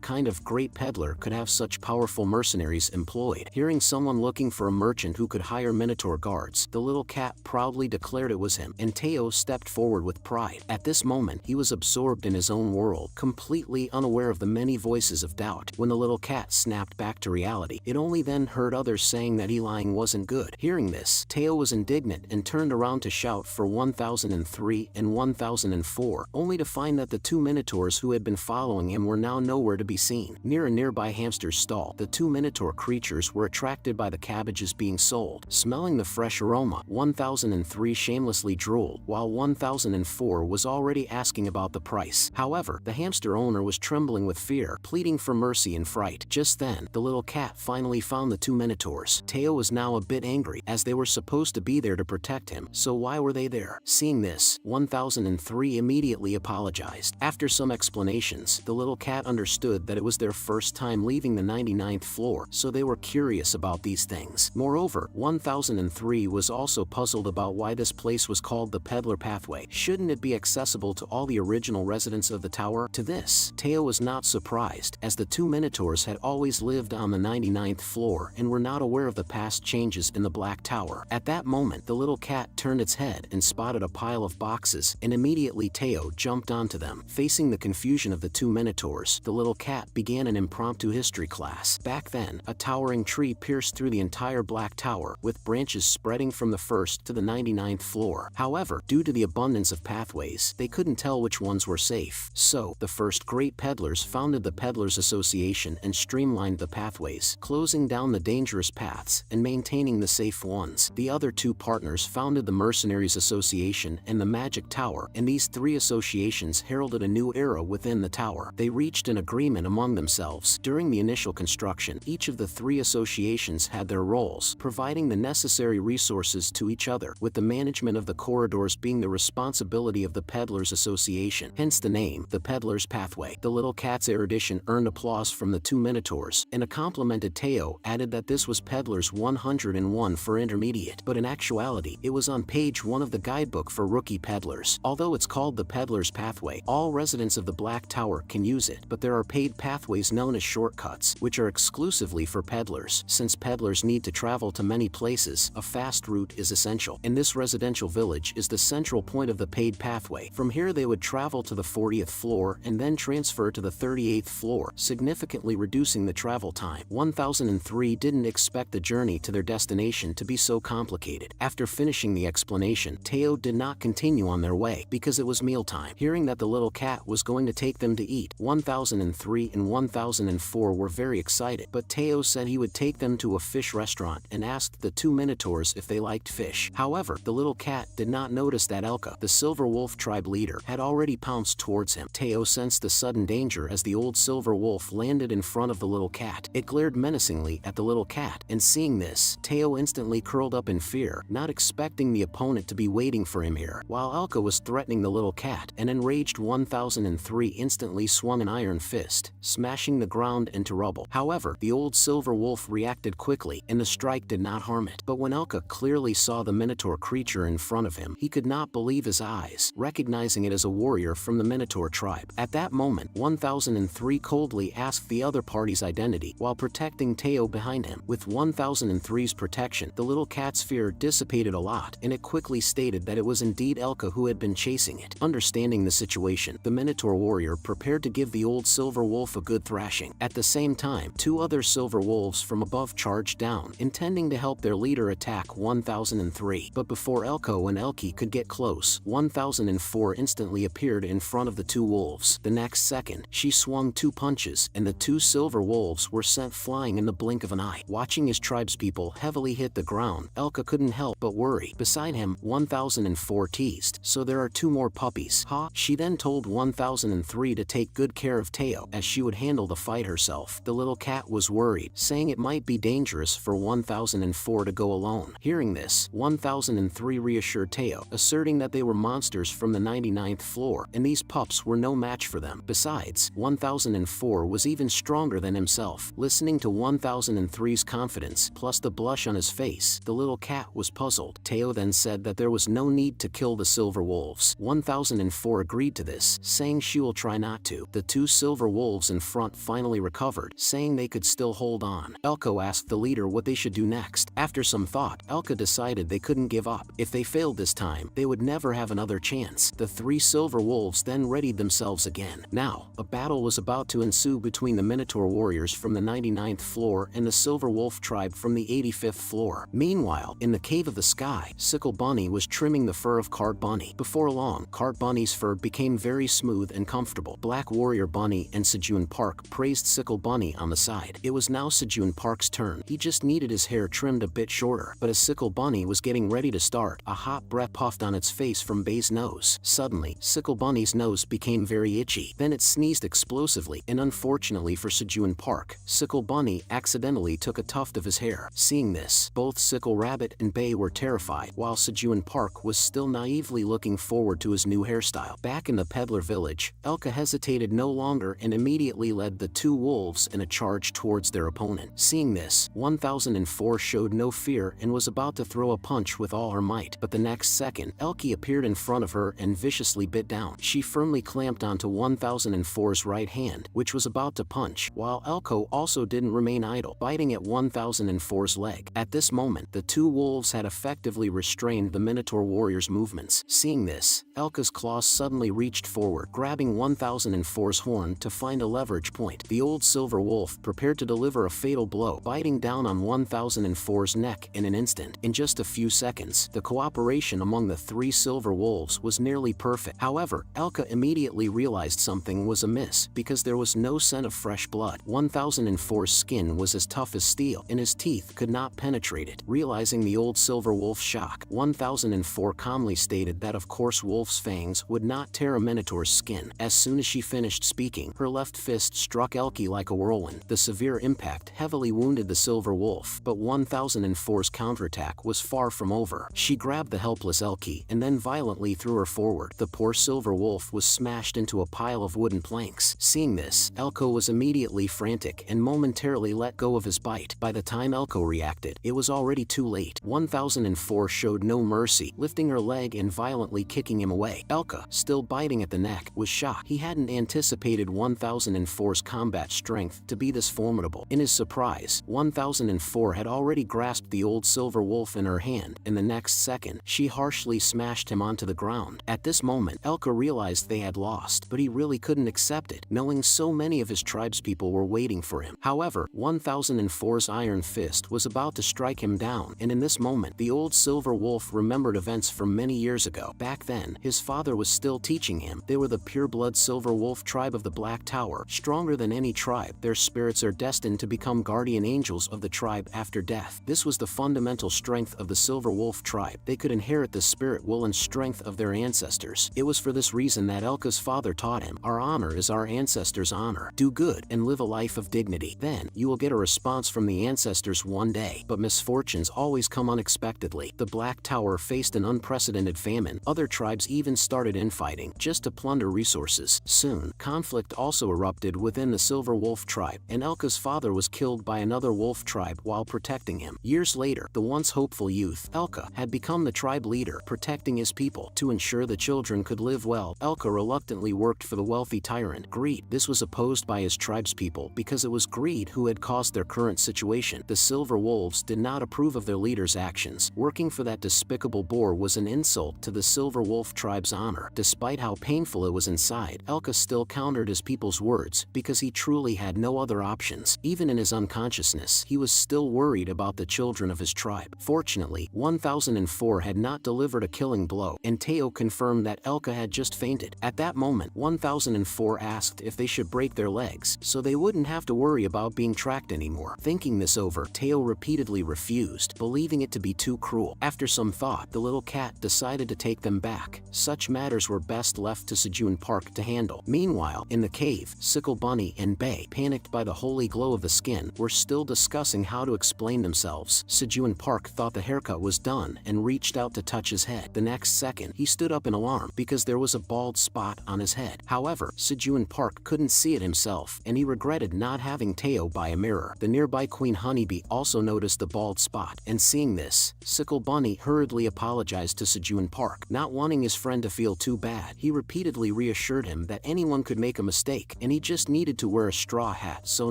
kind of great peddler could have such powerful mercenaries employed. Hearing someone looking for a merchant who could hire Minotaur guards, the little cat proudly declared it was him, and Teo stepped forward with pride. At this moment, he was absorbed in his own world, completely unaware of the many voices of doubt. When the little cat snapped back to reality, it only then heard others saying that he lying wasn't good. Hearing this, Teo was indignant and turned around to shout for 1003 and 1004, only to find that the two Minotaurs who had been following him were now nowhere to be seen. Near a nearby hamster's stall, the two Minotaur creatures were attracted by the cabbages being sold. Smelling the fresh aroma, 1003 shamelessly drooled, while 1004 was already asking about the price. However, the hamster owner was trembling with fear, pleading for mercy and fright. Just then, the little cat finally found the two Minotaurs. Teo was now a bit angry, as they were supposed to be there to protect him, so why were they there? Seeing this, 1003 immediately apologized. After some explanations, the little cat understood that it was their first time leaving the 99th floor, so they were curious about these things. Moreover, 1003 was also puzzled about why this place was called the Peddler Pathway. Shouldn't it be accessible to all the original residents of the tower? To this, Teo was not surprised, as the two Minotaurs had always lived on the 99th floor and were not aware of the past changes in the Black Tower. At that moment, the little cat turned its head and spotted a pile of boxes, and immediately Teo jumped onto them. Facing the confusion of the two Minotaurs, the little cat began an impromptu history class. Back then, a towering tree pierced through the entire Black Tower, with branches spreading from the 1st to the 99th floor. However, due to the abundance of pathways, they couldn't tell which ones were safe. So, the first great peddlers founded the Peddlers Association and streamlined the pathways, closing down the dangerous paths and maintaining the safe ones. The other two partners founded the Mercenaries Association and the Magic Tower, and these three associations heralded a new era within the tower. They reached an agreement among themselves. During the initial construction, each of the three associations had their roles, providing the necessary resources to each other, with the management of the corridors being the responsibility of the Peddlers Association, hence the name, the Peddler's Pathway. The little cat's erudition earned applause from the two Minotaurs, and a complimented Teo added that this was Peddlers 101 for intermediate, but in actuality, it was on page 1 of the guidebook for rookie peddlers. Although it's called the Peddler's Pathway, all residents of the Black Tower can use it, but there are paid pathways known as shortcuts, which are exclusively for peddlers. Since peddlers need to travel to many places, a fast route is essential, and this residential village is the central point of the paid pathway. From here they would travel to the 40th floor and then transfer to the 38th floor, significantly reducing the travel time. 1003 didn't expect the journey to their destination to be so complicated. After finishing the explanation, Teo did not continue on their way, because it was mealtime. Hearing that the little cat was going to take them to eat, 1003 and 1004 were very excited, but Teo said he would take them to a fish restaurant and asked the two Minotaurs if they liked fish. However, the little cat did not notice that Elka, the Silver Wolf tribe leader, had already pounced towards him. Teo sensed the sudden danger as the old Silver Wolf landed in front of the little cat. It glared menacingly at the little cat, and seeing this, Teo instantly curled up in fear, not expecting the opponent to be waiting for him here. While Elka was threatening the little cat, an enraged 1003 instantly swung an iron fist, smashing the ground into rubble. However, the old Silver Wolf reacted quickly, and the strike did not harm it. But when Elka clearly saw the Minotaur creature in front of him, he could not believe his eyes, recognizing it as a warrior from the Minotaur tribe. At that moment, 1003 coldly asked the other party's identity, while protecting Teo behind him. With 1003's protection, the little cat's fear dissipated a lot, and it quickly stated that it was indeed Elka who had been chasing it. Understanding the situation, the Minotaur warrior prepared to give the old silver wolf a good thrashing. At the same time, 2 other silver wolves from above charged down, intending to help their leader attack 1003. But before Elko and Elki could get close, 1004 instantly appeared in front of the 2 wolves. The next second, she swung 2 punches, and the 2 silver wolves were sent flying in the blink of an eye. Watching his tribespeople heavily hit the ground, Elka couldn't help but worry. Beside him, 1004 teased, "So there are 2 more puppies, huh?" She then told 1003 to take good care of Teo, as she would handle the fight herself. The little cat was worried, saying it might be dangerous for 1004 to go alone. Hearing this, 1003 reassured Teo, asserting that they were monsters from the 99th floor, and these pups were no match for them. Besides, 1004 was even stronger than himself. Listening to 1003's confidence, plus the blush on his face, the little cat was puzzled. Teo then said that there was no need to kill the silver wolves. 1004 agreed to this, saying she will try not to. The 2 silver wolves in front finally recovered, saying they could still hold on. Elko asked the leader what they should do next. After some thought, Elka decided they couldn't give up. If they failed this time, they would never have another chance. The 3 silver wolves then readied themselves again. Now, a battle was about to ensue between the Minotaur warriors from the 99th floor and the silver wolf tribe from the 85th floor. Meanwhile, in the cave of the sky, Sickle Bunny was trimming the fur of Cart Bunny. Before long, Cart Bunny's fur became very smooth and comfortable. Black Warrior Bunny and Sejun Park praised Sickle Bunny on the side. It was now Sejun Park's turn. He just needed his hair trimmed a bit shorter. But as Sickle Bunny was getting ready to start, a hot breath puffed on its face from Bay's nose. Suddenly, Sickle Bunny's nose became very itchy. Then it sneezed explosively, and unfortunately for Sejun Park, Sickle Bunny accidentally took a tuft of his hair. Seeing this, both Sickle Rabbit and Bay were terrified, while Sejun Park was still naively looking forward to his new hairstyle. Back in the peddler village, Elka hesitated no longer and immediately led the 2 wolves in a charge towards their opponent. Seeing this, 1004 showed no fear and was about to throw a punch with all her might, but the next second, Elki appeared in front of her and viciously bit down. She firmly clamped onto 1004's right hand, which was about to punch, while Elko also didn't remain idle, biting at 1004's leg. At this moment, the 2 wolves had effectively restrained the Minotaur warrior's movements. Seeing this, Elka's claws suddenly reached forward, grabbing 1004's horn to find a leverage point. The old silver wolf prepared to deliver a fatal blow, biting down on 1004's neck in an instant. In just a few seconds, the cooperation among the 3 silver wolves was nearly perfect. However, Elka immediately realized something was amiss, because there was no scent of fresh blood. 1004's skin was as tough as steel, and his teeth could not penetrate it. Realizing the old silver wolf's shock, 1004 calmly stated that of course wolf's fangs would not tear a minotaur's skin. As soon as she finished speaking, her left fist struck Elki like a whirlwind. The severe impact heavily wounded the silver wolf, but 1004's counterattack was far from over. She grabbed the helpless Elki and then violently threw her forward. The poor silver wolf was smashed into a pile of wooden planks. Seeing this, Elko was immediately frantic and momentarily let go of his bite. By the time Elko reacted, it was already too late. 1004 showed no mercy, lifting her leg and violently kicking him away. Elka, still biting at the neck, was shocked. He hadn't anticipated 1004's combat strength to be this formidable. In his surprise, 1004 had already grasped the old silver wolf in her hand, and the next second, she harshly smashed him onto the ground. At this moment, Elka realized they had lost, but he really couldn't accept it, knowing so many of his tribespeople were waiting for him. However, 1004's iron fist was about to strike him down, and in this moment, the old silver wolf remembered events from many years ago. Back then, his father was still teaching him. They were the pure-blood silver wolf tribe of the Black Tower, stronger than any tribe. Their spirits are destined to become guardian angels of the tribe after death. This was the fundamental strength of the silver wolf tribe. They could inherit the spirit will and strength of their ancestors. It was for this reason that Elka's father taught him, "Our honor is our ancestors' honor. Do good and live a life of dignity. Then, you will get a response from the ancestors one day." But misfortunes always come unexpectedly. The Black Tower faced an unprecedented famine. Other tribes even started infighting, just to plunder resources. Soon, conflict also erupted within the silver wolf tribe, and Elka's father was killed by another wolf tribe while protecting him. Years later, the once hopeful youth, Elka, had become the tribe leader, protecting his people. To ensure the children could live well, Elka reluctantly worked for the wealthy tyrant, Greed. This was opposed by his tribespeople because it was Greed who had caused their current situation. The silver wolves did not approve of their leader's actions. Working for that despicable boar was an insult to the Silver Wolf tribe's honor. Despite how painful it was inside, Elka still countered his people's words because he truly had no other options. Even in his unconsciousness, he was still worried about the children of his tribe. Fortunately, 1004 had not delivered a killing blow, and Teo confirmed that Elka had just fainted. At that moment, 1004 asked if they should break their legs so they wouldn't have to worry about being tracked anymore. Thinking this over, Teo repeatedly refused, believing it to be too cruel. After some thought, the little cat decided to take them back. Such matters were best left to Sejun Park to handle. Meanwhile, in the cave, Sickle Bunny and Bay, panicked by the holy glow of the skin, were still discussing how to explain themselves. Sejun Park thought the haircut was done and reached out to touch his head. The next second, he stood up in alarm because there was a bald spot on his head. However, Sejun Park couldn't see it himself, and he regretted not having Teo buy a mirror. The nearby Queen Honeybee also noticed the bald spot, and seeing this, Sickle Bunny hurriedly apologized to Sejun Park. Not wanting his friend to feel too bad, he repeatedly reassured him that anyone could make a mistake, and he just needed to wear a straw hat so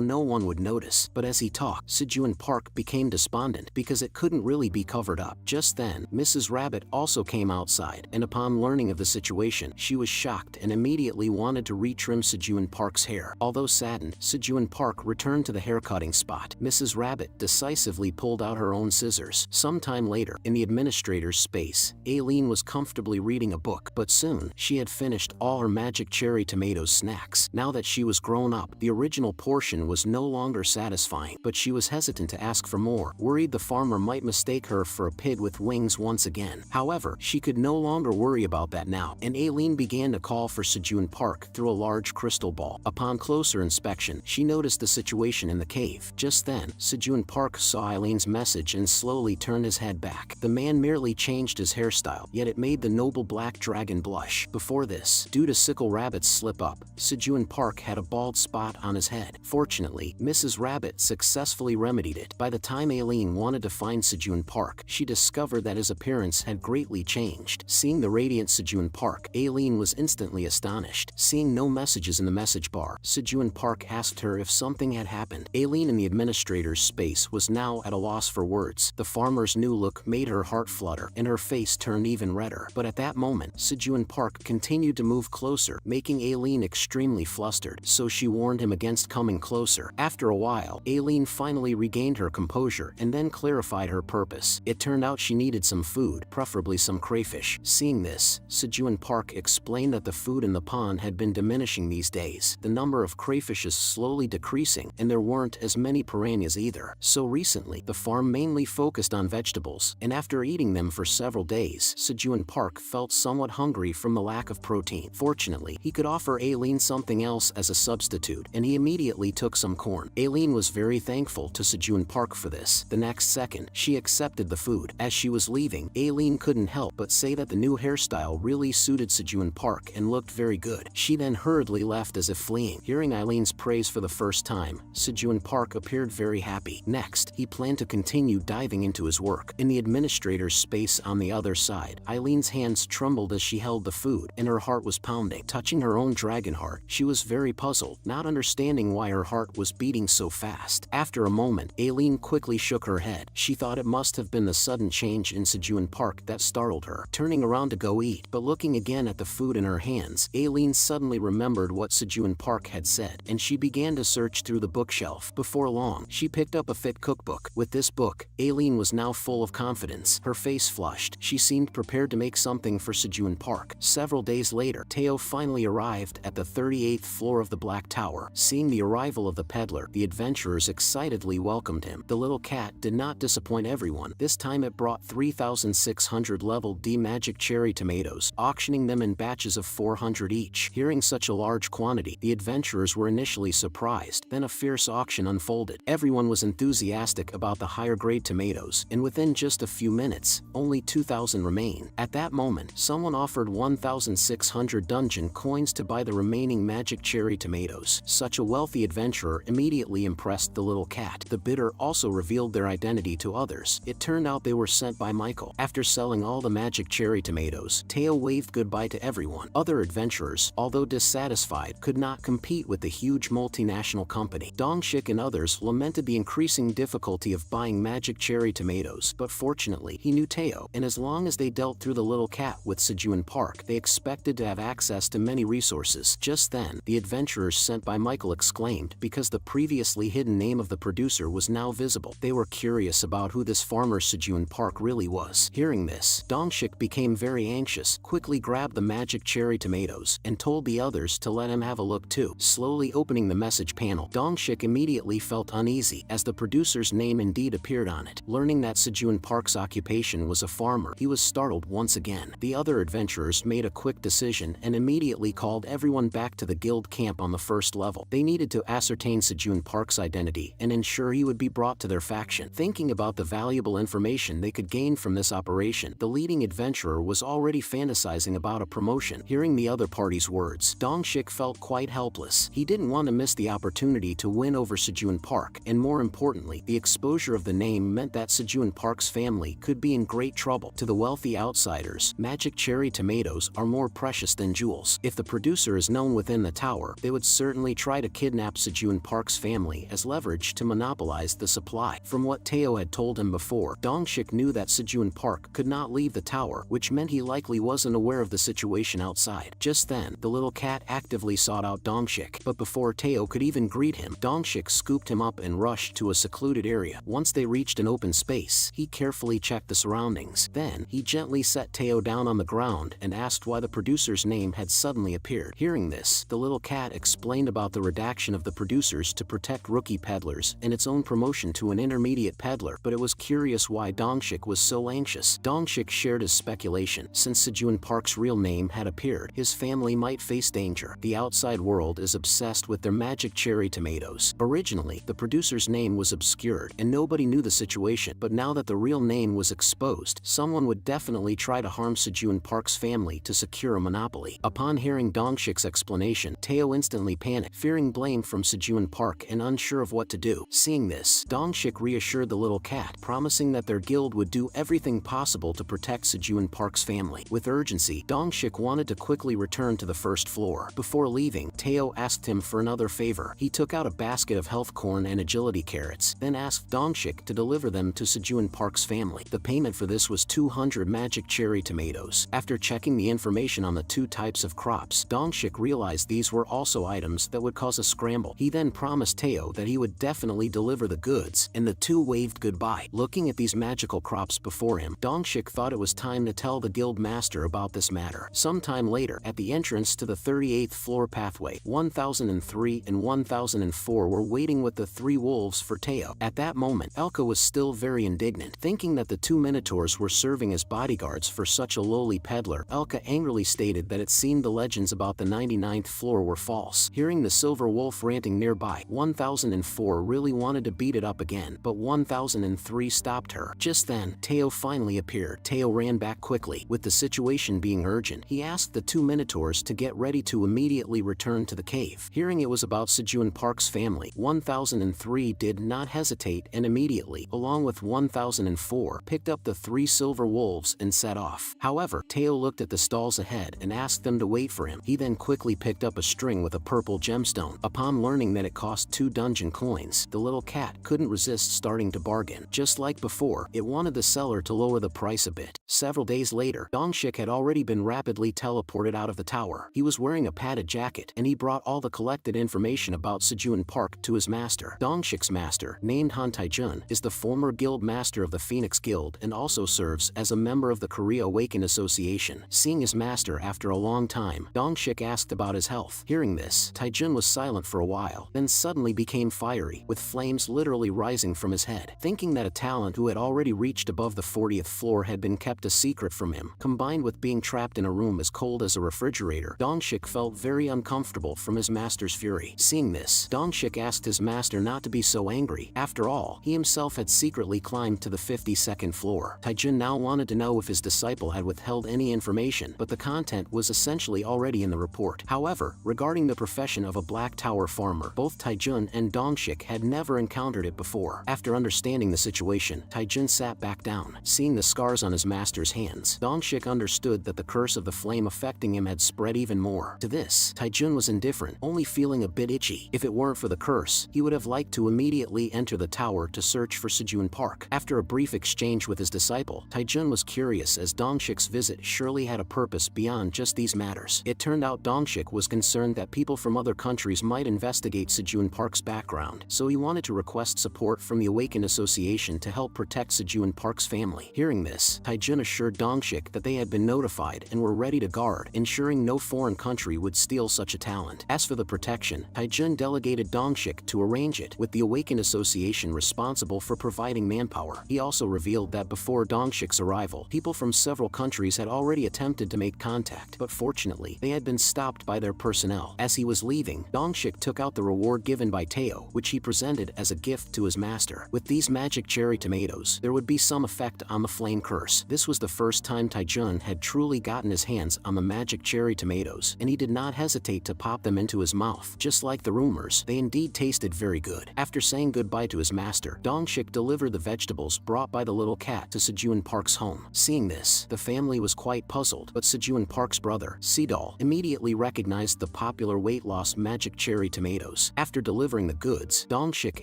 no one would notice. But as he talked, Sejun Park became despondent because it couldn't really be covered up. Just then, Mrs. Rabbit also came outside, and upon learning of the situation, she was shocked and immediately wanted to retrim Sejun Park's hair. Although saddened, Sejun Park returned to the haircutting spot. Mrs. Rabbit decisively pulled out her own scissors. Sometime later, in the administrator's space, Aileen was comfortably reading a book, but soon, she had finished all her magic cherry tomatoes snacks. Now that she was grown up, the original portion was no longer satisfying, but she was hesitant to ask for more, worried the farmer might mistake her for a pig with wings once again. However, she could no longer worry about that now, and Aileen began to call for Sejun Park through a large crystal ball. Upon closer inspection, she noticed the situation in the cave. Just then, Sejun Park saw Aileen's message and slowly turned his head back. The man merely changed his hairstyle, yet it made the noble black dragon blush. Before this, due to Sickle Rabbit's slip-up, Sejun Park had a bald spot on his head. Fortunately, Mrs. Rabbit successfully remedied it. By the time Aileen wanted to find Sejun Park, she discovered that his appearance had greatly changed. Seeing the radiant Sejun Park, Aileen was instantly astonished. Seeing no messages in the message bar, Sejun Park asked her if something had happened. Aileen in the administrator's space was now at a loss for words. The farmer's new look made her heart flutter, and her face turned even redder. But at that moment, Sejun Park continued to move closer, making Aileen extremely flustered, so she warned him against coming closer. After a while, Aileen finally regained her composure and then clarified her purpose. It turned out she needed some food, preferably some crayfish. Seeing this, Sejun Park explained that the food in the pond had been diminishing these days. The number of crayfishes slowly decreasing, and there weren't as many piranhas either. So recently, the farm mainly focused on vegetables, and after eating them for several days, Sejun Park felt somewhat hungry from the lack of protein. Fortunately, he could offer Aileen something else as a substitute, and he immediately took some corn. Aileen was very thankful to Sejun Park for this. The next second, she accepted the food. As she was leaving, Aileen couldn't help but say that the new hairstyle really suited Sejun Park and looked very good. She then hurriedly left as if fleeing. Hearing Aileen's praise for the first time, Sejun Park appeared very happy. Next, he planned to continue diving into his work. In the administrator's space on the other side, Aileen's hands trembled as she held the food, and her heart was pounding. Touching her own dragon heart, she was very puzzled, not understanding why her heart was beating so fast. After a moment, Aileen quickly shook her head. She thought it must have been the sudden change in Sejun Park that startled her. Turning around to go eat, but looking again at the food in her hands, Aileen suddenly remembered what Sejun Park had said, and she began to search through the bookshelf. Before long, she picked up a fit cookbook. With this book, Aileen was now full of confidence. Her face flushed. She seemed prepared to make something for Sejun Park. Several days later, Teo finally arrived at the 38th floor of the Black Tower. Seeing the arrival of the peddler, the adventurers excitedly welcomed him. The little cat did not disappoint everyone. This time it brought 3,600 level D magic cherry tomatoes, auctioning them in batches of 400 each. Hearing such a large quantity, the adventurers were initially surprised. Then a fierce auction unfolded. Everyone was enthusiastic about the higher grade tomatoes, and within just a few minutes, only 2,000 remained. At that moment, someone offered 1,600 dungeon coins to buy the remaining magic cherry tomatoes. Such a wealthy adventurer immediately impressed the little cat. The bidder also revealed their identity to others. It turned out they were sent by Michael. After selling all the magic cherry tomatoes, Teo waved goodbye to everyone. Other adventurers, although dissatisfied, could not compete with the huge multinational company. Dongshik and others lamented the increasing difficulty of buying magic cherry cherry tomatoes, but fortunately, he knew Teo, and as long as they dealt through the little cat with Sejun Park, they expected to have access to many resources. Just then, the adventurers sent by Michael exclaimed because the previously hidden name of the producer was now visible. They were curious about who this farmer Sejun Park really was. Hearing this, Dongshik became very anxious, quickly grabbed the magic cherry tomatoes, and told the others to let him have a look too. Slowly opening the message panel, Dongshik immediately felt uneasy, as the producer's name indeed appeared on it. Learning that Sejun Park's occupation was a farmer, he was startled once again. The other adventurers made a quick decision and immediately called everyone back to the guild camp on the first level. They needed to ascertain Sejun Park's identity and ensure he would be brought to their faction. Thinking about the valuable information they could gain from this operation, the leading adventurer was already fantasizing about a promotion. Hearing the other party's words, Dongshik felt quite helpless. He didn't want to miss the opportunity to win over Sejun Park, and more importantly, the exposure of the name meant that Sejun Park's family could be in great trouble. To the wealthy outsiders, magic cherry tomatoes are more precious than jewels. If the producer is known within the tower, they would certainly try to kidnap Sejun Park's family as leverage to monopolize the supply. From what Teo had told him before, Dongshik knew that Sejun Park could not leave the tower, which meant he likely wasn't aware of the situation outside. Just then, the little cat actively sought out Dongshik, but before Teo could even greet him, Dongshik scooped him up and rushed to a secluded area. Once they reached an open space, he carefully checked the surroundings. Then, he gently set Teo down on the ground and asked why the producer's name had suddenly appeared. Hearing this, the little cat explained about the redaction of the producers to protect rookie peddlers and its own promotion to an intermediate peddler, but it was curious why Dongshik was so anxious. Dongshik shared his speculation. Since Sejun Park's real name had appeared, his family might face danger. The outside world is obsessed with their magic cherry tomatoes. Originally, the producer's name was obscured and nobody knew the situation, but now that the real name was exposed, someone would definitely try to harm Sejun Park's family to secure a monopoly. Upon hearing Dongshik's explanation, Teo instantly panicked, fearing blame from Sejun Park and unsure of what to do. Seeing this, Dongshik reassured the little cat, promising that their guild would do everything possible to protect Sejun Park's family. With urgency, Dongshik wanted to quickly return to the first floor. Before leaving, Teo asked him for another favor. He took out a basket of health corn and agility carrots, then asked Dongshik to deliver them to Sejun Park's family. The payment for this was 200 magic cherry tomatoes. After checking the information on the two types of crops, Dongshik realized these were also items that would cause a scramble. He then promised Teo that he would definitely deliver the goods, and the two waved goodbye. Looking at these magical crops before him, Dongshik thought it was time to tell the guild master about this matter. Sometime later, at the entrance to the 38th floor pathway, 1003 and 1004 were waiting with the three wolves for Teo. At that moment, Elka was still very indignant. Thinking that the two minotaurs were serving as bodyguards for such a lowly peddler, Elka angrily stated that it seemed the legends about the 99th floor were false. Hearing the silver wolf ranting nearby, 1004 really wanted to beat it up again, but 1003 stopped her. Just then, Teo finally appeared. Teo ran back quickly. With the situation being urgent, he asked the two minotaurs to get ready to immediately return to the cave. Hearing it was about Sejun Park's family, 1003 did not hesitate and immediately, along with 1004, picked up the three silver wolves and set off. However, Teo looked at the stalls ahead and asked them to wait for him. He then quickly picked up a string with a purple gemstone. Upon learning that it cost 2 dungeon coins, the little cat couldn't resist starting to bargain. Just like before, it wanted the seller to lower the price a bit. Several days later, Dongshik had already been rapidly teleported out of the tower. He was wearing a padded jacket, and he brought all the collected information about Sejun Park to his master. Dongshik's master, named Han Taijun, is the former guild master of the Phoenix Guild and also serves as a member of the Korea Awaken Association. Seeing his master after a long time, Dongshik asked about his health. Hearing this, Taijun was silent for a while, then suddenly became fiery, with flames literally rising from his head. Thinking that a talent who had already reached above the 40th floor had been kept a secret from him, combined with being trapped in a room as cold as a refrigerator, Dongshik felt very uncomfortable from his master's fury. Seeing this, Dongshik asked his master not to be so angry. After all, he himself had secretly climbed to the 52nd floor. Taijun now wanted to know if his disciple had withheld any information, but the content was essentially already in the report. However, regarding the profession of a Black Tower farmer, both Taijun and Dongshik had never encountered it before. After understanding the situation, Taijun sat back down. Seeing the scars on his master's hands, Dongshik understood that the curse of the flame affecting him had spread even more. To this, Taijun was indifferent, only feeling a bit itchy. If it weren't for the curse, he would have liked to immediately enter the tower to search for Sejun Park. After a brief exchange with his disciple, Taijun was curious as Dongshik's visit surely had a purpose beyond just these matters. It turned out Dongshik was concerned that people from other countries might investigate Sejun Park's background, so he wanted to request support from the Awakened Association to help protect Sejun Park's family. Hearing this, Taijun assured Dongshik that they had been notified and were ready to guard, ensuring no foreign country would steal such a talent. As for the protection, Taijun delegated Dongshik to arrange it, with the Awakened Association responsible for providing manpower. He also revealed that before Dongshik's arrival, people from several countries had already attempted to make contact, but fortunately, they had been stopped by their personnel. As he was leaving, Dongshik took out the reward given by Teo, which he presented as a gift to his master. With these magic cherry tomatoes, there would be some effect on the flame curse. This was the first time Taijun had truly gotten his hands on the magic cherry tomatoes, and he did not hesitate to pop them into his mouth. Just like the rumors, they indeed tasted very good. After saying goodbye to his master, Dongshik delivered the vegetables brought by the little cat to Sejun Park's home. Seeing this, the family was quite puzzled, but Sejun Park's brother, Sidal, immediately recognized the popular weight loss magic cherry tomatoes. After delivering the goods, Dongshik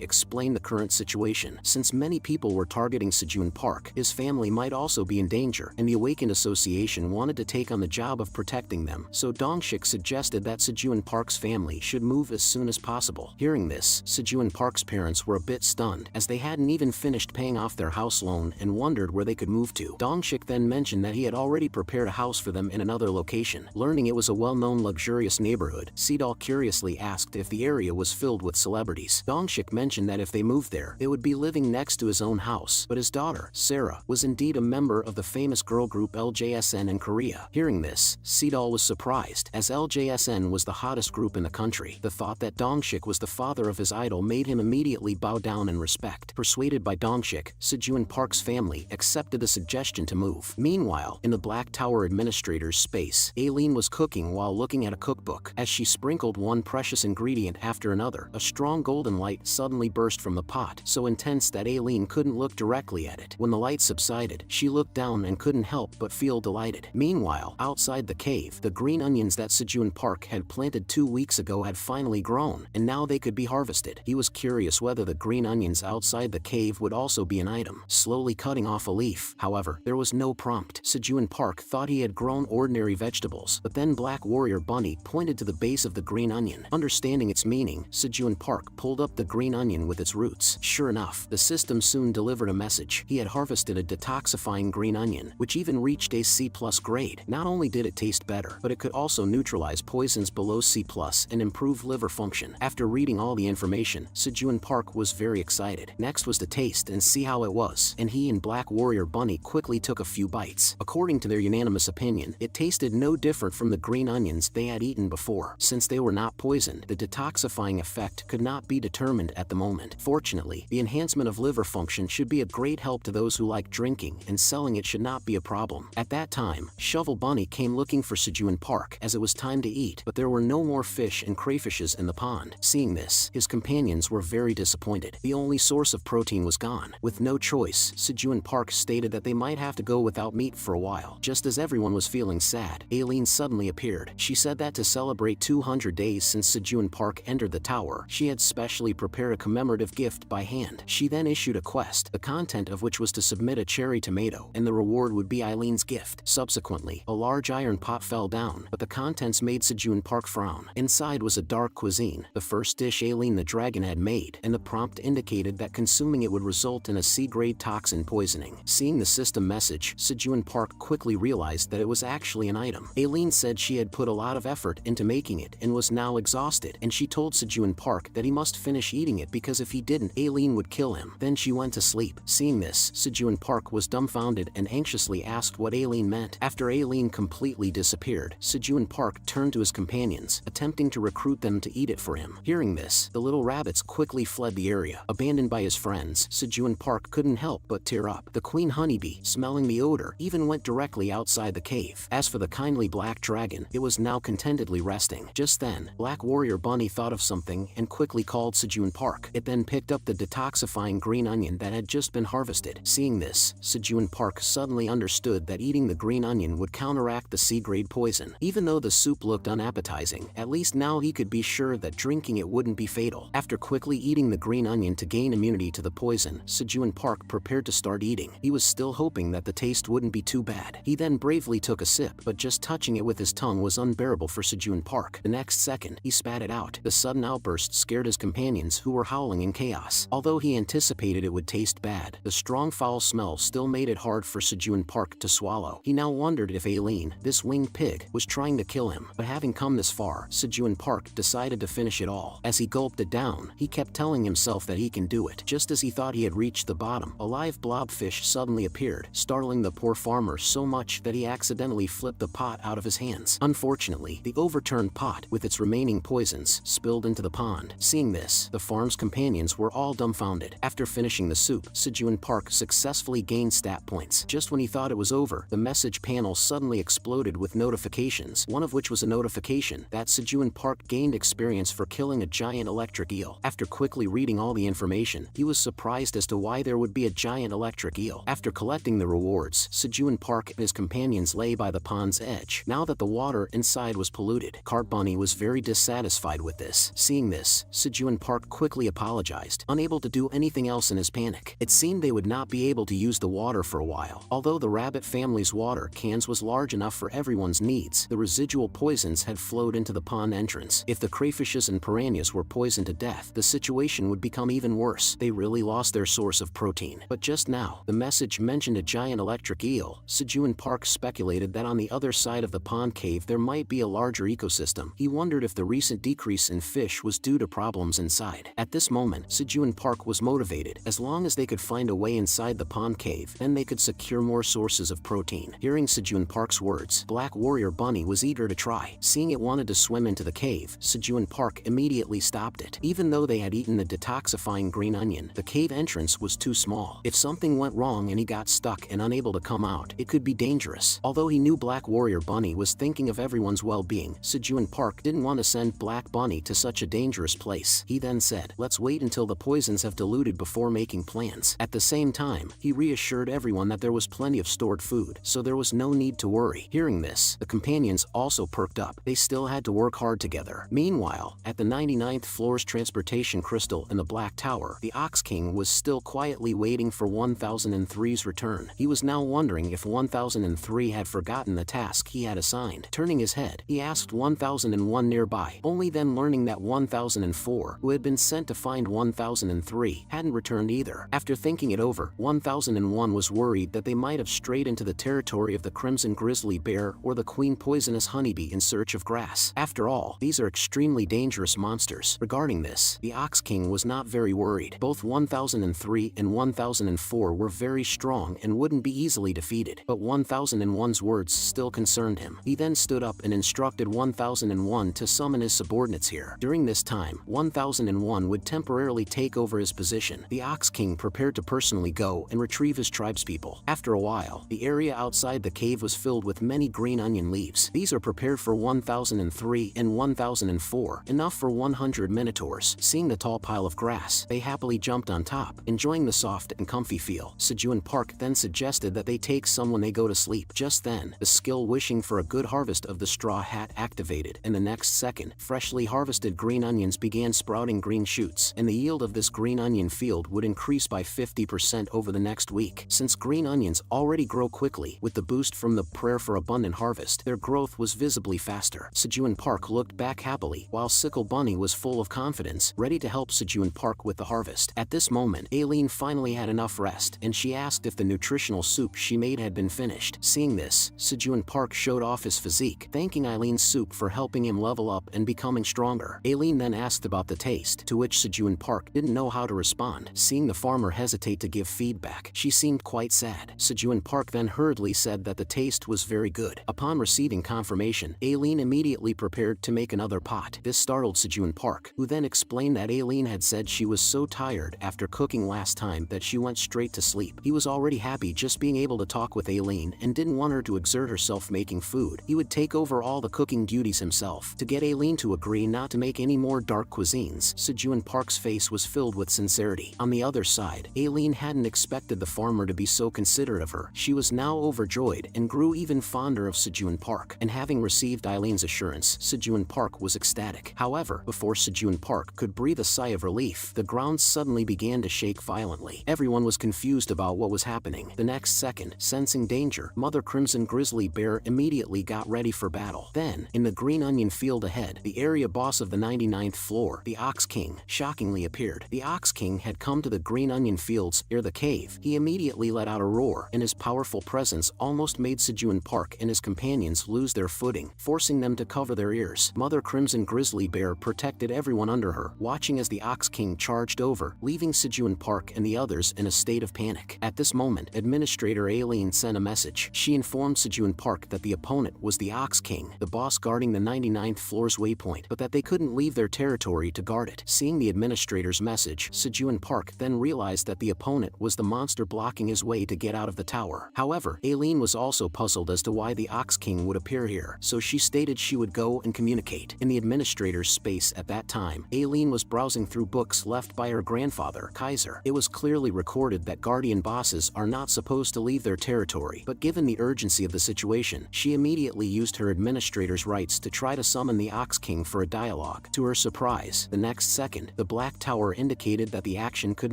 explained the current situation. Since many people were targeting Sejun Park, his family might also be in danger, and the Awakened Association wanted to take on the job of protecting them, so Dongshik suggested that Sejun Park's family should move as soon as possible. Hearing this, Sejun Park's parents were a bit stunned, as they hadn't even finished paying off their house loan and wondered where they could move to. Dongshik then mentioned that he had already prepared a house for them in another location. Learning it was a well-known luxurious neighborhood, Sidal curiously asked if the area was filled with celebrities. Dongshik mentioned that if they moved there, they would be living next to his own house, but his daughter, Sarah, was indeed a member of the famous girl group LJSN in Korea. Hearing this, Sidal was surprised, as LJSN was the hottest group in the country. The thought that Dongshik was the father of his idol made him immediately bow down in respect. Persuaded by Dongshik, Sejun Park's family accepted the suggestion to move. Meanwhile, in the Black Tower administrator's space, Aileen was cooking while looking at a cookbook. As she sprinkled one precious ingredient after another, a strong golden light suddenly burst from the pot, so intense that Aileen couldn't look directly at it. When the light subsided, she looked down and couldn't help but feel delighted. Meanwhile, outside the cave, the green onions that Sejun Park had planted 2 weeks ago had finally grown, and now they could be harvested. He was curious whether the green onions outside the cave would also be an item. Slowly cutting off a leaf, however, there was no prompt. Sejun Park thought he had grown ordinary vegetables, but then Black Warrior Bunny pointed to the base of the green onion. Understanding its meaning, Sejun Park pulled up the green onion with its roots. Sure enough, the system soon delivered a message. He had harvested a detoxifying green onion, which even reached a C+ grade. Not only did it taste better, but it could also neutralize poisons below C+ and improve liver function. After reading all the information, Sejun Park was very excited. Next was to taste and see how it was, and he and Black Warrior Bunny quickly took a few bites. According to their unanimous opinion, it tasted no different from the green onions they had eaten before. Since they were not poisoned, the detoxifying effect could not be determined at the moment. Fortunately, the enhancement of liver function should be a great help to those who like drinking, and selling it should not be a problem. At that time, Shovel Bunny came looking for Sejun Park, as it was time to eat, but there were no more fish and crayfishes in the pond. Seeing this, his companions were very disappointed. The only source of protein was gone. With no choice, Sejun Park stated that they might have to go without meat for a while. Just as everyone was feeling sad, Aileen suddenly appeared. She said that to celebrate 200 days since Sejun Park entered the tower, she had specially prepared a commemorative gift by hand. She then issued a quest, the content of which was to submit a cherry tomato, and the reward would be Eileen's gift. Subsequently, a large iron pot fell down, but the contents made Sejun Park frown. Inside was a dark cuisine, the first dish Aileen the dragon had made, and the prompt indicated that consuming it would result in a C-grade toxin poisoning. Seeing the system message, Sejun Park quickly realized that it was actually an item. Aileen said she had put a lot of effort into making it and was now exhausted, and she told Sejun Park that he must finish eating it because if he didn't, Aileen would kill him. Then she went to sleep. Seeing this, Sejun Park was dumbfounded and anxiously asked what Aileen meant. After Aileen completely disappeared, Sejun Park turned to his companions, attempting to recruit them to eat it for him. Hearing this, the little rabbits quickly fled the area. Abandoned by his friends, Sejun Park couldn't help but tear up. The queen honeybee, smelling the odor, even went directly outside the cave. As for the kindly black dragon, it was now contentedly resting. Just then, Black Warrior Bunny thought of something and quickly called Sejun Park. It then picked up the detoxifying green onion that had just been harvested. Seeing this, Sejun Park suddenly understood that eating the green onion would counteract the C-grade poison. Even though the soup looked unappetizing, at least now he could be sure that drinking it wouldn't be fatal. After quickly eating the green onion to gain immunity to the poison, Sejun Park prepared to start eating. He was still hoping that the taste wouldn't be too bad. He then bravely took a sip, but just touching it with his tongue was unbearable for Sejun Park. The next second, he spat it out. The sudden outburst scared his companions, who were howling in chaos. Although he anticipated it would taste bad, the strong foul smell still made it hard for Sejun Park to swallow. He now wondered if Aileen, this winged pig, was trying to kill him. But having come this far, Sejun Park decided to finish it all. As he gulped it down, he kept telling himself that he can do it. Just as he thought he had reached the bottom, a live blobfish suddenly appeared, startling the poor farmer so much that he accidentally flipped the pot out of his hands. Unfortunately, the overturned pot, with its remaining poisons, spilled into the pond. Seeing this, the farm's companions were all dumbfounded. After finishing the soup, Sejun Park successfully gained stat points. Just when he thought it was over, the message panel suddenly exploded with notifications, one of which was a notification that Sejun Park gained experience for killing a giant electric eel. After quickly reading all the information, he was surprised as to why there would be a giant electric eel. After collecting the rewards, Sejun Park and his companions lay by the pond's edge. Now that the water inside was polluted, Cart Bunny was very dissatisfied with this. Seeing this, Sejun Park quickly apologized, unable to do anything else in his panic. It seemed they would not be able to use the water for a while. Although the rabbit family's water cans was large enough for everyone's needs, the residual poisons had flowed into the pond entrance. If the crayfishes and piranhas were poisoned to death, the situation would become even worse. They really lost their source of protein. But just now, the message mentioned a giant electric eel. Sejun Park speculated that on the other side of the pond cave there might be a larger ecosystem. He wondered if the recent decrease in fish was due to problems inside. At this moment, Sejun Park was motivated. As long as they could find a way inside the pond cave, then they could secure more sources of protein. Hearing Sejun Park's words, Black Warrior Bunny was eager to try. Seeing it wanted to swim into the cave, Sejun Park immediately stopped it. Even though they had eaten the detoxifying green onion, the cave entrance was too small. If something went wrong and he got stuck and unable to come out, it could be dangerous. Although he knew Black Warrior Bunny was thinking of everyone's well-being, Sejun Park didn't want to send Black Bunny to such a dangerous place. He then said, "Let's wait until the poisons have diluted before making plans." At the same time, he reassured everyone that there was plenty of stored food, so there was no need to worry. Hearing this, the companions also perked up. They still had to work hard together. Meanwhile, at the 99th floor's transportation crystal in the Black Tower, the Ox King was still quietly waiting for 1003's return. He was now wondering if 1003 had forgotten the task he had assigned. Turning his head, he asked 1001 nearby, only then learning that 1004, who had been sent to find 1003, hadn't returned either. After thinking it over, 1001 was worried that they might have strayed into the territory of the Crimson Grizzly Bear or the Queen Poisonous Honeybee in search of grass. After all, these are extremely dangerous monsters. Regarding this, the Ox King was not very worried. Both 1003 and 1004 were very strong and wouldn't be easily defeated. But 1001's words still concerned him. He then stood up and instructed 1001 to summon his subordinates here. During this time, 1001 would temporarily take over his position. The Ox King prepared to personally go and retrieve his tribespeople. After a while, the area outside the cave was filled with many green onion leaves. These are prepared for 1003 and 1004, enough for 100 minotaurs. Seeing the tall pile of grass, they happily jumped on top, enjoying the soft and comfy feel. Sejun Park then suggested that they take some when they go to sleep. Just then, the skill wishing for a good harvest of the straw hat activated, and the next second, freshly harvested green onions began sprouting green shoots, and the yield of this green onion field would increase by 50% over the next week. Since green onions already grow quickly, with the boost from the prayer for abundant harvest, their growth was visibly faster. Sejun Park looked back happily, while Sickle Bunny was full of confidence, ready to help Sejun Park with the harvest. At this moment, Aileen finally had enough rest, and she asked if the nutritional soup she made had been finished. Seeing this, Sejun Park showed off his physique, thanking Aileen's soup for helping him level up and becoming stronger. Aileen then asked about the taste, to which Sejun Park didn't know how to respond. Seeing the farmer hesitate to give feedback, she seemed quite sad. Sejun Park then hurriedly said that the taste was very good. Upon receiving confirmation, Aileen immediately prepared to make another pot. This startled Sejun Park, who then explained that Aileen had said she was so tired after cooking last time that she went straight to sleep. He was already happy just being able to talk with Aileen and didn't want her to exert herself making food. He would take over all the cooking duties himself. To get Aileen to agree not to make any more dark cuisines, Sejun Park's face was filled with sincerity. On the other side, Aileen hadn't expected the farmer to be so considerate of her. She was now overjoyed and grew even fonder of Sejun Park, and having received Aileen's assurance, Sejun Park was ecstatic. However, before Sejun Park could breathe a sigh of relief, the ground suddenly began to shake shake violently. Everyone was confused about what was happening. The next second, sensing danger, Mother Crimson Grizzly Bear immediately got ready for battle. Then, in the green onion field ahead, the area boss of the 99th floor, the Ox King, shockingly appeared. The Ox King had come to the green onion fields near the cave. He immediately let out a roar, and his powerful presence almost made Sejun Park and his companions lose their footing, forcing them to cover their ears. Mother Crimson Grizzly Bear protected everyone under her, watching as the Ox King charged over, leaving Sejun Park and the others in a state of panic. At this moment, Administrator Aileen sent a message. She informed Sejun Park that the opponent was the Ox King, the boss guarding the 99th floor's waypoint, but that they couldn't leave their territory to guard it. Seeing the administrator's message, Sejun Park then realized that the opponent was the monster blocking his way to get out of the tower. However, Aileen was also puzzled as to why the Ox King would appear here, so she stated she would go and communicate. In the administrator's space at that time, Aileen was browsing through books left by her grandfather, Kaiser. It was clearly recorded that guardian bosses are not supposed to leave their territory, but given the urgency of the situation, she immediately used her administrator's rights to try to summon the Ox King for a dialogue. To her surprise, the next second, the Black Tower indicated that the action could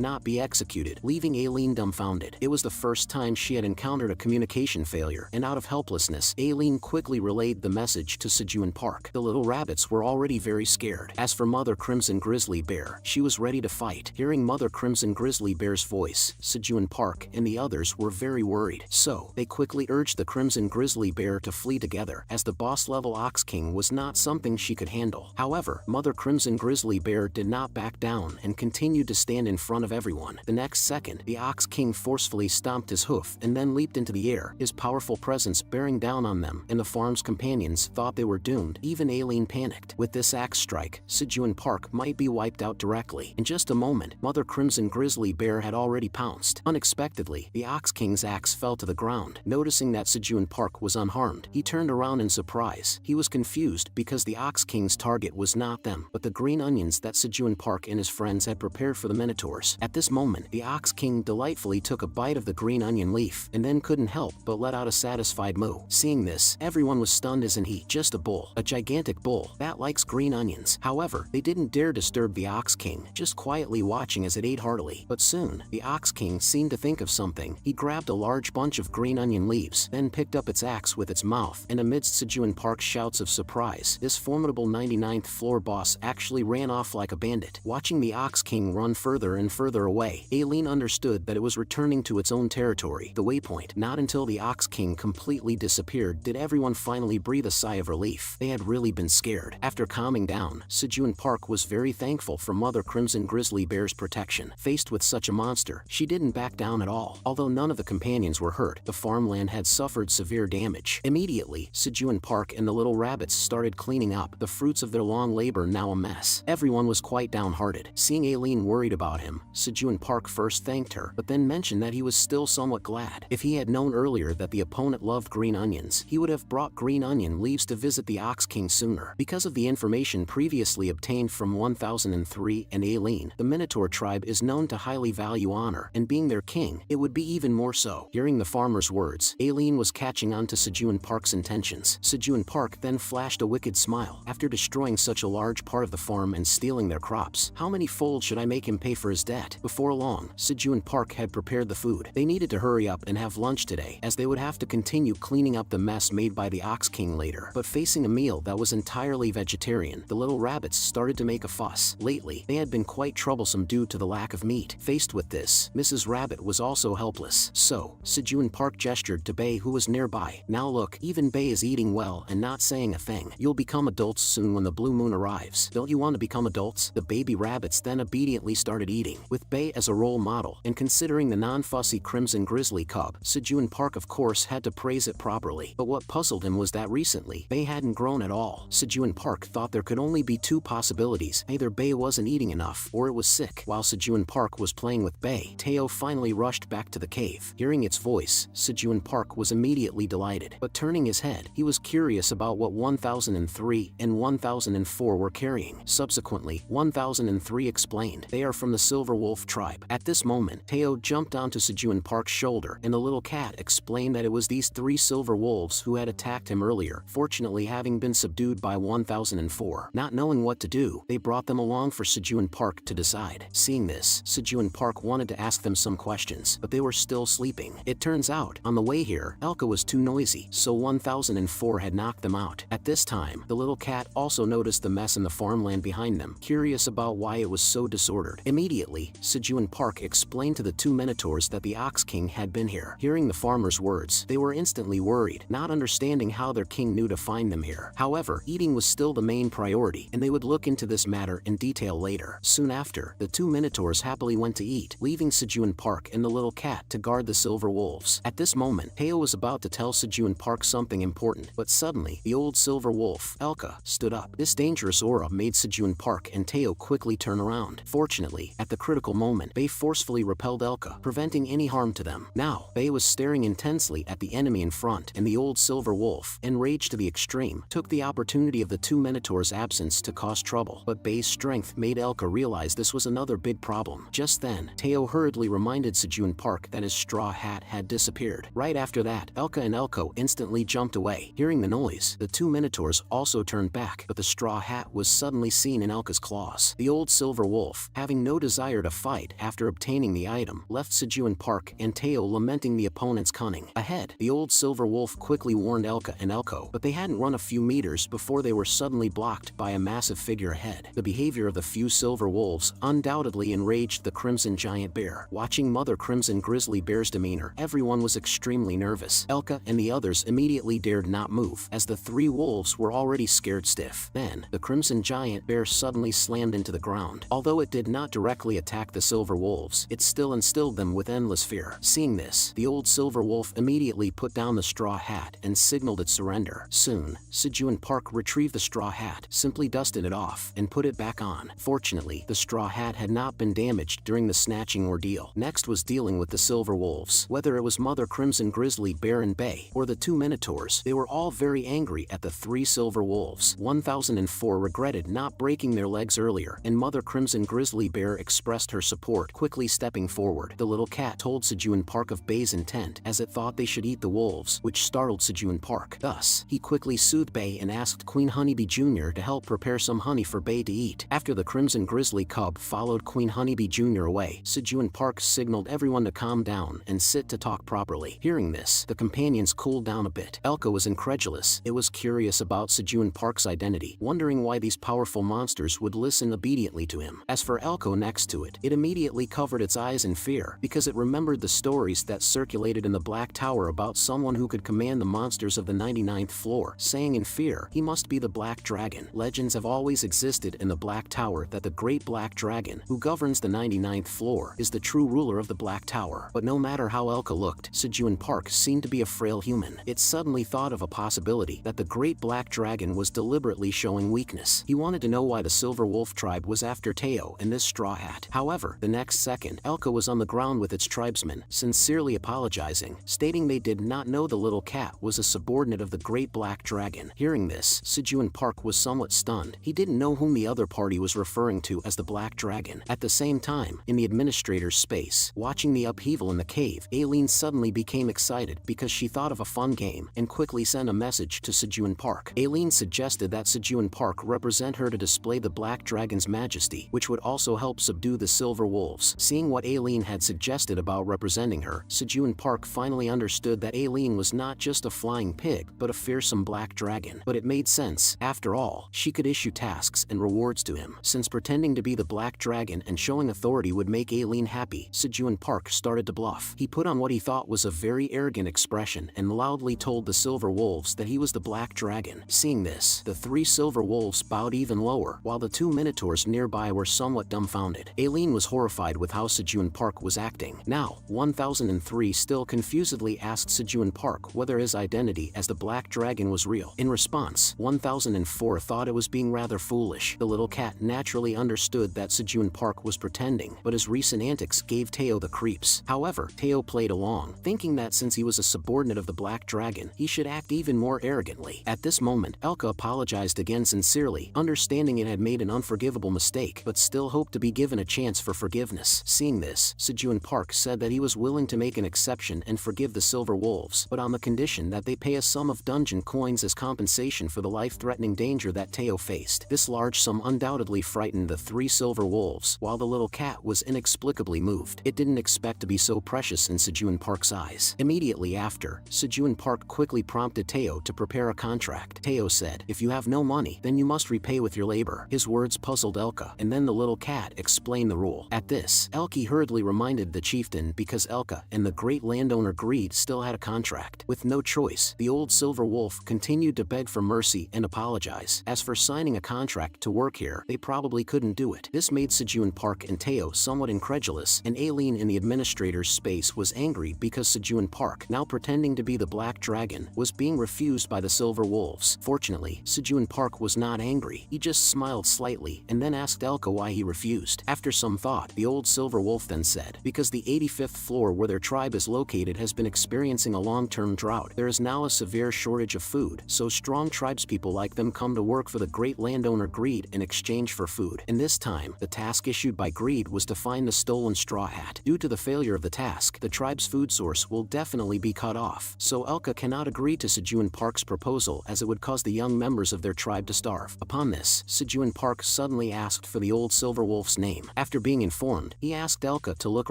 not be executed, leaving Aileen dumbfounded. It was the first time she had encountered a communication failure, and out of helplessness, Aileen quickly relayed the message to Sejun Park. The little rabbits were already very scared. As for Mother Crimson Grizzly Bear, she was ready to fight. Hearing Mother Crimson Grizzly Bear's voice, Sejun Park and the others were very worried. So, they quickly urged the Crimson Grizzly Bear to flee together, as the boss-level Ox King was not something she could handle. However, Mother Crimson Grizzly Bear did not back down and continued to stand in front of everyone. The next second, the Ox King forcefully stomped his hoof and then leaped into the air, his powerful presence bearing down on them, and the farm's companions thought they were doomed. Even Aileen panicked. With this axe strike, Sejun Park might be wiped out directly. In just a moment, Mother Crimson Grizzly Bear had already pounced. Unexpectedly, the Ox King's axe fell to the ground. Noticing that Sejun Park was unharmed, he turned around in surprise. He was confused because the Ox King's target was not them, but the green onions that Sejun Park and his friends had prepared for the Minotaurs. At this moment, the Ox King delightfully took a bite of the green onion leaf, and then couldn't help but let out a satisfied moo. Seeing this, everyone was stunned as in he, just a bull, a gigantic bull, that likes green onions. However, they didn't dare disturb the Ox King, just quietly watching as it ate heartily. But soon, the Ox King seemed to think of something. He grabbed a large bunch of green onion leaves, then picked up its axe with its mouth, and amidst Sejun Park's shouts of surprise, this formidable 99th floor boss actually ran off like a bandit. Watching the Ox King run further and further away, Aileen understood that it was returning to its own territory, the waypoint. Not until the Ox King completely disappeared did everyone finally breathe a sigh of relief. They had really been scared. After calming down, Sejun Park was very thankful for Mother Crimson Grizzly Bear's protection. Faced with such a monster, she didn't back down at all. Although none of the companions were hurt, the farmland had suffered severe damage. Immediately, Sejun Park and the little rabbits started cleaning up, the fruits of their long labor now a mess. Everyone was quite downhearted. Seeing Aileen worried about him, Sejun Park first thanked her, but then mentioned that he was still somewhat glad. If he had known earlier that the opponent loved green onions, he would have brought green onion leaves to visit the Ox King sooner. Because of the information previously obtained from 1003 and Aileen, the Minotaur tribe is known to highly value honor, and being their king, it would be even more so. Hearing the farmer's words, Aileen was catching on to Sejun Park's intentions. Sejun Park then flashed a wicked smile. After destroying such a large part of the farm and stealing their crops, how many fold should I make him pay for his debt? Before long, Sejun Park had prepared the food. They needed to hurry up and have lunch today, as they would have to continue cleaning up the mess made by the Ox King later. But facing a meal that was entirely vegetarian, the little rabbits started to make a fuss. Lately, they had been quite troublesome due to the lack of meat. Faced with this, Mrs. Rabbit was also helpless. So, Sejun Park gestured to Bay, who was nearby. Now look, even Bay is eating well and not saying a thing. You'll become adults soon when the blue moon arrives. Don't you want to become adults? The baby rabbits then obediently started eating. With Bay as a role model, and considering the non-fussy Crimson Grizzly cub, Sejun Park of course had to praise it properly. But what puzzled him was that recently, Bay hadn't grown at all. Sejun Park thought there could only be two possibilities. Either Bay wasn't eating enough, or it was sick. While Sejun Park was playing with Bay, Teo finally rushed back to the cave. Hearing its voice, Sejun Park was immediately delighted. But turning his head, he was curious about what 1003 and 1004 were carrying. Subsequently, 1003 explained, they are from the Silver Wolf tribe. At this moment, Teo jumped onto Sejun Park's shoulder, and the little cat explained that it was these three silver wolves who had attacked him earlier, fortunately having been subdued by 1004. Not knowing what to do, they brought them along for Sejun Park to decide. Seeing this, Seju and Park wanted to ask them some questions, but they were still sleeping. It turns out, on the way here, Elka was too noisy, so 1004 had knocked them out. At this time, the little cat also noticed the mess in the farmland behind them, curious about why it was so disordered. Immediately, Seju and Park explained to the two minotaurs that the Ox King had been here. Hearing the farmer's words, they were instantly worried, not understanding how their king knew to find them here. However, eating was still the main priority, and they would look into this matter in detail later. Soon after, the two minotaurs happily went to eat, leaving Seju and Park and the little cat to guard the silver wolves. At this moment, Teo was about to tell Seju and Park something important, but suddenly, the old silver wolf, Elka, stood up. This dangerous aura made Seju and Park and Teo quickly turn around. Fortunately, at the critical moment, Bei forcefully repelled Elka, preventing any harm to them. Now, Bei was staring intensely at the enemy in front, and the old silver wolf, enraged to the extreme, took the opportunity of the two minotaurs' absence to cause trouble. But Bei's strength made Elka realize this was another big problem. Just then, Teo hurriedly reminded Seju and Park that his straw hat had disappeared. Right after that, Elka and Elko instantly jumped away. Hearing the noise, the two minotaurs also turned back, but the straw hat was suddenly seen in Elka's claws. The old silver wolf, having no desire to fight after obtaining the item, left Seju and Park and Teo lamenting the opponent's cunning. Ahead, the old silver wolf quickly warned Elka and Elko, but they hadn't run a few meters before they were suddenly blocked by a massive figure ahead. The behavior of the few silver wolves undoubtedly enraged the Crimson Giant Bear. Watching Mother Crimson Grizzly Bear's demeanor, everyone was extremely nervous. Elka and the others immediately dared not move, as the three wolves were already scared stiff. Then, the Crimson Giant Bear suddenly slammed into the ground. Although it did not directly attack the silver wolves, it still instilled them with endless fear. Seeing this, the old silver wolf immediately put down the straw hat and signaled its surrender. Soon, Seju and Park retrieved the straw hat, simply dusted it off, and put it back on. Fortunately, the straw hat had not been damaged during the snatching ordeal. Next was dealing with the silver wolves. Whether it was Mother Crimson Grizzly Bear and Bei, or the two minotaurs, they were all very angry at the three silver wolves. 1004 regretted not breaking their legs earlier, and Mother Crimson Grizzly Bear expressed her support, quickly stepping forward. The little cat told Seju and Park of Bei's intent, as it thought they should eat the wolves, which startled Seju and Park. Thus, he quickly soothed Bei and asked Queen Honeybee Jr. to help prepare some honey for Bei to eat. After the Crimson Grizzly Cub followed Queen Honeybee Jr. away, Seju and Park signaled everyone to calm down and sit to talk properly. Hearing this, the companions cooled down a bit. Elka was incredulous. It was curious about Seju and Park's identity, wondering why these powerful monsters would listen obediently to him. As for Elko next to it, it immediately covered its eyes in fear, because it remembered the stories that circulated in the Black Tower about someone who could command the monsters of the 99th floor, saying in fear, he must be the Black Dragon. Legends have always existed in the Black Tower that the Great Black Dragon, who governs the 99th floor, is the true ruler of the Black Tower. But no matter how Elka looked, Seju and Park seemed to be a frail human. It suddenly thought of a possibility that the Great Black Dragon was deliberately showing weakness. He wanted to know why the Silver Wolf tribe was after Teo and this straw hat. However, the next second, Elka was on the ground with its tribesmen, sincerely apologizing, stating they did not know the little cat was a subordinate of the Great Black Dragon. Hearing this, Seju and Park was somewhat stunned. He didn't know whom the other party was referring to as the Black Dragon. At the same time, in the administrator's space, watching the upheaval in the cave, Aileen suddenly became excited because she thought of a fun game and quickly sent a message to Seju and Park. Aileen suggested that Seju and Park represent her to display the Black Dragon's majesty, which would also help subdue the Silver Wolves. Seeing what Aileen had suggested about representing her, Seju and Park finally understood that Aileen was not just a flying pig, but a fearsome black dragon. But it made sense. After all, she could issue tasks and rewards to him. Since pretending to be the Black Dragon and showing authority would make Aileen happy, Seju and Park started to bluff. He put on what he thought was a very arrogant expression and loudly told the Silver Wolves that he was the Black Dragon. Seeing this, the three Silver Wolves bowed even lower, while the two Minotaurs nearby were somewhat dumbfounded. Aileen was horrified with how Seju and Park was acting. Now, 1003 still confusedly asked Seju and Park whether his identity as the Black Dragon was real. In response, 1004 thought it was being rather foolish. The little cat naturally understood that Seju and Park was pretending, but his recent antics gave Teo the creeps. However, Teo played along, thinking that since he was a subordinate of the Black Dragon, he should act even more arrogantly. At this moment, Elka apologized again sincerely, understanding it had made an unforgivable mistake, but still hoped to be given a chance for forgiveness. Seeing this, Seju and Park said that he was willing to make an exception and forgive the Silver Wolves, but on the condition that they pay a sum of dungeon coins as compensation for the life-threatening danger that Teo faced. This large sum undoubtedly frightened the three Silver Wolves, while the little cat was inexplicably moved. It didn't expect to be so precious in Sejun Park's eyes. Immediately after, Sejun Park quickly prompted Teo to prepare a contract. Teo said, "If you have no money, then you must repay with your labor." His words puzzled Elka, and then the little cat explained the rule. At this, Elki hurriedly reminded the chieftain because Elka and the great landowner Greed still had a contract. With no choice, the old silver wolf continued to beg for mercy and apologize. As for signing a contract to work here, they probably couldn't do it. This made Sejun Park and Teo somewhat incredulous, and Aileen in the administrator's space was angry because Sejun Park, now pretending to be the Black Dragon, was being refused by the Silver Wolves. Fortunately, Sejun Park was not angry. He just smiled slightly and then asked Elka why he refused. After some thought, the old Silver Wolf then said, "Because the 85th floor where their tribe is located has been experiencing a long-term drought. There is now a severe shortage of food, so strong tribespeople like them come to work for the great landowner Greed in exchange for food. And this time, the task issued by Greed was to find the stolen straw hat. Due to the failure of the task, the tribe's food source will definitely be cut off. So Elka cannot agree to Sejun Park's proposal as it would cause the young members of their tribe to starve." Upon this, Sejun Park suddenly asked for the old Silver Wolf's name. After being informed, he asked Elka to look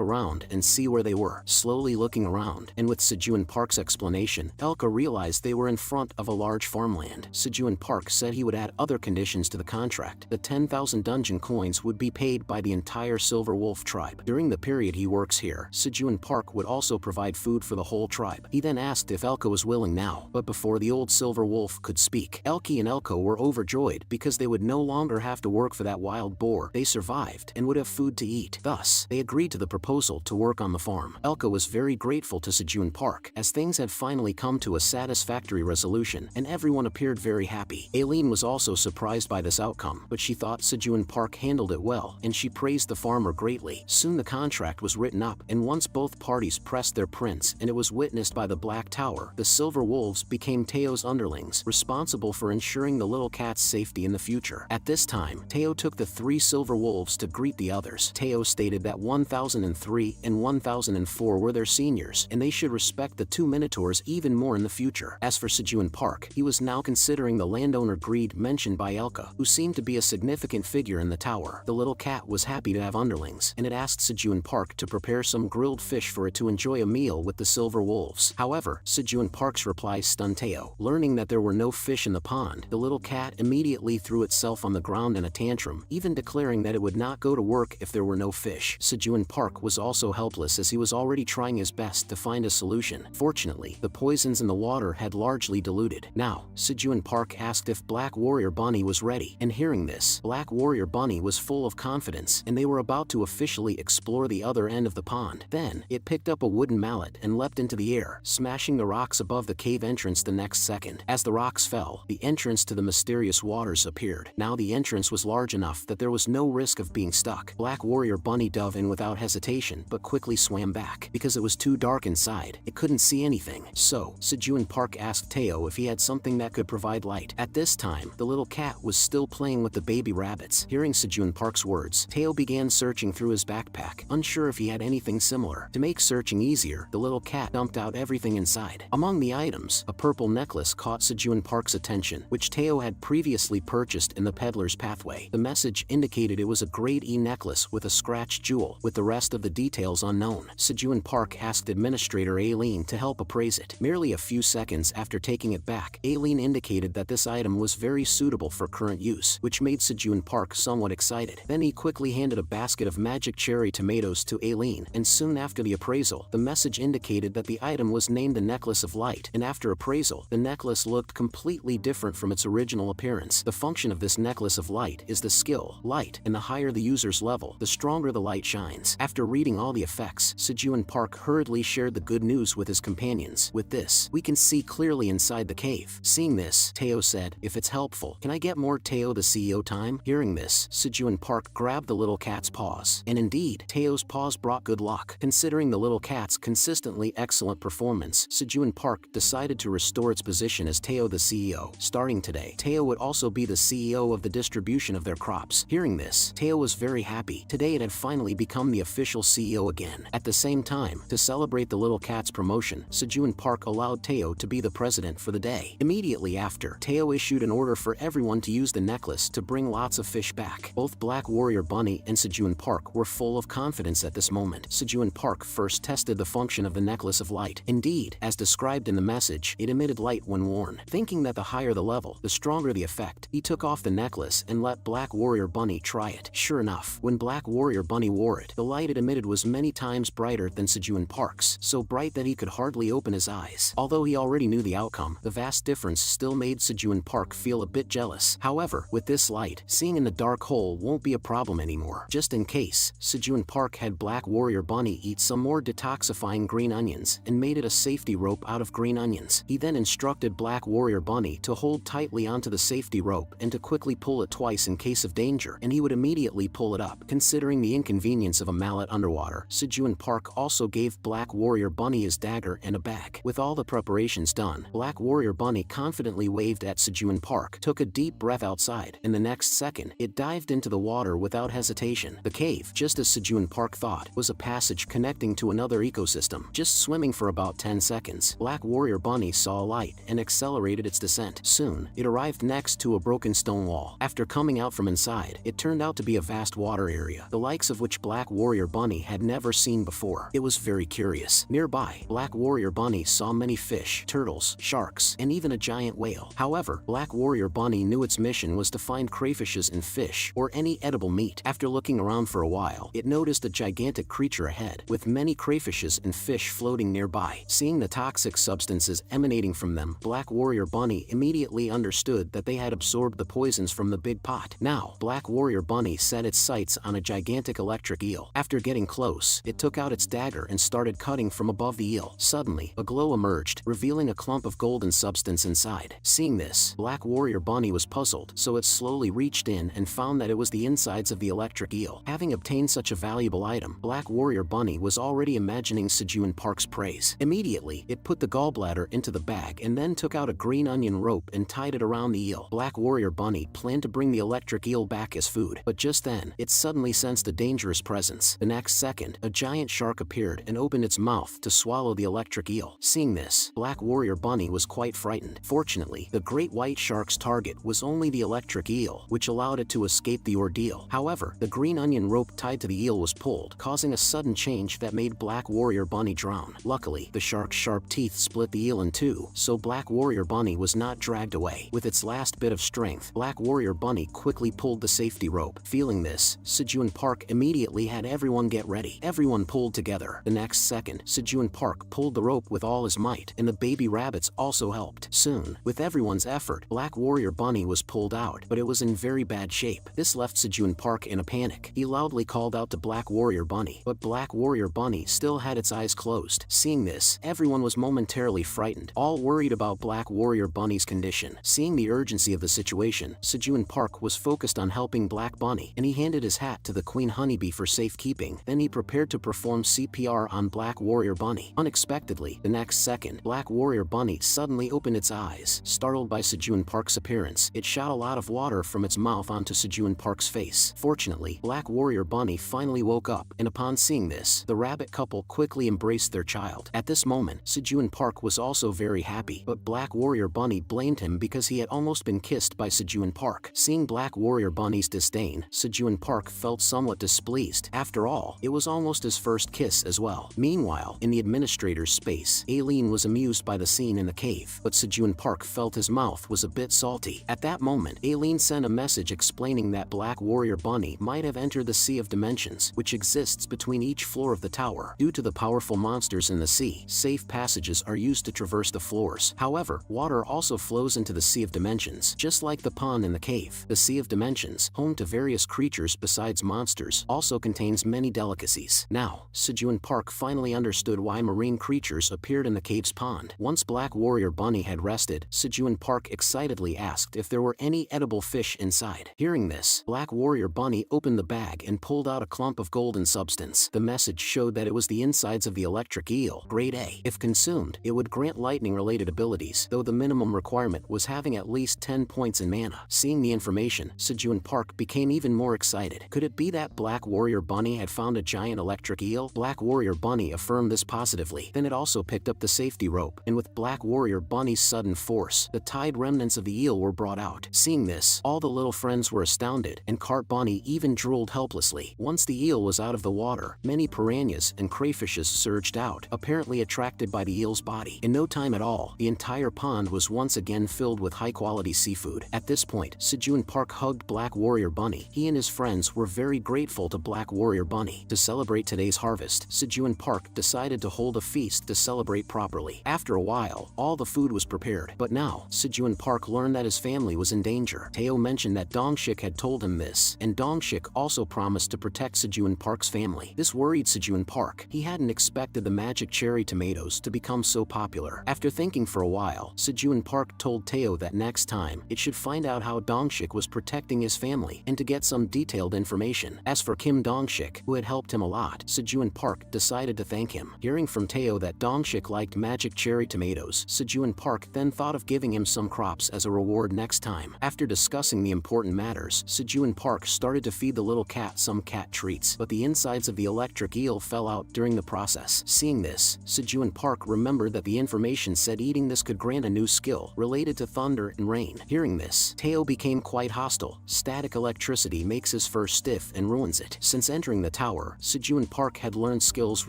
around and see where they were. Slowly looking around, and with Sejun Park's explanation, Elka realized they were in front of a large farmland. Sejun Park said he would add other conditions to the contract. The 10,000 dungeon coins would be paid by the entire Silver Wolf tribe. During the period he works here, Sejun Park would also provide food for the whole tribe. He then asked if Elka was willing now, but before the old Silver Wolf could speak, Elki and Elko were overjoyed because they would no longer have to work for that wild boar. They survived and would have food to eat. Thus, they agreed to the proposal to work on the farm. Elka was very grateful to Sejun Park, as things had finally come to a satisfactory resolution, and everyone appeared very happy. Aileen was also surprised by this outcome, but she thought Sejun Park handled it well, and she praised the farmer greatly. Soon the contract was written up, and once both parties pressed their prints and it was witnessed by the Black Tower, the Silver Wolves became Teo's underlings, responsible for ensuring the little cat's safety in the future. At this time, Teo took the 3 Silver Wolves to greet the others. Teo stated that 1003 and 1004 were their seniors, and they should respect the 2 Minotaurs even more in the future. As for Sejun Park, he was now considering the landowner Greed mentioned by Elka, who seemed to be a significant figure in the tower. The little cat was happy to have underlings, and it asked Sejun Park to prepare some grilled fish for it to enjoy a meal with the Silver Wolves. However, Sejun Park's reply stunned Teo. Learning that there were no fish in the pond, the little cat immediately threw itself on the ground in a tantrum, even declaring that it would not go to work if there were no fish. Sejun Park was also helpless as he was already trying his best to find a solution. Fortunately, the poisons in the water had largely diluted. Now, Sejun Park asked if Black Warrior Bunny was ready, and hearing this, Black Warrior Bunny was full of confidence, and they were about to officially explore the other end of the pond. Then, it picked up a wooden mallet and leapt into the air, smashing the rocks above the cave entrance the next second. As the rocks fell, the entrance to the mysterious waters appeared. Now the entrance was large enough that there was no risk of being stuck. Black Warrior Bunny dove in without hesitation, but quickly swam back. Because it was too dark inside, it couldn't see anything. So, Sejun Park asked Teo if he had something that could provide light. At this time, the little cat was still playing with the baby rabbits. Hearing Sejun Park's words, Teo began searching through his backpack, unsure if he had anything similar. To make searching easier, the little cat dumped out everything inside. Among the items, a purple necklace caught Sejun Park's attention, which Teo had previously purchased in the peddler's pathway. The message indicated it was a grade E necklace with a scratched jewel, with the rest of the details unknown. Sejun Park asked Administrator Aileen to help appraise it. Merely a few seconds after taking it back, Aileen indicated that this item was very suitable for current use, which made Sejun Park somewhat excited. Then he quickly handed a basket of magic cherry tomatoes to Aileen, and soon after the appraisal, the message indicated that the item was named the Necklace of Light, and after appraisal, the necklace looked completely different from its original appearance. The function of this Necklace of Light is the skill, light, and the higher the user's level, the stronger the light shines. After reading all the effects, Sejun Park hurriedly shared the good news with his companions. With this, we can see clearly inside the cave. Seeing this, Teo said, "If it's helpful, can I get more Teo the CEO time?" Hearing this, Sejun Park grabbed the little cat's paws. And indeed, Teo's paws brought good luck. Considering the little cat's consistently excellent performance, Sejun Park decided to restore its position as Teo the CEO. Starting today, Teo would also be the CEO of the distribution of their crops. Hearing this, Teo was very happy. Today it had finally become the official CEO again. At the same time, to celebrate the little cat's promotion, Sejun Park allowed Teo to be the president for the day. Immediately after, Teo issued an order for everyone to use the necklace to bring lots of fish back. Both Black Warrior Bunny and Sejun Sejun Park were full of confidence at this moment. Sejun Park first tested the function of the necklace of light. Indeed, as described in the message, it emitted light when worn. Thinking that the higher the level, the stronger the effect, he took off the necklace and let Black Warrior Bunny try it. Sure enough, when Black Warrior Bunny wore it, the light it emitted was many times brighter than Sejun Park's, so bright that he could hardly open his eyes. Although he already knew the outcome, the vast difference still made Sejun Park feel a bit jealous. However, with this light, seeing in the dark hole won't be a problem anymore. Just in case, Sejun Park had Black Warrior Bunny eat some more detoxifying green onions and made it a safety rope out of green onions. He then instructed Black Warrior Bunny to hold tightly onto the safety rope and to quickly pull it twice in case of danger, and he would immediately pull it up. Considering the inconvenience of a mallet underwater, Sejun Park also gave Black Warrior Bunny his dagger and a bag. With all the preparations done, Black Warrior Bunny confidently waved at Sejun Park, took a deep breath outside, and the next second, it dived into the water without hesitation. The cave, just as Sejun Park thought, was a passage connecting to another ecosystem. Just swimming for about 10 seconds, Black Warrior Bunny saw a light and accelerated its descent. Soon, it arrived next to a broken stone wall. After coming out from inside, it turned out to be a vast water area, the likes of which Black Warrior Bunny had never seen before. It was very curious. Nearby, Black Warrior Bunny saw many fish, turtles, sharks, and even a giant whale. However, Black Warrior Bunny knew its mission was to find crayfishes and fish, or any edible meat. After looking around for a while, it noticed a gigantic creature ahead, with many crayfishes and fish floating nearby. Seeing the toxic substances emanating from them, Black Warrior Bunny immediately understood that they had absorbed the poisons from the big pot. Now, Black Warrior Bunny set its sights on a gigantic electric eel. After getting close, it took out its dagger and started cutting from above the eel. Suddenly, a glow emerged, revealing a clump of golden substance inside. Seeing this, Black Warrior Bunny was puzzled, so it slowly reached in and found that it was the insides of the electric eel. Having obtained such a valuable item, Black Warrior Bunny was already imagining Sejun Park's praise. Immediately, it put the gallbladder into the bag and then took out a green onion rope and tied it around the eel. Black Warrior Bunny planned to bring the electric eel back as food, but just then, it suddenly sensed a dangerous presence. The next second, a giant shark appeared and opened its mouth to swallow the electric eel. Seeing this, Black Warrior Bunny was quite frightened. Fortunately, the great white shark's target was only the electric eel, which allowed it to escape the ordeal. However, the green onion rope tied to the eel was pulled, causing a sudden change that made Black Warrior Bunny drown. Luckily, the shark's sharp teeth split the eel in two, so Black Warrior Bunny was not dragged away. With its last bit of strength, Black Warrior Bunny quickly pulled the safety rope. Feeling this, Sejun Park immediately had everyone get ready. Everyone pulled together. The next second, Sejun Park pulled the rope with all his might, and the baby rabbits also helped. Soon, with everyone's effort, Black Warrior Bunny was pulled out, but it was in very bad shape. This left Sejun Park in a panic. He loudly called out to Black Warrior Bunny, but Black Warrior Bunny still had its eyes closed. Seeing this, everyone was momentarily frightened, all worried about Black Warrior Bunny's condition. Seeing the urgency of the situation, Sejun Park was focused on helping Black Bunny, and he handed his hat to the Queen Honeybee for safekeeping. Then he prepared to perform CPR on Black Warrior Bunny. Unexpectedly, the next second, Black Warrior Bunny suddenly opened its eyes. Startled by Sejun Park's appearance, it shot a lot of water from its mouth onto Sejun Park's face. Fortunately, Black Warrior Bunny finally woke up, and upon seeing this, the rabbit couple quickly embraced their child. At this moment, Sejun Park was also very happy, but Black Warrior Bunny blamed him because he had almost been kissed by Sejun Park. Seeing Black Warrior Bunny's disdain, Sejun Park felt somewhat displeased. After all, it was almost his first kiss as well. Meanwhile, in the administrator's space, Aileen was amused by the scene in the cave, but Sejun Park felt his mouth was a bit salty. At that moment, Aileen sent a message explaining that Black Warrior Bunny might have entered the Sea of Dimensions, which exists between each floor of the tower. Due to the powerful monsters in the sea, safe passages are used to traverse the floors. However, water also flows into the Sea of Dimensions, just like the pond in the cave. The Sea of Dimensions, home to various creatures besides monsters, also contains many delicacies. Now, Sejun Park finally understood why marine creatures appeared in the cave's pond. Once Black Warrior Bunny had rested, Sejun Park excitedly asked if there were any edible fish inside. Hearing this, Black Warrior Bunny opened the bag and pulled out a clump of golden substance. The message showed that it was the insides of the electric eel, grade A. If consumed, it would grant lightning-related abilities, though the minimum requirement was having at least 10 points in mana. Seeing the information, Sejun Park became even more excited. Could it be that Black Warrior Bunny had found a giant electric eel? Black Warrior Bunny affirmed this positively. Then it also picked up the safety rope, and with Black Warrior Bunny's sudden force, the tied remnants of the eel were brought out. Seeing this, all the little friends were astounded, and Cart Bunny even drooled rolled helplessly. Once the eel was out of the water, many piranhas and crayfishes surged out, apparently attracted by the eel's body. In no time at all, the entire pond was once again filled with high-quality seafood. At this point, Sejun Park hugged Black Warrior Bunny. He and his friends were very grateful to Black Warrior Bunny. To celebrate today's harvest, Sejun Park decided to hold a feast to celebrate properly. After a while, all the food was prepared. But now, Sejun Park learned that his family was in danger. Teo mentioned that Dongshik had told him this, and Dongshik also promised to protect Sejun Park's family. This worried Sejun Park. He hadn't expected the magic cherry tomatoes to become so popular. After thinking for a while, Sejun Park told Teo that next time, it should find out how Dongshik was protecting his family and to get some detailed information. As for Kim Dongshik, who had helped him a lot, Sejun Park decided to thank him. Hearing from Teo that Dongshik liked magic cherry tomatoes, Sejun Park then thought of giving him some crops as a reward next time. After discussing the important matters, Sejun Park started to feed the little cat some cat treats, but the insides of the electric eel fell out during the process. Seeing this, Sejun Park remembered that the information said eating this could grant a new skill related to thunder and rain. Hearing this, Teo became quite hostile. Static electricity makes his fur stiff and ruins it. Since entering the tower, Sejun Park had learned skills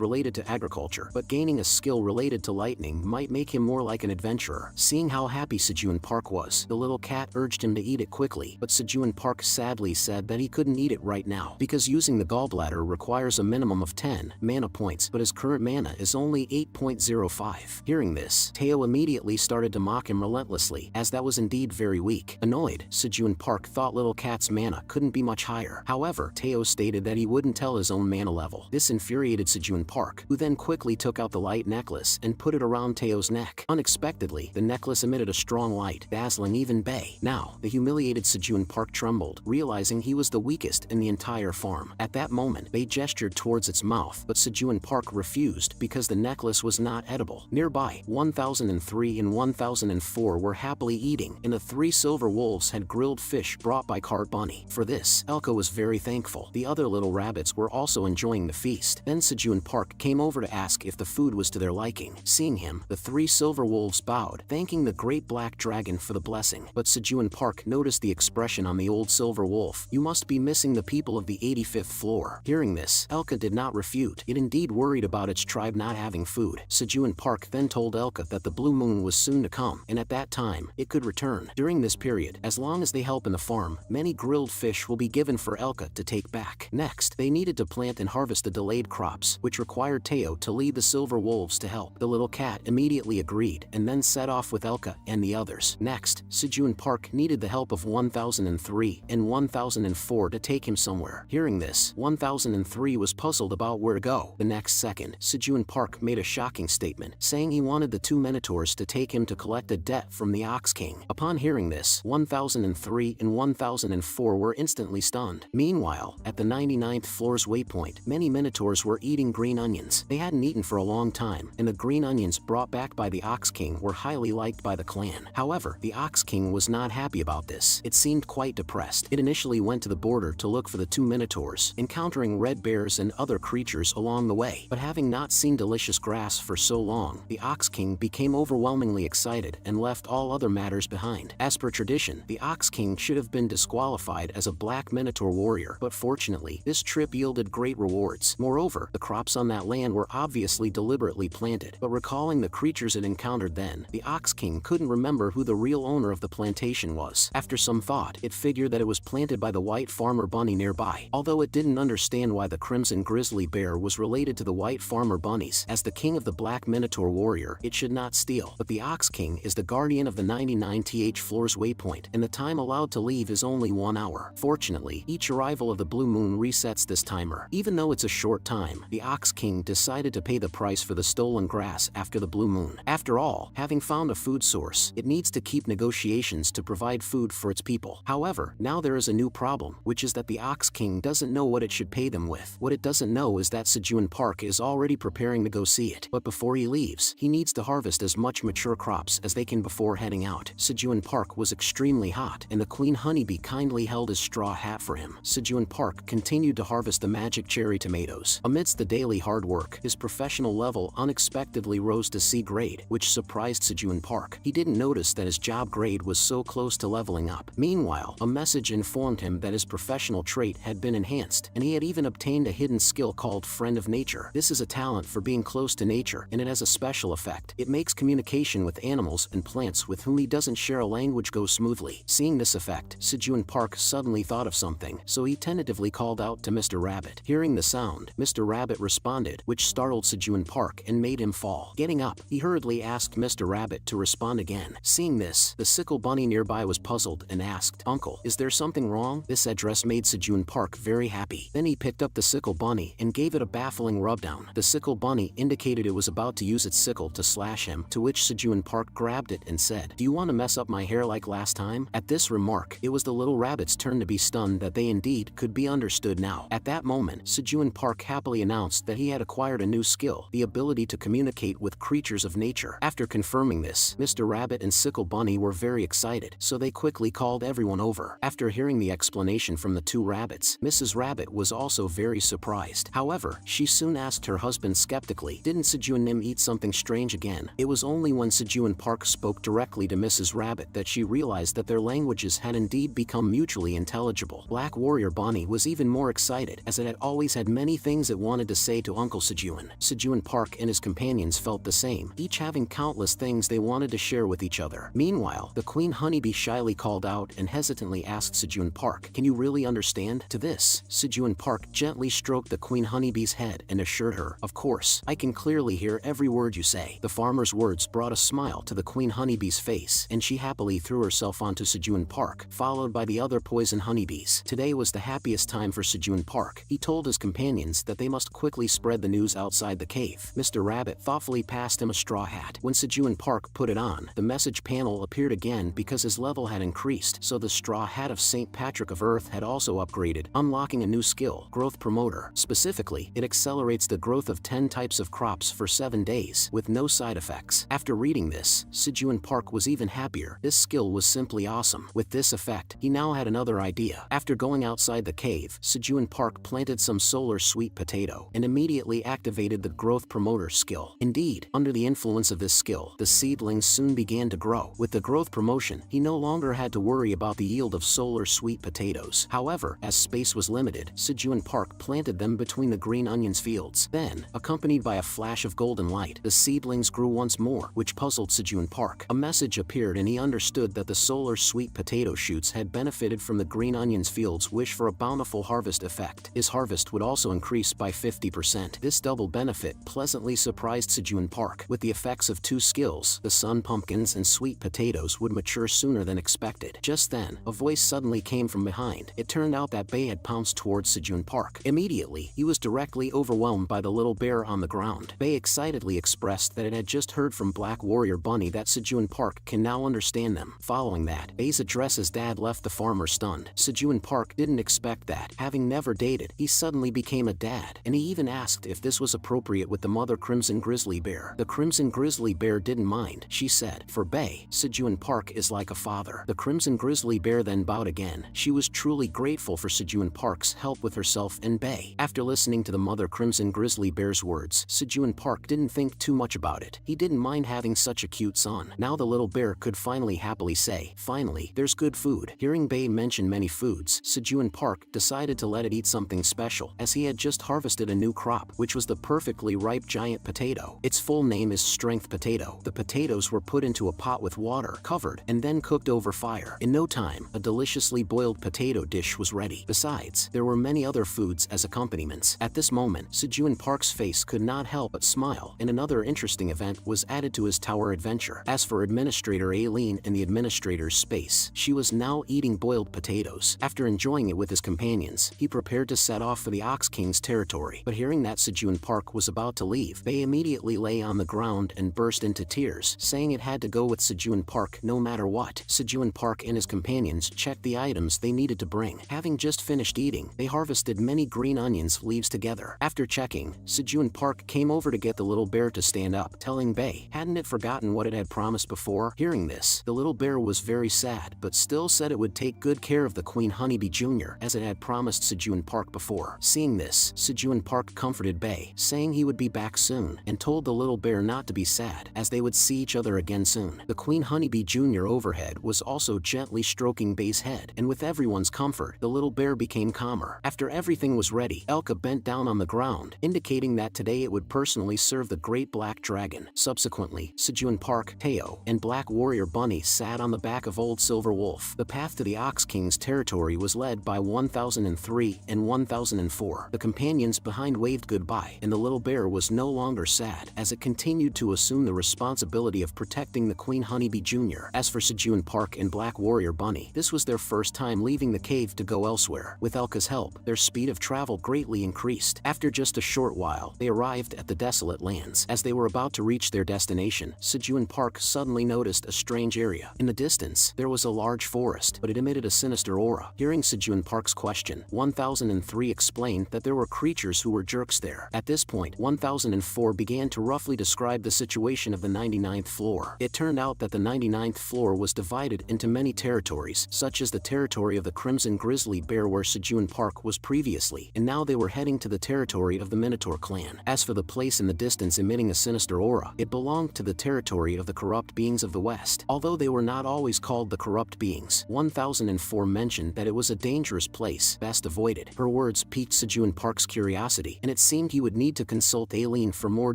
related to agriculture, but gaining a skill related to lightning might make him more like an adventurer. Seeing how happy Sejun Park was, the little cat urged him to eat it quickly, but Sejun Park sadly said that he couldn't eat it right now, because using the gallbladder requires a minimum of 10 mana points, but his current mana is only 8.05. Hearing this, Teo immediately started to mock him relentlessly, as that was indeed very weak. Annoyed, Sejun Park thought little cat's mana couldn't be much higher. However, Teo stated that he wouldn't tell his own mana level. This infuriated Sejun Park, who then quickly took out the light necklace and put it around Teo's neck. Unexpectedly, the necklace emitted a strong light, dazzling even Bay. Now, the humiliated Sejun Park trembled, realizing he was the weakest in the entire farm. At that moment, Bay gestured towards its mouth, but Sejun Park refused because the necklace was not edible. Nearby, 1003 and 1004 were happily eating, and the 3 silver wolves had grilled fish brought by Cart Bunny. For this, Elka was very thankful. The other little rabbits were also enjoying the feast. Then Sejun Park came over to ask if the food was to their liking. Seeing him, the 3 silver wolves bowed, thanking the great black dragon for the blessing. But Sejun Park noticed the expression on the old silver wolf. "You must be missing the people of the 85th floor." Hearing this, Elka did not refute. It indeed worried about its tribe not having food. Sejun Park then told Elka that the blue moon was soon to come, and at that time, it could return. During this period, as long as they help in the farm, many grilled fish will be given for Elka to take back. Next, they needed to plant and harvest the delayed crops, which required Teo to lead the silver wolves to help. The little cat immediately agreed, and then set off with Elka and the others. Next, Sejun Park needed the help of 1003 and 1004 to take him somewhere. Hearing this, 1003 was puzzled about where to go. The next second, Sejun Park made a shocking statement, saying he wanted the 2 minotaurs to take him to collect a debt from the Ox King. Upon hearing this, 1003 and 1004 were instantly stunned. Meanwhile, at the 99th floor's waypoint, many minotaurs were eating green onions. They hadn't eaten for a long time, and the green onions brought back by the Ox King were highly liked by the clan. However, the Ox King was not happy about this. It seemed quite depressed. It initially went to the border to look for the 2 minotaurs, encountering red bears and other creatures along the way. But having not seen delicious grass for so long, the Ox King became overwhelmingly excited and left all other matters behind. As per tradition, the Ox King should have been disqualified as a black minotaur warrior, but fortunately, this trip yielded great rewards. Moreover, the crops on that land were obviously deliberately planted, but recalling the creatures it encountered then, the Ox King couldn't remember who the real owner of the plantation was. After some thought, it figured that it was planted by the white farmer bunny nearby, although it didn't understand why the crimson grizzly bear was related to the white farmer bunnies. As the king of the black minotaur warrior, it should not steal, but the Ox King is the guardian of the 99th floor's waypoint, and the time allowed to leave is only 1 hour. Fortunately, each arrival of the blue moon resets this timer. Even though it's a short time, the Ox King decided to pay the price for the stolen grass after the blue moon. After all, having found a food source, it needs to keep negotiations to provide food for its people. However, now there is a new problem, which is that the Ox King doesn't know what it should pay them with. What it doesn't know is that Sejun Park is already preparing to go see it. But before he leaves, he needs to harvest as much mature crops as they can before heading out. Sejun Park was extremely hot, and the queen honeybee kindly held his straw hat for him. Sejun Park continued to harvest the magic cherry tomatoes. Amidst the daily hard work, his professional level unexpectedly rose to C grade, which surprised Sejun Park. He didn't notice that his job grade was so close to leveling up. Meanwhile, a message informed him that his professional trait trait had been enhanced, and he had even obtained a hidden skill called Friend of Nature. This is a talent for being close to nature, and it has a special effect. It makes communication with animals and plants with whom he doesn't share a language go smoothly. Seeing this effect, Sejun Park suddenly thought of something, so he tentatively called out to Mr. Rabbit. Hearing the sound, Mr. Rabbit responded, which startled Sejun Park and made him fall. Getting up, he hurriedly asked Mr. Rabbit to respond again. Seeing this, the sickle bunny nearby was puzzled and asked, "Uncle, is there something wrong?" This address made Sejun Park very happy. Then he picked up the sickle bunny and gave it a baffling rubdown. The sickle bunny indicated it was about to use its sickle to slash him, to which Sejun Park grabbed it and said, "Do you want to mess up my hair like last time?" At this remark, it was the little rabbit's turn to be stunned that they indeed could be understood now. At that moment, Sejun Park happily announced that he had acquired a new skill, the ability to communicate with creatures of nature. After confirming this, Mr. Rabbit and Sickle Bunny were very excited, so they quickly called everyone over. After hearing the explanation from the two rabbits, Mrs. Rabbit was also very surprised. However, she soon asked her husband skeptically, "Didn't Sejun Nim eat something strange again?" It was only when Sejun Park spoke directly to Mrs. Rabbit that she realized that their languages had indeed become mutually intelligible. Black Warrior Bunny was even more excited, as it had always had many things it wanted to say to Uncle Sejun. Sejun Park and his companions felt the same, each having countless things they wanted to share with each other. Meanwhile, the Queen Honeybee shyly called out and hesitantly asked Sejun Park, "Can you really understand?" To this, Sejun Park gently stroked the Queen Honeybee's head and assured her, "Of course, I can clearly hear every word you say." The farmer's words brought a smile to the Queen Honeybee's face, and she happily threw herself onto Sejun Park, followed by the other poison honeybees. Today was the happiest time for Sejun Park. He told his companions that they must quickly spread the news outside the cave. Mr. Rabbit thoughtfully passed him a straw hat. When Sejun Park put it on, the message panel appeared again because his level had increased, so the straw hat of St. Patrick of Earth had also upgraded, unlocking a new skill, Growth Promoter. Specifically, it accelerates the growth of 10 types of crops for 7 days, with no side effects. After reading this, Sejun Park was even happier. This skill was simply awesome. With this effect, he now had another idea. After going outside the cave, Sejun Park planted some solar sweet potato and immediately activated the Growth Promoter skill. Indeed, under the influence of this skill, the seedlings soon began to grow. With the growth promotion, he no longer had to worry about the yield of solar sweet potatoes. However, as space was limited, Sejun Park planted them between the green onions fields. Then, accompanied by a flash of golden light, the seedlings grew once more, which puzzled Sejun Park. A message appeared and he understood that the solar sweet potato shoots had benefited from the green onions fields' wish for a bountiful harvest effect. His harvest would also increase by 50%. This double benefit pleasantly surprised Sejun Park. With the effects of two skills, the sun pumpkins and sweet potatoes would mature sooner than expected. Just then, a voice suddenly came from behind. It turned out that Bay had pounced towards Sejun Park. Immediately, he was directly overwhelmed by the little bear on the ground. Bay excitedly expressed that it had just heard from Black Warrior Bunny that Sejun Park can now understand them. Following that, Bay's address as dad left the farmer stunned. Sejun Park didn't expect that. Having never dated, he suddenly became a dad, and he even asked if this was appropriate with the mother Crimson Grizzly Bear. The Crimson Grizzly Bear didn't mind. She said, "For Bay, Sejun Park is like a father." The Crimson Grizzly Bear then bowed again. She was truly grateful for Sejun Park's help with herself and Bay. After listening to the mother Crimson Grizzly Bear's words, Sejun Park didn't think too much about it. He didn't mind having such a cute son. Now the little bear could finally happily say, "Finally, there's good food." Hearing Bay mention many foods, Sejun Park decided to let it eat something special, as he had just harvested a new crop, which was the perfectly ripe giant potato. Its full name is Strength Potato. The potatoes were put into a pot with water, covered, and then cooked over fire. In no time, a deliciously boiled potato dish was ready. Besides, there were many other foods as accompaniments. At this moment, Sejun Park's face could not help but smile, and another interesting event was added to his tower adventure. As for Administrator Aileen in the administrator's space, she was now eating boiled potatoes. After enjoying it with his companions, he prepared to set off for the Ox King's territory. But hearing that Sejun Park was about to leave, Bay immediately lay on the ground and burst into tears, saying it had to go with Sejun Park no matter what. Sejun Park and his companions checked the items they needed to bring. Having just finished eating, they harvested many green onions leaves together. After checking, Sejun Park came over to get the little bear to stand up, telling Bay, hadn't it forgotten what it had promised before? Hearing this, the little bear was very sad, but still said it would take good care of the Queen Honeybee Jr. as it had promised Sejun Park before. Seeing this, Sejun Park comforted Bay, saying he would be back soon, and told the little bear not to be sad, as they would see each other again soon. The Queen Honeybee Jr. overhead was also gently stroking Bay's head, and with everyone's comfort, the little little bear became calmer. After everything was ready, Elka bent down on the ground, indicating that today it would personally serve the great black dragon. Subsequently, Sejun Park, Teo, and Black Warrior Bunny sat on the back of Old Silver Wolf. The path to the Ox King's territory was led by 1003 and 1004. The companions behind waved goodbye, and the little bear was no longer sad, as it continued to assume the responsibility of protecting the Queen Honeybee Jr. As for Sejun Park and Black Warrior Bunny, this was their first time leaving the cave to go elsewhere. With Elka's help, their speed of travel greatly increased. After just a short while, they arrived at the desolate lands. As they were about to reach their destination, Sejun Park suddenly noticed a strange area. In the distance, there was a large forest, but it emitted a sinister aura. Hearing Sejun Park's question, 1003 explained that there were creatures who were jerks there. At this point, 1004 began to roughly describe the situation of the 99th floor. It turned out that the 99th floor was divided into many territories, such as the territory of the Crimson Grizzly Bear where Sejun Park was previously, and now they were heading to the territory of the Minotaur clan. As for the place in the distance emitting a sinister aura, it belonged to the territory of the corrupt beings of the West. Although they were not always called the corrupt beings, 1004 mentioned that it was a dangerous place, best avoided. Her words piqued Sejun Park's curiosity, and it seemed he would need to consult Aileen for more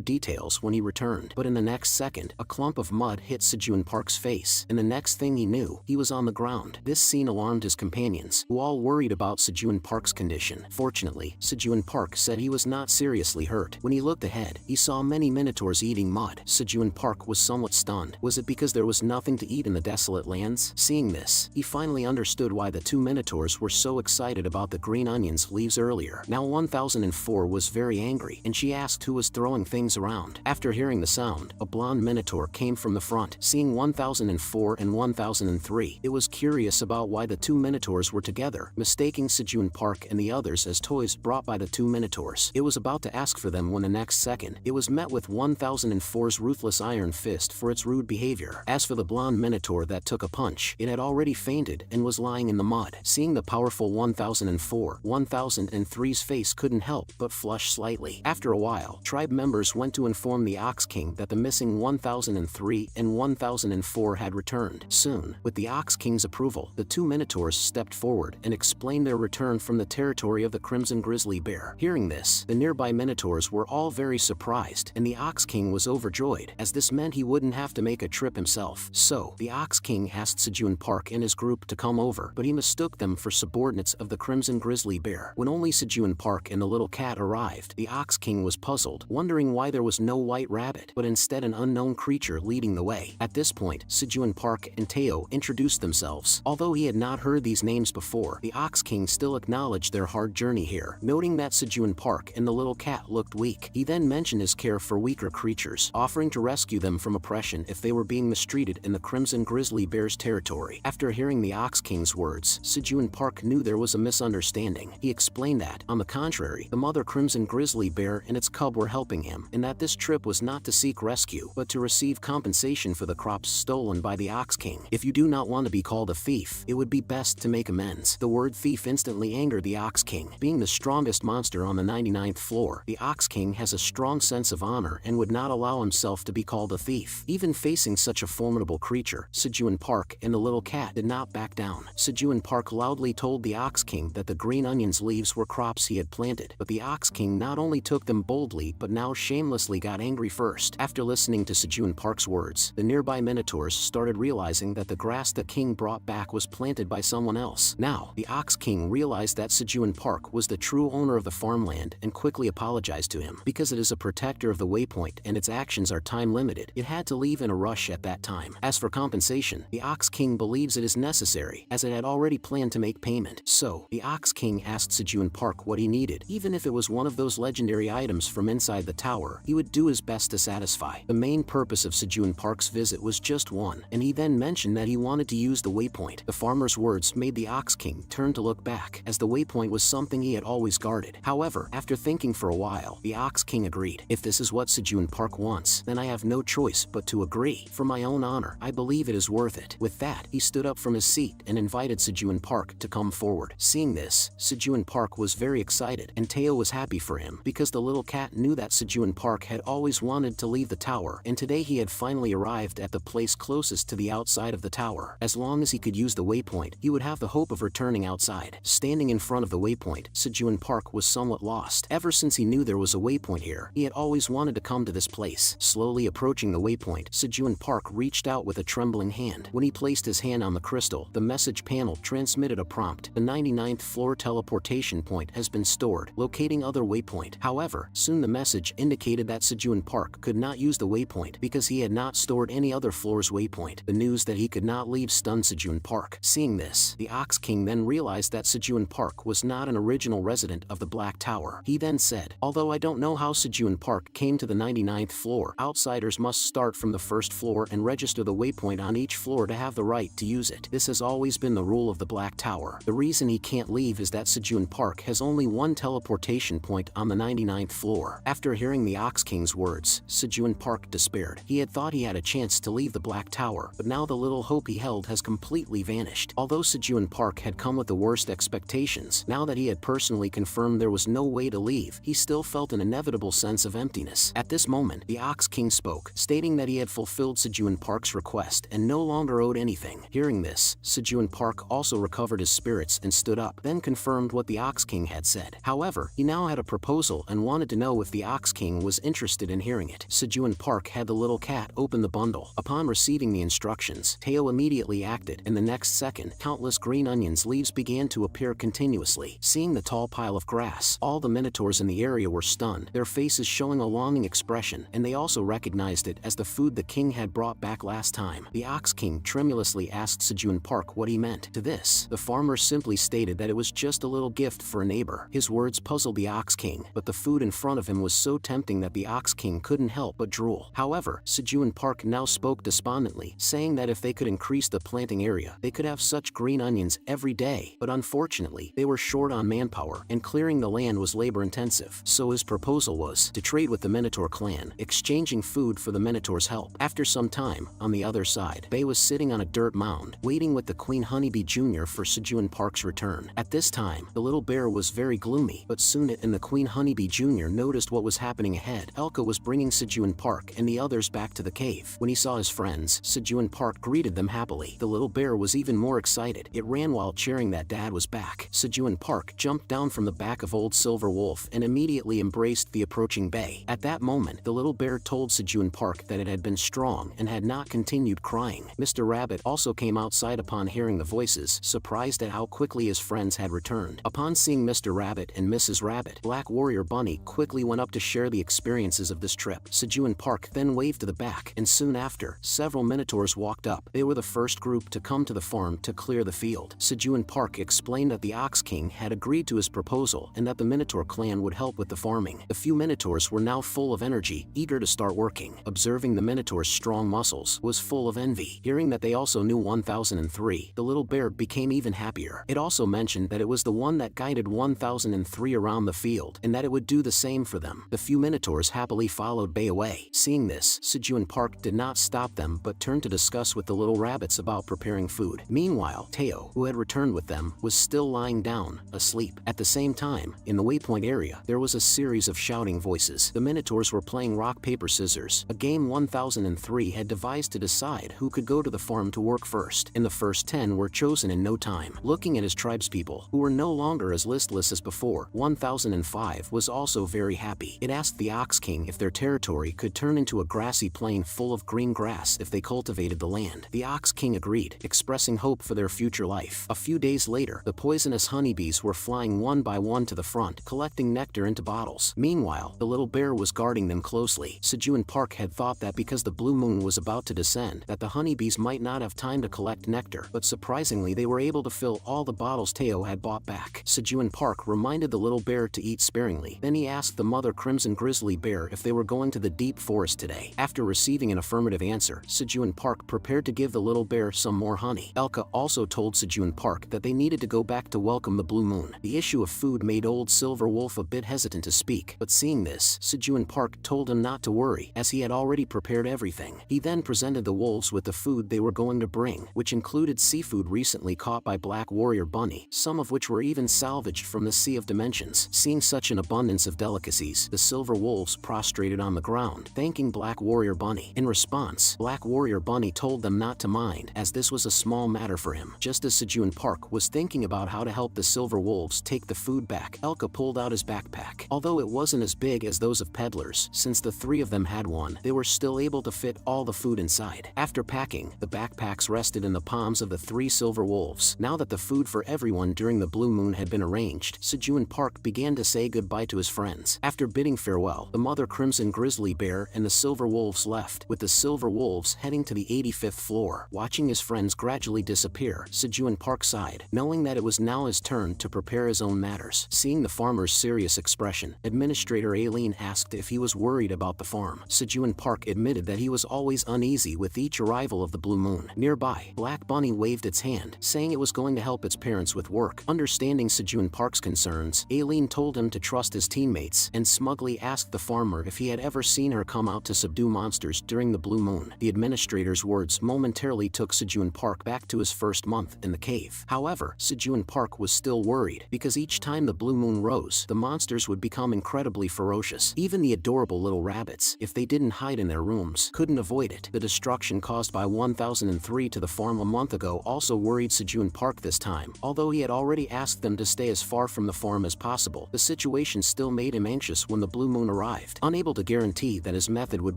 details when he returned. But in the next second, a clump of mud hit Sejun Park's face, and the next thing he knew, he was on the ground. This scene alarmed his companions, who all worried about Sejun Park's condition. Fortunately, Sejun Park said he was not seriously hurt. When he looked ahead, he saw many minotaurs eating mud. Sejun Park was somewhat stunned. Was it because there was nothing to eat in the desolate lands? Seeing this, he finally understood why the two minotaurs were so excited about the green onions leaves earlier. Now 1004 was very angry, and she asked who was throwing things around. After hearing the sound, a blonde minotaur came from the front. Seeing 1004 and 1003, it was curious about why the two minotaurs were together, mistaking Sejun Park and the others as toys brought by the two minotaurs. It was about to ask for them when the next second, it was met with 1004's ruthless iron fist for its rude behavior. As for the blonde minotaur that took a punch, it had already fainted and was lying in the mud. Seeing the powerful 1004, 1003's face couldn't help but flush slightly. After a while, tribe members went to inform the Ox King that the missing 1003 and 1004 had returned. Soon, with the Ox King's approval, the two minotaurs stepped forward and explained their return from the territory of the Crimson Grizzly Bear. Hearing this, the nearby minotaurs were all very surprised, and the Ox King was overjoyed, as this meant he wouldn't have to make a trip himself. So, the Ox King asked Sejun Park and his group to come over, but he mistook them for subordinates of the Crimson Grizzly Bear. When only Sejun Park and the little cat arrived, the Ox King was puzzled, wondering why there was no white rabbit, but instead an unknown creature leading the way. At this point, Sejun Park and Teo introduced themselves. Although he had not heard these names before, the Ox King still acknowledged their hard journey here, noting that Sejun Park and the little cat looked weak. He then mentioned his care for weaker creatures, offering to rescue them from oppression if they were being mistreated in the Crimson Grizzly Bear's territory. After hearing the Ox King's words, Sejun Park knew there was a misunderstanding. He explained that, on the contrary, the mother Crimson Grizzly Bear and its cub were helping him, and that this trip was not to seek rescue, but to receive compensation for the crops stolen by the Ox King. If you do not want to be called a thief, it would be best to make amends. The word thief instantly angered the Ox King. Being the strongest monster on the 99th floor, the Ox King has a strong sense of honor and would not allow himself to be called a thief. Even facing such a formidable creature, Sejun Park and the little cat did not back down. Sejun Park loudly told the Ox King that the green onions leaves were crops he had planted, but the Ox King not only took them boldly but now shamelessly got angry first. After listening to Sejun Park's words, the nearby minotaurs started realizing that the grass the king brought back was planted by someone else. Now, the Ox King realized that Sejun Park was the true owner of the farmland and quickly apologized to him. Because it is a protector of the waypoint and its actions are time limited, it had to leave in a rush at that time. As for compensation, the Ox King believes it is necessary, as it had already planned to make payment. So, the Ox King asked Sejun Park what he needed. Even if it was one of those legendary items from inside the tower, he would do his best to satisfy. The main purpose of Sejun Park's visit was just one, and he then mentioned that he wanted to use the waypoint. The farmer's words made the Ox King turn to look back, as the waypoint was something he had always guarded. However, after thinking for a while, the Ox King agreed. If this is what Sejun Park wants, then I have no choice but to agree. For my own honor, I believe it is worth it. With that, he stood up from his seat and invited Sejun Park to come forward. Seeing this, Sejun Park was very excited, and Teo was happy for him, because the little cat knew that Sejun Park had always wanted to leave the tower, and today he had finally arrived at the place closest to the outside of the tower. As long as he could use the waypoint, he would have the hope of returning outside outside. Standing in front of the waypoint, Sejun Park was somewhat lost. Ever since he knew there was a waypoint here, he had always wanted to come to this place. Slowly approaching the waypoint, Sejun Park reached out with a trembling hand. When he placed his hand on the crystal, the message panel transmitted a prompt. The 99th floor teleportation point has been stored, locating other waypoint. However, soon the message indicated that Sejun Park could not use the waypoint because he had not stored any other floor's waypoint. The news that he could not leave stunned Sejun Park. Seeing this, the Ox King then realized that Sejun Park was not an original resident of the Black Tower. He then said, "Although I don't know how Sejun Park came to the 99th floor, outsiders must start from the first floor and register the waypoint on each floor to have the right to use it. This has always been the rule of the Black Tower. The reason he can't leave is that Sejun Park has only one teleportation point on the 99th floor." After hearing the Ox King's words, Sejun Park despaired. He had thought he had a chance to leave the Black Tower, but now the little hope he held has completely vanished. Although Sejun Park had come with the worst expectations, now that he had personally confirmed there was no way to leave, he still felt an inevitable sense of emptiness. At this moment, the Ox King spoke, stating that he had fulfilled Sejun Park's request and no longer owed anything. Hearing this, Sejun Park also recovered his spirits and stood up, then confirmed what the Ox King had said. However, he now had a proposal and wanted to know if the Ox King was interested in hearing it. Sejun Park had the little cat open the bundle. Upon receiving the instructions, Teo immediately acted, and the next second, countless green onions leaves began to appear continuously. Seeing the tall pile of grass, all the minotaurs in the area were stunned, their faces showing a longing expression, and they also recognized it as the food the king had brought back last time. The Ox King tremulously asked Sejun Park what he meant. To this, the farmer simply stated that it was just a little gift for a neighbor. His words puzzled the Ox King, but the food in front of him was so tempting that the Ox King couldn't help but drool. However, Sejun Park now spoke despondently, saying that if they could increase the planting area, they could have such green onions every day, but unfortunately, they were short on manpower, and clearing the land was labor-intensive. So his proposal was to trade with the Minotaur clan, exchanging food for the Minotaur's help. After some time, on the other side, Bay was sitting on a dirt mound, waiting with the Queen Honeybee Jr. for Sejun Park's return. At this time, the little bear was very gloomy, but soon it and the Queen Honeybee Jr. noticed what was happening ahead. Elka was bringing Sejun Park and the others back to the cave. When he saw his friends, Sejun Park greeted them happily. The little bear was even more excited. It ran while cheering that Dad was back. Sejun Park jumped down from the back of Old Silver Wolf and immediately embraced the approaching Bay. At that moment, the little bear told Sejun Park that it had been strong and had not continued crying. Mr. Rabbit also came outside upon hearing the voices, surprised at how quickly his friends had returned. Upon seeing Mr. Rabbit and Mrs. Rabbit, Black Warrior Bunny quickly went up to share the experiences of this trip. Sejun Park then waved to the back, and soon after, several Minotaurs walked up. They were the first group to come to the farm to clear the field. Sejun Park explained that the Ox King had agreed to his proposal and that the Minotaur clan would help with the farming. The few Minotaurs were now full of energy, eager to start working. Observing the Minotaur's strong muscles was full of envy. Hearing that they also knew 1003, the little bear became even happier. It also mentioned that it was the one that guided 1003 around the field, and that it would do the same for them. The few Minotaurs happily followed Bay away. Seeing this, Sejun Park did not stop them but turned to discuss with the little rabbits about preparing food. Meanwhile, Teo, who had returned with them, was still lying down, asleep. At the same time, in the waypoint area, there was a series of shouting voices. The Minotaurs were playing rock, paper, scissors, a game 1003 had devised to decide who could go to the farm to work first, and the first 10 were chosen in no time. Looking at his tribespeople, who were no longer as listless as before, 1005 was also very happy. It asked the Ox King if their territory could turn into a grassy plain full of green grass if they cultivated the land. The Ox King agreed, expressing hope for their future life. A few days later, the poisonous honeybees were flying one by one to the front, collecting nectar into bottles. Meanwhile, the little bear was guarding them closely. Sejun Park had thought that because the blue moon was about to descend, that the honeybees might not have time to collect nectar, but surprisingly they were able to fill all the bottles Teo had bought back. Sejun Park reminded the little bear to eat sparingly. Then he asked the mother Crimson Grizzly Bear if they were going to the deep forest today. After receiving an affirmative answer, Sejun Park prepared to give the little bear some more honey. Elka also told Sejun Park that they needed to go back to welcome the blue moon. The issue of food made Old Silver Wolf a bit hesitant to speak, but seeing this, Sejun Park told him not to worry, as he had already prepared everything. He then presented the wolves with the food they were going to bring, which included seafood recently caught by Black Warrior Bunny, some of which were even salvaged from the Sea of Dimensions. Seeing such an abundance of delicacies, the silver wolves prostrated on the ground, thanking Black Warrior Bunny. In response, Black Warrior Bunny told them not to mind, as this was a small matter for him. Just as Sejun Park was thinking about how to help the silver wolves take the food back, Elka pulled out his backpack. Although it wasn't as big as those of peddlers, since the three of them had one, they were still able to fit all the food inside. After packing, the backpacks rested in the palms of the three silver wolves. Now that the food for everyone during the blue moon had been arranged, Sejun Park began to say goodbye to his friends. After bidding farewell, the mother Crimson Grizzly Bear and the silver wolves left, with the silver wolves heading to the 85th floor. Watching his friends gradually disappear, Sejun Park sighed, knowing that it was now his turn to prepare his own matters. Seeing the farmer's serious expression, Administrator Aileen asked if he was worried about the farm. Sejun Park admitted that he was always uneasy with each arrival of the blue moon. Nearby, Black Bunny waved its hand, saying it was going to help its parents with work. Understanding Sejun Park's concerns, Aileen told him to trust his teammates and smugly asked the farmer if he had ever seen her come out to subdue monsters during the blue moon. The administrator's words momentarily took Sejun Park back to his first month in the cave. However, Sejun Park was still worried, because each time the blue moon rose, the monsters would become incredibly ferocious. Even the adorable little rabbits, if they didn't hide in their rooms, couldn't avoid it. The destruction caused by 1003 to the farm a month ago also worried Sejun Park this time. Although he had already asked them to stay as far from the farm as possible, the situation still made him anxious when the blue moon arrived. Unable to guarantee that his method would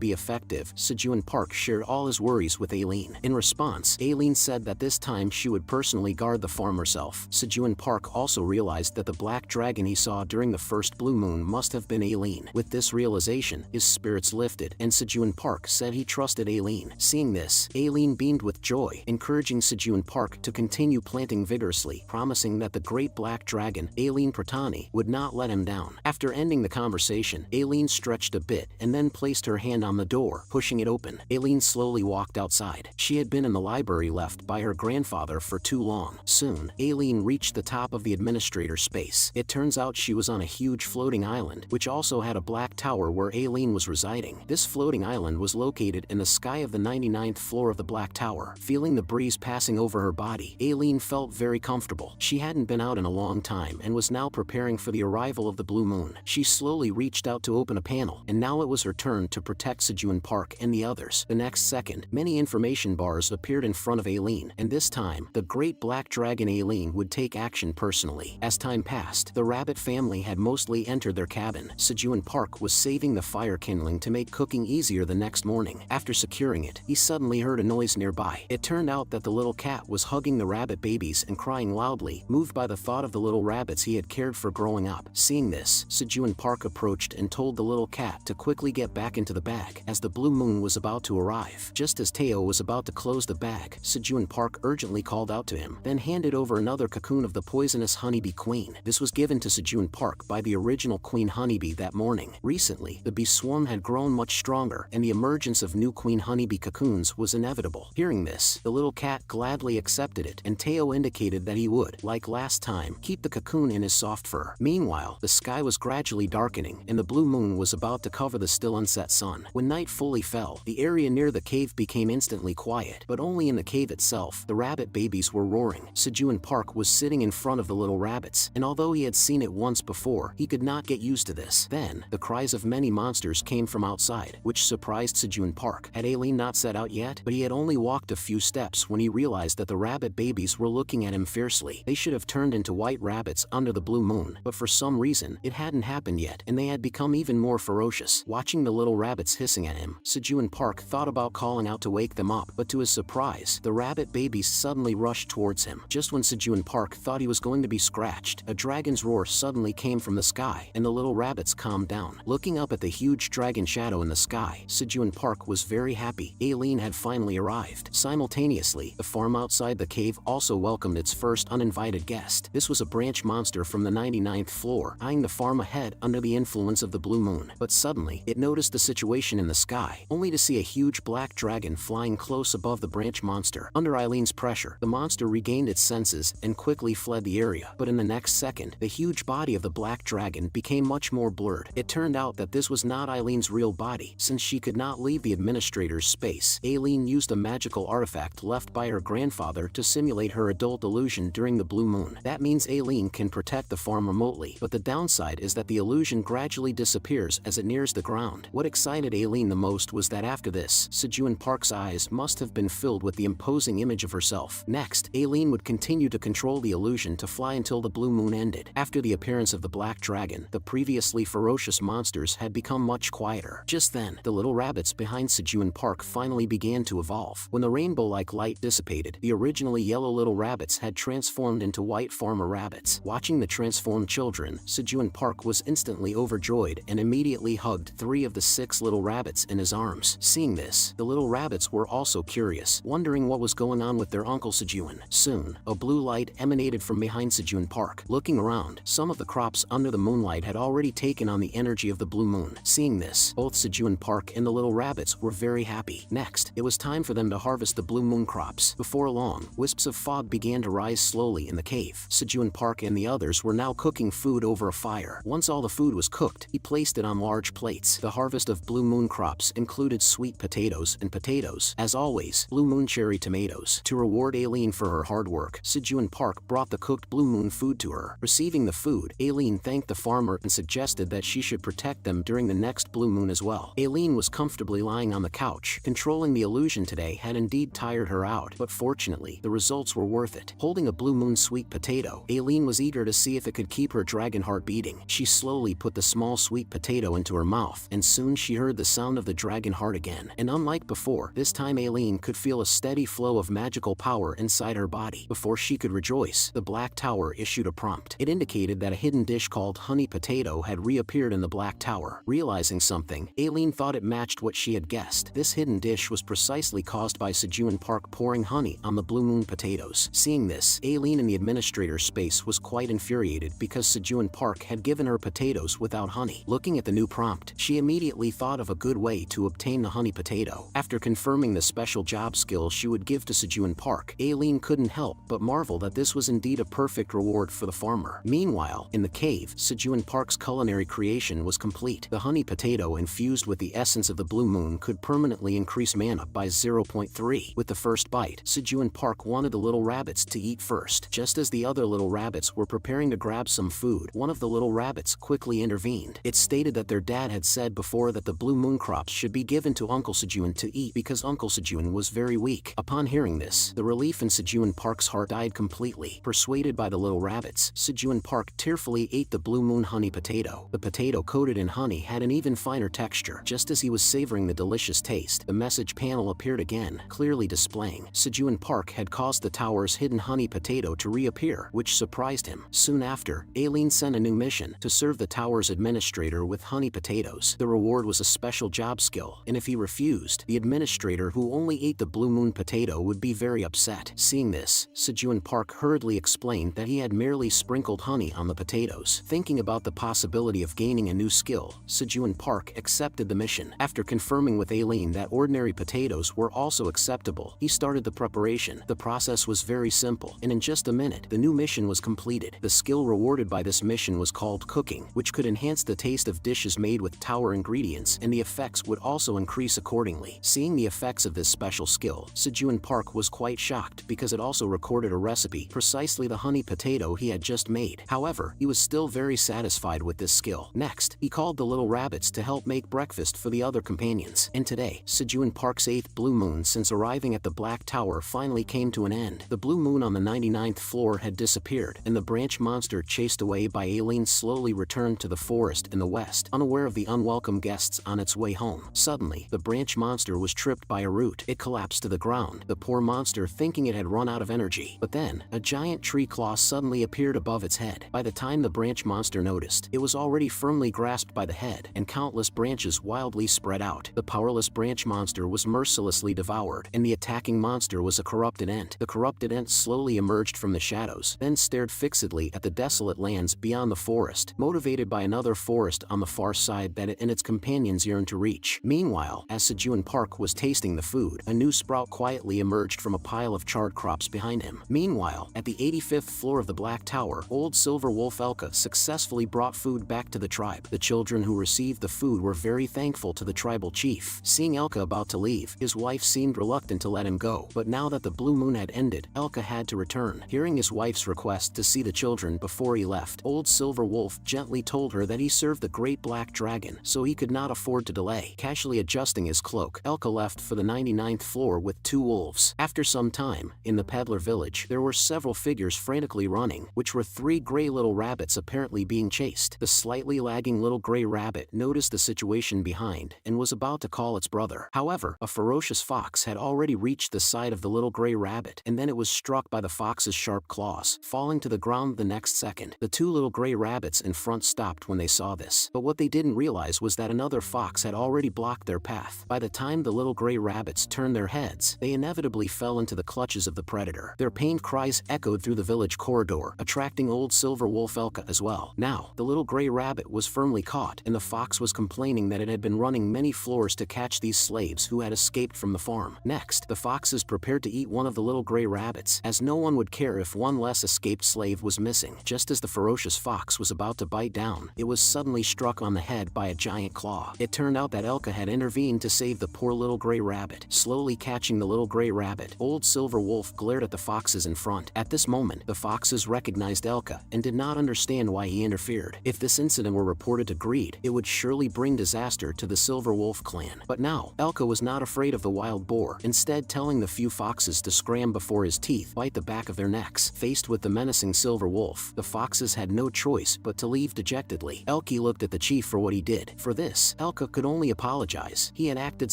be effective, Sejun Park shared all his worries with Aileen. In response, Aileen said that this time she would personally guard the farm herself. Sejun Park also realized that the black dragon he saw during the first blue moon must have been Aileen. With this realization, his spirits lifted, and Sejun Park said he trusted Aileen. Seeing this, Aileen beamed with joy, encouraging Sejun Park to continue planting vigorously, promising that the great black dragon, Aileen Pratani, would not let him down. After ending the conversation, Aileen stretched a bit and then placed her hand on the door, pushing it open. Aileen slowly walked outside. She had been in the library left by her grandfather for too long. Soon, Aileen reached the top of the administrator's space. It turns out she was on a huge floating island, which also had a black tower where Aileen was residing. This floating island was located in the sky of the 99th floor of the black tower. Feeling the breeze passing over her body, Aileen felt very comfortable. She hadn't been out in a long time and was now preparing for the arrival of the blue moon. She slowly reached out to open a panel, and now it was her turn to protect Sejun Park and the others. The next second, many information bars appeared in front of Aileen, and this time, the great black dragon Aileen would take action personally. As time passed, the rabbit family had mostly entered their cabin. Sejun Park was saving the fire kindling to make cooking easier the next morning. After securing it, he suddenly heard a noise nearby. It turned out that the little cat was hugging the rabbit babies and crying loudly, moved by the thought of the little rabbits he had cared for growing up. Seeing this, Sejun Park approached and told the little cat to quickly get back into the bag, as the blue moon was about to arrive. Just as Teo was about to close the bag, Sejun Park urgently called out to him, then handed over another cocoon of the poisonous honeybee queen. This was given to Sejun Park by the original queen honeybee that morning. Recently, the bee swarm had grown much stronger, and the emergence of new queen honeybee cocoons was inevitable. Hearing this, the little cat gladly accepted it, and Teo indicated that he would, like last time, keep the cocoon in his soft fur. Meanwhile, the sky was gradually darkening, and the blue moon was about to cover the still unset sun. When night fully fell, the area near the cave became instantly quiet, but only in the cave itself. The rabbit babies were roaring. Sejun Park was sitting in front of the little rabbits, and although he had seen it once before, he could not get used to this. Then, the cries of many monsters came from outside, which surprised Sejun Park. Had Aileen not set out yet? But he had only walked a few steps when he realized that the rabbit babies were looking at him fiercely. They should have turned into white rabbits under the blue moon, but for some reason, it hadn't happened yet, and they had become even more ferocious. Watching the little rabbits hissing at him, Sejun Park thought about calling out to wake them up, but to his surprise, the rabbit babies suddenly rushed towards him. Just when Sejun Park thought he was going to be scratched, a dragon's roar suddenly came from the sky, and the little rabbits calmed down. Looking up at the huge dragon shadow in the sky, Sejun Park was very happy. Aileen had finally arrived. Simultaneously, the farm outside the cave also welcomed its first uninvited guest. This was a branch monster from the 99th floor, eyeing the farm ahead under the influence of the blue moon. But suddenly, it noticed the situation in the sky, only to see a huge black dragon flying close above the branch monster. Under Eileen's pressure, the monster regained its senses and quickly fled the area. But in the next second, the huge body of the black dragon became much more blurred. It turned out that this was not Eileen's real body. Since she could not leave the administrator's space, Aileen used a magical artifact left by her grandfather to simulate her adult illusion during the blue moon. That means Aileen can protect the farm remotely, but the downside is that the illusion gradually disappears as it nears the ground. What excited Aileen the most was that after this, Sejun Park's eyes must have been filled with the imposing image of herself. Next, Aileen would continue continued to control the illusion to fly until the blue moon ended. After the appearance of the black dragon, the previously ferocious monsters had become much quieter. Just then, the little rabbits behind Sejun Park finally began to evolve. When the rainbow-like light dissipated, the originally yellow little rabbits had transformed into white farmer rabbits. Watching the transformed children, Sejun Park was instantly overjoyed and immediately hugged 3 of the 6 little rabbits in his arms. Seeing this, the little rabbits were also curious, wondering what was going on with their Uncle Sejun. Soon, a blue light emanated from behind Sejun Park. Looking around, some of the crops under the moonlight had already taken on the energy of the blue moon. Seeing this, both Sejun Park and the little rabbits were very happy. Next, it was time for them to harvest the blue moon crops. Before long, wisps of fog began to rise slowly in the cave. Sejun Park and the others were now cooking food over a fire. Once all the food was cooked, he placed it on large plates. The harvest of blue moon crops included sweet potatoes and potatoes. As always, blue moon cherry tomatoes. To reward Aileen for her hard work, Sejun Park brought the cooked blue moon food to her. Receiving the food, Aileen thanked the farmer and suggested that she should protect them during the next blue moon as well. Aileen was comfortably lying on the couch. Controlling the illusion today had indeed tired her out, but fortunately, the results were worth it. Holding a blue moon sweet potato, Aileen was eager to see if it could keep her dragon heart beating. She slowly put the small sweet potato into her mouth, and soon she heard the sound of the dragon heart again. And unlike before, this time Aileen could feel a steady flow of magical power inside her body. Before she could rejoice, the Black Tower issued a prompt. It indicated that a hidden dish called honey potato had reappeared in the Black Tower. Realizing something, Aileen thought it matched what she had guessed. This hidden dish was precisely caused by Sejun Park pouring honey on the blue moon potatoes. Seeing this, Aileen in the administrator's space was quite infuriated because Sejun Park had given her potatoes without honey. Looking at the new prompt, she immediately thought of a good way to obtain the honey potato. After confirming the special job skill she would give to Sejun Park, Aileen couldn't help but marvel that this was indeed a perfect reward for the farmer. Meanwhile, in the cave, Sejun Park's culinary creation was complete. The honey potato infused with the essence of the blue moon could permanently increase mana by 0.3. With the first bite, Sejun Park wanted the little rabbits to eat first. Just as the other little rabbits were preparing to grab some food, one of the little rabbits quickly intervened. It stated that their dad had said before that the blue moon crops should be given to Uncle Sejun to eat because Uncle Sejun was very weak. Upon hearing this, the relief in Sejun Park's heart died completely. Persuaded by the little rabbits, Sejun Park tearfully ate the blue moon honey potato. The potato coated in honey had an even finer texture. Just as he was savoring the delicious taste, the message panel appeared again, clearly displaying Sejun Park had caused the tower's hidden honey potato to reappear, which surprised him. Soon after, Aileen sent a new mission to serve the tower's administrator with honey potatoes. The reward was a special job skill, and if he refused, the administrator who only ate the blue moon potato would be very upset. Seeing this, Sejun Park hurriedly explained that he had merely sprinkled honey on the potatoes. Thinking about the possibility of gaining a new skill, Sejun Park accepted the mission. After confirming with Aileen that ordinary potatoes were also acceptable, he started the preparation. The process was very simple, and in just a minute, the new mission was completed. The skill rewarded by this mission was called cooking, which could enhance the taste of dishes made with tower ingredients, and the effects would also increase accordingly. Seeing the effects of this special skill, Sejun Park was quite shocked because it also recorded a recipe, precisely the honey potato he had just made. However, he was still very satisfied with this skill. Next, he called the little rabbits to help make breakfast for the other companions. And today, Sejun Park's 8th blue moon since arriving at the Black Tower finally came to an end. The blue moon on the 99th floor had disappeared, and the branch monster chased away by Aileen slowly returned to the forest in the west, unaware of the unwelcome guests on its way home. Suddenly, the branch monster was tripped by a root. It collapsed to the ground, the poor monster thinking it had run out of energy. But then, a giant tree claw suddenly appeared above its head. By the time the branch monster noticed, it was already firmly grasped by the head, and countless branches wildly spread out. The powerless branch monster was mercilessly devoured, and the attacking monster was a corrupted ent. The corrupted ent slowly emerged from the shadows, then stared fixedly at the desolate lands beyond the forest, motivated by another forest on the far side that it and its companions yearned to reach. Meanwhile, as Sejun Park was tasting the food, a new sprout quietly emerged from a pile of charred crops behind him. Meanwhile, at the 85th floor of the Black Tower, old Silver Wolf Elka successfully brought food back to the tribe. The children who received the food were very thankful to the tribal chief. Seeing Elka about to leave, his wife seemed reluctant to let him go, but now that the blue moon had ended, Elka had to return. Hearing his wife's request to see the children before he left, old Silver Wolf gently told her that he served the great black dragon, so he could not afford to delay. Casually adjusting his cloak, Elka left for the 99th floor with 2 wolves. After some time, in the peddler village, there were several figures frantically running, which were 3 gray little rabbits apparently being chased. The slightly lagging little gray rabbit noticed the situation behind and was about to call its brother. However, a ferocious fox had already reached the side of the little gray rabbit, and then it was struck by the fox's sharp claws, falling to the ground the next second. The 2 little gray rabbits in front stopped when they saw this, but what they didn't realize was that another fox had already blocked their path. By the time the little gray rabbits turned their heads, they inevitably fell into the clutches of the predator. Their pained cries echoed through the village corridor, attracting old silver wolf Elka as well. Now, the little gray rabbit was firmly caught, and the fox was complaining that it had been running many floors to catch these slaves who had escaped from the farm. Next, the foxes prepared to eat one of the little gray rabbits, as no one would care if one less escaped slave was missing. Just as the ferocious fox was about to bite down, it was suddenly struck on the head by a giant claw. It turned out that Elka had intervened to save the poor little gray rabbit. Slowly catching the little gray rabbit, old silver wolf glared at the foxes in front. At this moment, the foxes recognized Elka and did not understand why he interfered. If this incident were reported to Greed, it would surely bring disaster to the Silver Wolf clan. But now, Elka was not afraid of the wild boar, instead telling the few foxes to scram before his teeth bite the back of their necks. Faced with the menacing Silver Wolf, the foxes had no choice but to leave dejectedly. Elki looked at the chief for what he did. For this, Elka could only apologize. He had acted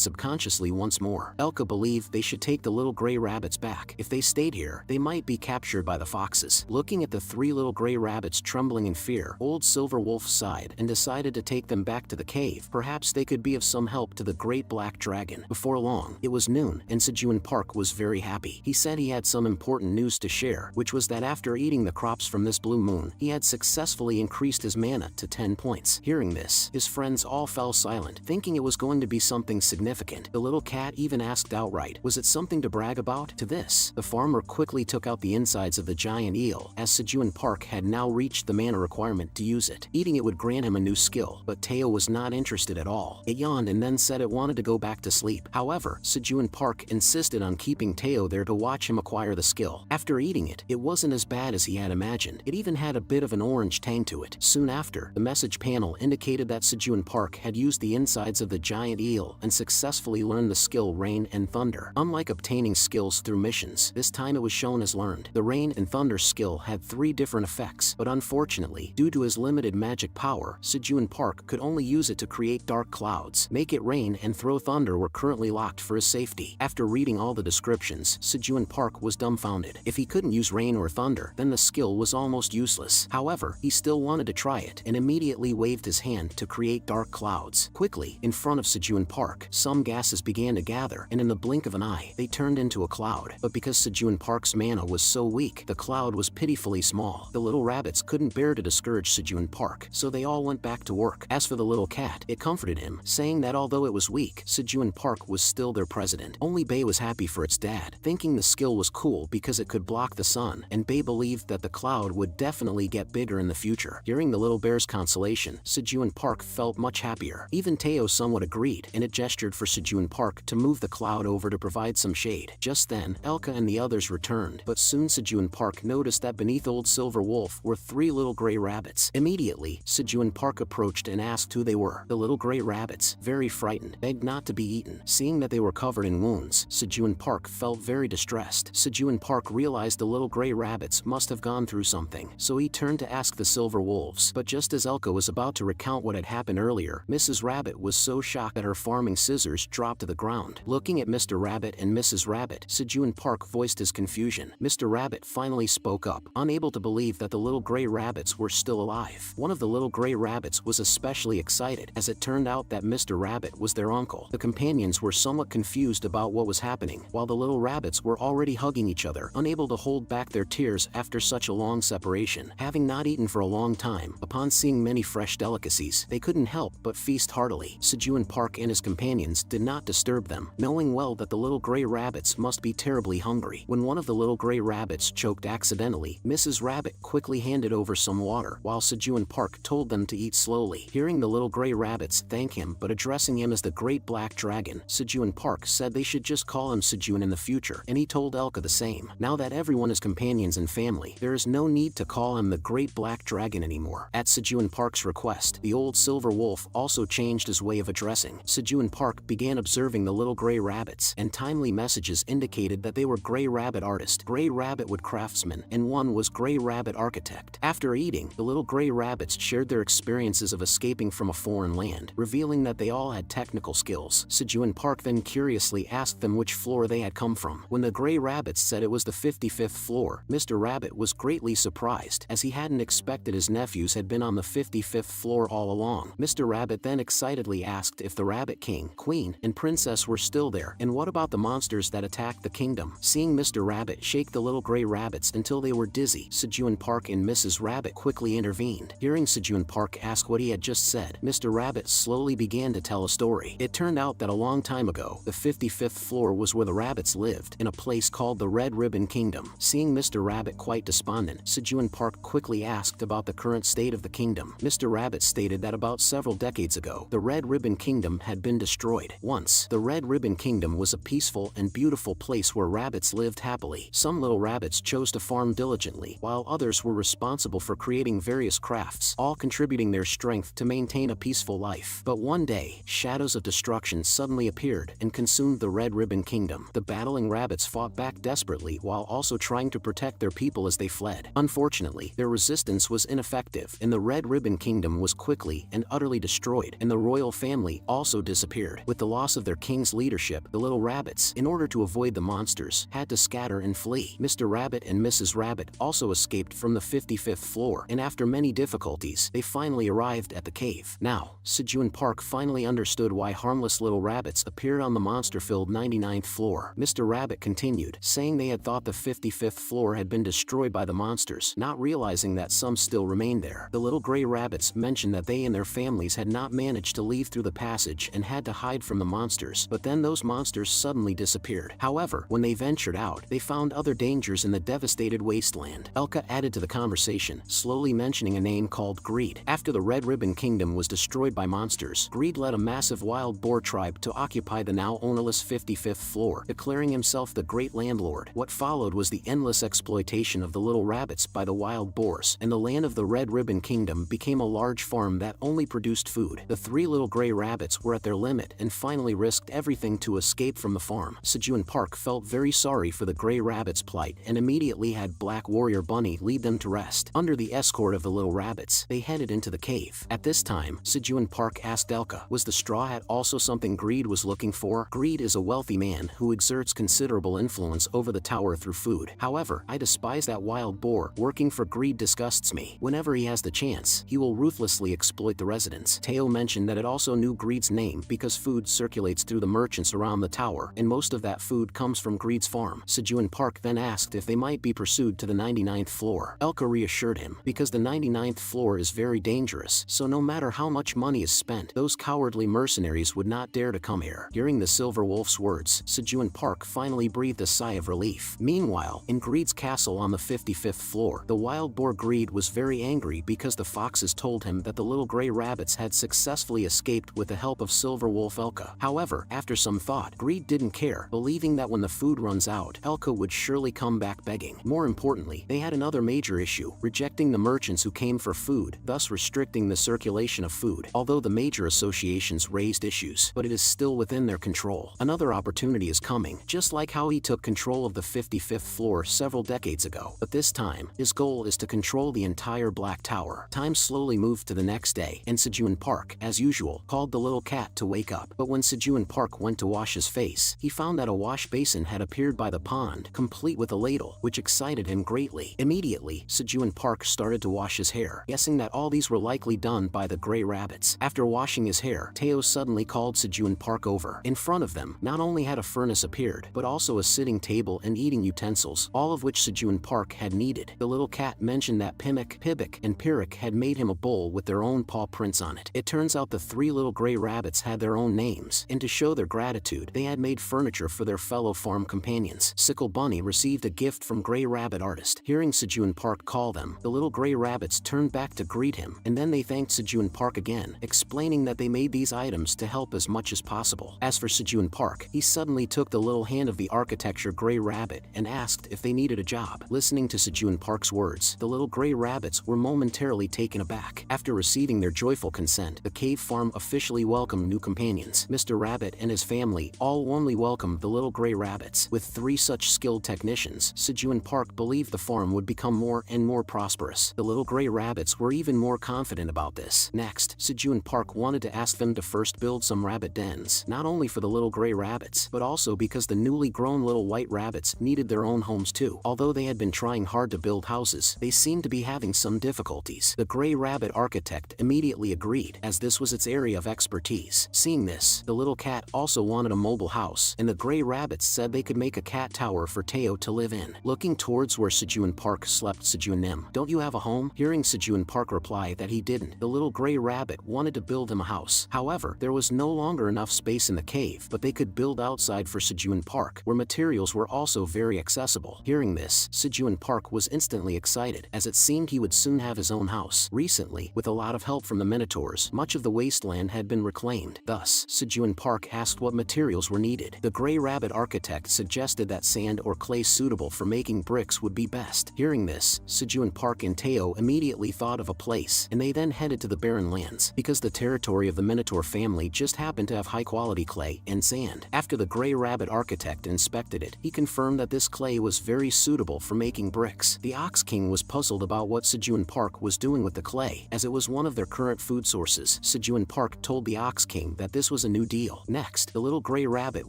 subconsciously once more. Elka believed they should take the little gray rabbits back. If they stayed here, they might be captured by the foxes. Looking at the 3 little gray rabbits trembling in fear, old Silver Wolf sighed and decided to take them back to the cave. Perhaps they could be of some help to the great black dragon. Before long, it was noon, and Sejun Park was very happy. He said he had some important news to share, which was that after eating the crops from this blue moon, he had successfully increased his mana to 10 points. Hearing this, his friends all fell silent, thinking it was going to be something significant. The little cat even asked outright, was it something to brag about? To this, the farmer quickly took out the insides of the giant eel, as Sejun Park had now reached the mana requirement to use it. Eating it would grant him a new skill, but Teo was not interested at all. It yawned and then said it wanted to go back to sleep. However, Sejun Park insisted on keeping Teo there to watch him acquire the skill. After eating it, it wasn't as bad as he had imagined. It even had a bit of an orange tang to it. Soon after, the message panel indicated that Sejun Park had used the insides of the giant eel and successfully learned the skill Rain and Thunder. Unlike obtaining skills through missions, this time it was shown as learned. The Rain and Thunder skill had 3 different effects, but unfortunately, due to his limited magic power, Sejun Park could only use it to create dark clouds. Make it rain and throw thunder were currently locked for his safety. After reading all the descriptions, Sejun Park was dumbfounded. If he couldn't use rain or thunder, then the skill was almost useless. However, he still wanted to try it and immediately waved his hand to create dark clouds. Quickly, in front of Sejun Park, some gases began to gather, and in the blink of an eye, they turned into a cloud. But because Sejun Park's mana was so weak, the cloud was pitifully small. The little rabbits couldn't bear to discourage Sejun Park, so they all went back to work. As for the little cat, it comforted him, saying that although it was weak, Sejun Park was still their president. Only Bae was happy for its dad, thinking the skill was cool because it could block the sun, and Bae believed that the cloud would definitely get bigger in the future. Hearing the little bear's consolation, Sejun Park felt much happier. Even Teo somewhat agreed, and it gestured for Sejun Park to move the cloud over to provide some shade. Just then, Elka and the others returned, but soon Sejun Park noticed that beneath old Silver Wolf were 3 little gray rabbits. Immediately, Sejun Park approached and asked who they were. The little gray rabbits, very frightened, begged not to be eaten. Seeing that they were covered in wounds, Sejun Park felt very distressed. Sejun Park realized the little gray rabbits must have gone through something, so he turned to ask the Silver Wolves. But just as Elka was about to recount what had happened earlier, Mrs. Rabbit was so shocked that her farming scissors dropped to the ground. Looking at Mr. Rabbit and Mrs. Rabbit, Sejun Park voiced his confusion. Mr. Rabbit finally spoke up, unable to believe that the little gray rabbits were still alive. One of the little gray rabbits was especially excited, as it turned out that Mr. Rabbit was their uncle. The companions were somewhat confused about what was happening, while the little rabbits were already hugging each other, unable to hold back their tears after such a long separation. Having not eaten for a long time, upon seeing many fresh delicacies, they couldn't help but feast heartily. Sejun Park and his companions did not disturb them, knowing well that the little gray rabbits must be terribly hungry. When one of the little gray rabbits choked accidentally, Mrs. Rabbit quickly handed over some water, while Sejun Park told them to eat slowly. Hearing the little gray rabbits thank him but addressing him as the Great Black Dragon, Sejun Park said they should just call him Sejun in the future, and he told Elka the same. Now that everyone is companions and family, there is no need to call him the Great Black Dragon anymore. At Sejun Park's request, the old Silver Wolf also changed his way of addressing. Sejun Park began observing the little gray rabbits, and timely messages indicated that they were gray rabbit artists Gray Rabbit Wood Craftsman, and one was Gray Rabbit Architect. After eating, the little gray rabbits shared their experiences of escaping from a foreign land, revealing that they all had technical skills. Sejun Park then curiously asked them which floor they had come from. When the gray rabbits said it was the 55th floor, Mr. Rabbit was greatly surprised, as he hadn't expected his nephews had been on the 55th floor all along. Mr. Rabbit then excitedly asked if the Rabbit King, Queen, and Princess were still there, and what about the monsters that attacked the kingdom. Seeing Mr. Rabbit shake the little gray rabbits until they were dizzy, Sejun Park and Mrs. Rabbit quickly intervened. Hearing Sejun Park ask what he had just said, Mr. Rabbit slowly began to tell a story. It turned out that a long time ago, the 55th floor was where the rabbits lived, in a place called the Red Ribbon Kingdom. Seeing Mr. Rabbit quite despondent, Sejun Park quickly asked about the current state of the kingdom. Mr. Rabbit stated that about several decades ago, the Red Ribbon Kingdom had been destroyed. Once, the Red Ribbon Kingdom was a peaceful and beautiful place where rabbits lived happily. Some little rabbits chose to farm diligently, while others were responsible for creating various crafts, all contributing their strength to maintain a peaceful life. But one day, shadows of destruction suddenly appeared and consumed the Red Ribbon Kingdom. The battling rabbits fought back desperately while also trying to protect their people as they fled. Unfortunately, their resistance was ineffective, and the Red Ribbon Kingdom was quickly and utterly destroyed, and the royal family also disappeared. With the loss of their king's leadership, the little rabbits, in order to avoid the monsters, had to scatter and flee. Mr. Rabbit and Mrs. Rabbit also escaped from the 55th floor, and after many difficulties, they finally arrived at the cave. Now, Sejun Park finally understood why harmless little rabbits appeared on the monster-filled 99th floor. Mr. Rabbit continued, saying they had thought the 55th floor had been destroyed by the monsters, not realizing that some still remained there. The little gray rabbits mentioned that they and their families had not managed to leave through the passage and had to hide from the monsters, but then those monsters suddenly disappeared. However, when they ventured out, they found other dangers in the devastated wasteland. Elka added to the conversation, slowly mentioning a name called Greed. After the Red Ribbon Kingdom was destroyed by monsters, Greed led a massive wild boar tribe to occupy the now ownerless 55th floor, declaring himself the great landlord. What followed was the endless exploitation of the little rabbits by the wild boars, and the land of the Red Ribbon Kingdom became a large farm that only produced food. The three little gray rabbits were at their limit and finally risked everything to escape from the farm. Sejun Park felt very sorry for the gray rabbits' plight and immediately had Black Warrior Bunny lead them to rest. Under the escort of the little rabbits, they headed into the cave. At this time, Sejun Park asked Elka, was the straw hat also something Greed was looking for? Greed is a wealthy man who exerts considerable influence over the tower through food. However, I despise that wild boar. Working for Greed disgusts me. Whenever he has the chance, he will ruthlessly exploit the residents. Teo mentioned that it also knew Greed's name because food circulates through the merchants around the tower, and most of that food comes from Greed's farm. Sejun Park then asked if they might be pursued to the 99th floor. Elka reassured him, because the 99th floor is very dangerous, so no matter how much money is spent, those cowardly mercenaries would not dare to come here. Hearing the Silver Wolf's words, Sejun Park finally breathed a sigh of relief. Meanwhile, in Greed's castle on the 55th floor, the wild boar Greed was very angry because the foxes told him that the little gray rabbits had successfully escaped with the help of Silver Wolf Elka. However, after some thought, Greed didn't care, believing that when the food runs out, Elka would surely come back begging. More importantly, they had another major issue, rejecting the merchants who came for food, thus restricting the circulation of food. Although the major associations raised issues, but it is still within their control. Another opportunity is coming, just like how he took control of the 55th floor several decades ago. But this time, his goal is to control the entire Black Tower. Time slowly moved to the next day, and Sejun Park, as usual, called the little cat to wake up. But when Sejun Park went to wash his face, he found that a wash basin had appeared by the pond, complete with a ladle, which excited him greatly. Immediately, Sejun Park started to wash his hair, guessing that all these were likely done by the gray rabbits. After washing his hair, Teo suddenly called Sejun Park over. In front of them, not only had a furnace appeared, but also a sitting table and eating utensils, all of which Sejun Park had needed. The little cat mentioned that Pimik, Pibik, and Pirik had made him a bowl with their own paw prints on it. It turns out the three little gray rabbits had their own names, and to show their gratitude, they had made furniture for their fellow farm companions. Sickle Bunny received a gift from Gray Rabbit Artist. Hearing Sejun Park call them, the little gray rabbits turned back to greet him, and then they thanked Sejun Park again, explaining that they made these items to help as much as possible. As for Sejun Park, he suddenly took the little hand of the architecture Gray Rabbit and asked if they needed a job. Listening to Sejun Park's words, the little gray rabbits were momentarily taken aback. After receiving their joyful consent, the cave farm officially welcomed new companions. Mr. Rabbit and his family all warmly welcomed the little gray rabbits. With three such skilled technicians technicians, Sejun Park believed the farm would become more and more prosperous. The little gray rabbits were even more confident about this. Next, Sejun Park wanted to ask them to first build some rabbit dens, not only for the little gray rabbits, but also because the newly grown little white rabbits needed their own homes too. Although they had been trying hard to build houses, they seemed to be having some difficulties. The gray rabbit architect immediately agreed, as this was its area of expertise. Seeing this, the little cat also wanted a mobile house, and the gray rabbits said they could make a cat tower for Teo to live in. Looking towards where Sejun Park slept, Sejun Nim, "Don't you have a home?" Hearing Sejun Park reply that he didn't, the little gray rabbit wanted to build him a house. However, there was no longer enough space in the cave, but they could build outside for Sejun Park, where materials were also very accessible. Hearing this, Sejun Park was instantly excited, as it seemed he would soon have his own house. Recently, with a lot of help from the Minotaurs, much of the wasteland had been reclaimed. Thus, Sejun Park asked what materials were needed. The gray rabbit architect suggested that sand or clay suitable for making bricks would be best. Hearing this, Sejun Park and Teo immediately thought of a place, and they then headed to the barren lands, because the territory of the Minotaur family just happened to have high-quality clay and sand. After the gray rabbit architect inspected it, he confirmed that this clay was very suitable for making bricks. The Ox King was puzzled about what Sejun Park was doing with the clay, as it was one of their current food sources. Sejun Park told the Ox King that this was a new deal. Next, the little gray rabbit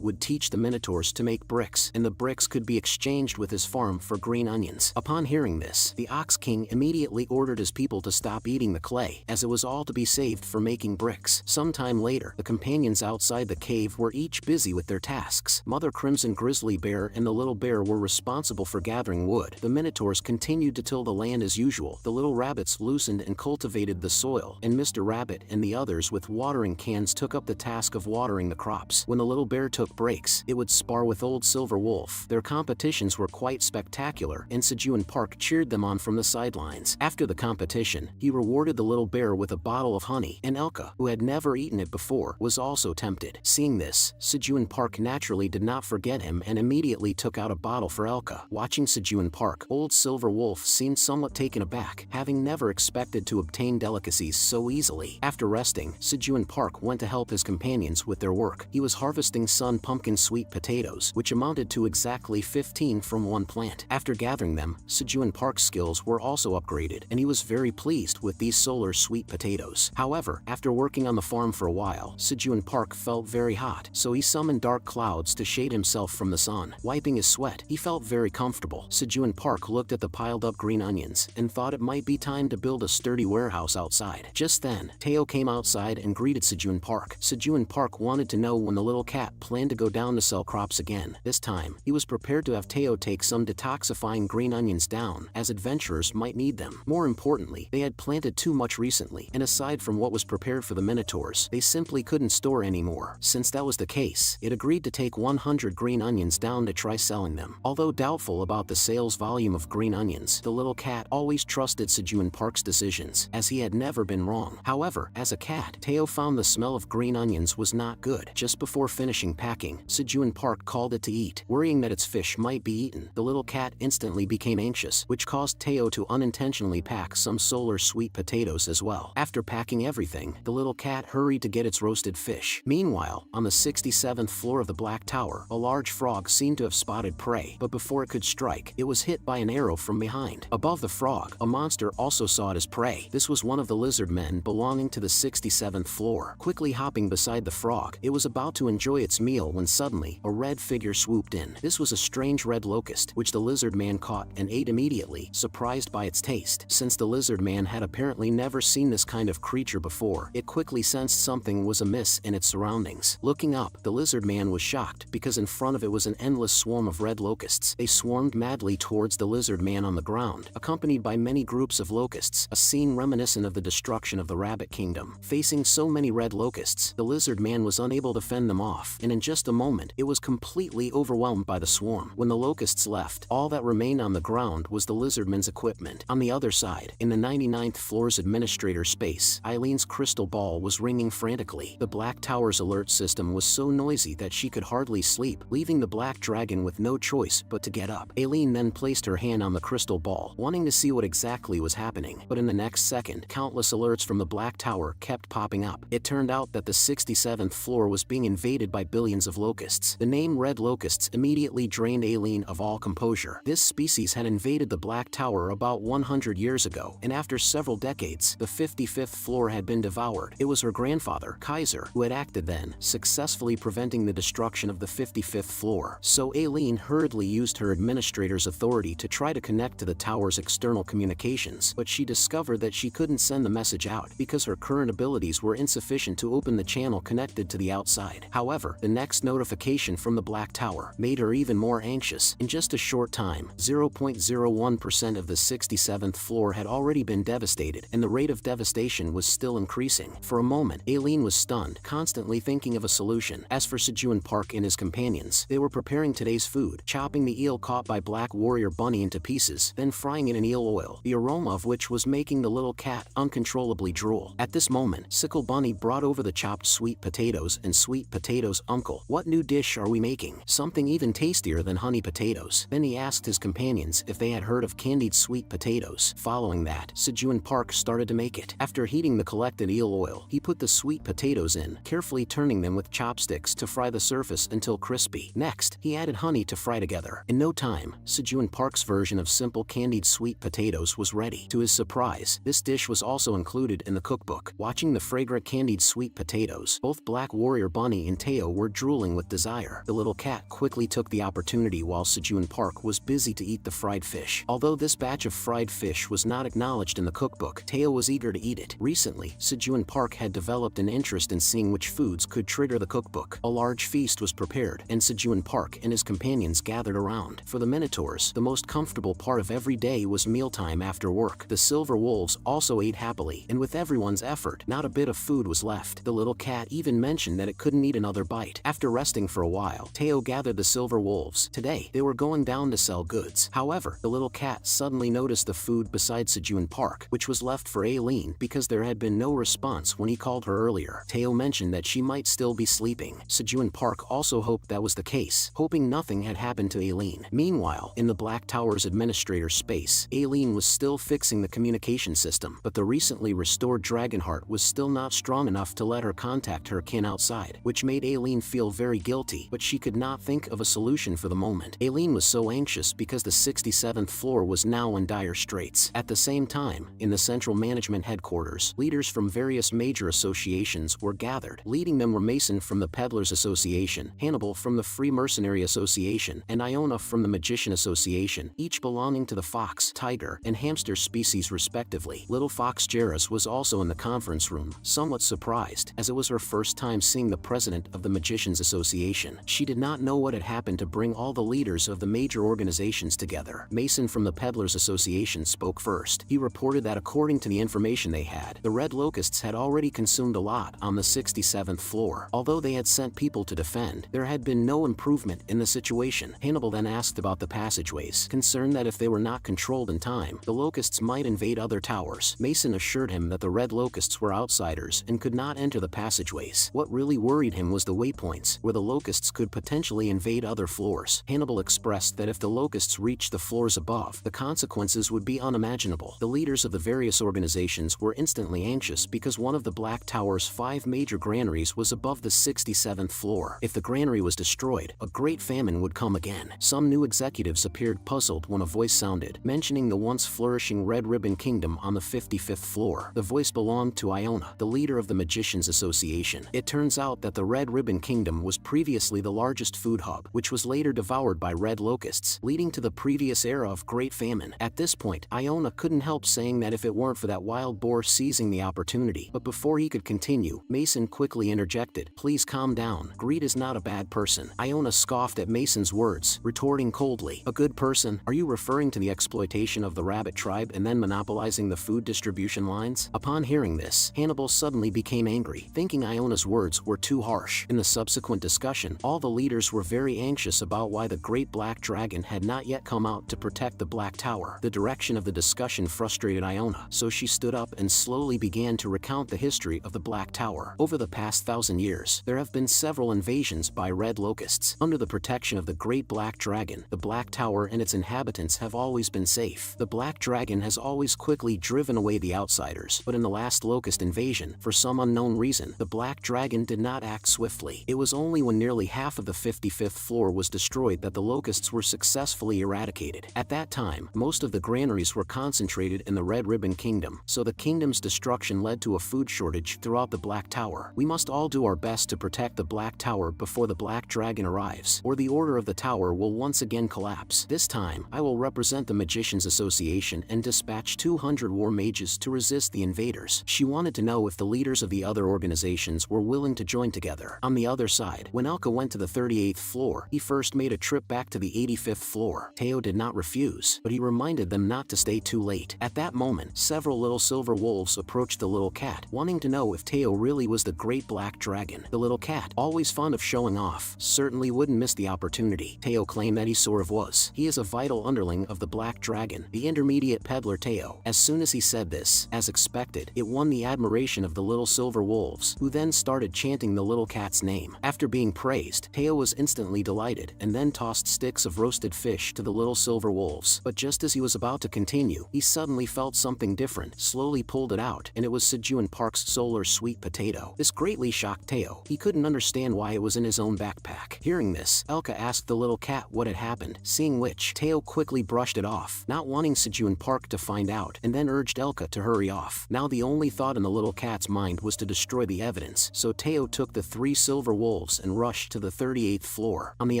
would teach the Minotaurs to make bricks, and the bricks could be exchanged with his farm for green onions. Upon hearing this, the Ox King immediately ordered his people to stop eating the clay, as it was all to be saved for making bricks. Sometime later, the companions outside the cave were each busy with their tasks. Mother Crimson Grizzly Bear and the little bear were responsible for gathering wood. The Minotaurs continued to till the land as usual. The little rabbits loosened and cultivated the soil, and Mr. Rabbit and the others with watering cans took up the task of watering the crops. When the little bear took breaks, it would spar with Old Silver Wolf. Their competitions were quite spectacular, and Sejun Park cheered them on from the sidelines. After the competition, he rewarded the little bear with a bottle of honey, and Elka, who had never eaten it before, was also tempted. Seeing this, Sejun Park naturally did not forget him and immediately took out a bottle for Elka. Watching Sejun Park, Old Silver Wolf seemed somewhat taken aback, having never expected to obtain delicacies so easily. After resting, Sejun Park went to help his companions with their work. He was harvesting sun pumpkin sweet potatoes, which amounted to exactly 15 from one plant. After gathering them, Sejun Park's skills were also upgraded, and he was very pleased with these solar sweet potatoes. However, after working on the farm for a while, Sejun Park felt very hot, so he summoned dark clouds to shade himself from the sun. Wiping his sweat, he felt very comfortable. Sejun Park looked at the piled up green onions and thought it might be time to build a sturdy warehouse outside. Just then, Teo came outside and greeted Sejun Park. Sejun Park wanted to know when the little cat planned to go down to sell crops again. This time, he was prepared to have Teo take some detoxifying green onions down, as adventurers might need them. More importantly, they had planted too much recently, and aside from what was prepared for the Minotaurs, they simply couldn't store anymore. Since that was the case, it agreed to take 100 green onions down to try selling them. Although doubtful about the sales volume of green onions, the little cat always trusted Sejun Park's decisions, as he had never been wrong. However, as a cat, Teo found the smell of green onions was not good. Just before finishing packing, Sejun Park called it to eat. Worrying that its fish might be eaten, the little cat instantly became anxious, which caused Teo to unintentionally pack some solar sweet potatoes as well. After packing everything, the little cat hurried to get its roasted fish. Meanwhile, on the 67th floor of the Black Tower, a large frog seemed to have spotted prey, but before it could strike, it was hit by an arrow from behind. Above the frog, a monster also saw it as prey. This was one of the lizard men belonging to the 67th floor. Quickly hopping beside the frog, it was about to enjoy its meal when suddenly, a red figure swooped in. This was a strange red locust, which the lizard man caught and ate immediately, surprised by its taste. Since the lizard man had apparently never seen this kind of creature before, it quickly sensed something was amiss in its surroundings. Looking up, the lizard man was shocked, because in front of it was an endless swarm of red locusts. They swarmed madly towards the lizard man on the ground, accompanied by many groups of locusts, a scene reminiscent of the destruction of the Rabbit Kingdom. Facing so many red locusts, the lizard man was unable to fend them off, and in just a moment, it was completely overwhelmed by the swarm. When the locusts left, all that remained on the ground was the lizardman's equipment. On the other side, in the 99th floor's administrator space, Eileen's crystal ball was ringing frantically. The Black Tower's alert system was so noisy that she could hardly sleep, leaving the Black Dragon with no choice but to get up. Aileen then placed her hand on the crystal ball, wanting to see what exactly was happening, but in the next second, countless alerts from the Black Tower kept popping up. It turned out that the 67th floor was being invaded by billions of locusts. The name Red Locusts immediately drained Aileen of all composure. This species had invaded the Black Tower about 100 years ago, and after several decades, the 55th floor had been devoured. It was her grandfather, Kaiser, who had acted then, successfully preventing the destruction of the 55th floor. So Aileen hurriedly used her administrator's authority to try to connect to the tower's external communications, but she discovered that she couldn't send the message out because her current abilities were insufficient to open the channel connected to the outside. However, the next notification from the Black Tower made her even more anxious. In just a short time, 0.01% of the 67th floor had already been devastated, and the rate of devastation was still increasing. For a moment, Aileen was stunned, constantly thinking of a solution. As for Sejun Park and his companions, they were preparing today's food, chopping the eel caught by Black Warrior Bunny into pieces, then frying it in eel oil, the aroma of which was making the little cat uncontrollably drool. At this moment, Sickle Bunny brought over the chopped sweet potatoes, and Sweet Potatoes' uncle, "What new dish are we making? Something even tastier than honey potatoes." Then he asked his companions if they had heard of candied sweet potatoes. Following that, Sejun Park started to make it. After heating the collected eel oil, he put the sweet potatoes in, carefully turning them with chopsticks to fry the surface until crispy. Next, he added honey to fry together. In no time, Sejun Park's version of simple candied sweet potatoes was ready. To his surprise, this dish was also included in the cookbook. Watching the fragrant candied sweet potatoes, both Black Warrior Bunny and Teo were drooling with desire. The little cat quickly took the opportunity while Sejun Park was busy to eat the fried fish. Although this batch of fried fish was not acknowledged in the cookbook, Teo was eager to eat it. Recently, Sejun Park had developed an interest in seeing which foods could trigger the cookbook. A large feast was prepared, and Sejun Park and his companions gathered around. For the Minotaurs, the most comfortable part of every day was mealtime after work. The silver wolves also ate happily, and with everyone's effort, not a bit of food was left. The little cat even mentioned that it couldn't eat another bite. After resting for a while, Teo gathered the silver wolves. Today, they were going down to sell goods. However, the little cat suddenly noticed the food beside Sejun Park, which was left for Aileen because there had been no response when he called her earlier. Teo mentioned that she might still be sleeping. Sejun Park also hoped that was the case, hoping nothing had happened to Aileen. Meanwhile, in the Black Tower's administrator's space, Aileen was still fixing the communication system, but the recently restored Dragonheart was still not strong enough to let her contact her kin outside, which made Aileen feel very guilty, but she could not think of a solution for the moment. Aileen was so anxious because the 67th floor was now in dire straits. At the same time, in the central management headquarters, leaders from various major associations were gathered. Leading them were Mason from the Peddlers Association, Hannibal from the Free Mercenary Association, and Iona from the Magician Association, each belonging to the fox, tiger, and hamster species respectively. Little Fox Jairus was also in the conference room, somewhat surprised, as it was her first time seeing the president of the Magicians Association. She did not know what had happened to bring all the leaders of the major organizations together. Mason from the Peddlers Association spoke first. He reported that according to the information they had, the Red Locusts had already consumed a lot on the 67th floor. Although they had sent people to defend, there had been no improvement in the situation. Hannibal then asked about the passageways, concerned that if they were not controlled in time, the Locusts might invade other towers. Mason assured him that the Red Locusts were outsiders and could not enter the passageways. What really worried him was the waypoints, where the Locusts could potentially invade other floors. Hannibal expressed that if the Locusts reached the floors above, the consequences would be unimaginable. The leaders of the various organizations were instantly anxious because one of the Black Tower's 5 major granaries was above the 67th floor. If the granary was destroyed, a great famine would come again. Some new executives appeared puzzled when a voice sounded, mentioning the once flourishing Red Ribbon Kingdom on the 55th floor. The voice belonged to Iona, the leader of the Magicians Association. It turns out that the Red Ribbon Kingdom was previously the largest food hub, which was later devoured by red locusts, leading to the previous era of great famine. At this point, Iona couldn't help saying that if it weren't for that wild boar seizing the opportunity. But before he could continue, Mason quickly interjected, "Please calm down. Greed is not a bad person." Iona scoffed at Mason's words, retorting coldly, "A good person? Are you referring to the exploitation of the rabbit tribe and then monopolizing the food distribution lines?" Upon hearing this, Hannibal suddenly became angry, thinking Iona's words were too harsh. In the subsequent discussion, all the leaders were very anxious about why the Great Black Dragon had not yet come out to protect the Black Tower. The direction of the discussion frustrated Iona, so she stood up and slowly began to recount the history of the Black Tower. Over the past 1,000 years, there have been several invasions by red locusts. Under the protection of the Great Black Dragon, the Black Tower and its inhabitants have always been safe. The Black Dragon has always quickly driven away the outsiders, but in the last locust invasion, for some unknown reason, the Black Dragon did not act swiftly. It was only when nearly half of the 55th floor was destroyed that the locusts were successfully eradicated. At that time, most of the granaries were concentrated in the Red Ribbon Kingdom, so the kingdom's destruction led to a food shortage throughout the Black Tower. We must all do our best to protect the Black Tower before the Black Dragon arrives, or the order of the tower will once again collapse. This time, I will represent the Magicians Association and dispatch 200 war mages to resist the invaders. She wanted to know if the leaders of the other organizations were willing to join together. On the other side, when Elka went to the 38th floor, he first made a trip back to the 85th floor. Teo did not refuse, but he reminded them not to stay too late. At that moment, several little silver wolves approached the little cat, wanting to know if Teo really was the great Black Dragon. The little cat, always fond of showing off, certainly wouldn't miss the opportunity. Teo claimed that he sort of was. He is a vital underling of the Black Dragon, the intermediate peddler Teo. As soon as he said this, as expected, it won the admiration of the little silver wolves, who then started chanting the little cat's name. After being praised, Teo was instantly delighted and then tossed sticks of roasted fish to the little silver wolves. But just as he was about to continue, he suddenly felt something different, slowly pulled it out, and it was Sejun Park's solar sweet potato. This greatly shocked Teo. He couldn't understand why it was in his own backpack. Hearing this, Elka asked the little cat what had happened, seeing which, Teo quickly brushed it off, not wanting Sejun Park to find out, and then urged Elka to hurry off. Now the only thought in the little cat's mind was to destroy the evidence, so Teo took the 3 silver wolves and rushed to the 38th floor. On the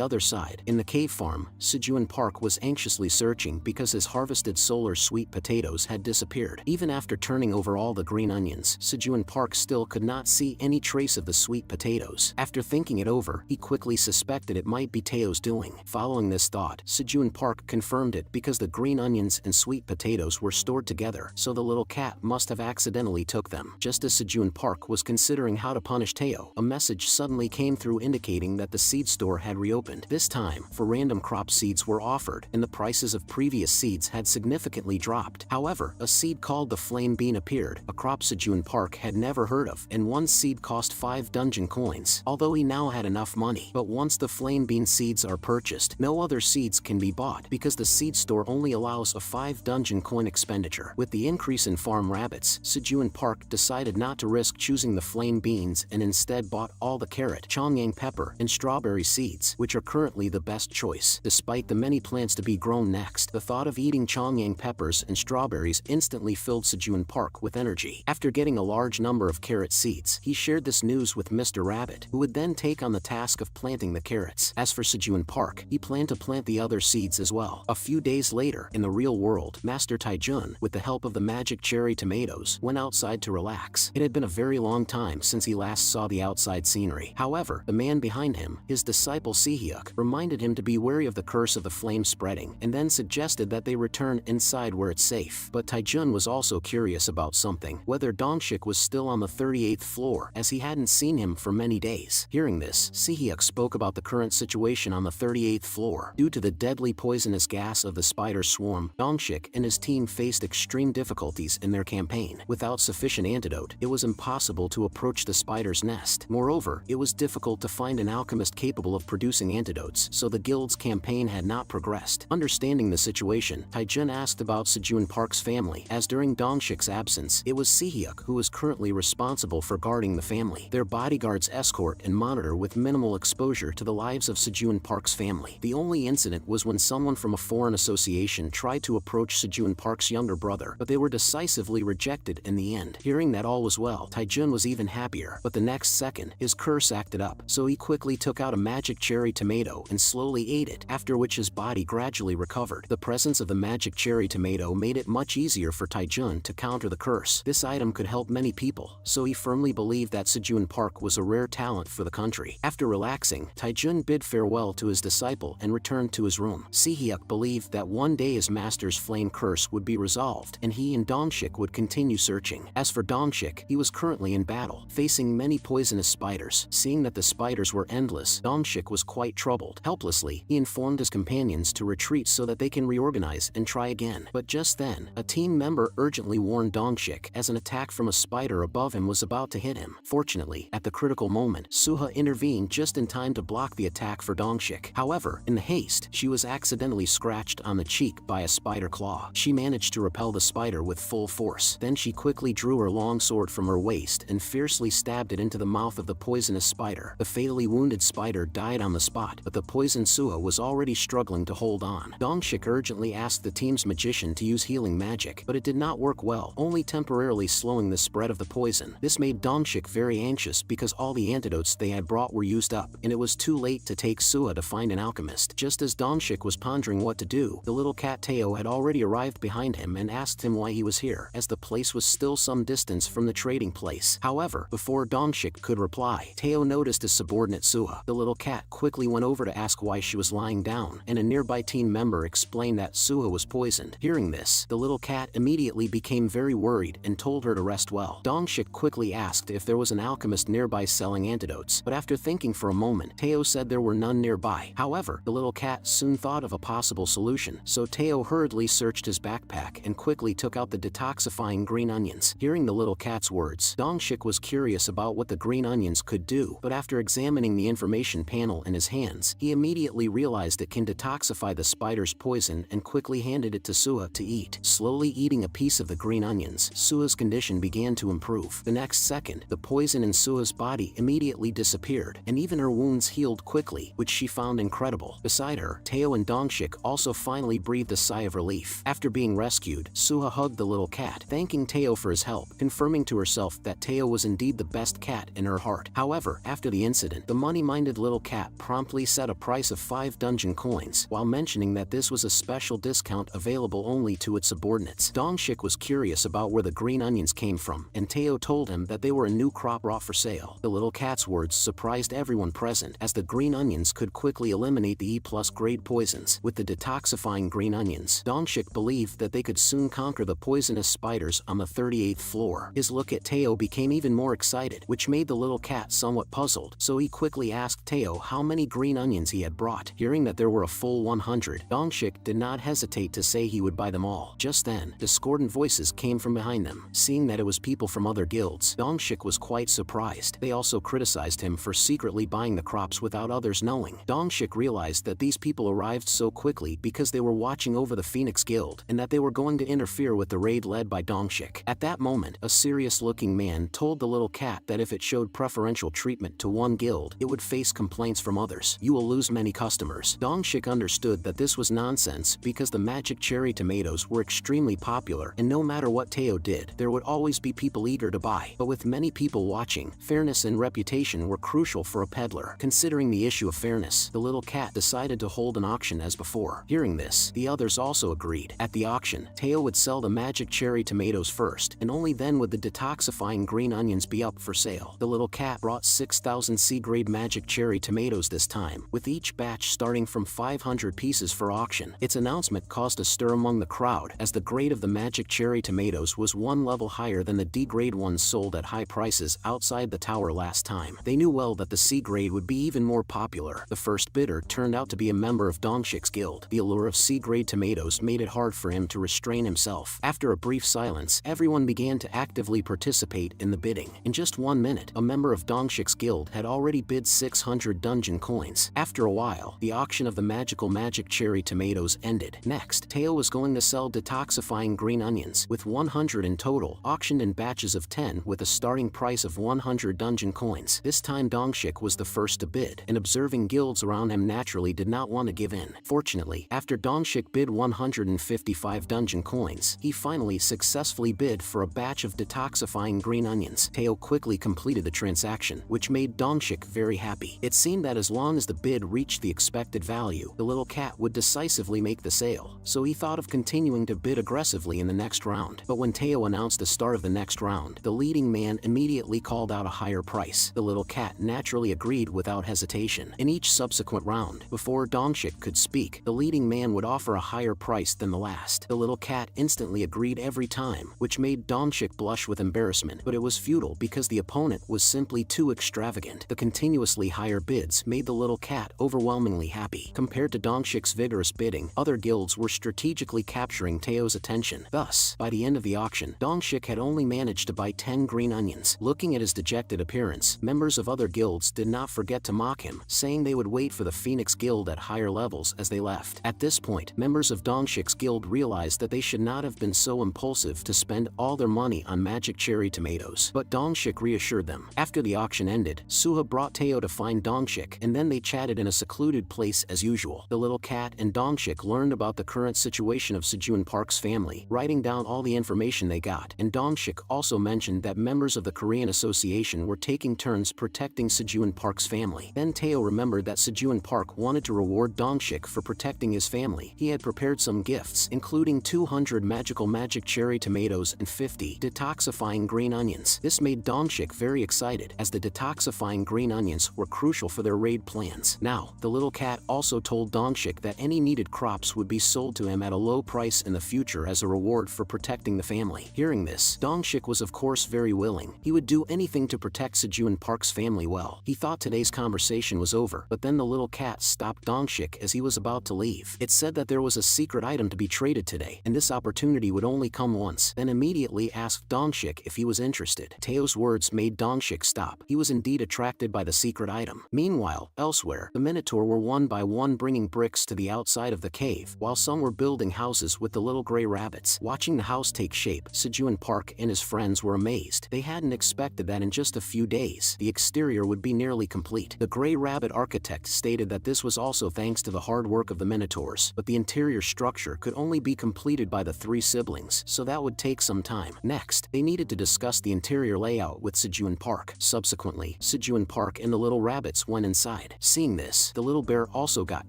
other side, in the cave farm, Sejun Park was anxiously searching because his harvested solar sweet potatoes had disappeared. Even after turning over all the green onions, Sejun Park still could not see any trace of the sweet potatoes. After thinking it over, he quickly suspected it might be Teo's doing. Following this thought, Sejun Park confirmed it because the green onions and sweet potatoes were stored together, so the little cat must have accidentally took them. Just as Sejun Park was considering how to punish Teo, a message suddenly came through indicating that the seed store had reopened. This time, for random crop seeds were offered, and the prices of previous seeds had significantly dropped. However, a seed called the flame bean appeared, a crop Sejun Park had never heard of, and one seed cost 5 dungeon coins, although he now had enough money. But once the flame bean seeds are purchased, no other seeds can be bought, because the seed store only allows a 5 dungeon coin expenditure. With the increase in farm rabbits, Sejun Park decided not to risk choosing the flame beans and instead bought all the carrot, chongyang pepper, and strawberry seeds, which are currently the best choice. Despite the many plants to be grown next, the thought of eating chongyang peppers and strawberries instantly filled Sejun Park with energy. After getting a large number of carrot seeds, he shared this news with Mr. Rabbit, who would then take on the task of planting the carrots. As for Sejun Park, he planned to plant the other seeds as well. A few days later, in the real world, Master Taijun, with the help of the magic cherry tomatoes, went outside to relax. It had been a very long time since he last saw the outside scenery. However, the man behind him, his disciple Sihyuk, reminded him to be wary of the curse of the flame spreading, and then suggested that they return inside where it's safe. But Taijun was also curious about something, whether Dongshik was still on the 38th floor, as he hadn't seen him for many days. Hearing this, Sihyuk spoke about the current situation on the 38th floor. Due to the deadly poisonous gas of the spider swarm, Dongshik and his team faced extreme difficulties in their campaign. Without sufficient antidote, it was impossible to approach the spider's nest. Moreover, it was difficult to find an alchemist capable of producing antidotes, so the guild's campaign had not progressed. Understanding the situation, Taijun asked about Sejun Park's family, as during Dongshik's absence, it was Sihyuk who was currently responsible for guarding the family. Their bodyguards escort and monitor with minimal exposure to the lives of Sejun Park's family. The only incident was when someone from a foreign association tried to approach Sejun Park's younger brother, but they were decisively rejected in the end. Hearing that all was well, Taijun was even happier, but the next second, his curse acted up, so he quickly took out a magic cherry tomato and slowly ate it, after which his body gradually recovered. The presence of the magic cherry tomato made it much easier for Taijun to counter the curse. This item could help many people, so he firmly believed that Sejun Park was a rare talent for the country. After relaxing, Taijun bid farewell to his disciple and returned to his room. Sihyuk believed that one day his master's flame curse would be resolved, and he and Dongshik would continue searching. As for Dongshik, he was currently in battle, facing many poisonous spiders. Seeing that the spiders were endless, Dongshik was quite troubled. Helplessly, he informed his companions to retreat so that they can reorganize and try again. But just then, a team member urgently warned Dongshik as an attack from a spider above him was about to hit him. Fortunately, at the critical moment, Suha intervened just in time to block the attack for Dongshik. However, in the haste, she was accidentally scratched on the cheek by a spider claw. She managed to repel the spider with full force. Then she quickly drew her long sword from her waist and fiercely stabbed it into the mouth of the poisonous spider. The fatally wounded spider died on the spot, but the poison poison Suha was already struggling to hold on. Dongshik urgently asked the team's magician to use healing magic, but it did not work well, only temporarily slowing the spread of the poison. This made Dongshik very anxious because all the antidotes they had brought were used up, and it was too late to take Suha to find an alchemist. Just as Dongshik was pondering what to do, the little cat Teo had already arrived behind him and asked him why he was here, as the place was still some distance from the trading place. However, before Dongshik could reply, Teo noticed his subordinate Suha. The little cat quickly went over to ask why she was lying down, and a nearby team member explained that Suha was poisoned. Hearing this, the little cat immediately became very worried and told her to rest well. Dongshik quickly asked if there was an alchemist nearby selling antidotes, but after thinking for a moment, Teo said there were none nearby. However, the little cat soon thought of a possible solution, so Teo hurriedly searched his backpack and quickly took out the detoxifying green onions. Hearing the little cat's words, Dongshik was curious about what the green onions could do, but after examining the information panel in his hands, he immediately realized it can detoxify the spider's poison and quickly handed it to Suha to eat. Slowly eating a piece of the green onions, Suha's condition began to improve. The next second, the poison in Suha's body immediately disappeared, and even her wounds healed quickly, which she found incredible. Beside her, Teo and Dongshik also finally breathed a sigh of relief. After being rescued, Suha hugged the little cat, thanking Teo for his help, confirming to herself that Teo was indeed the best cat in her heart. However, after the incident, the money-minded little cat promptly set a price of 5 dungeon coins, while mentioning that this was a special discount available only to its subordinates. Dongshik was curious about where the green onions came from, and Teo told him that they were a new crop brought for sale. The little cat's words surprised everyone present, as the green onions could quickly eliminate the E+ grade poisons. With the detoxifying green onions, Dongshik believed that they could soon conquer the poisonous spiders on the 38th floor. His look at Teo became even more excited, which made the little cat somewhat puzzled, so he quickly asked Teo how many green onions he had brought. Hearing that there were a full 100, Dongshik did not hesitate to say he would buy them all. Just then, discordant voices came from behind them. Seeing that it was people from other guilds, Dongshik was quite surprised. They also criticized him for secretly buying the crops without others knowing. Dongshik realized that these people arrived so quickly because they were watching over the Phoenix Guild, and that they were going to interfere with the raid led by Dongshik. At that moment, a serious-looking man told the little cat that if it showed preferential treatment to one guild, it would face complaints from others. You will lose many customers. Dongshik understood that this was nonsense because the magic cherry tomatoes were extremely popular, and no matter what Teo did, there would always be people eager to buy. But with many people watching, fairness and reputation were crucial for a peddler. Considering the issue of fairness, the little cat decided to hold an auction as before. Hearing this, the others also agreed. At the auction, Teo would sell the magic cherry tomatoes first, and only then would the detoxifying green onions be up for sale. The little cat brought 6,000 C-grade magic cherry tomatoes this time, with each batch starting from 500 pieces for auction. Its announcement caused a stir among the crowd, as the grade of the magic cherry tomatoes was one level higher than the D-grade ones sold at high prices outside the tower last time. They knew well that the C-grade would be even more popular. The first bidder turned out to be a member of Dongshik's guild. The allure of C-grade tomatoes made it hard for him to restrain himself. After a brief silence, everyone began to actively participate in the bidding. In just 1 minute, a member of Dongshik's guild had already bid 600 dungeon coins. After a while, the auction of the magic cherry tomatoes ended. Next, Teo was going to sell detoxifying green onions, with 100 in total, auctioned in batches of 10 with a starting price of 100 dungeon coins. This time Dongshik was the first to bid, and observing guilds around him naturally did not want to give in. Fortunately, after Dongshik bid 155 dungeon coins, he finally successfully bid for a batch of detoxifying green onions. Teo quickly completed the transaction, which made Dongshik very happy. It seemed that as long as the bid reached the expected value, the little cat would decisively make the sale, so he thought of continuing to bid aggressively in the next round. But when Teo announced the start of the next round, the leading man immediately called out a higher price. The little cat naturally agreed without hesitation. In each subsequent round, before Dongshik could speak, the leading man would offer a higher price than the last. The little cat instantly agreed every time, which made Dongshik blush with embarrassment, but it was futile because the opponent was simply too extravagant. The continuously higher bids made the little cat overwhelmingly happy. Compared to Dongshik's vigorous bidding, other guilds were strategically capturing Teo's attention. Thus, by the end of the auction, Dongshik had only managed to buy 10 green onions. Looking at his dejected appearance, members of other guilds did not forget to mock him, saying they would wait for the Phoenix Guild at higher levels as they left. At this point, members of Dongshik's guild realized that they should not have been so impulsive to spend all their money on magic cherry tomatoes. But Dongshik reassured them. After the auction ended, Suha brought Teo to find Dongshik, and then they chatted in a secluded place as usual. The little cat and Dongshik learned about the current situation of Sejun Park's family, writing down all the information they got, and Dongshik also mentioned that members of the Korean Association were taking turns protecting Sejun Park's family. Then Teo remembered that Sejun Park wanted to reward Dongshik for protecting his family. He had prepared some gifts, including 200 magic cherry tomatoes and 50 detoxifying green onions. This made Dongshik very excited, as the detoxifying green onions were crucial for their raid plans. Now, the little cat also told Dongshik that any needed crops would be sold to him at a low price in the future as a reward for protecting the family. Hearing this, Dongshik was of course very willing. He would do anything to protect Sejun Park's family well. He thought today's conversation was over, but then the little cat stopped Dongshik as he was about to leave. It said that there was a secret item to be traded today, and this opportunity would only come once, then immediately asked Dongshik if he was interested. Teo's words made Dongshik stop. He was indeed attracted by the secret item. Meanwhile, elsewhere, the Minotaur were one by one bringing bricks to the outside of the cave, while some were building houses with the little gray rabbits. Watching the house take shape, Sejun Park and his friends were amazed. They hadn't expected that in just a few days, the exterior would be nearly complete. The gray rabbit architect stated that this was also thanks to the hard work of the Minotaurs, but the interior structure could only be completed by the three siblings, so that would take some time. Next, they needed to discuss the interior layout with Sejun Park. Subsequently, Sejun Park and the little rabbits went inside. Seeing this, the little bear also got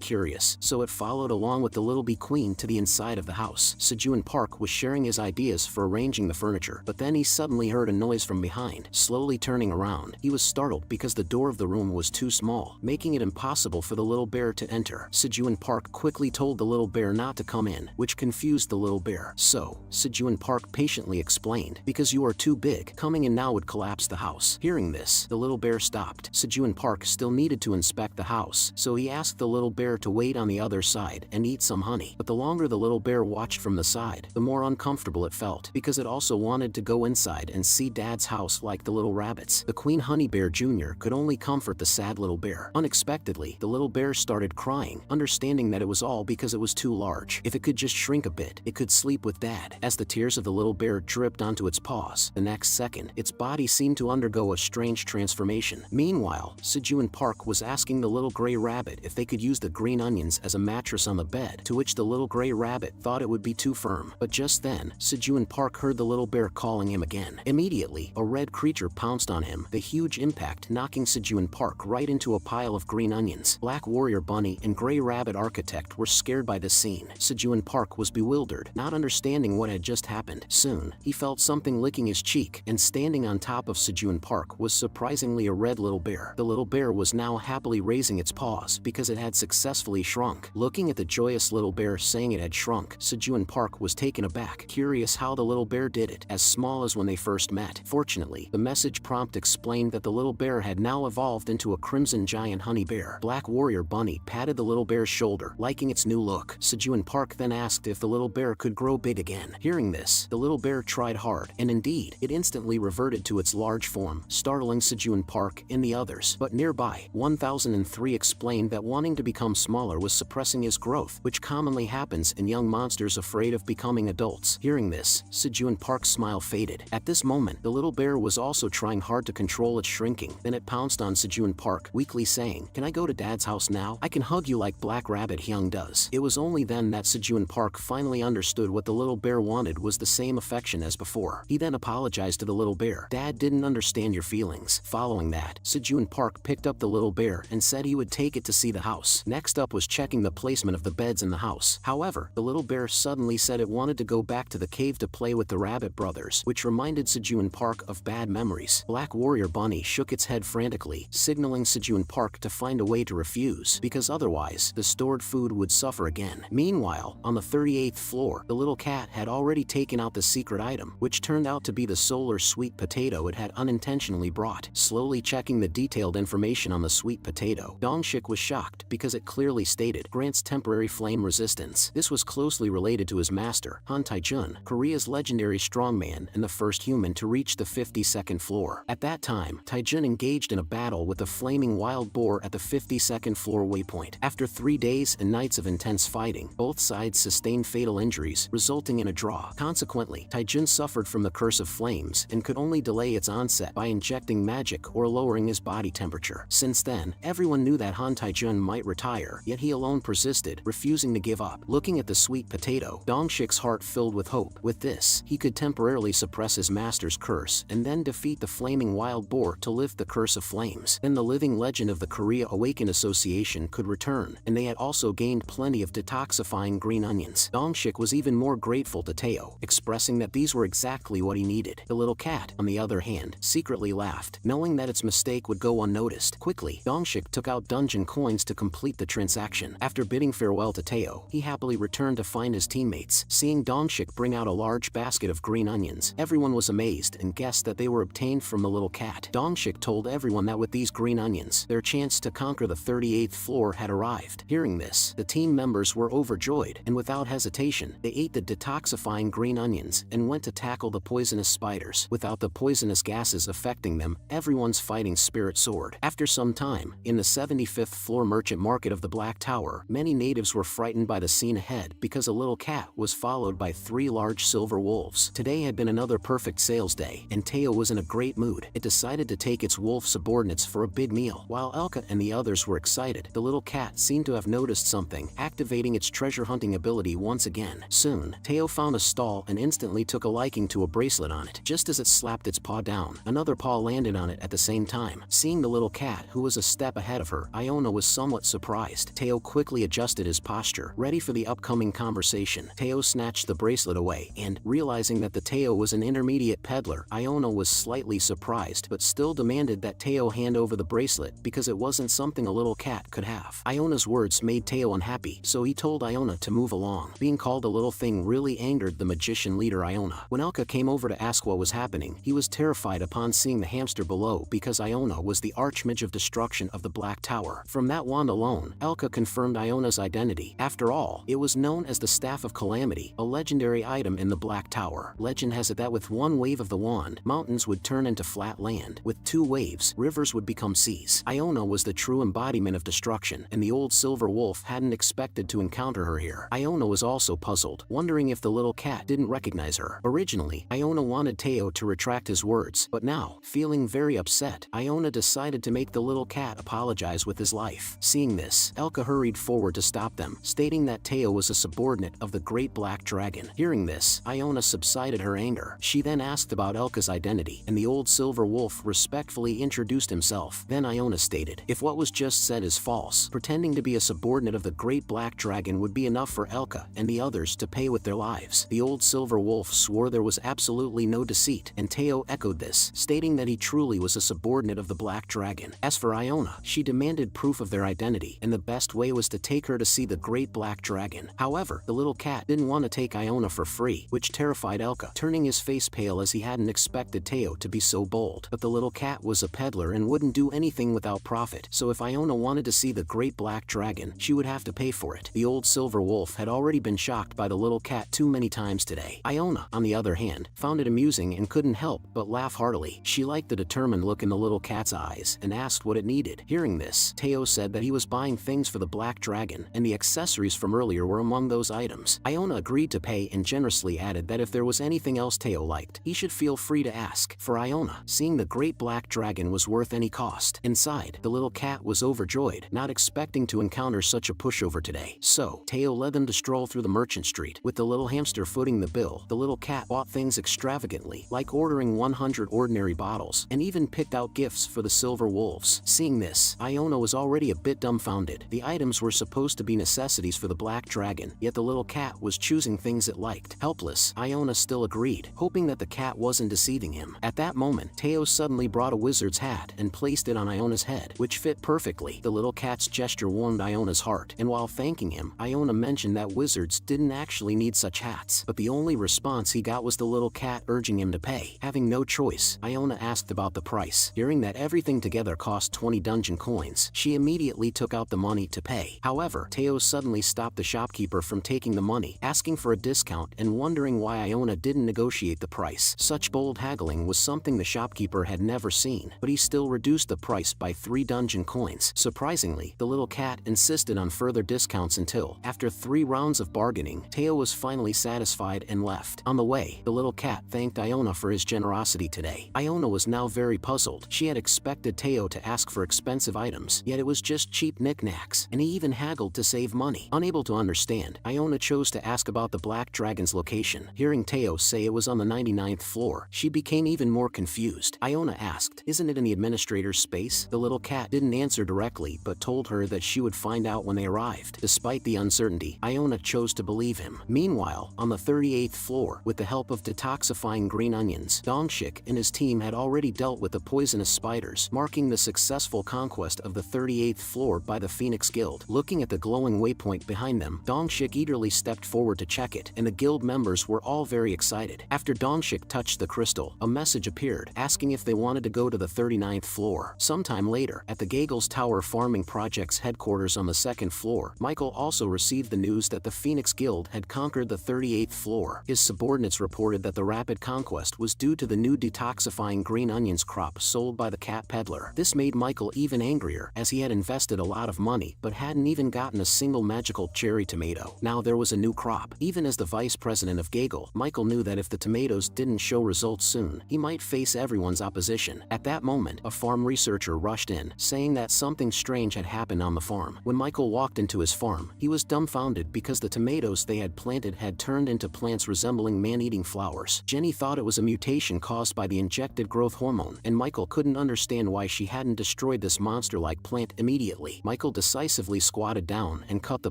curious, so it followed along with the little bee queen to the inside of the house. Sejun Park was sharing his ideas for arranging the furniture, but then he suddenly heard a noise from behind. Slowly turning around, he was startled because the door of the room was too small, making it impossible for the little bear to enter. Sejun Park quickly told the little bear not to come in, which confused the little bear. So, Sejun Park patiently explained, because you are too big, coming in now would collapse the house. Hearing this, the little bear stopped. Sejun Park still needed to inspect the house, so he asked the little bear to wait on the other side and eat some honey. But the longer the little bear watched from the side, the more uncomfortable it felt, because it also wanted to go inside and see Dad's house like the little rabbits. The Queen Honey Bear Jr. could only comfort the sad little bear. Unexpectedly, the little bear started crying, understanding that it was all because it was too large. If it could just shrink a bit, it could sleep with Dad. As the tears of the little bear dripped onto its paws, the next second, its body seemed to undergo a strange transformation. Meanwhile, Sejun Park was asking the little gray rabbit if they could use the green onions as a mattress on the bed, to which the little gray rabbit thought it would be too firm. But just then, Sejun Park heard the little bear calling him again. Immediately, a red creature pounced on him, the huge impact knocking Sejun Park right into a pile of green onions. Black Warrior Bunny and Gray Rabbit Architect were scared by this scene. Sejun Park was bewildered, not understanding what had just happened. Soon, he felt something licking his cheek, and standing on top of Sejun Park was surprisingly a red little bear. The little bear was now happily raising its paws because it had successfully shrunk. Looking at the joyous little bear saying it had shrunk, Sejun Park was taken aback, curious how the little bear did it, as small as when they first met. Fortunately, the message prompt explained that the little bear had now evolved into a crimson giant honey bear. Black Warrior Bunny patted the little bear's shoulder, liking its new look. Sejun Park then asked if the little bear could grow big again. Hearing this, the little bear tried hard, and indeed, it instantly reverted to its large form, startling Sejun Park and the others. But nearby, 1003 explained that wanting to become smaller was suppressing his growth, which commonly happens in young monsters afraid of becoming adults. Hearing this, Sejun Park's smile faded. At this moment, the little bear was also trying hard to control its shrinking. Then it pounced on Sejun Park, weakly saying, "Can I go to Dad's house now? I can hug you like Black Rabbit Hyung does." It was only then that Sejun Park finally understood what the little bear wanted was the same affection as before. He then apologized to the little bear. "Dad didn't understand your feelings." Following that, Sejun Park picked up the little bear and said he would take it to see the house. Next up was checking the placement of the beds in the house. However, the little bear suddenly said it wanted to go back to the cave to play with the Rabbit brothers, which reminded Sejun Park of bad memories. Black Warrior Bunny shook its head frantically, signaling Sejun Park to find a way to refuse, because otherwise, the stored food would suffer again. Meanwhile, on the 38th floor, the little cat had already taken out the secret item, which turned out to be the solar sweet potato it had unintentionally brought. Slowly checking the detailed information on the sweet potato, Dongshik was shocked because it clearly stated, grants temporary flame resistance. This was closely related to his master, Han Taejun, Korea's legendary strongman and the first human to reach the 52nd floor. At that time, Taejun engaged in a battle with a flaming wild boar at the 52nd floor waypoint. After 3 days and nights of intense fighting, both sides sustained fatal injuries, resulting in a draw. Consequently, Taejun suffered from the curse of flames and could only delay its onset by injecting magic or lowering his body temperature. Since then, everyone knew that Han Han Taijun might retire, yet he alone persisted, refusing to give up. Looking at the sweet potato, Dongshik's heart filled with hope. With this, he could temporarily suppress his master's curse and then defeat the flaming wild boar to lift the curse of flames. Then the living legend of the Korea Awakened Association could return, and they had also gained plenty of detoxifying green onions. Dongshik was even more grateful to Teo, expressing that these were exactly what he needed. The little cat, on the other hand, secretly laughed, knowing that its mistake would go unnoticed. Quickly, Dongshik took out dungeon coins to complete the transaction. After bidding farewell to Teo, he happily returned to find his teammates. Seeing Dongshik bring out a large basket of green onions, everyone was amazed and guessed that they were obtained from the little cat. Dongshik told everyone that with these green onions, their chance to conquer the 38th floor had arrived. Hearing this, the team members were overjoyed, and without hesitation, they ate the detoxifying green onions and went to tackle the poisonous spiders. Without the poisonous gases affecting them, everyone's fighting spirit soared. After some time, in the 75th floor merchant market of the Black Tower, many natives were frightened by the scene ahead because a little cat was followed by 3 large silver wolves. Today had been another perfect sales day, and Teo was in a great mood. It decided to take its wolf subordinates for a big meal. While Elka and the others were excited, the little cat seemed to have noticed something, activating its treasure hunting ability once again. Soon, Teo found a stall and instantly took a liking to a bracelet on it. Just as it slapped its paw down, another paw landed on it at the same time. Seeing the little cat, who was a step ahead of her, Iona was somewhat surprised. Teo quickly adjusted his posture, ready for the upcoming conversation. Teo snatched the bracelet away, and, realizing that the Teo was an intermediate peddler, Iona was slightly surprised but still demanded that Teo hand over the bracelet because it wasn't something a little cat could have. Iona's words made Teo unhappy, so he told Iona to move along. Being called a little thing really angered the magician leader Iona. When Elka came over to ask what was happening, he was terrified upon seeing the hamster below because Iona was the archmage of destruction of the Black Tower. From that wand alone, Elka confirmed Iona's identity. After all, it was known as the Staff of Calamity, a legendary item in the Black Tower. Legend has it that with one wave of the wand, mountains would turn into flat land. With 2 waves, rivers would become seas. Iona was the true embodiment of destruction, and the old silver wolf hadn't expected to encounter her here. Iona was also puzzled, wondering if the little cat didn't recognize her. Originally, Iona wanted Teo to retract his words, but now, feeling very upset, Iona decided to make the little cat apologize with his life. Seeing this, Elka hurried forward to stop them, stating that Teo was a subordinate of the Great Black Dragon. Hearing this, Iona subsided her anger. She then asked about Elka's identity, and the old silver wolf respectfully introduced himself. Then Iona stated, if what was just said is false, pretending to be a subordinate of the Great Black Dragon would be enough for Elka and the others to pay with their lives. The old silver wolf swore there was absolutely no deceit, and Teo echoed this, stating that he truly was a subordinate of the Black Dragon. As for Iona, she demanded proof of their identity, and the best way was to take her to see the Great Black Dragon. However, the little cat didn't want to take Iona for free, which terrified Elka, turning his face pale as he hadn't expected Teo to be so bold. But the little cat was a peddler and wouldn't do anything without profit, so if Iona wanted to see the Great Black Dragon, she would have to pay for it. The old silver wolf had already been shocked by the little cat too many times today. Iona, on the other hand, found it amusing and couldn't help but laugh heartily. She liked the determined look in the little cat's eyes and asked what it needed. Hearing this, Teo said that he was buying things for the Black Dragon, and the accessories from earlier were among those items. Iona agreed to pay and generously added that if there was anything else Teo liked, he should feel free to ask. For Iona, seeing the Great Black Dragon was worth any cost. Inside, the little cat was overjoyed, not expecting to encounter such a pushover today. So, Teo led them to stroll through the merchant street. With the little hamster footing the bill, the little cat bought things extravagantly, like ordering 100 ordinary bottles, and even picked out gifts for the silver wolves. Seeing this, Iona was already a bit dumbfounded. The items were supposed to be necessities for the Black Dragon, yet the little cat was choosing things it liked. Helpless, Iona still agreed, hoping that the cat wasn't deceiving him. At that moment, Teo suddenly brought a wizard's hat and placed it on Iona's head, which fit perfectly. The little cat's gesture warmed Iona's heart, and while thanking him, Iona mentioned that wizards didn't actually need such hats. But the only response he got was the little cat urging him to pay. Having no choice, Iona asked about the price. Hearing that everything together cost 20 dungeon coins, she immediately took out the money to pay. However, Teo suddenly stopped the shopkeeper from taking the money, asking for a discount and wondering why Iona didn't negotiate the price. Such bold haggling was something the shopkeeper had never seen, but he still reduced the price by 3 dungeon coins. Surprisingly, the little cat insisted on further discounts until, after 3 rounds of bargaining, Teo was finally satisfied and left. On the way, the little cat thanked Iona for his generosity today. Iona was now very puzzled. She had expected Teo to ask for expensive items, yet it was just cheap knickknacks, and he even haggled to save money. Unable to understand, Iona chose to ask about the Black Dragon's location. Hearing Teo say it was on the 99th floor, she became even more confused. Iona asked, "Isn't it in the administrator's space?" The little cat didn't answer directly but told her that she would find out when they arrived. Despite the uncertainty, Iona chose to believe him. Meanwhile, on the 38th floor, with the help of detoxifying green onions, Dongshik and his team had already dealt with the poisonous spiders, marking the successful conquest of the 38th floor by the Phoenix Guild. Looking at the glowing waypoint behind them, Dongshik eagerly stepped forward to check it, and the guild members were all very excited. After Dongshik touched the crystal, a message appeared, asking if they wanted to go to the 39th floor. Sometime later, at the Gagel's Tower Farming Project's headquarters on the 2nd floor, Michael also received the news that the Phoenix Guild had conquered the 38th floor. His subordinates reported that the rapid conquest was due to the new detoxifying green onions crop sold by the cat peddler. This made Michael even angrier, as he had invested a lot of money but hadn't even gotten a single magical cherry tomato. Now there was a new crop. Even as the vice president of Gagel, Michael knew that if the tomatoes didn't show results soon, he might face everyone's opposition. At that moment, a farm researcher rushed in, saying that something strange had happened on the farm. When Michael walked into his farm, he was dumbfounded because the tomatoes they had planted had turned into plants resembling man-eating flowers. Jenny thought it was a mutation caused by the injected growth hormone, and Michael couldn't understand why she hadn't destroyed this monster-like plant immediately. Michael decisively squatted down and cut the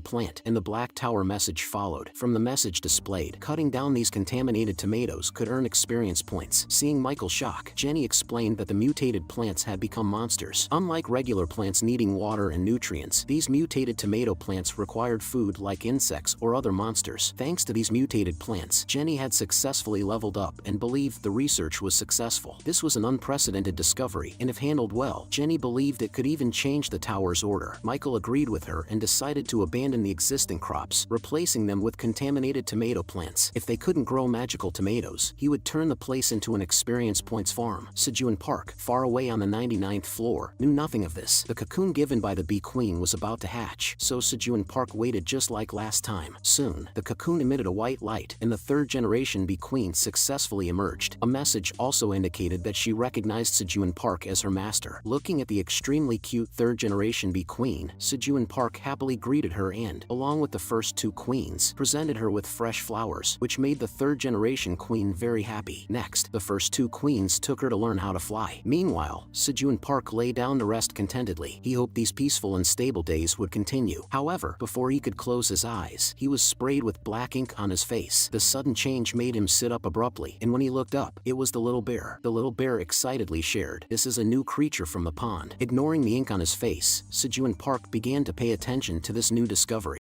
plant, and the Black Tower message followed. From the message displayed, cutting down these contaminated tomatoes could earn experience points. Seeing Michael's shock, Jenny explained that the mutated plants had become monsters. Unlike regular plants needing water and nutrients, these mutated tomato plants required food like insects or other monsters. Thanks to these mutated plants, Jenny had successfully leveled up and believed the research was successful. This was an unprecedented discovery, and if handled well, Jenny believed it could even change the tower's order. Michael agreed with her and decided to abandon the existing crops, replacing them with contaminated tomato plants. If they couldn't grow magical tomatoes, he would turn the place into an experience points farm. Sejun Park, far away on the 99th floor, knew nothing of this. The cocoon given by the bee queen was about to hatch, so Sejun Park waited just like last time. Soon, the cocoon emitted a white light, and the third-generation bee queen successfully emerged. A message also indicated that she recognized Sejun Park as her master. Looking at the extremely cute third-generation bee queen, Sejun Park happily greeted her and, along with the first two queens, presented her with fresh flowers, which made the third-generation queen very happy. Next, the first two queens took her to learn how to fly. Meanwhile, Sejun Park lay down to rest contentedly. He hoped these peaceful and stable days would continue. However, before he could close his eyes, he was sprayed with black ink on his face. The sudden change made him sit up abruptly, and when he looked up, it was the little bear. The little bear excitedly shared, "This is a new creature from the pond." Ignoring the ink on his face, Sejun Park began to pay attention to this new discovery.